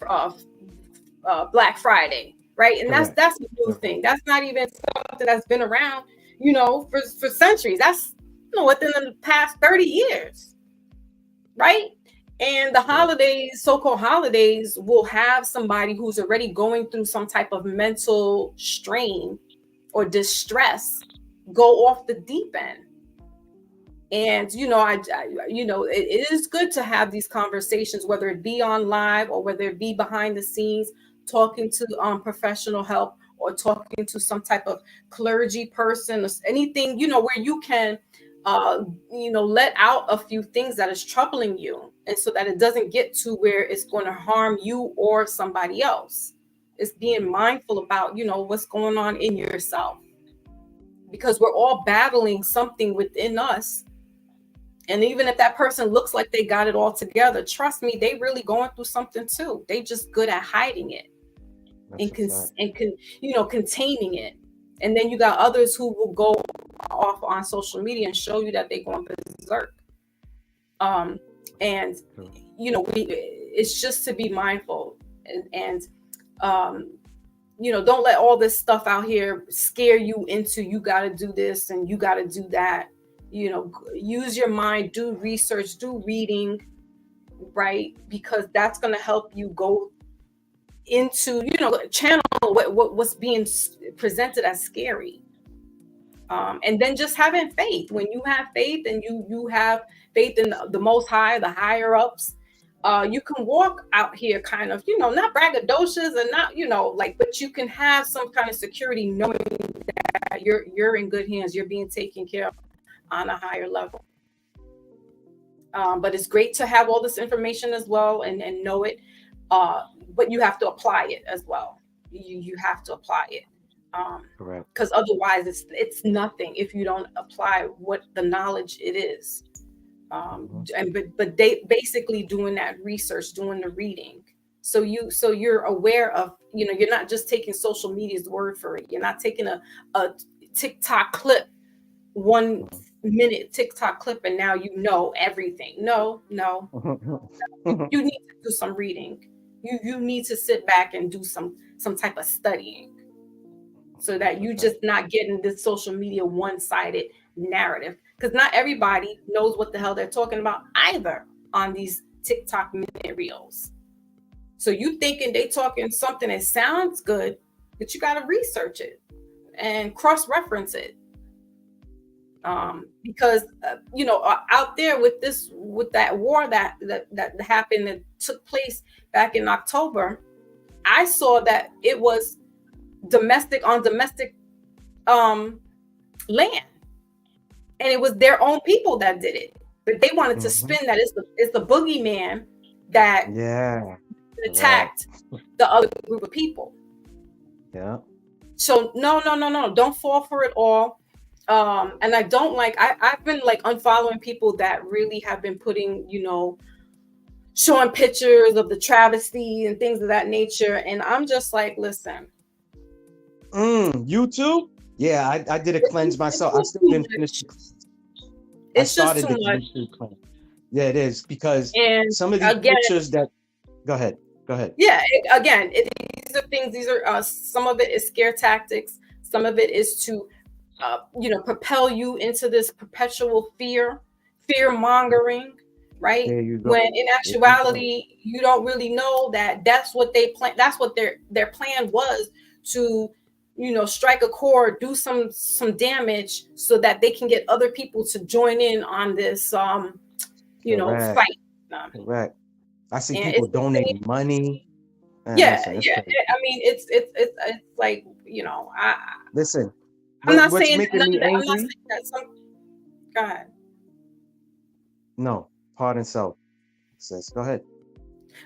Black Friday, right? And Correct. that's a new thing. That's not even something that's been around, you know, for centuries. That's, you know, within the past 30 years, right? And the holidays, so-called holidays, will have somebody who's already going through some type of mental strain or distress go off the deep end. And, you know, you know, it is good to have these conversations, whether it be on live or whether it be behind the scenes, talking to professional help or talking to some type of clergy person or anything, you know, where you can, you know, let out a few things that is troubling you, and so that it doesn't get to where it's going to harm you or somebody else. It's being mindful about, you know, what's going on in yourself, because we're all battling something within us. And even if that person looks like they got it all together, trust me, they really going through something too. They just good at hiding it you know, containing it. And then you got others who will go off on social media and show you that they're going berserk. And you know, it's just to be mindful and you know, don't let all this stuff out here scare you into you got to do this and you got to do that. You know, use your mind, do research, do reading, right? Because that's going to help you go into, you know, channel what's being presented as scary. And then just having faith. When you have faith and you have faith in the Most High, the higher ups, you can walk out here kind of, you know, not braggadocious and not, you know, like, but you can have some kind of security knowing that you're in good hands. You're being taken care of on a higher level. But it's great to have all this information as well and know it. But you have to apply it as well. You have to apply it. Correct. Because otherwise it's nothing if you don't apply what the knowledge it is. But they basically doing that research, doing the reading. So you're aware of, you know, you're not just taking social media's word for it. You're not taking a TikTok clip, 1 minute TikTok clip, and now you know everything. No. You need to do some reading. You need to sit back and do some type of studying, so that you just not getting this social media one-sided narrative, because not everybody knows what the hell they're talking about either on these TikTok minute reels. So you thinking they talking something that sounds good, but you got to research it and cross-reference it. Because you know, out there with that war that happened, that took place back in October, I saw that it was domestic land, and it was their own people that did it, but they wanted to spin that it's the boogeyman that attacked the other group of people. Yeah. So no, don't fall for it all. And I don't like, I've been like unfollowing people that really have been putting, you know, showing pictures of the travesty and things of that nature. And I'm just like, listen. You too? Yeah, I did a cleanse myself. I still didn't finish the cleanse. It's just too much. Yeah, it is, because some of these pictures that, go ahead. Yeah, these are things, these are, some of it is scare tactics. Some of it is to, you know, propel you into this perpetual fear mongering, right? When in actuality, you don't really know that that's what they plan. That's what their plan was, to, you know, strike a chord, do some damage, so that they can get other people to join in on this, you know, fight. Correct. I see people donating money. Man, yeah. Listen, I mean, it's like, you know, listen. I'm not what's saying making me angry? I'm not saying that go ahead. No, pardon self. Sis, go ahead.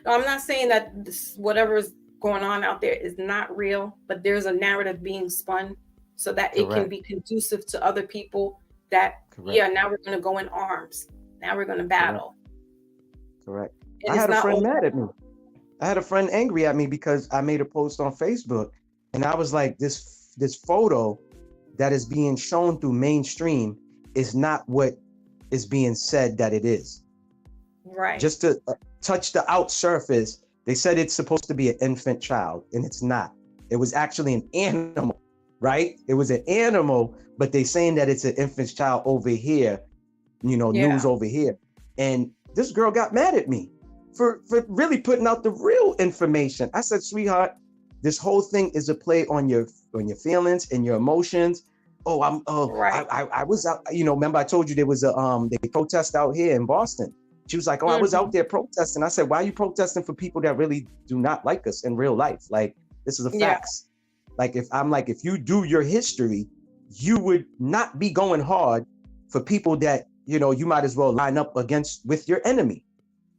No, I'm not saying that whatever is going on out there is not real, but there's a narrative being spun so that it can be conducive to other people that, now we're going to go in arms. Now we're going to battle. Correct. And I it's had a not friend all mad at me. I had a friend angry at me because I made a post on Facebook, and I was like, this photo that is being shown through mainstream is not what is being said that it is. right. Just to touch the out surface, they said it's supposed to be an infant child, and it's not. It was actually an animal, right? It was an animal, but they saying that it's an infant child over here, news over here. And this girl got mad at me for really putting out the real information. I said, sweetheart, this whole thing is a play on your feelings and your emotions. Right. I was out, remember I told you there was they protest out here in Boston. She was like, I was out there protesting. I said, why are you protesting for people that really do not like us in real life? Like, this is a facts. Like, if you do your history, you would not be going hard for people that, you might as well line up with your enemy.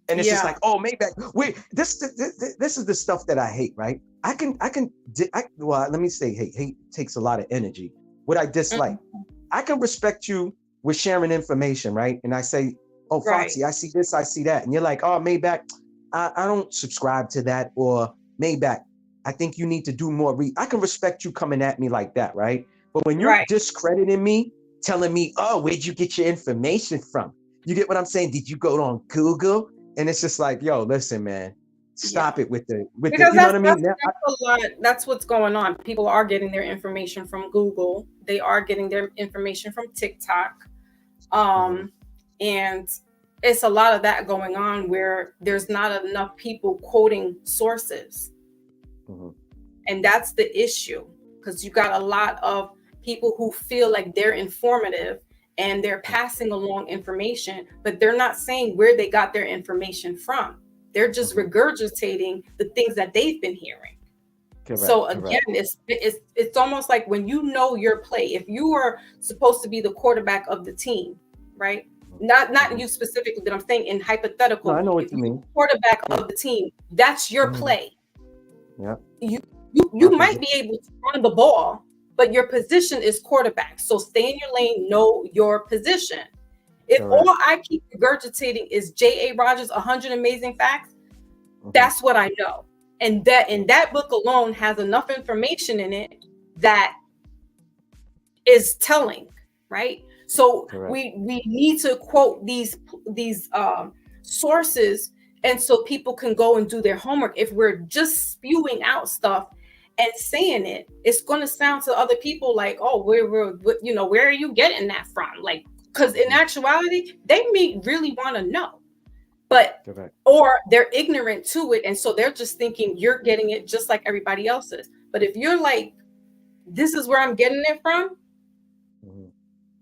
And it's just like, oh, MAYBACH. Wait, this is the stuff that I hate, right? Well, let me say, hate takes a lot of energy. What I dislike, I can respect you with sharing information, right? And I say, oh, Foxy, I see this, I see that. And you're like, oh, MAYBACH, I don't subscribe to that. Or MAYBACH, I think you need to do more. I can respect you coming at me like that, right? But when you're discrediting me, telling me, oh, where'd you get your information from? You get what I'm saying? Did you go on Google? And it's just like, yo, listen, man, stop it with the, you know what I mean? That's what's going on. People are getting their information from Google. They are getting their information from TikTok. And it's a lot of that going on where there's not enough people quoting sources. And that's the issue, because you got a lot of people who feel like they're informative and they're passing along information, but they're not saying where they got their information from. They're just regurgitating the things that they've been hearing. So again, it's almost like when you know your play, if you are supposed to be the quarterback of the team, right? Not you specifically, but I'm saying in hypothetical. No, I know what you mean. Quarterback of the team, that's your play. Yeah. You might be able to run the ball, but your position is quarterback. So stay in your lane, know your position. If all I keep regurgitating is J.A. Rogers' 100 Amazing Facts, that's what I know. And that book alone has enough information in it that is telling, right? So we need to quote these sources, and so people can go and do their homework. If we're just spewing out stuff and saying it, it's going to sound to other people like, oh, where are you getting that from? Like, because in actuality, they may really want to know, but or they're ignorant to it, and so they're just thinking you're getting it just like everybody else is. But if you're like, this is where I'm getting it from,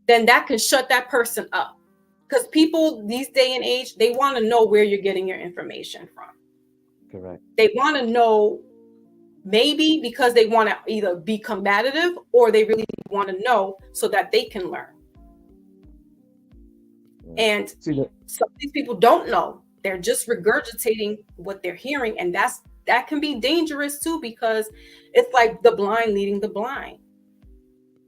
then that can shut that person up. Because people these day and age, they want to know where you're getting your information from. They want to know, maybe because they want to either be combative or they really want to know so that they can learn. And some of these people don't know. They're just regurgitating what they're hearing. And that can be dangerous too, because it's like the blind leading the blind.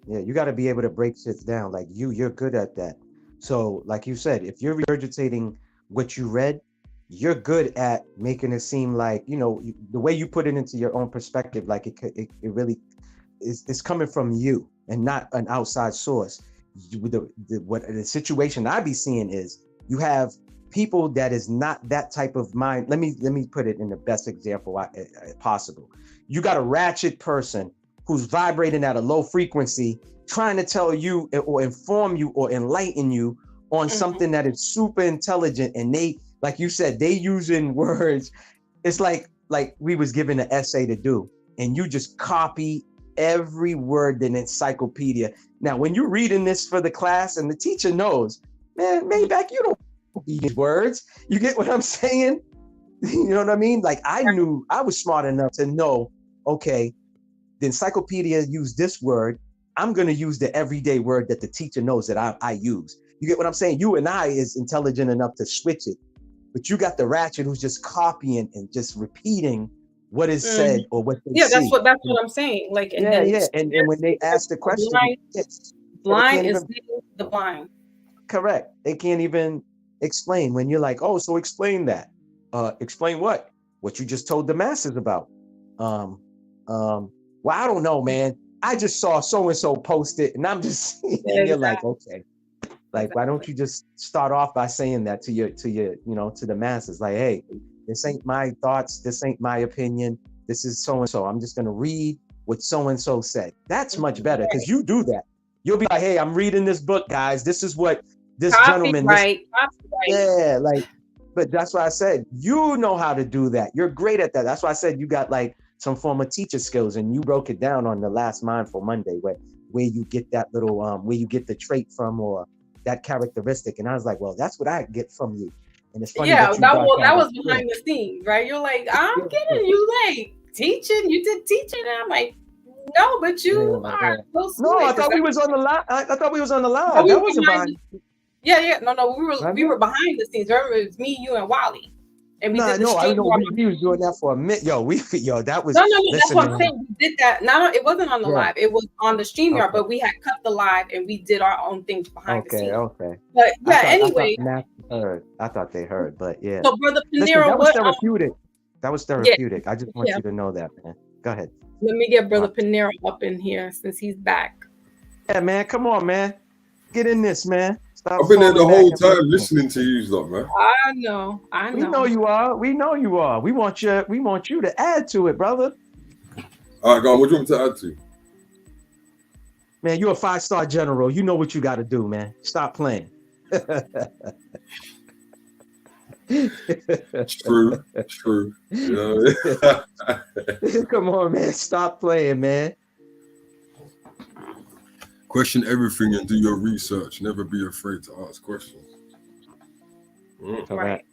Yeah, you got to be able to break shit down. Like you're good at that. So like you said, if you're regurgitating what you read, you're good at making it seem like, the way you put it into your own perspective, like it really is coming from you and not an outside source. The situation I be seeing is you have people that is not that type of mind. Let me put it in the best example possible. You got a ratchet person who's vibrating at a low frequency, trying to tell you or inform you or enlighten you on something that is super intelligent, and they, like you said, they using words. It's like we was given an essay to do, and you just copy every word in encyclopedia. Now, when you're reading this for the class and the teacher knows, man, MAYBACH, you don't read these words. You get what I'm saying? You know what I mean? Like I was smart enough to know, okay, the encyclopedia used this word. I'm going to use the everyday word that the teacher knows that I use. You get what I'm saying? You and I is intelligent enough to switch it, but you got the ratchet who's just copying and just repeating what is said or what they see. That's what I'm saying. Like, and and when they ask the question, blind is the blind. Correct. They can't even explain when you're like, oh, so explain that. Explain what? What you just told the masses about. Well, I don't know, man. I just saw so-and-so post it, and I'm just, and you're like, okay. Like, why don't you just start off by saying that to your, you know, to the masses? Like, hey, this ain't my thoughts. This ain't my opinion. This is so-and-so. I'm just going to read what so-and-so said. That's much better, because you do that. You'll be like, hey, I'm reading this book, guys. This is what this gentleman. Right. Yeah, like, but that's why I said, you know how to do that. You're great at that. That's why I said you got like some form of teacher skills, and you broke it down on the last Mindful Monday, where you get that little, where you get the trait from, or that characteristic. And I was like, well, that's what I get from you. And it's funny. Yeah, that was behind the scenes, right? You're like, I'm getting you like teaching. You did teaching. And I'm like, no, but you are so sweet. No, I thought we was on the live. I thought we was on the live. That wasn't behind. Yeah. No, we were behind the scenes. Remember, it was me, you, and Wally. And we did the I know we was doing that for a minute. That was no. That's what I'm saying. We did that. It wasn't on the live. It was on the StreamYard, but we had cut the live and we did our own things behind the scenes. Okay. But yeah, anyway. I thought they heard, but yeah. So, Brother Pinero, that was therapeutic. That was therapeutic. I just want you to know that, man. Go ahead. Let me get Brother Pinero up in here since he's back. Yeah, man. Come on, man. Get in this, man. I've been there the whole time listening to you, lot, man. I know. We know you are. We want you to add to it, brother. All right, go on. What do you want me to add to? Man, you're a 5-star general. You know what you got to do, man. Stop playing. True. You know? Come on, man. Stop playing, man. Question everything and do your research. Never be afraid to ask questions. Right.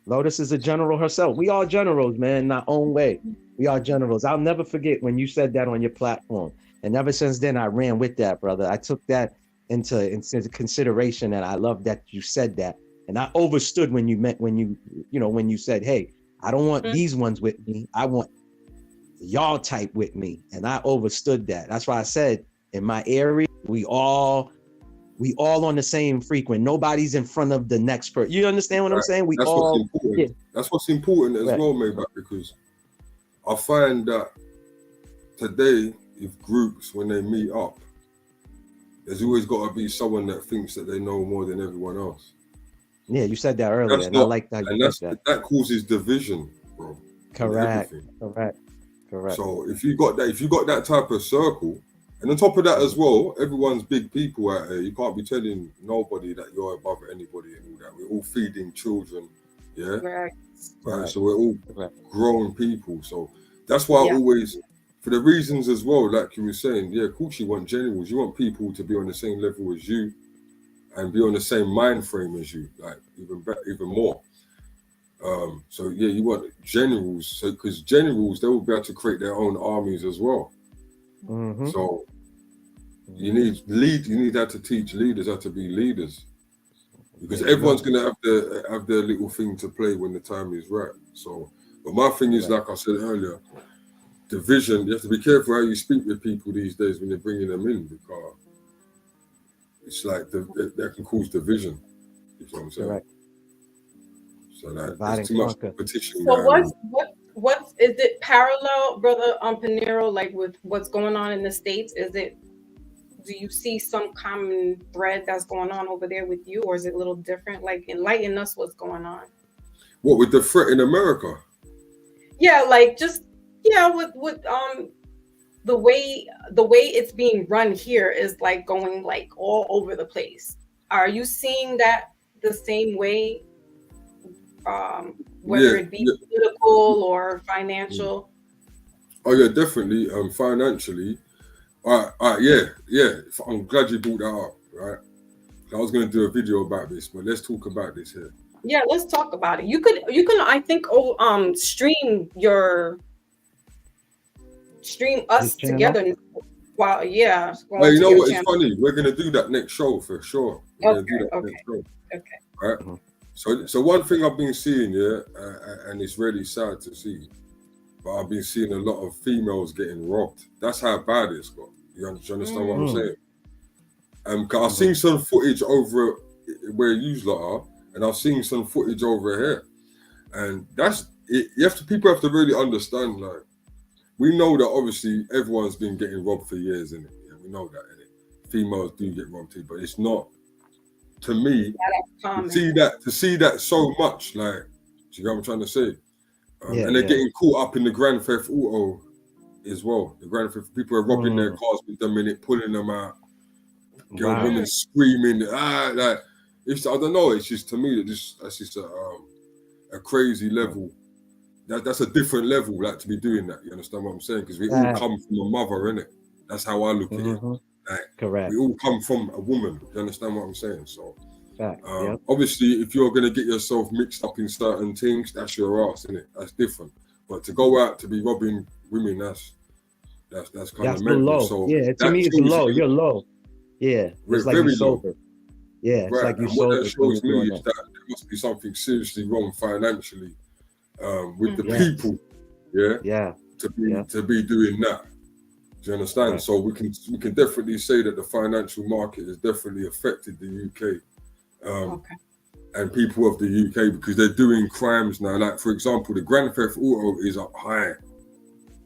Lotus is a general herself. We are generals, man, in our own way. We are generals. I'll never forget when you said that on your platform. And ever since then, I ran with that, brother. I took that into consideration, and I love that you said that. And I overstood when you said, hey, I don't want these ones with me. I want y'all type with me. And I overstood that. That's why I said, in my area, we all on the same frequent. Nobody's in front of the next person. You understand what I'm saying? That's what's important as well, Maybach, because I find that today, if groups, when they meet up, there's always got to be someone that thinks that they know more than everyone else. Yeah, you said that earlier, and I like that. That causes division, bro. Correct. So if you got that type of circle, and on top of that as well, everyone's big people out here. You can't be telling nobody that you're above anybody and all that. We're all feeding children, yeah. Right. So we're all grown people. So that's why I always, for the reasons as well, like you were saying, of course you want generals. You want people to be on the same level as you and be on the same mind frame as you, like even more. So you want generals. So because generals, they will be able to create their own armies as well. Mm-hmm. So you need that to teach leaders how to be leaders, because everyone's going to have their little thing to play when the time is right. So, but my thing is, like I said earlier, division. You have to be careful how you speak with people these days when you're bringing them in, because it's like that can cause division. You know what I'm saying? Right. So there's too much competition. So what is it parallel, Brother Pinero, like with what's going on in the States? Do you see some common thread that's going on over there with you, or is it a little different? Like, enlighten us what's going on. What, with the threat in America? Yeah, like just with the way it's being run here is like going like all over the place. Are you seeing that the same way? Whether it be political or financial. Oh yeah, definitely. Financially. All right, yeah. I'm glad you brought that up. Right, I was going to do a video about this, but let's talk about this here. Yeah, let's talk about it. You can I think stream us together. Wow, yeah. Well, you know what? It's funny. We're going to do that next show for sure. Next show. Okay. Right. Mm-hmm. So one thing I've been seeing, and it's really sad to see, but I've been seeing a lot of females getting robbed. That's how bad it's got. You understand what I'm saying? I've seen some footage over where you lot are, and I've seen some footage over here. And that's it. People have to really understand, like, we know that obviously everyone's been getting robbed for years, innit? Yeah, we know that, innit? Females do get robbed too, but it's not, to me, to see that so much, like, do you know what I'm trying to say? And they're getting caught up in the Grand Theft Auto as well. The Grand Theft, people are robbing their cars with them in it, pulling them out, women screaming, like, it's, I don't know, it's just, to me, that's just a crazy level. That's a different level, like, to be doing that. You understand what I'm saying? Because we all come from a mother, innit? That's how I look at it. Like, correct. We all come from a woman. You understand what I'm saying? So, obviously, if you're gonna get yourself mixed up in certain things, that's your ass, innit? That's different. But to go out to be robbing women, that's kind of mental. Low. So yeah, to me, it's low. You're low. Yeah, it's like you're sober. Low. Yeah, it's like you're sober. What that shows me is that there must be something seriously wrong financially. With the people, to be doing that. Do you understand? Right. So we can definitely say that the financial market has definitely affected the UK, and people of the UK, because they're doing crimes now. Like, for example, the Grand Theft Auto is up high,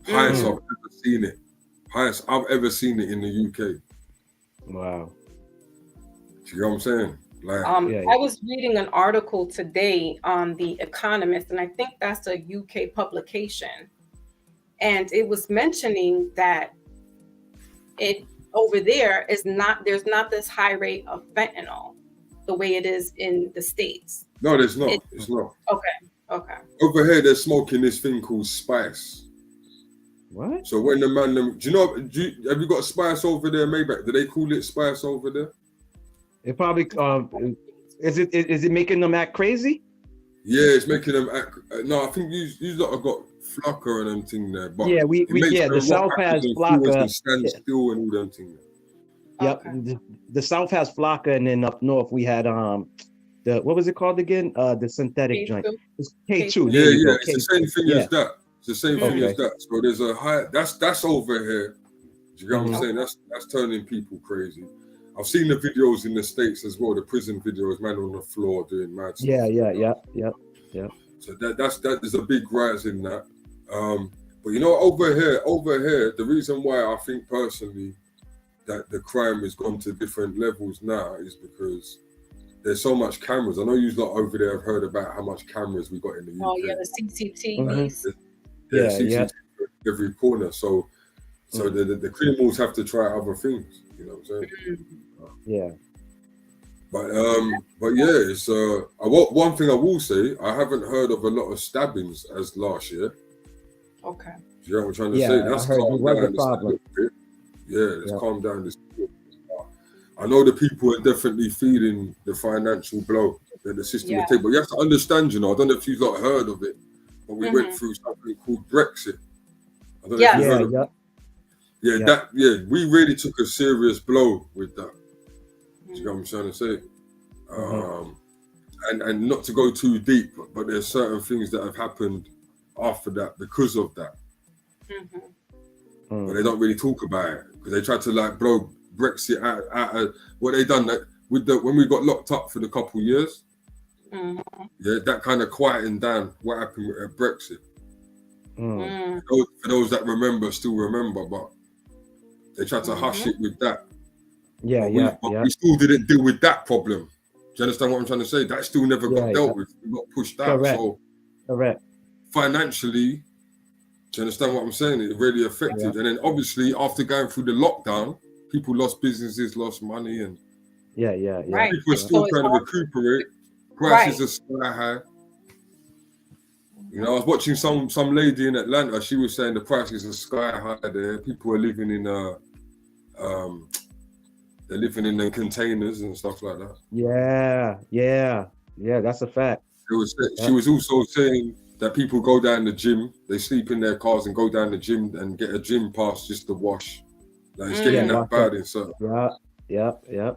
highest I've ever seen it, highest I've ever seen it in the UK. Wow. Do you know what I'm saying? Like, I was reading an article today on The Economist, and I think that's a UK publication. And it was mentioning that it over there there's not this high rate of fentanyl the way it is in the States. No, there's not. It's not. Okay. Over here, they're smoking this thing called spice. What? So when the man, have you got spice over there, Maybach? Do they call it spice over there? It probably is it making them act crazy? Yeah, it's making them act. No, I think you lot have got Flucker and them thing there. But the South has Flucker. Stand still and all them things. Yep, the South has Flucker, and then up north we had the what was it called again? The synthetic K2. joint. It's K2. Yeah, it's the same thing as that. It's the same thing as that. So there's a high. That's over here. Do you know what I'm saying? That's turning people crazy. I've seen the videos in the States as well, the prison videos, man on the floor doing mad stuff. Yeah. So there's a big rise in that. But you know, over here, the reason why I think personally that the crime has gone to different levels now is because there's so much cameras. I know you lot over there have heard about how much cameras we got in the UK. Oh yeah, the CCTVs. CCTV every corner. So the criminals have to try other things. You know what I'm saying? Yeah. But yeah, it's one thing I will say, I haven't heard of a lot of stabbings as last year. Okay. Do you know what I'm trying to say? That's calmed down problem. a bit. Yeah, it's calmed down this bit. I know the people are definitely feeling the financial blow that the system will take, but you have to understand, you know, I don't know if you've not heard of it, but we went through something called Brexit. I don't know if you've heard of it. We really took a serious blow with that. Do you know what I'm trying to say? And not to go too deep, but there's certain things that have happened after that because of that. But they don't really talk about it because they try to like blow Brexit out what they done that when we got locked up for the couple years. That kind of quieting down what happened with Brexit. For those that still remember, but they tried to hush it with that. We still didn't deal with that problem. Do you understand what I'm trying to say? That still never got dealt with. It got pushed out. Correct. Financially, do you understand what I'm saying? It really affected. And then obviously after going through the lockdown, people lost businesses, lost money, and Right. people are still trying to recuperate. Prices are sky high. You know, I was watching some lady in Atlanta. She was saying the prices are sky high there. People are living in they're living in the containers and stuff like that. Yeah, that's a fact. She was also saying that people go down the gym, they sleep in their cars and go down the gym and get a gym pass just to wash. Like it's getting that bad in certain. Yep. In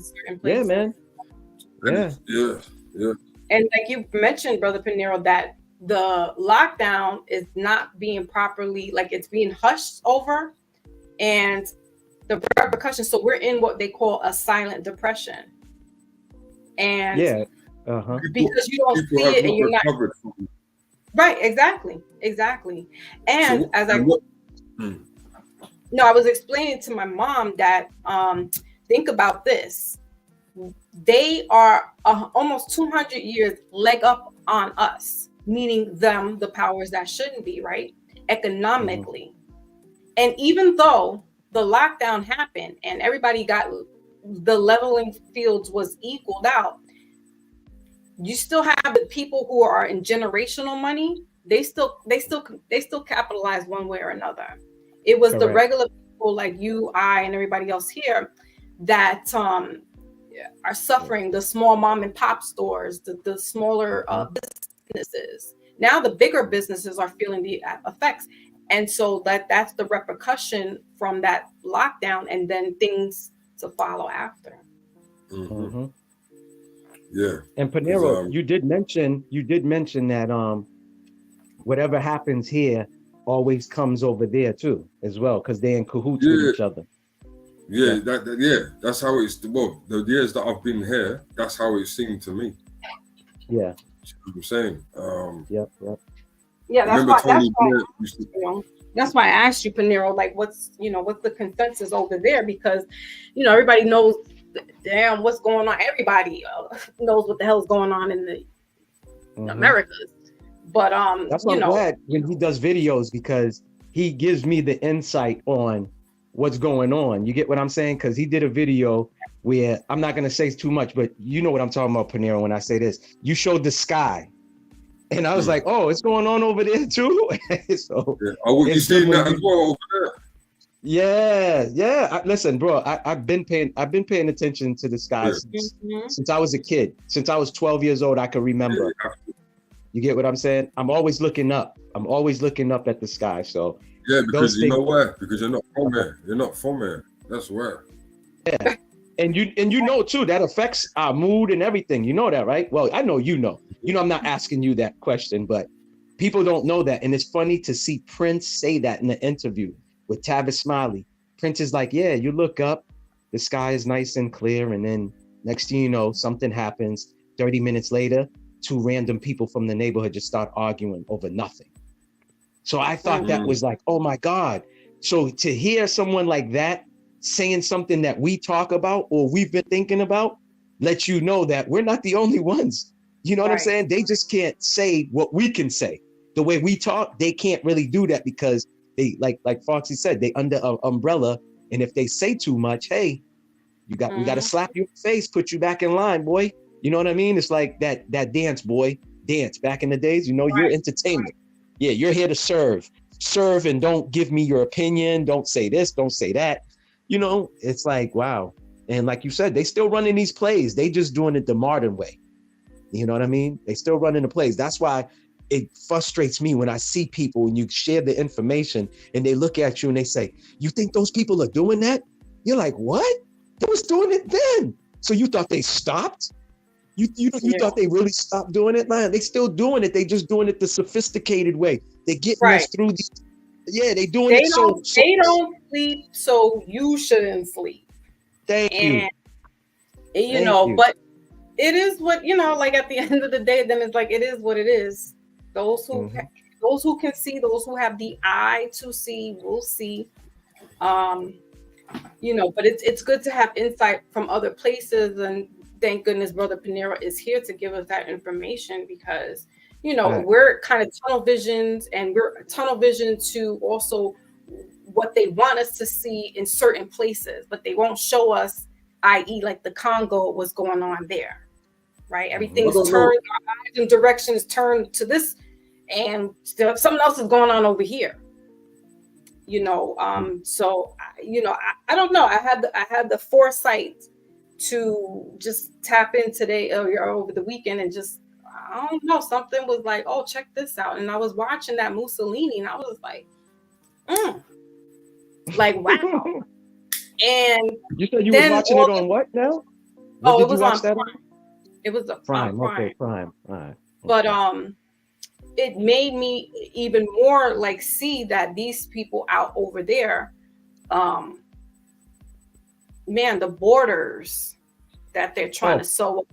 certain places. Yeah, man. Yeah. And like you mentioned, Brother Pinero, that the lockdown is not being properly, like it's being hushed over, and the repercussions. So we're in what they call a silent depression. And because you don't see it and you're not right. Exactly. And So, as I I was explaining to my mom that think about this. They are almost 200 years leg up on us, meaning them, the powers that shouldn't be, right? Economically. And even though the lockdown happened and everybody got the leveling fields was equaled out, you still have the people who are in generational money. They still capitalize one way or another. It was the regular people like you, I, and everybody else here that are suffering, the small mom and pop stores, the smaller businesses. Now the bigger businesses are feeling the effects. And so that's the repercussion from that lockdown, and then things to follow after. Yeah. And Panero, you did mention that whatever happens here always comes over there too, as well, because they're in cahoots with each other. Yeah, that's how it's. Well, the years that I've been here, that's how it seemed to me. Yeah, you know what I'm saying. Yep. Yeah, that's why I asked you, Panero, like what's the consensus over there, because everybody knows, damn, what's going on. Everybody knows what the hell's going on in the Americas. But that's why I'm glad when he does videos, because he gives me the insight on what's going on. You get what I'm saying? Because he did a video where, I'm not going to say too much, but you know what I'm talking about, Panero, when I say this. You showed the sky. And I was like, oh, it's going on over there too? So, you seen that as well over there? Yeah. Listen, bro, I've been paying attention to the sky since I was a kid. Since I was 12 years old, I can remember. You get what I'm saying? I'm always looking up. I'm always looking up at the sky. So yeah, because you know why? Because you're not from there. You're not from there. That's why. Yeah. And you know too, that affects our mood and everything. You know that, right? Well, I know you know. I'm not asking you that question, but people don't know that. And it's funny to see Prince say that in the interview with Tavis Smiley. Prince is like, yeah, you look up, the sky is nice and clear, and then next thing you know, something happens. 30 minutes later, two random people from the neighborhood just start arguing over nothing. So I thought that was like, oh my God. So to hear someone like that saying something that we talk about or we've been thinking about, lets you know that we're not the only ones. You know what I'm saying? They just can't say what we can say. The way we talk, they can't really do that because they, like Foxy said, they under an umbrella. And if they say too much, hey, we got to slap you in the face, put you back in line, boy. You know what I mean? It's like that dance, boy, dance back in the days, you're entertainment. Yeah, you're here to serve, and don't give me your opinion. Don't say this, don't say that. It's like, wow. And like you said, they still running these plays. They just doing it the modern way. You know what I mean? They still running the plays. That's why it frustrates me when I see people and you share the information and they look at you and they say, you think those people are doing that? You're like, what? They was doing it then. So you thought they stopped? You thought they really stopped doing it, man? They still doing it. They just doing it the sophisticated way. They're getting us through these. Yeah, they doing it so. They don't sleep, so you shouldn't sleep. Thank you. But it is what like at the end of the day, then it's like it is what it is. Those who can see, those who have the eye to see, will see. But it's good to have insight from other places, and thank goodness Brother Panero is here to give us that information, because we're kind of tunnel visions, and we're tunnel vision to also what they want us to see in certain places, but they won't show us, i.e. like the Congo, what's going on there, right? Everything's turned, our eyes and directions turned to this, and something else is going on over here. So I don't know. I had the foresight to just tap in today or over the weekend and just, I don't know, something was like, oh, check this out. And I was watching that Mussolini and I was like, like, wow. And you said you were watching it on what now? What it was on Prime. It was a Prime. Okay, Prime. All right. Okay. But it made me even more like see that these people out over there, man, the borders that they're trying to sew up,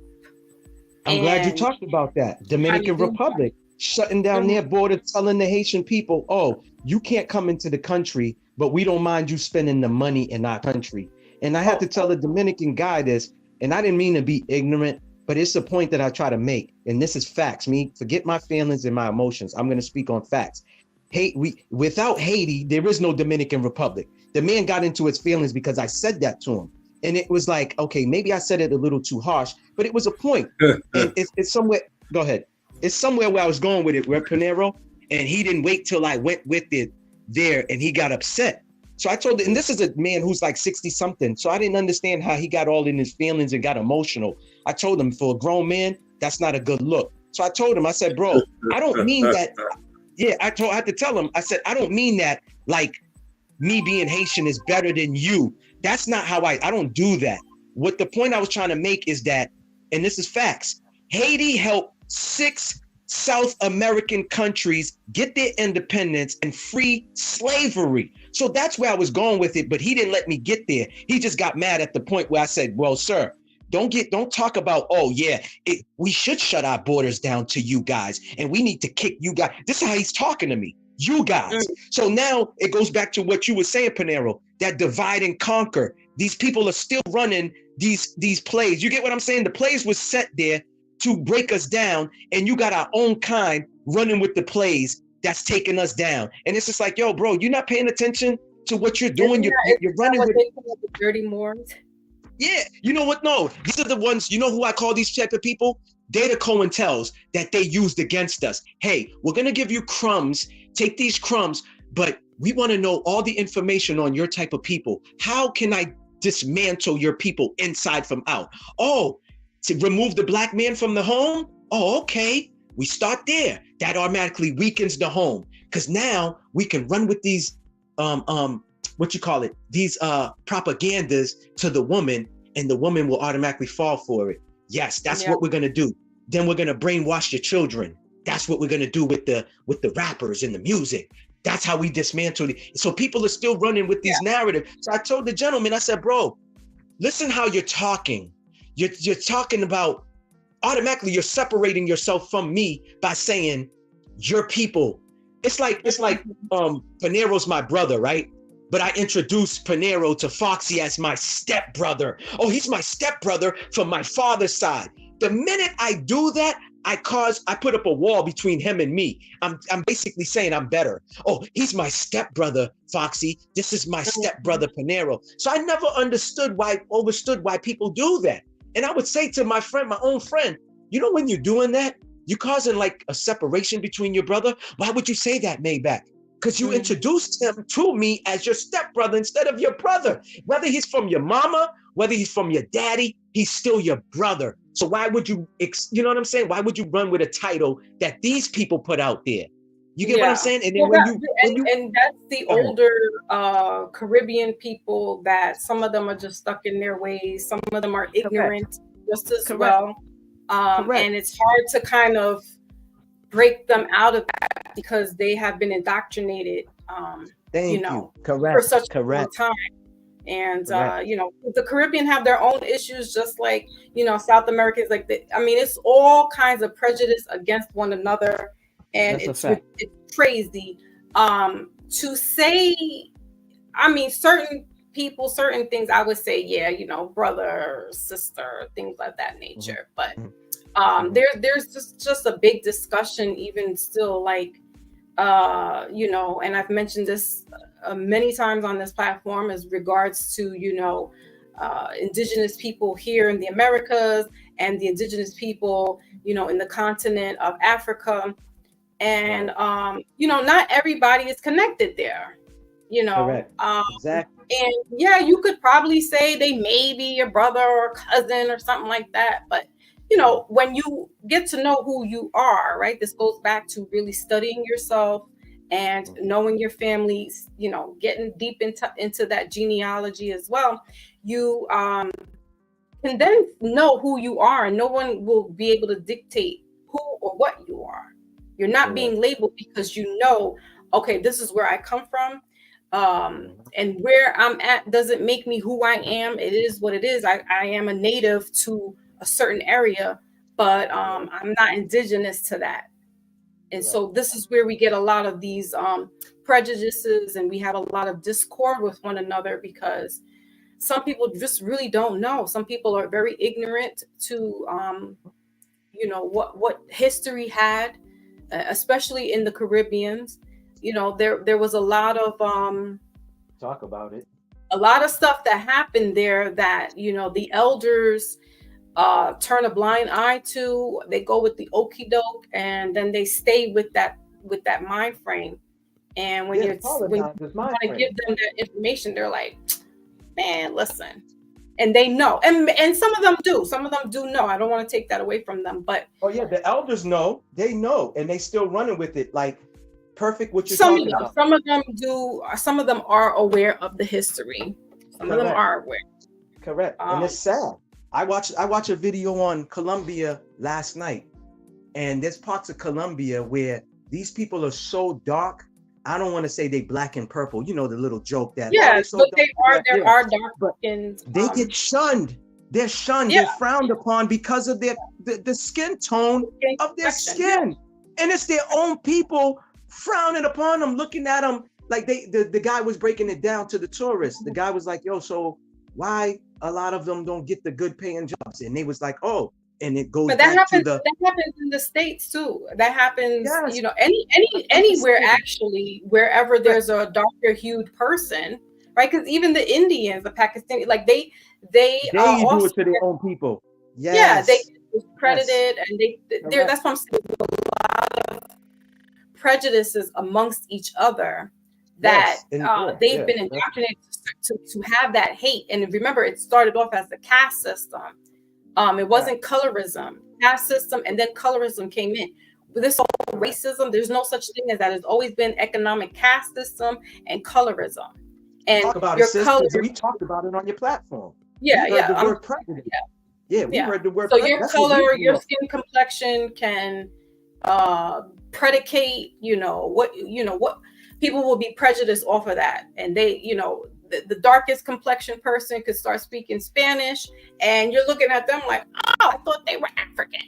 I'm glad you And talked about that. how you Dominican do Republic shutting down that. their border, telling the Haitian people, oh, you can't come into the country, but we don't mind you spending the money in our country. And I had to tell the Dominican guy this, and I didn't mean to be ignorant, but it's a point that I try to make. And this is facts. Forget my feelings and my emotions. I'm going to speak on facts. Without Haiti, there is no Dominican Republic. The man got into his feelings because I said that to him. And it was like, okay, maybe I said it a little too harsh, but it was a point. And it's somewhere, go ahead. It's somewhere where I was going with it, where Pinero, and he didn't wait till I went with it there, and he got upset. So I told him, and this is a man who's like 60 something. So I didn't understand how he got all in his feelings and got emotional. I told him, for a grown man, that's not a good look. So I told him, I said, bro, I don't mean that. Yeah, I had to tell him, I said, I don't mean that like me being Haitian is better than you. That's not how I don't do that. What the point I was trying to make is that, and this is facts, Haiti helped 6 South American countries get their independence and free slavery. So that's where I was going with it, but he didn't let me get there. He just got mad at the point where I said, well, sir, don't talk about, oh yeah, we should shut our borders down to you guys, and we need to kick you guys. This is how he's talking to me. You guys. So now it goes back to what you were saying, Pinero, that divide and conquer. These people are still running these plays. You get what I'm saying? The plays was set there to break us down, and you got our own kind running with the plays that's taking us down. And it's just like, yo, bro, you're not paying attention to what you're doing. You're running with the dirty Moors. Yeah, you know what? No, these are the ones, you know who I call these type of people? They're the COINTELs that they used against us. Hey, we're going to give you crumbs, take these crumbs, but we want to know all the information on your type of people. How can I dismantle your people inside from out? Oh, to remove the black man from the home? Oh, okay. We start there. That automatically weakens the home, because now we can run with these these propagandas to the woman, and the woman will automatically fall for it. Yes, that's what we're gonna do. Then we're gonna brainwash your children. That's what we're gonna do with the rappers and the music. That's how we dismantle it. So people are still running with these narratives. So I told the gentleman, I said, bro, listen how you're talking. You're talking about, automatically you're separating yourself from me by saying your people. It's like Pinero's my brother, right? But I introduced Pinero to Foxy as my stepbrother. Oh, he's my stepbrother from my father's side. The minute I do that, I put up a wall between him and me. I'm basically saying I'm better. Oh, he's my stepbrother, Foxy. This is my stepbrother, Pinero. So I never understood why people do that. And I would say to my own friend, you know, when you're doing that, you're causing like a separation between your brother. Why would you say that, Maybach? Because you introduced him to me as your stepbrother instead of your brother. Whether he's from your mama, whether he's from your daddy, he's still your brother. So why would you, you know what I'm saying? Why would you run with a title that these people put out there? You get what I'm saying? And then and that's the older Caribbean people, that some of them are just stuck in their ways. Some of them are ignorant just as well. And it's hard to kind of break them out of that because they have been indoctrinated, for such a long time. And, the Caribbean have their own issues, just like, South Americans, it's all kinds of prejudice against one another. And it's crazy to say, certain people, certain things, I would say, brother, sister, things like that nature. But there's just a big discussion even still, and I've mentioned this many times on this platform as regards to, indigenous people here in the Americas and the indigenous people, in the continent of Africa. And, not everybody is connected there, Exactly. And you could probably say they may be your brother or cousin or something like that. But, when you get to know who you are, right, this goes back to really studying yourself and knowing your family, getting deep into that genealogy as well. You can then know who you are, and no one will be able to dictate who or what you are. You're not being labeled because okay, this is where I come from. And where I'm at doesn't make me who I am. It is what it is. I am a native to a certain area but I'm not indigenous to that. And so this is where we get a lot of these prejudices, and we have a lot of discord with one another because some people just really don't know. Some people are very ignorant to, what history had, especially in the Caribbean. There was a lot of talk about it. A lot of stuff that happened there that the elders turn a blind eye to. They go with the okie doke, and then they stay with that mind frame. And when you want to give them that information, they're like, man, listen. And they know, and some of them do. Some of them do know. I don't want to take that away from them, but the elders know. They know, and they still running with it. Like perfect. What you're some talking about. Some of them do. Some of them are aware of the history. Some of them are aware. Correct, and it's sad. I watched a video on Colombia last night, and there's parts of Colombia where these people are so dark. I don't want to say they black and purple. You know the little joke that but there are dark skins. They get shunned. They're shunned. They're frowned upon because of the skin tone of their skin, and it's their own people frowning upon them, looking at them like the guy was breaking it down to the tourists. The guy was like, "Yo, so why a lot of them don't get the good paying jobs?" And they was like, "Oh." And it goes that happens in the States too. That happens, anywhere actually, wherever there's a darker hued person, right? Because even the Indians, the Pakistani, like they also do it to their own people. Yes. Yeah, they discredited, and they're that's what I'm saying. A lot of prejudices amongst each other that they've been indoctrinated to have that hate. And remember, it started off as the caste system. It wasn't colorism, caste system, and then colorism came in. With this whole racism, there's no such thing as that. There's always been economic caste system and colorism. And talk about your color. We talked about it on your platform. Yeah, we heard the word president. We heard the word. So your color, your skin complexion can predicate. What people will be prejudiced off of that, and they, the darkest complexion person could start speaking Spanish, and you're looking at them like, oh, I thought they were African,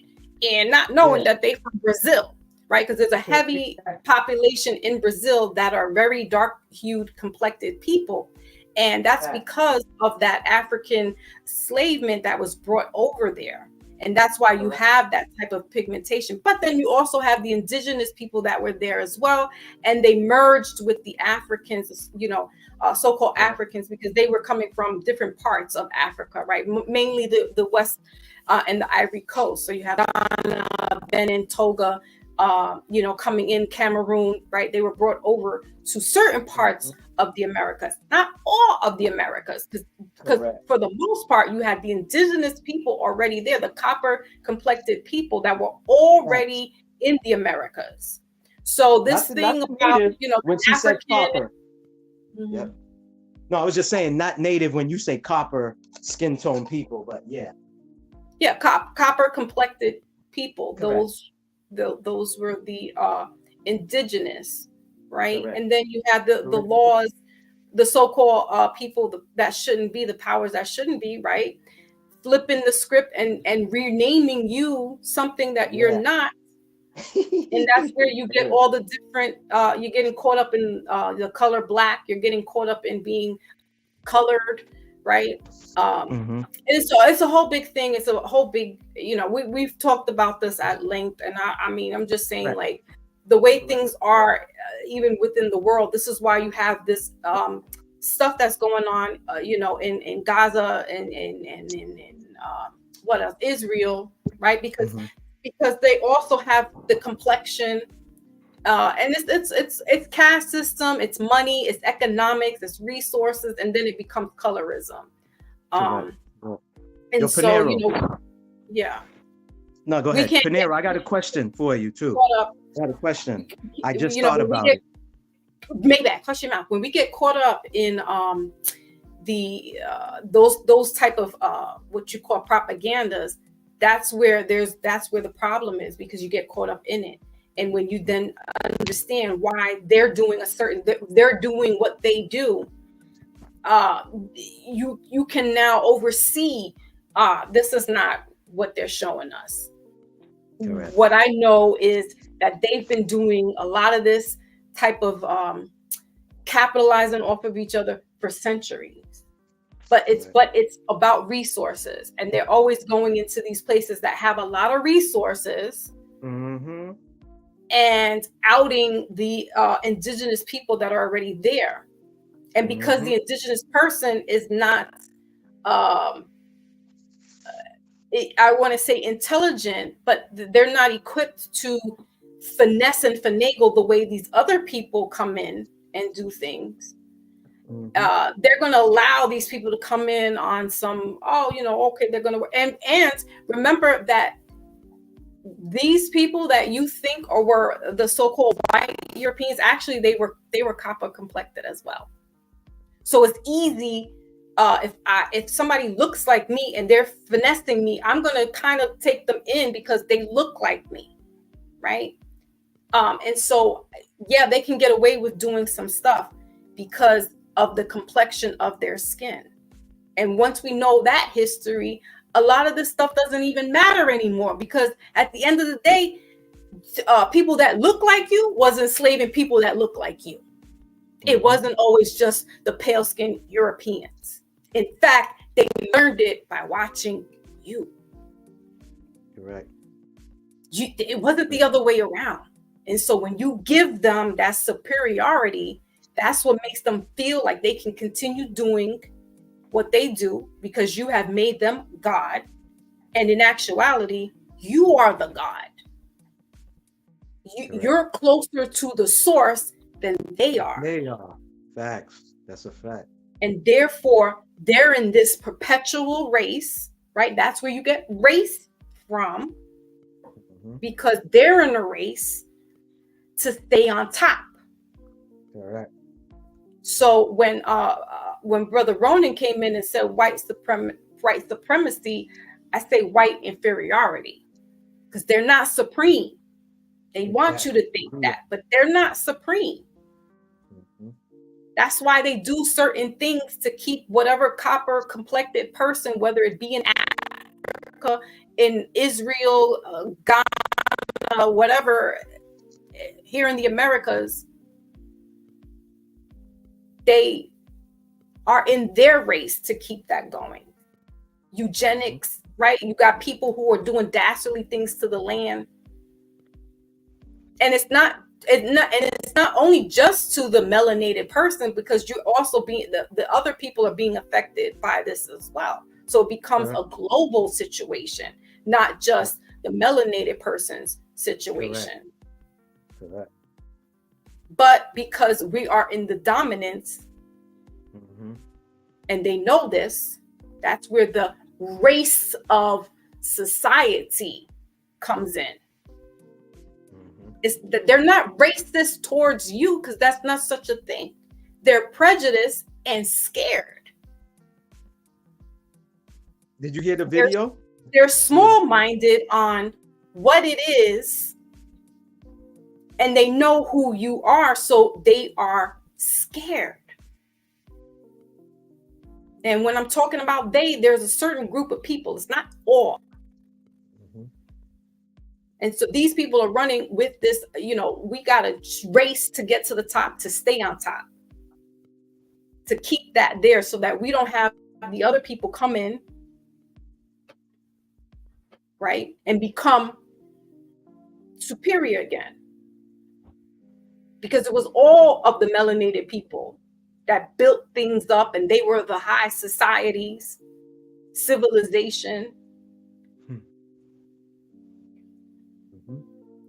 and not knowing that they from Brazil, right? Because there's a heavy population in Brazil that are very dark-hued, complected people, and that's because of that African enslavement that was brought over there. And that's why you have that type of pigmentation. But then you also have the indigenous people that were there as well. And they merged with the Africans, so-called Africans, because they were coming from different parts of Africa, right? Mainly the West and the Ivory Coast. So you have Ghana, Benin, Togo, coming in, Cameroon, right? They were brought over to certain parts of the Americas, not all of the Americas, because for the most part, you had the indigenous people already there, the copper complected people that were already in the Americas. So this thing about, when she said copper. No, I was just saying not native when you say copper skin tone people, but copper complected people. Those were the indigenous, right? Correct. And then you have the laws, the so-called people that shouldn't be, the powers that shouldn't be, right? Flipping the script and renaming you something that you're not. And that's where you get all the different, you're getting caught up in the color black, you're getting caught up in being colored, right? And so it's a whole big thing. It's a whole big, we've talked about this at length. And I mean, I'm just saying, like, the way things are, even within the world, this is why you have this stuff that's going on, in Gaza and what else? Israel, right? Because they also have the complexion, and it's caste system, it's money, it's economics, it's resources, and then it becomes colorism. And Yo, so Panero. No, go ahead, Panero. I got a question for you too. I got a question. I just thought about it. Maybach, hush your mouth. When we get caught up in those type of what you call propagandas, that's where the problem is, because you get caught up in it. And when you then understand why they're doing what they do, you can now oversee, this is not what they're showing us. Correct. What I know is that they've been doing a lot of this type of capitalizing off of each other for centuries. But it's about resources, and they're always going into these places that have a lot of resources, Mm-hmm. and outing the indigenous people that are already there. And because the indigenous person is not, I want to say intelligent, but they're not equipped to finesse and finagle the way these other people come in and do things. They're going to allow these people to come in on some, okay, they're going to, and remember that these people that you think were the so-called white Europeans, actually they were copper complected as well. So it's easy, if somebody looks like me and they're finessing me, I'm going to kind of take them in because they look like me, right? And so, yeah, they can get away with doing some stuff because of the complexion of their skin. And once we know that history, a lot of this stuff doesn't even matter anymore, because at the end of the day, people that look like you was enslaving people that look like you. It wasn't always just the pale-skinned Europeans. In fact, they learned it by watching you. Correct. It wasn't the other way around. And so when you give them that superiority, that's what makes them feel like they can continue doing what they do, because you have made them God. And in actuality, you are the God. You're closer to the source than they are. They are. Facts. That's a fact. And therefore, they're in this perpetual race, right? That's where you get race from, because they're in a race to stay on top. Correct. So when Brother Ronan came in and said white supremacy, I say white inferiority, because they're not supreme. They want you to think that, but they're not supreme. That's why they do certain things to keep whatever copper complected person, whether it be in Africa, in Israel, Ghana, whatever, here in the Americas, they are in their race to keep that going. Eugenics, right? You got people who are doing dastardly things to the land. And it's not only just to the melanated person, because you're also being, the other people are being affected by this as well. So it becomes a global situation, not just the melanated person's situation. Correct. But because we are in the dominance, and they know this, that's where the race of society comes in. It's that they're not racist towards you, because that's not such a thing. They're prejudiced and scared. Did you hear the video? They're small-minded on what it is, and they know who you are, so they are scared. And when I'm talking about there's a certain group of people. It's not all. And so these people are running with this, we got to race to get to the top, to stay on top, to keep that there, so that we don't have the other people come in, right, and become superior again. Because it was all of the melanated people that built things up, and they were the high societies, civilization.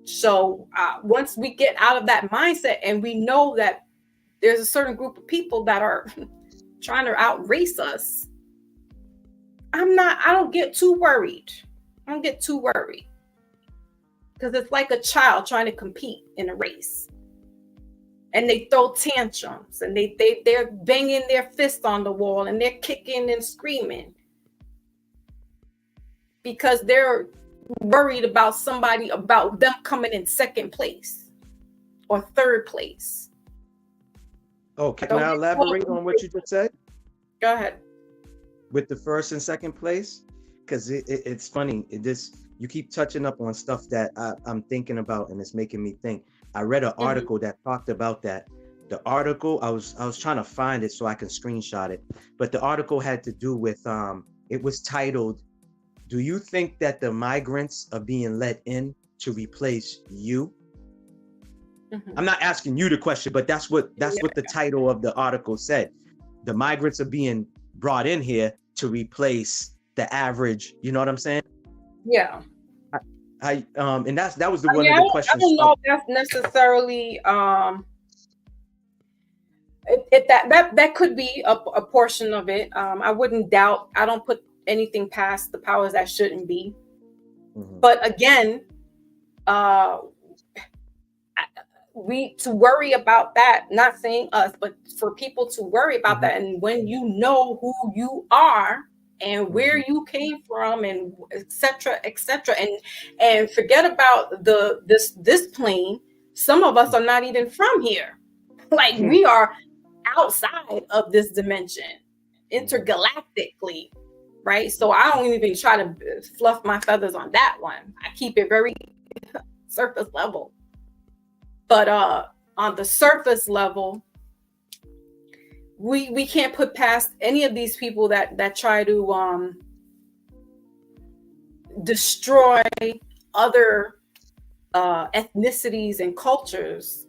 So once we get out of that mindset, and we know that there's a certain group of people that are trying to outrace us, I don't get too worried. Because it's like a child trying to compete in a race. And they throw tantrums, and they're banging their fists on the wall, and they're kicking and screaming, because they're worried about them coming in second place or third place. Oh, can I elaborate on what you just said? Go ahead. With the first and second place, because it's funny. you keep touching up on stuff that I'm thinking about, and it's making me think. I read an article that talked about that. The article, I was trying to find it so I can screenshot it, but the article had to do with it was titled, "Do you think that the migrants are being let in to replace you?" I'm not asking you the question, but that's what the title of the article said. The migrants are being brought in here to replace the average. You know what I'm saying? Yeah. And that was one of the questions. I don't know if that's necessarily that could be a portion of it. I wouldn't doubt. I don't put anything past the powers that shouldn't be. But again, we to worry about that, not saying us, but for people to worry about that. And when you know who you are and where you came from, and et cetera, and forget about this plane. Some of us are not even from here. Like we are outside of this dimension, intergalactically, right? So I don't even try to fluff my feathers on that one. I keep it very surface level. But on the surface level, we can't put past any of these people that try to destroy other ethnicities and cultures,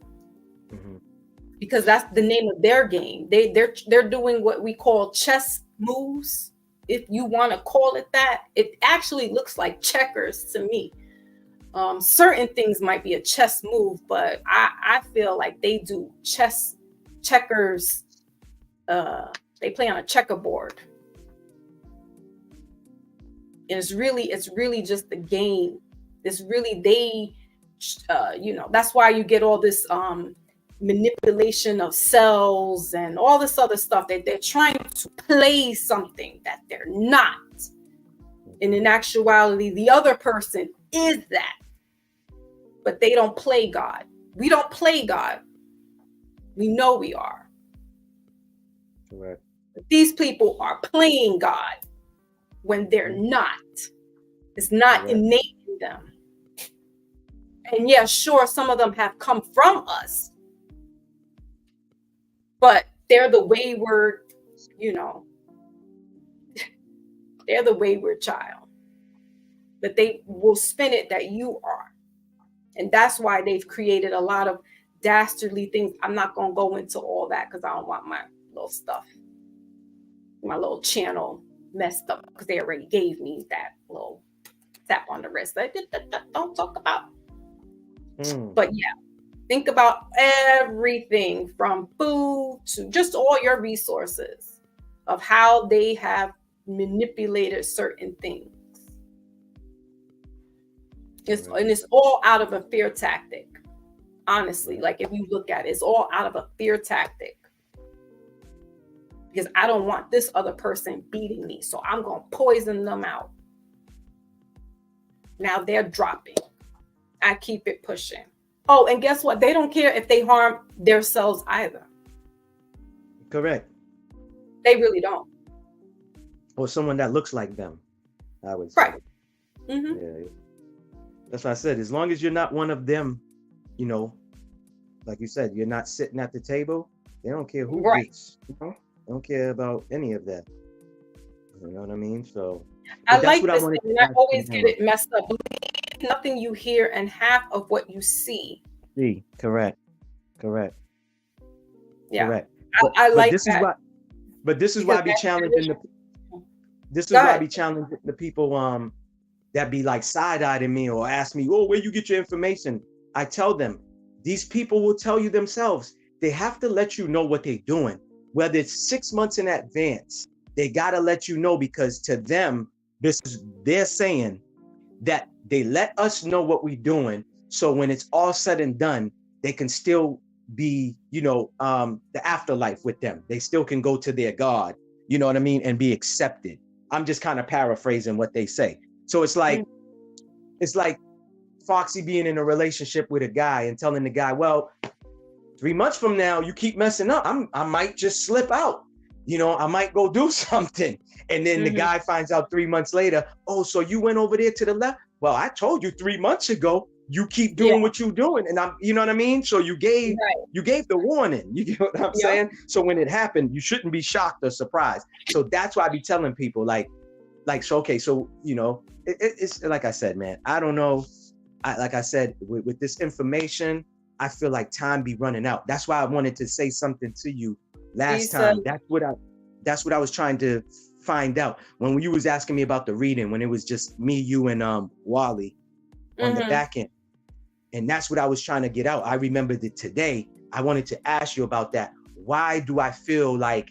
because that's the name of their game. They're doing what we call chess moves, if you want to call it that. It actually looks like checkers to me. Certain things might be a chess move, but I feel like they do checkers. They play on a checkerboard. And it's really just the game. It's really that's why you get all this manipulation of cells and all this other stuff, that they're trying to play something that they're not. And in actuality, the other person is that. But they don't play God. We don't play God. We know we are. Correct. But these people are playing God when they're not. It's not innate in them. And yeah, sure, some of them have come from us. But they're the wayward, they're the wayward child. But they will spin it that you are. And that's why they've created a lot of dastardly things. I'm not going to go into all that because I don't want my little stuff, my little channel messed up, because they already gave me that little tap on the wrist. Don't talk about. But yeah, think about everything from food to just all your resources, of how they have manipulated certain things. And it's all out of a fear tactic. Honestly, like if you look at it, it's all out of a fear tactic. Because I don't want this other person beating me, so I'm going to poison them out. Now they're dropping. I keep it pushing. Oh, and guess what? They don't care if they harm themselves either. Correct. They really don't. Or someone that looks like them, I would say. Right. Yeah. That's why I said, as long as you're not one of them, like you said, you're not sitting at the table, they don't care who gets, they don't care about any of that. You know what I mean? So I like this thing, and I always get it messed up. Nothing you hear and half of what you see. Correct. Yeah. Correct. I like this that. This is why I be challenging the people that be like side-eyeing me or ask me, oh, where you get your information? I tell them, these people will tell you themselves. They have to let you know what they're doing. Whether it's 6 months in advance, they got to let you know, because to them, they're saying that they let us know what we're doing. So when it's all said and done, they can still be, the afterlife with them. They still can go to their God, you know what I mean? And be accepted. I'm just kind of paraphrasing what they say. So it's like Foxy being in a relationship with a guy and telling the guy, well, 3 months from now, you keep messing up, I might just slip out. you know, I might go do something. And then the guy finds out 3 months later, oh, so you went over there to the left? Well, I told you 3 months ago, you keep doing what you're doing. And you know what I mean? So you gave the warning. You get what I'm saying? So when it happened, you shouldn't be shocked or surprised. So that's why I be telling people so, okay, so, you know, it's like I said, man, I don't know. Like I said, with this information, I feel like time be running out. That's why I wanted to say something to you last time. That's what I was trying to find out when you was asking me about the reading, when it was just me, you, and Wally on the back end. And that's what I was trying to get out. I remembered it today. I wanted to ask you about that. Why do I feel like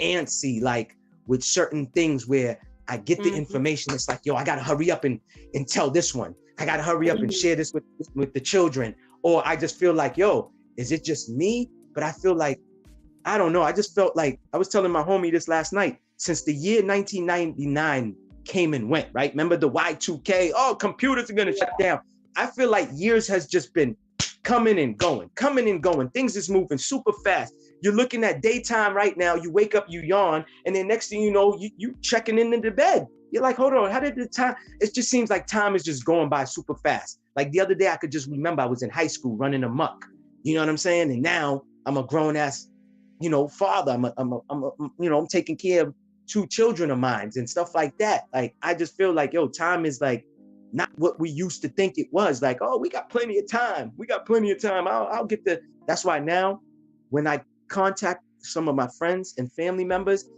antsy, like with certain things where I get the information, it's like, yo, I gotta hurry up and tell this one. I gotta hurry up and share this with the children. Or I just feel like, yo, is it just me? But I feel like, I don't know. I just felt like, I was telling my homie this last night, since the year 1999 came and went, right? Remember the Y2K? Oh, computers are gonna shut down. I feel like years has just been coming and going. Things is moving super fast. You're looking at daytime right now. You wake up, you yawn, and then next thing you know, you checking into the bed. You're like, hold on, how did the time? It just seems like time is just going by super fast. Like the other day, I could just remember I was in high school running amok. You know what I'm saying? And now I'm a grown ass, you know, father. I'm taking care of 2 children of mine and stuff like that. Like, I just feel like, yo, time is like not what we used to think it was. Like, oh, we got plenty of time. I'll get that's why now when I contact some of my friends and family members,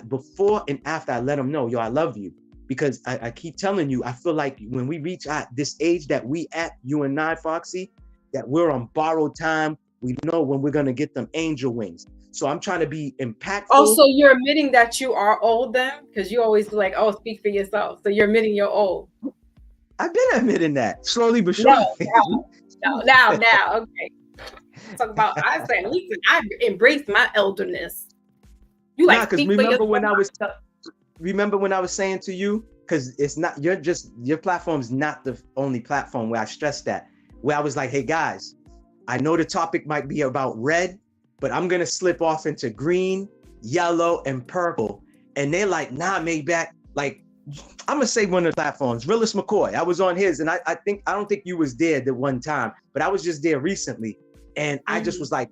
before and after, I let them know, yo, I love you. Because I keep telling you, I feel like when we reach this age that we at, you and I, Foxy, that we're on borrowed time. We know when we're gonna get them angel wings. So I'm trying to be impactful. Oh, so you're admitting that you are old then? Because you always like, oh, speak for yourself. So you're admitting you're old. I've been admitting that, slowly but surely. Now, okay. Talk about, I said, listen, I embraced my elderness. You like, because remember when I was saying to you, because it's not, your platform's not the only platform where I stressed that, where I was like, hey guys, I know the topic might be about red, but I'm gonna slip off into green, yellow, and purple. And they're like, nah, Maybach, like, I'm gonna say one of the platforms, Realist McCoy. I was on his, and I don't think you was there the one time, but I was just there recently. And I just was like,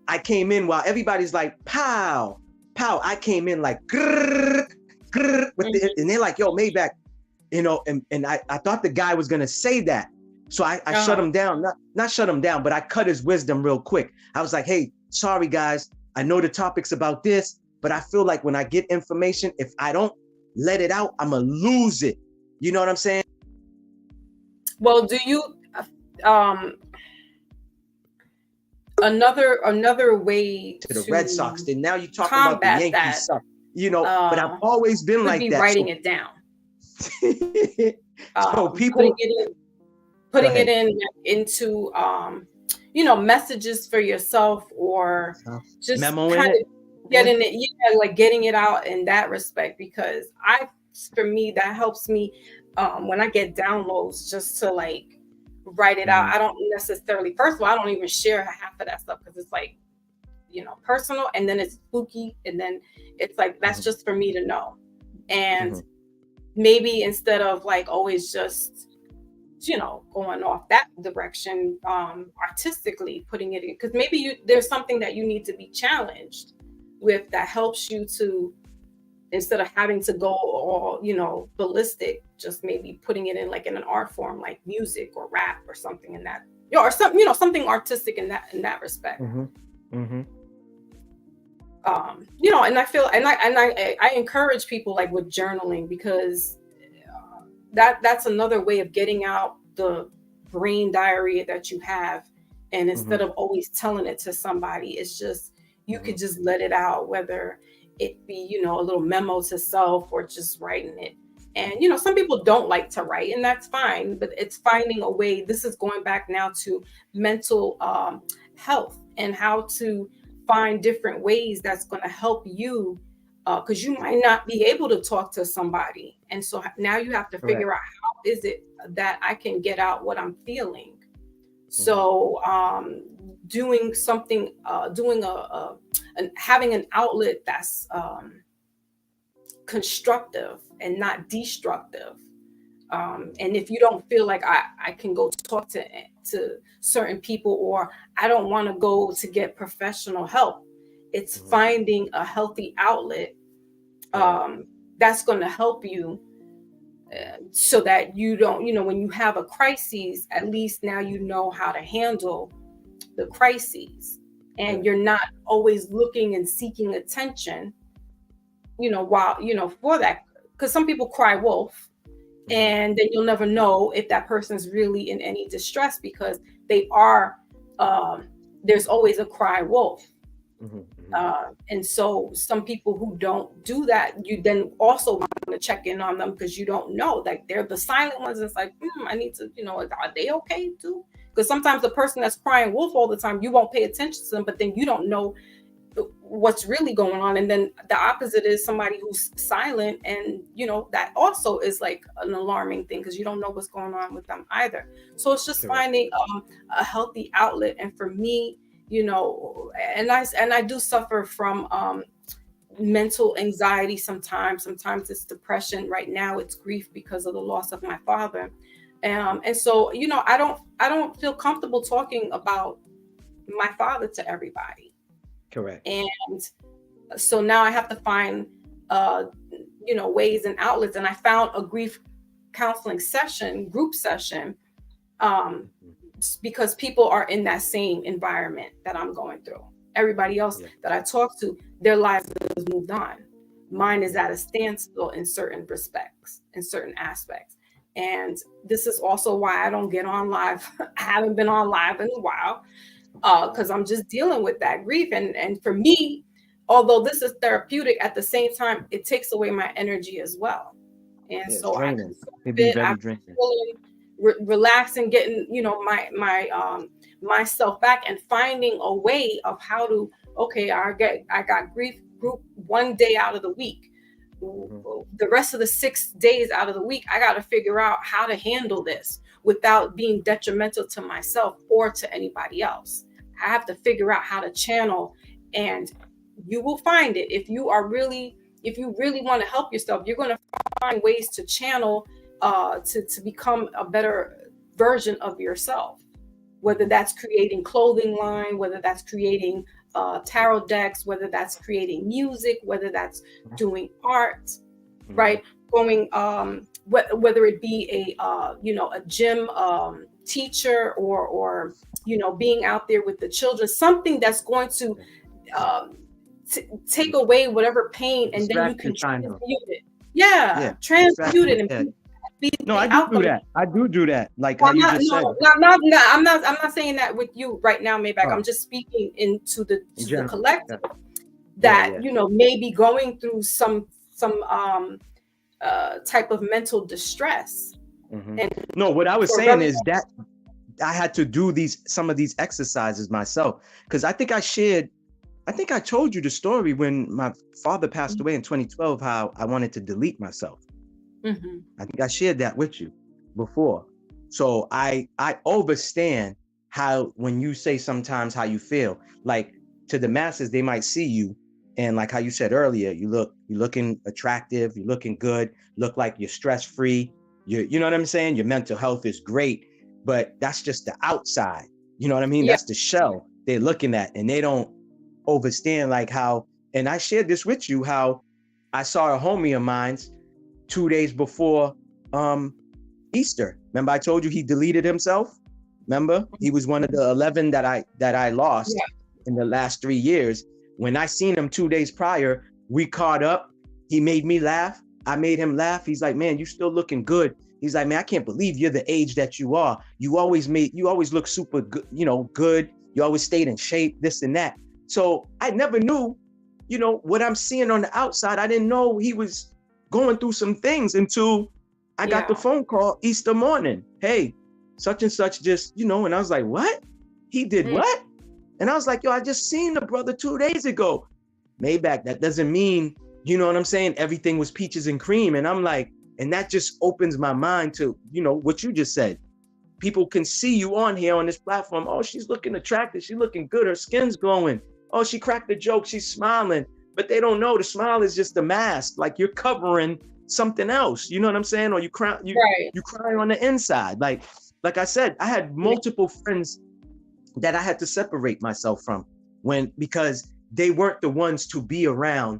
I came in while everybody's like, pow, pow. I came in like, grrr, grrr, and they're like, yo, Maybach, you know, and I thought the guy was gonna say that. So I shut him down, not shut him down, but I cut his wisdom real quick. I was like, hey, sorry guys, I know the topic's about this, but I feel like when I get information, if I don't let it out, I'm gonna lose it. You know what I'm saying? Well, do you, another way to the Red Sox, then now you're talking about the Yankees suck. You know, but I've always been like that. Writing it down. So people putting it into you know, messages for yourself, or just memoing it, getting it, like getting it out in that respect, because for me that helps me when I get downloads, just to like write it out. I don't necessarily, first of all, I don't even share half of that stuff because it's like, you know, personal, and then it's spooky, and then it's like, that's just for me to know. And maybe instead of like always just, you know, going off that direction, artistically putting it in, because maybe there's something that you need to be challenged with that helps you to, instead of having to go all, you know, ballistic, just maybe putting it in like in an art form, like music or rap or something in that, you know, or something, you know, something artistic in that respect. You know, and I feel, and I encourage people like with journaling, because that's another way of getting out the brain diarrhea that you have. And instead of always telling it to somebody, it's just, you could just let it out, whether it be, you know, a little memo to self or just writing it. And, you know, some people don't like to write, and that's fine, but it's finding a way. This is going back now to mental health and how to find different ways that's going to help you, because you might not be able to talk to somebody. And so now you have to figure out, how is it that I can get out what I'm feeling? So doing something, doing having an outlet that's constructive and not destructive. And if you don't feel like I can go talk to certain people, or I don't want to go to get professional help, it's finding a healthy outlet that's going to help you, so that you don't, when you have a crisis, at least now you know how to handle the crises, and you're not always looking and seeking attention, while, for that, because some people cry wolf, and then you'll never know if that person's really in any distress, because they are, there's always a cry wolf. And so some people who don't do that, you then also want to check in on them, because you don't know, like, they're the silent ones. It's like, I need to, are they okay too? Because sometimes the person that's crying wolf all the time, you won't pay attention to them, but then you don't know what's really going on. And then the opposite is somebody who's silent, and that also is like an alarming thing, because you don't know what's going on with them either. So it's just finding a healthy outlet. And for me, and I do suffer from mental anxiety sometimes. Sometimes it's depression. Right now it's grief because of the loss of my father. And so, I don't feel comfortable talking about my father to everybody. Correct. And so now I have to find, ways and outlets. And I found a grief counseling group session, because people are in that same environment that I'm going through. Everybody else that I talk to, their lives has moved on. Mine is at a standstill in certain respects, in certain aspects. And this is also why I don't get on live. I haven't been on live in a while, because I'm just dealing with that grief. And for me, although this is therapeutic, at the same time, it takes away my energy as well. And so I can relax and getting, myself back, and finding a way of how to, I got grief group one day out of the week. The rest of the 6 days out of the week, I got to figure out how to handle this without being detrimental to myself or to anybody else. I have to figure out how to channel, and you will find it. If you really want to help yourself, you're going to find ways to channel, to become a better version of yourself, whether that's creating clothing line, whether that's creating tarot decks, whether that's creating music, whether that's doing art, right? Going, whether it be a gym teacher, or being out there with the children, something that's going to take away whatever pain, and then you can transmute it. Transmute it. And no, I do that. I do that. Like how you just said. I'm not saying that with you right now, Maybach. I'm just speaking into the collective that may be going through some type of mental distress. And no, what I was saying is that I had to do some of these exercises myself, because I think I told you the story when my father passed away in 2012, how I wanted to delete myself. I think I shared that with you before. So I understand how, when you say sometimes how you feel, like to the masses, they might see you, and like how you said earlier, you're looking attractive, you're looking good, look like you're stress-free, you know what I'm saying? Your mental health is great, but that's just the outside. You know what I mean? That's the shell they're looking at, and they don't understand like how, and I shared this with you, how I saw a homie of mine's 2 days before Easter. Remember I told you he deleted himself? Remember? He was one of the 11 that I lost in the last 3 years. When I seen him 2 days prior, we caught up. He made me laugh. I made him laugh. He's like, man, you still looking good. He's like, man, I can't believe you're the age that you are. You always look super good, good. You always stayed in shape, this and that. So I never knew, what I'm seeing on the outside. I didn't know he was going through some things until I got the phone call Easter morning. Hey, such and such just, and I was like, what? He did what? And I was like, yo, I just seen the brother 2 days ago. Maybach, that doesn't mean, you know what I'm saying? Everything was peaches and cream. And I'm like, and that just opens my mind to, what you just said. People can see you on here on this platform. Oh, she's looking attractive. She's looking good. Her skin's glowing. oh, she cracked a joke, she's smiling. But they don't know the smile is just a mask. Like you're covering something else. You know what I'm saying? Or you cry on the inside. Like I said, I had multiple friends that I had to separate myself from because they weren't the ones to be around.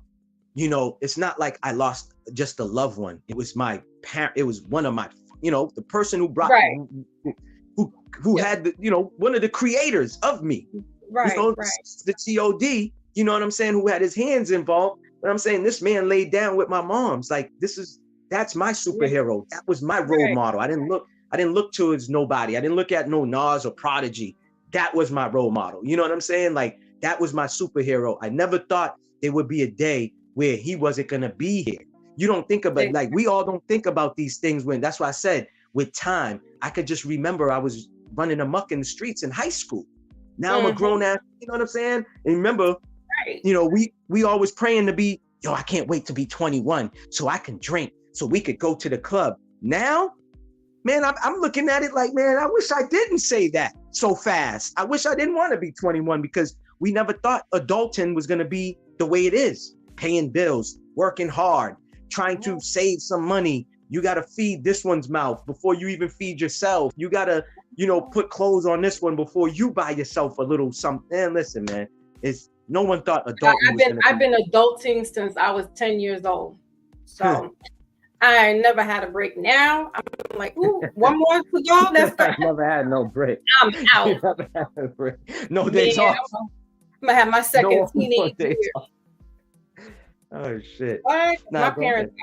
You know, it's not like I lost just a loved one. It was my parent. It was one of my, you know, the person who brought, who had the, you know, one of the creators of me. Right, you know, the TOD, you know what I'm saying, who had his hands involved. But I'm saying this man laid down with my mom's. Like that's my superhero. That was my role model. I didn't look towards nobody. I didn't look at no Nas or Prodigy. That was my role model. You know what I'm saying? Like that was my superhero. I never thought there would be a day where he wasn't gonna be here. You don't think about like we all don't think about these things when that's why I said with time, I could just remember I was running amok in the streets in high school. Now I'm a grown ass, you know what I'm saying? And remember, you know, we always praying to be, I can't wait to be 21 so I can drink, so we could go to the club. Now, man, I'm looking at it like, man, I wish I didn't say that so fast. I wish I didn't want to be 21 because we never thought adulting was gonna be the way it is. Paying bills, working hard, trying to save some money. You gotta feed this one's mouth before you even feed yourself. You gotta, you know, put clothes on this one before you buy yourself a little something. And listen, man, no one thought adulting I've been adulting since I was 10 years old. So I never had a break. Now I'm like, ooh, one more for y'all. That's I never had no break. I'm out. Never had a break. No days off. I'm gonna have my second teenage year. Oh shit. What? My parents,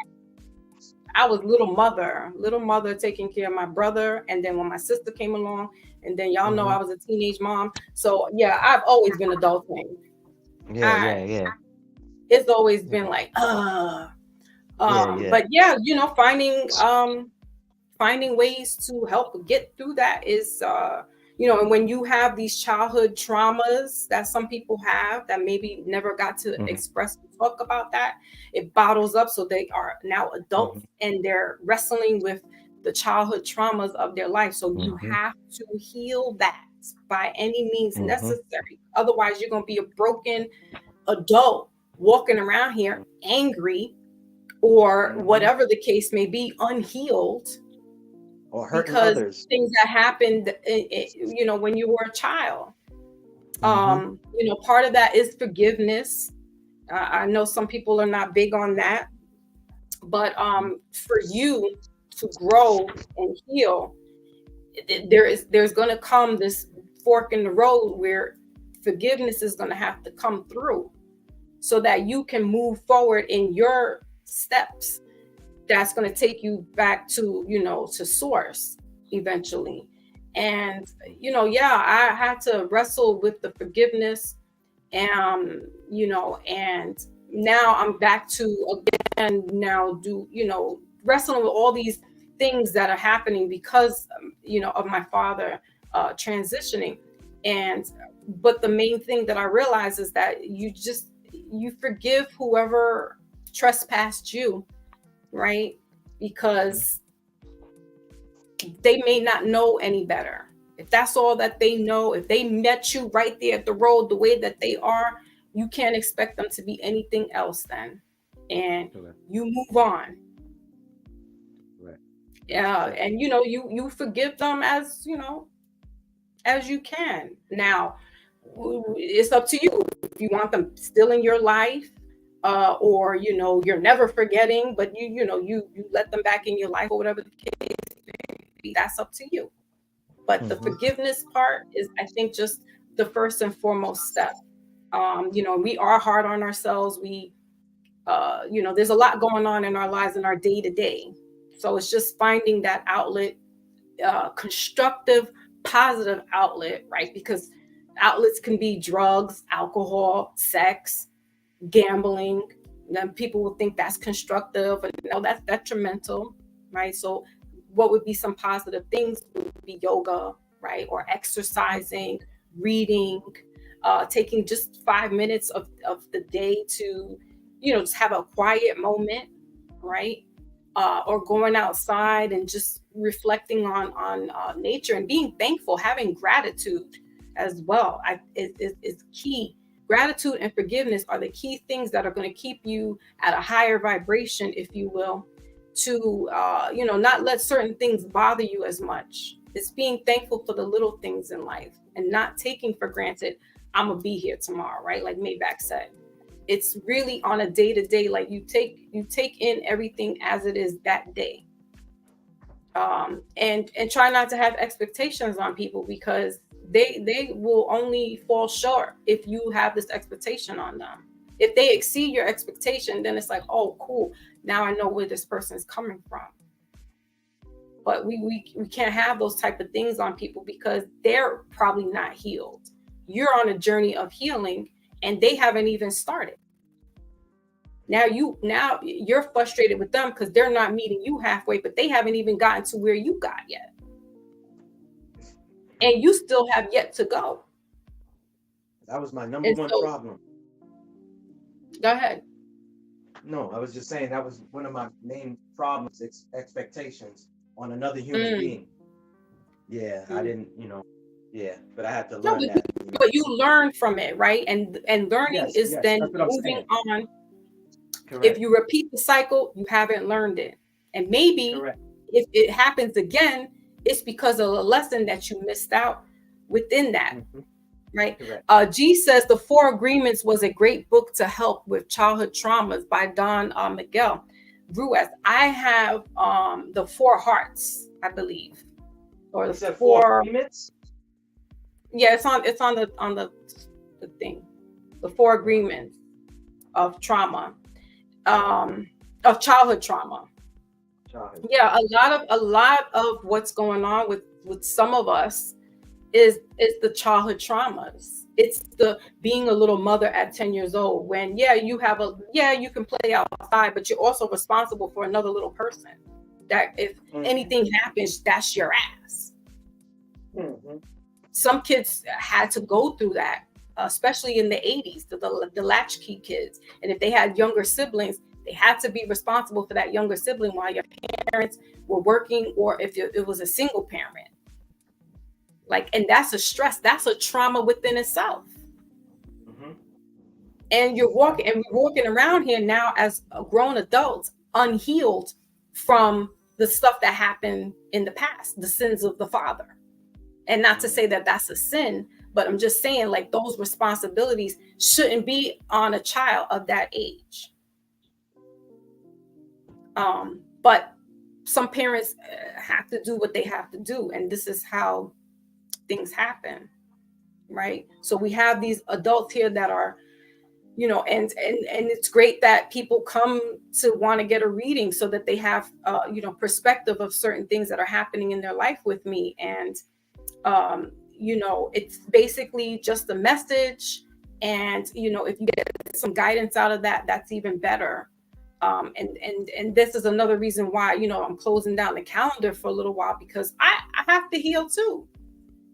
I was little mother taking care of my brother. And then when my sister came along, and then y'all know I was a teenage mom. So yeah, I've always been adulting. Yeah. It's always been like, but yeah, you know, finding ways to help get through that is, you know, and when you have these childhood traumas that some people have that maybe never got to express and talk about that, it bottles up. So they are now adults and they're wrestling with the childhood traumas of their life. So you have to heal that by any means necessary. Otherwise, you're going to be a broken adult walking around here angry or whatever the case may be, unhealed. Or hurting because others. Things that happened, you know, when you were a child. You know, part of that is forgiveness. I know some people are not big on that, but for you to grow and heal, there's going to come this fork in the road where forgiveness is going to have to come through so that you can move forward in your steps. That's going to take you back to, you know, to source eventually. And, you know, I had to wrestle with the forgiveness, you know, and now I'm back to again, now wrestling with all these things that are happening because, you know, of my father transitioning. But the main thing that I realize is that you forgive whoever trespassed you. Right? Because they may not know any better. If that's all that they know, if they met you right there at the road the way that they are, you can't expect them to be anything else then. And you move on. Right. Yeah. And you know, you forgive them as, you know, as you can. Now, it's up to you. If you want them still in your life, or you know, you're never forgetting, but you let them back in your life or whatever the case may be, that's up to you. But the forgiveness part is, I think, just the first and foremost step. You know, we are hard on ourselves. We you know, there's a lot going on in our lives in our day to day. So it's just finding that outlet, constructive, positive outlet, right? Because outlets can be drugs, alcohol, sex, gambling. Then people will think that's constructive, and you know, that's detrimental, right? So what would be some positive things would be yoga, right? Or exercising, reading, taking just 5 minutes of the day to, you know, just have a quiet moment, right? Or going outside and just reflecting on nature and being thankful, having gratitude as well. Is key. gratitude and forgiveness are the key things that are going to keep you at a higher vibration, if you will, to not let certain things bother you as much. It's being thankful for the little things in life and not taking for granted I'm gonna be here tomorrow, right? Like MAYBACH said, it's really on a day-to-day, like you take in everything as it is that day. And try not to have expectations on people, because they will only fall short if you have this expectation on them. If they exceed your expectation, then it's like, oh, cool, now I know where this person is coming from. But we can't have those type of things on people, because they're probably not healed. You're on a journey of healing and they haven't even started. Now you're frustrated with them because they're not meeting you halfway, but they haven't even gotten to where you got yet. And you still have yet to go. That was my number one problem. Go ahead. No, I was just saying that was one of my main problems, expectations on another human being. Yeah, I didn't, but I had to learn that. But you learn from it, right? And learning is then moving on. Correct. If you repeat the cycle, you haven't learned it. And maybe if it happens again, it's because of a lesson that you missed out within that. Right? G says The Four Agreements was a great book to help with childhood traumas by Don Miguel Ruiz. I have The Four Hearts, I believe. Or the Four Agreements? Yeah, it's on the thing. The Four Agreements of Trauma. Of childhood trauma. Yeah, a lot of what's going on with some of us is the childhood traumas. It's the being a little mother at 10 years old, when you can play outside, but you're also responsible for another little person. That if anything happens, that's your ass. Some kids had to go through that, especially in the 80s, the latchkey kids. And if they had younger siblings, they had to be responsible for that younger sibling while your parents were working, or if it was a single parent. And that's a stress, that's a trauma within itself. And we're walking around here now as grown adults, unhealed from the stuff that happened in the past, the sins of the father. And not to say that that's a sin, but I'm just saying, those responsibilities shouldn't be on a child of that age. But some parents have to do what they have to do, and this is how things happen, right? So we have these adults here that are, and it's great that people come to want to get a reading so that they have, perspective of certain things that are happening in their life with me. And, it's basically just a message. And, if you get some guidance out of that, that's even better. And this is another reason why, I'm closing down the calendar for a little while, because I have to heal too.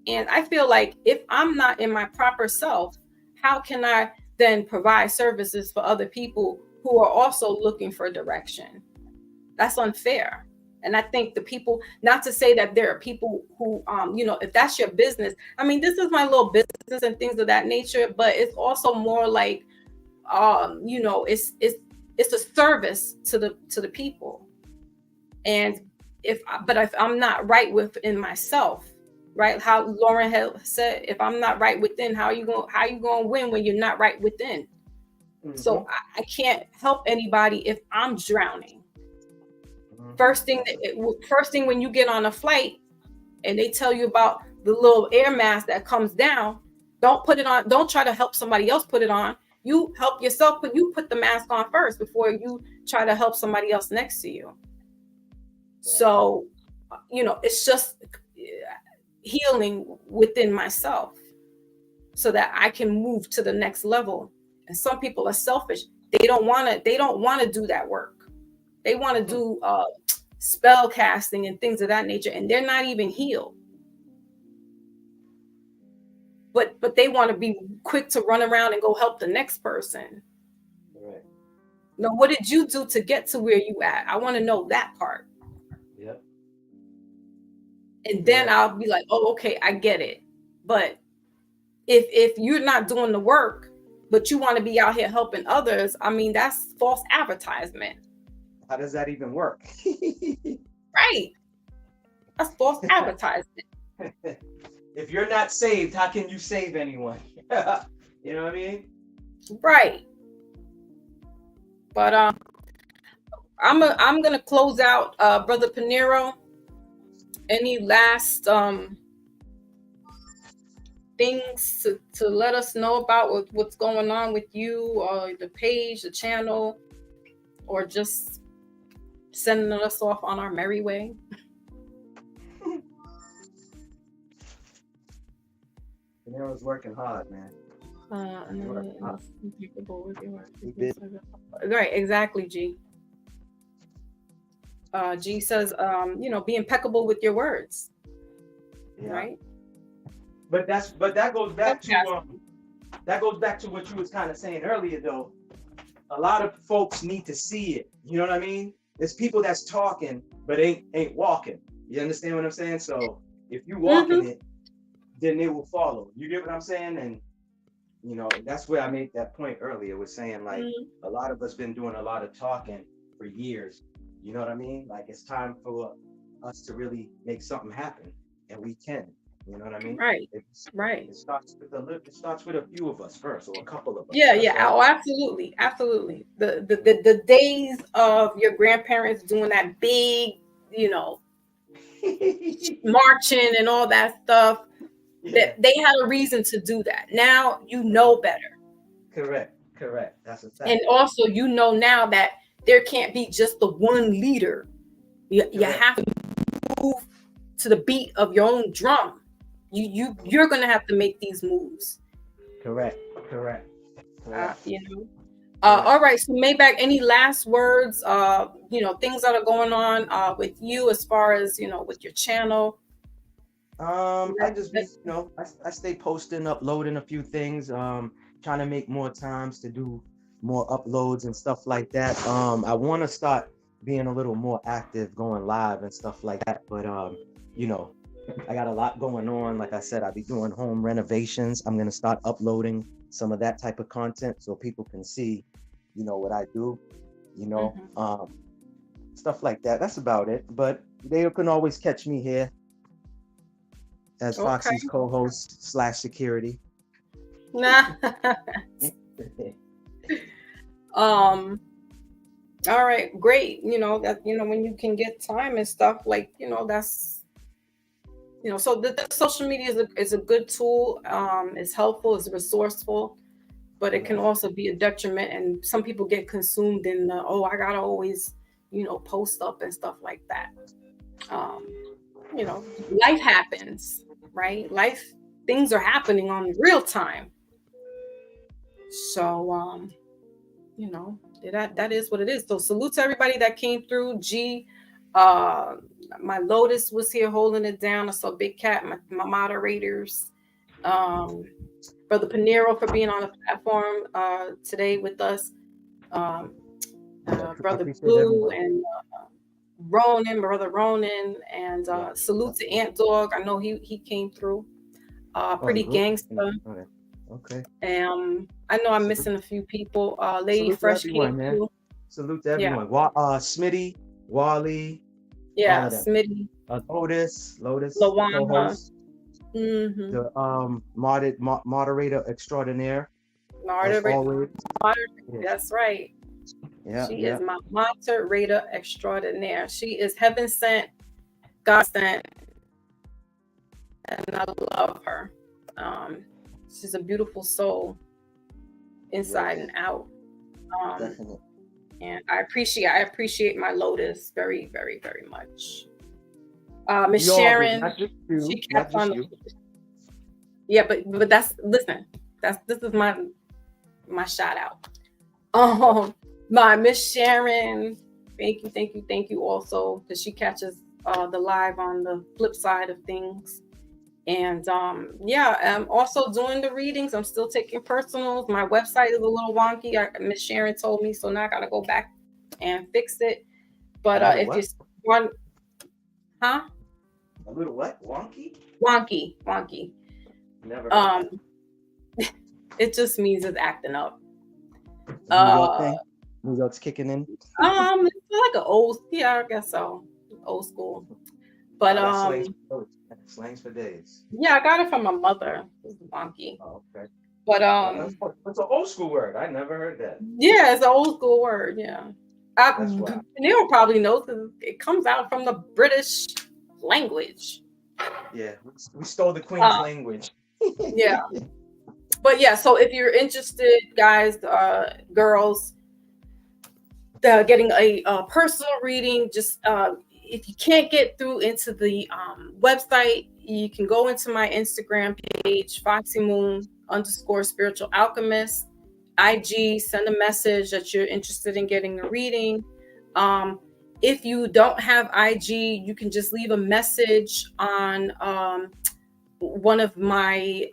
And I feel like if I'm not in my proper self, how can I then provide services for other people who are also looking for direction? That's unfair. And I think the people, not to say that there are people who, if that's your business, I mean, this is my little business and things of that nature, but it's also more like, it's a service to the people. And if I'm not right within myself, right? How Lauren had said, if I'm not right within, how you going to win when you're not right within? So I can't help anybody if I'm drowning. First thing when you get on a flight and they tell you about the little air mask that comes down, don't put it on. Don't try to help somebody else put it on. You help yourself, but you put the mask on first before you try to help somebody else next to you. So, it's just healing within myself so that I can move to the next level. And some people are selfish. They don't want to do that work. They want to do spell casting and things of that nature, and they're not even healed. But they want to be quick to run around and go help the next person. Right. Now, what did you do to get to where you at? I want to know that part. Yep. And then I'll be like, oh, okay, I get it. But if you're not doing the work, but you want to be out here helping others, I mean, that's false advertisement. How does that even work? Right. That's false advertisement. If you're not saved, how can you save anyone? You know what I mean? Right. But I'm gonna close out, Brother Pinero. Any last things to let us know about what's going on with you, or the page, the channel, or just sending us off on our merry way? Pinero's working hard, man. Right, exactly, G. G says, be impeccable with your words. Yeah. Right. But that goes back to what you was kind of saying earlier, though. A lot of folks need to see it. You know what I mean? There's people that's talking but ain't walking. You understand what I'm saying? So if you walk in it, then they will follow. You get what I'm saying? And that's where I made that point earlier, was saying like a lot of us been doing a lot of talking for years. You know what I mean? Like it's time for us to really make something happen, and we can. You know what I mean? Right. It starts with a few of us first, or a couple of us. Yeah, yeah. Right. Oh, absolutely, absolutely. The days of your grandparents doing that big, marching and all that stuff. Yeah. They had a reason to do that. Now you know better. Correct. That's a fact. And also, now that there can't be just the one leader. You have to move to the beat of your own drum. You're gonna have to make these moves. Correct. All right. So Maybach, any last words? Things that are going on with you as far as with your channel. I just be, I stay posting, uploading a few things, trying to make more times to do more uploads and stuff like that. I want to start being a little more active, going live and stuff like that. But I got a lot going on. Like I said, I'll be doing home renovations. I'm gonna start uploading some of that type of content so people can see, what I do, stuff like that. That's about it. But they can always catch me here as Foxy's co-host / security. Nah. All right, great. That when you can get time and stuff, like that's so the social media is a good tool. It's helpful, it's resourceful, but it can also be a detriment, and some people get consumed in I gotta always post up and stuff like that. Life happens, right? Things are happening on real time. So that is what it is. So salute to everybody that came through. G, my Lotus was here holding it down. I saw Big Cat, my moderators, Brother Pinero for being on the platform today with us, Brother Blue and Brother Ronan, and salute to Ant Dog. I know he came through. Pretty gangster. Okay. I know I'm missing a few people. Lady salute Fresh everyone, came through. Salute to everyone. Yeah. Smitty, Wally. Yeah, Smitty. Lotus, Lawana. The moderator extraordinaire. Moderator. That's right. Yeah, she is my moderator extraordinaire. She is heaven sent, God sent, and I love her. She's a beautiful soul, inside and out. Definitely. And I appreciate my Lotus very, very, very much. Miss Sharon, she kept on. Yeah, but this is my shout out. My Miss Sharon, thank you also, because she catches the live on the flip side of things. And I'm also doing the readings. I'm still taking personals. My website is a little wonky. Miss Sharon told me, so now I gotta go back and fix it. But if you want, a little what? Wonky. Wonky. Never. It just means it's acting up. New York thing? New York's kicking in? It's like an old, yeah, I guess so. Old school. But slangs for days. yeah, I got it from my mother. It's wonky. Oh, okay. But it's an old school word. I never heard that. Yeah, it's an old school word. Yeah. That's right. Neil probably knows because it comes out from the British language. Yeah, we stole the Queen's language. Yeah. But yeah, so if you're interested, guys, girls, getting a personal reading, just if you can't get through into the website, you can go into my Instagram page, FoxyMoon_spiritual alchemist, IG, send a message that you're interested in getting a reading. If you don't have IG, you can just leave a message on one of my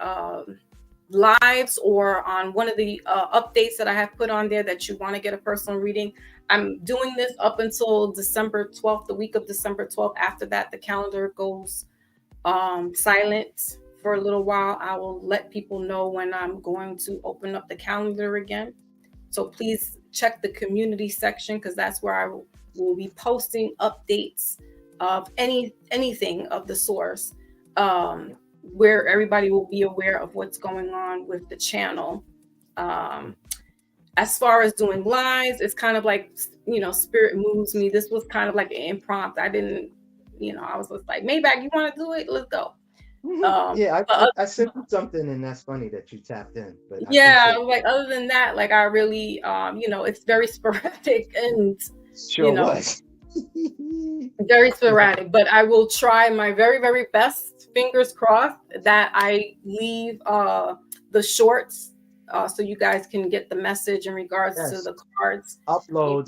lives or on one of the updates that I have put on there that you want to get a personal reading. I'm doing this up until December 12th, the week of December 12th. After that, the calendar goes silent for a little while. I will let people know when I'm going to open up the calendar again. So please check the community section, because that's where I will be posting updates of anything of the source, where everybody will be aware of what's going on with the channel. As far as doing lives, it's kind of like, spirit moves me. This was kind of like an impromptu. I didn't, I was just like, Maybach, you want to do it? Let's go. Yeah, I sent you something, and that's funny that you tapped in. But yeah, like other than that, like I really, it's very sporadic and was very sporadic. But I will try my very, very best. Fingers crossed that I leave the shorts so you guys can get the message in regards to the cards. Uploads.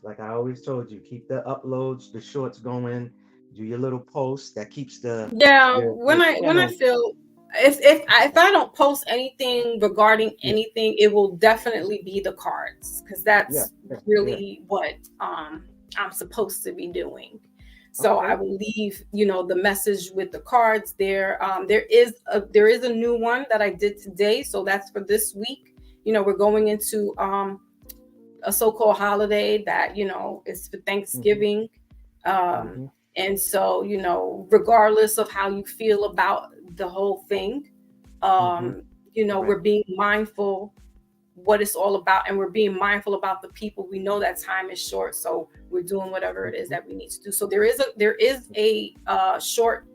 Like I always told you, keep the uploads, the shorts going. Do your little post that keeps the when I feel if I don't post anything regarding anything, it will definitely be the cards, because that's really what I'm supposed to be doing. So I will leave the message with the cards there. There is a new one that I did today, so that's for this week. We're going into a so-called holiday that is for Thanksgiving. And so, regardless of how you feel about the whole thing, we're being mindful what it's all about, and we're being mindful about the people. We know that time is short, so we're doing whatever it is that we need to do. So there is a short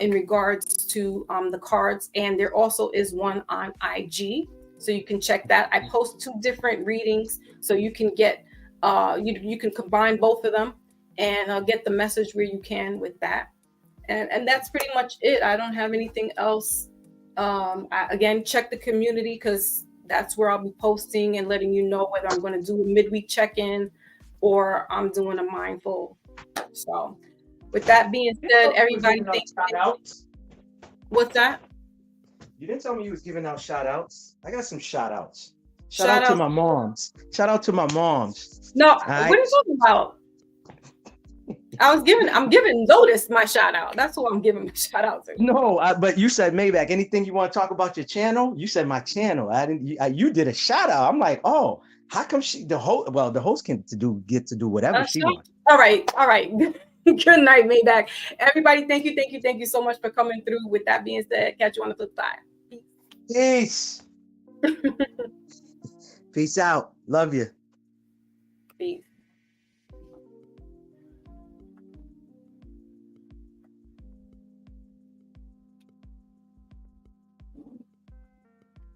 in regards to the cards, and there also is one on IG, so you can check that. I post 2 different readings, so you can get you can combine both of them and get the message where you can with that. And that's pretty much it. I don't have anything else. Again, check the community, because that's where I'll be posting and letting you know whether I'm going to do a midweek check-in or I'm doing a mindful. So with that being said, everybody, what's that? You didn't tell me you was giving out shout outs. I got some shout outs. Shout out to my moms. No, what are you talking about? I'm giving Lotus my shout out. That's who I'm giving my shout out to. No, but you said Maybach. Anything you want to talk about your channel? You said my channel. I didn't. You did a shout out. I'm like, oh, how come the host get to do whatever she wants. All right. Good night, Maybach. Everybody, thank you so much for coming through. With that being said, catch you on the flip side. Peace. Peace out. Love you. Peace.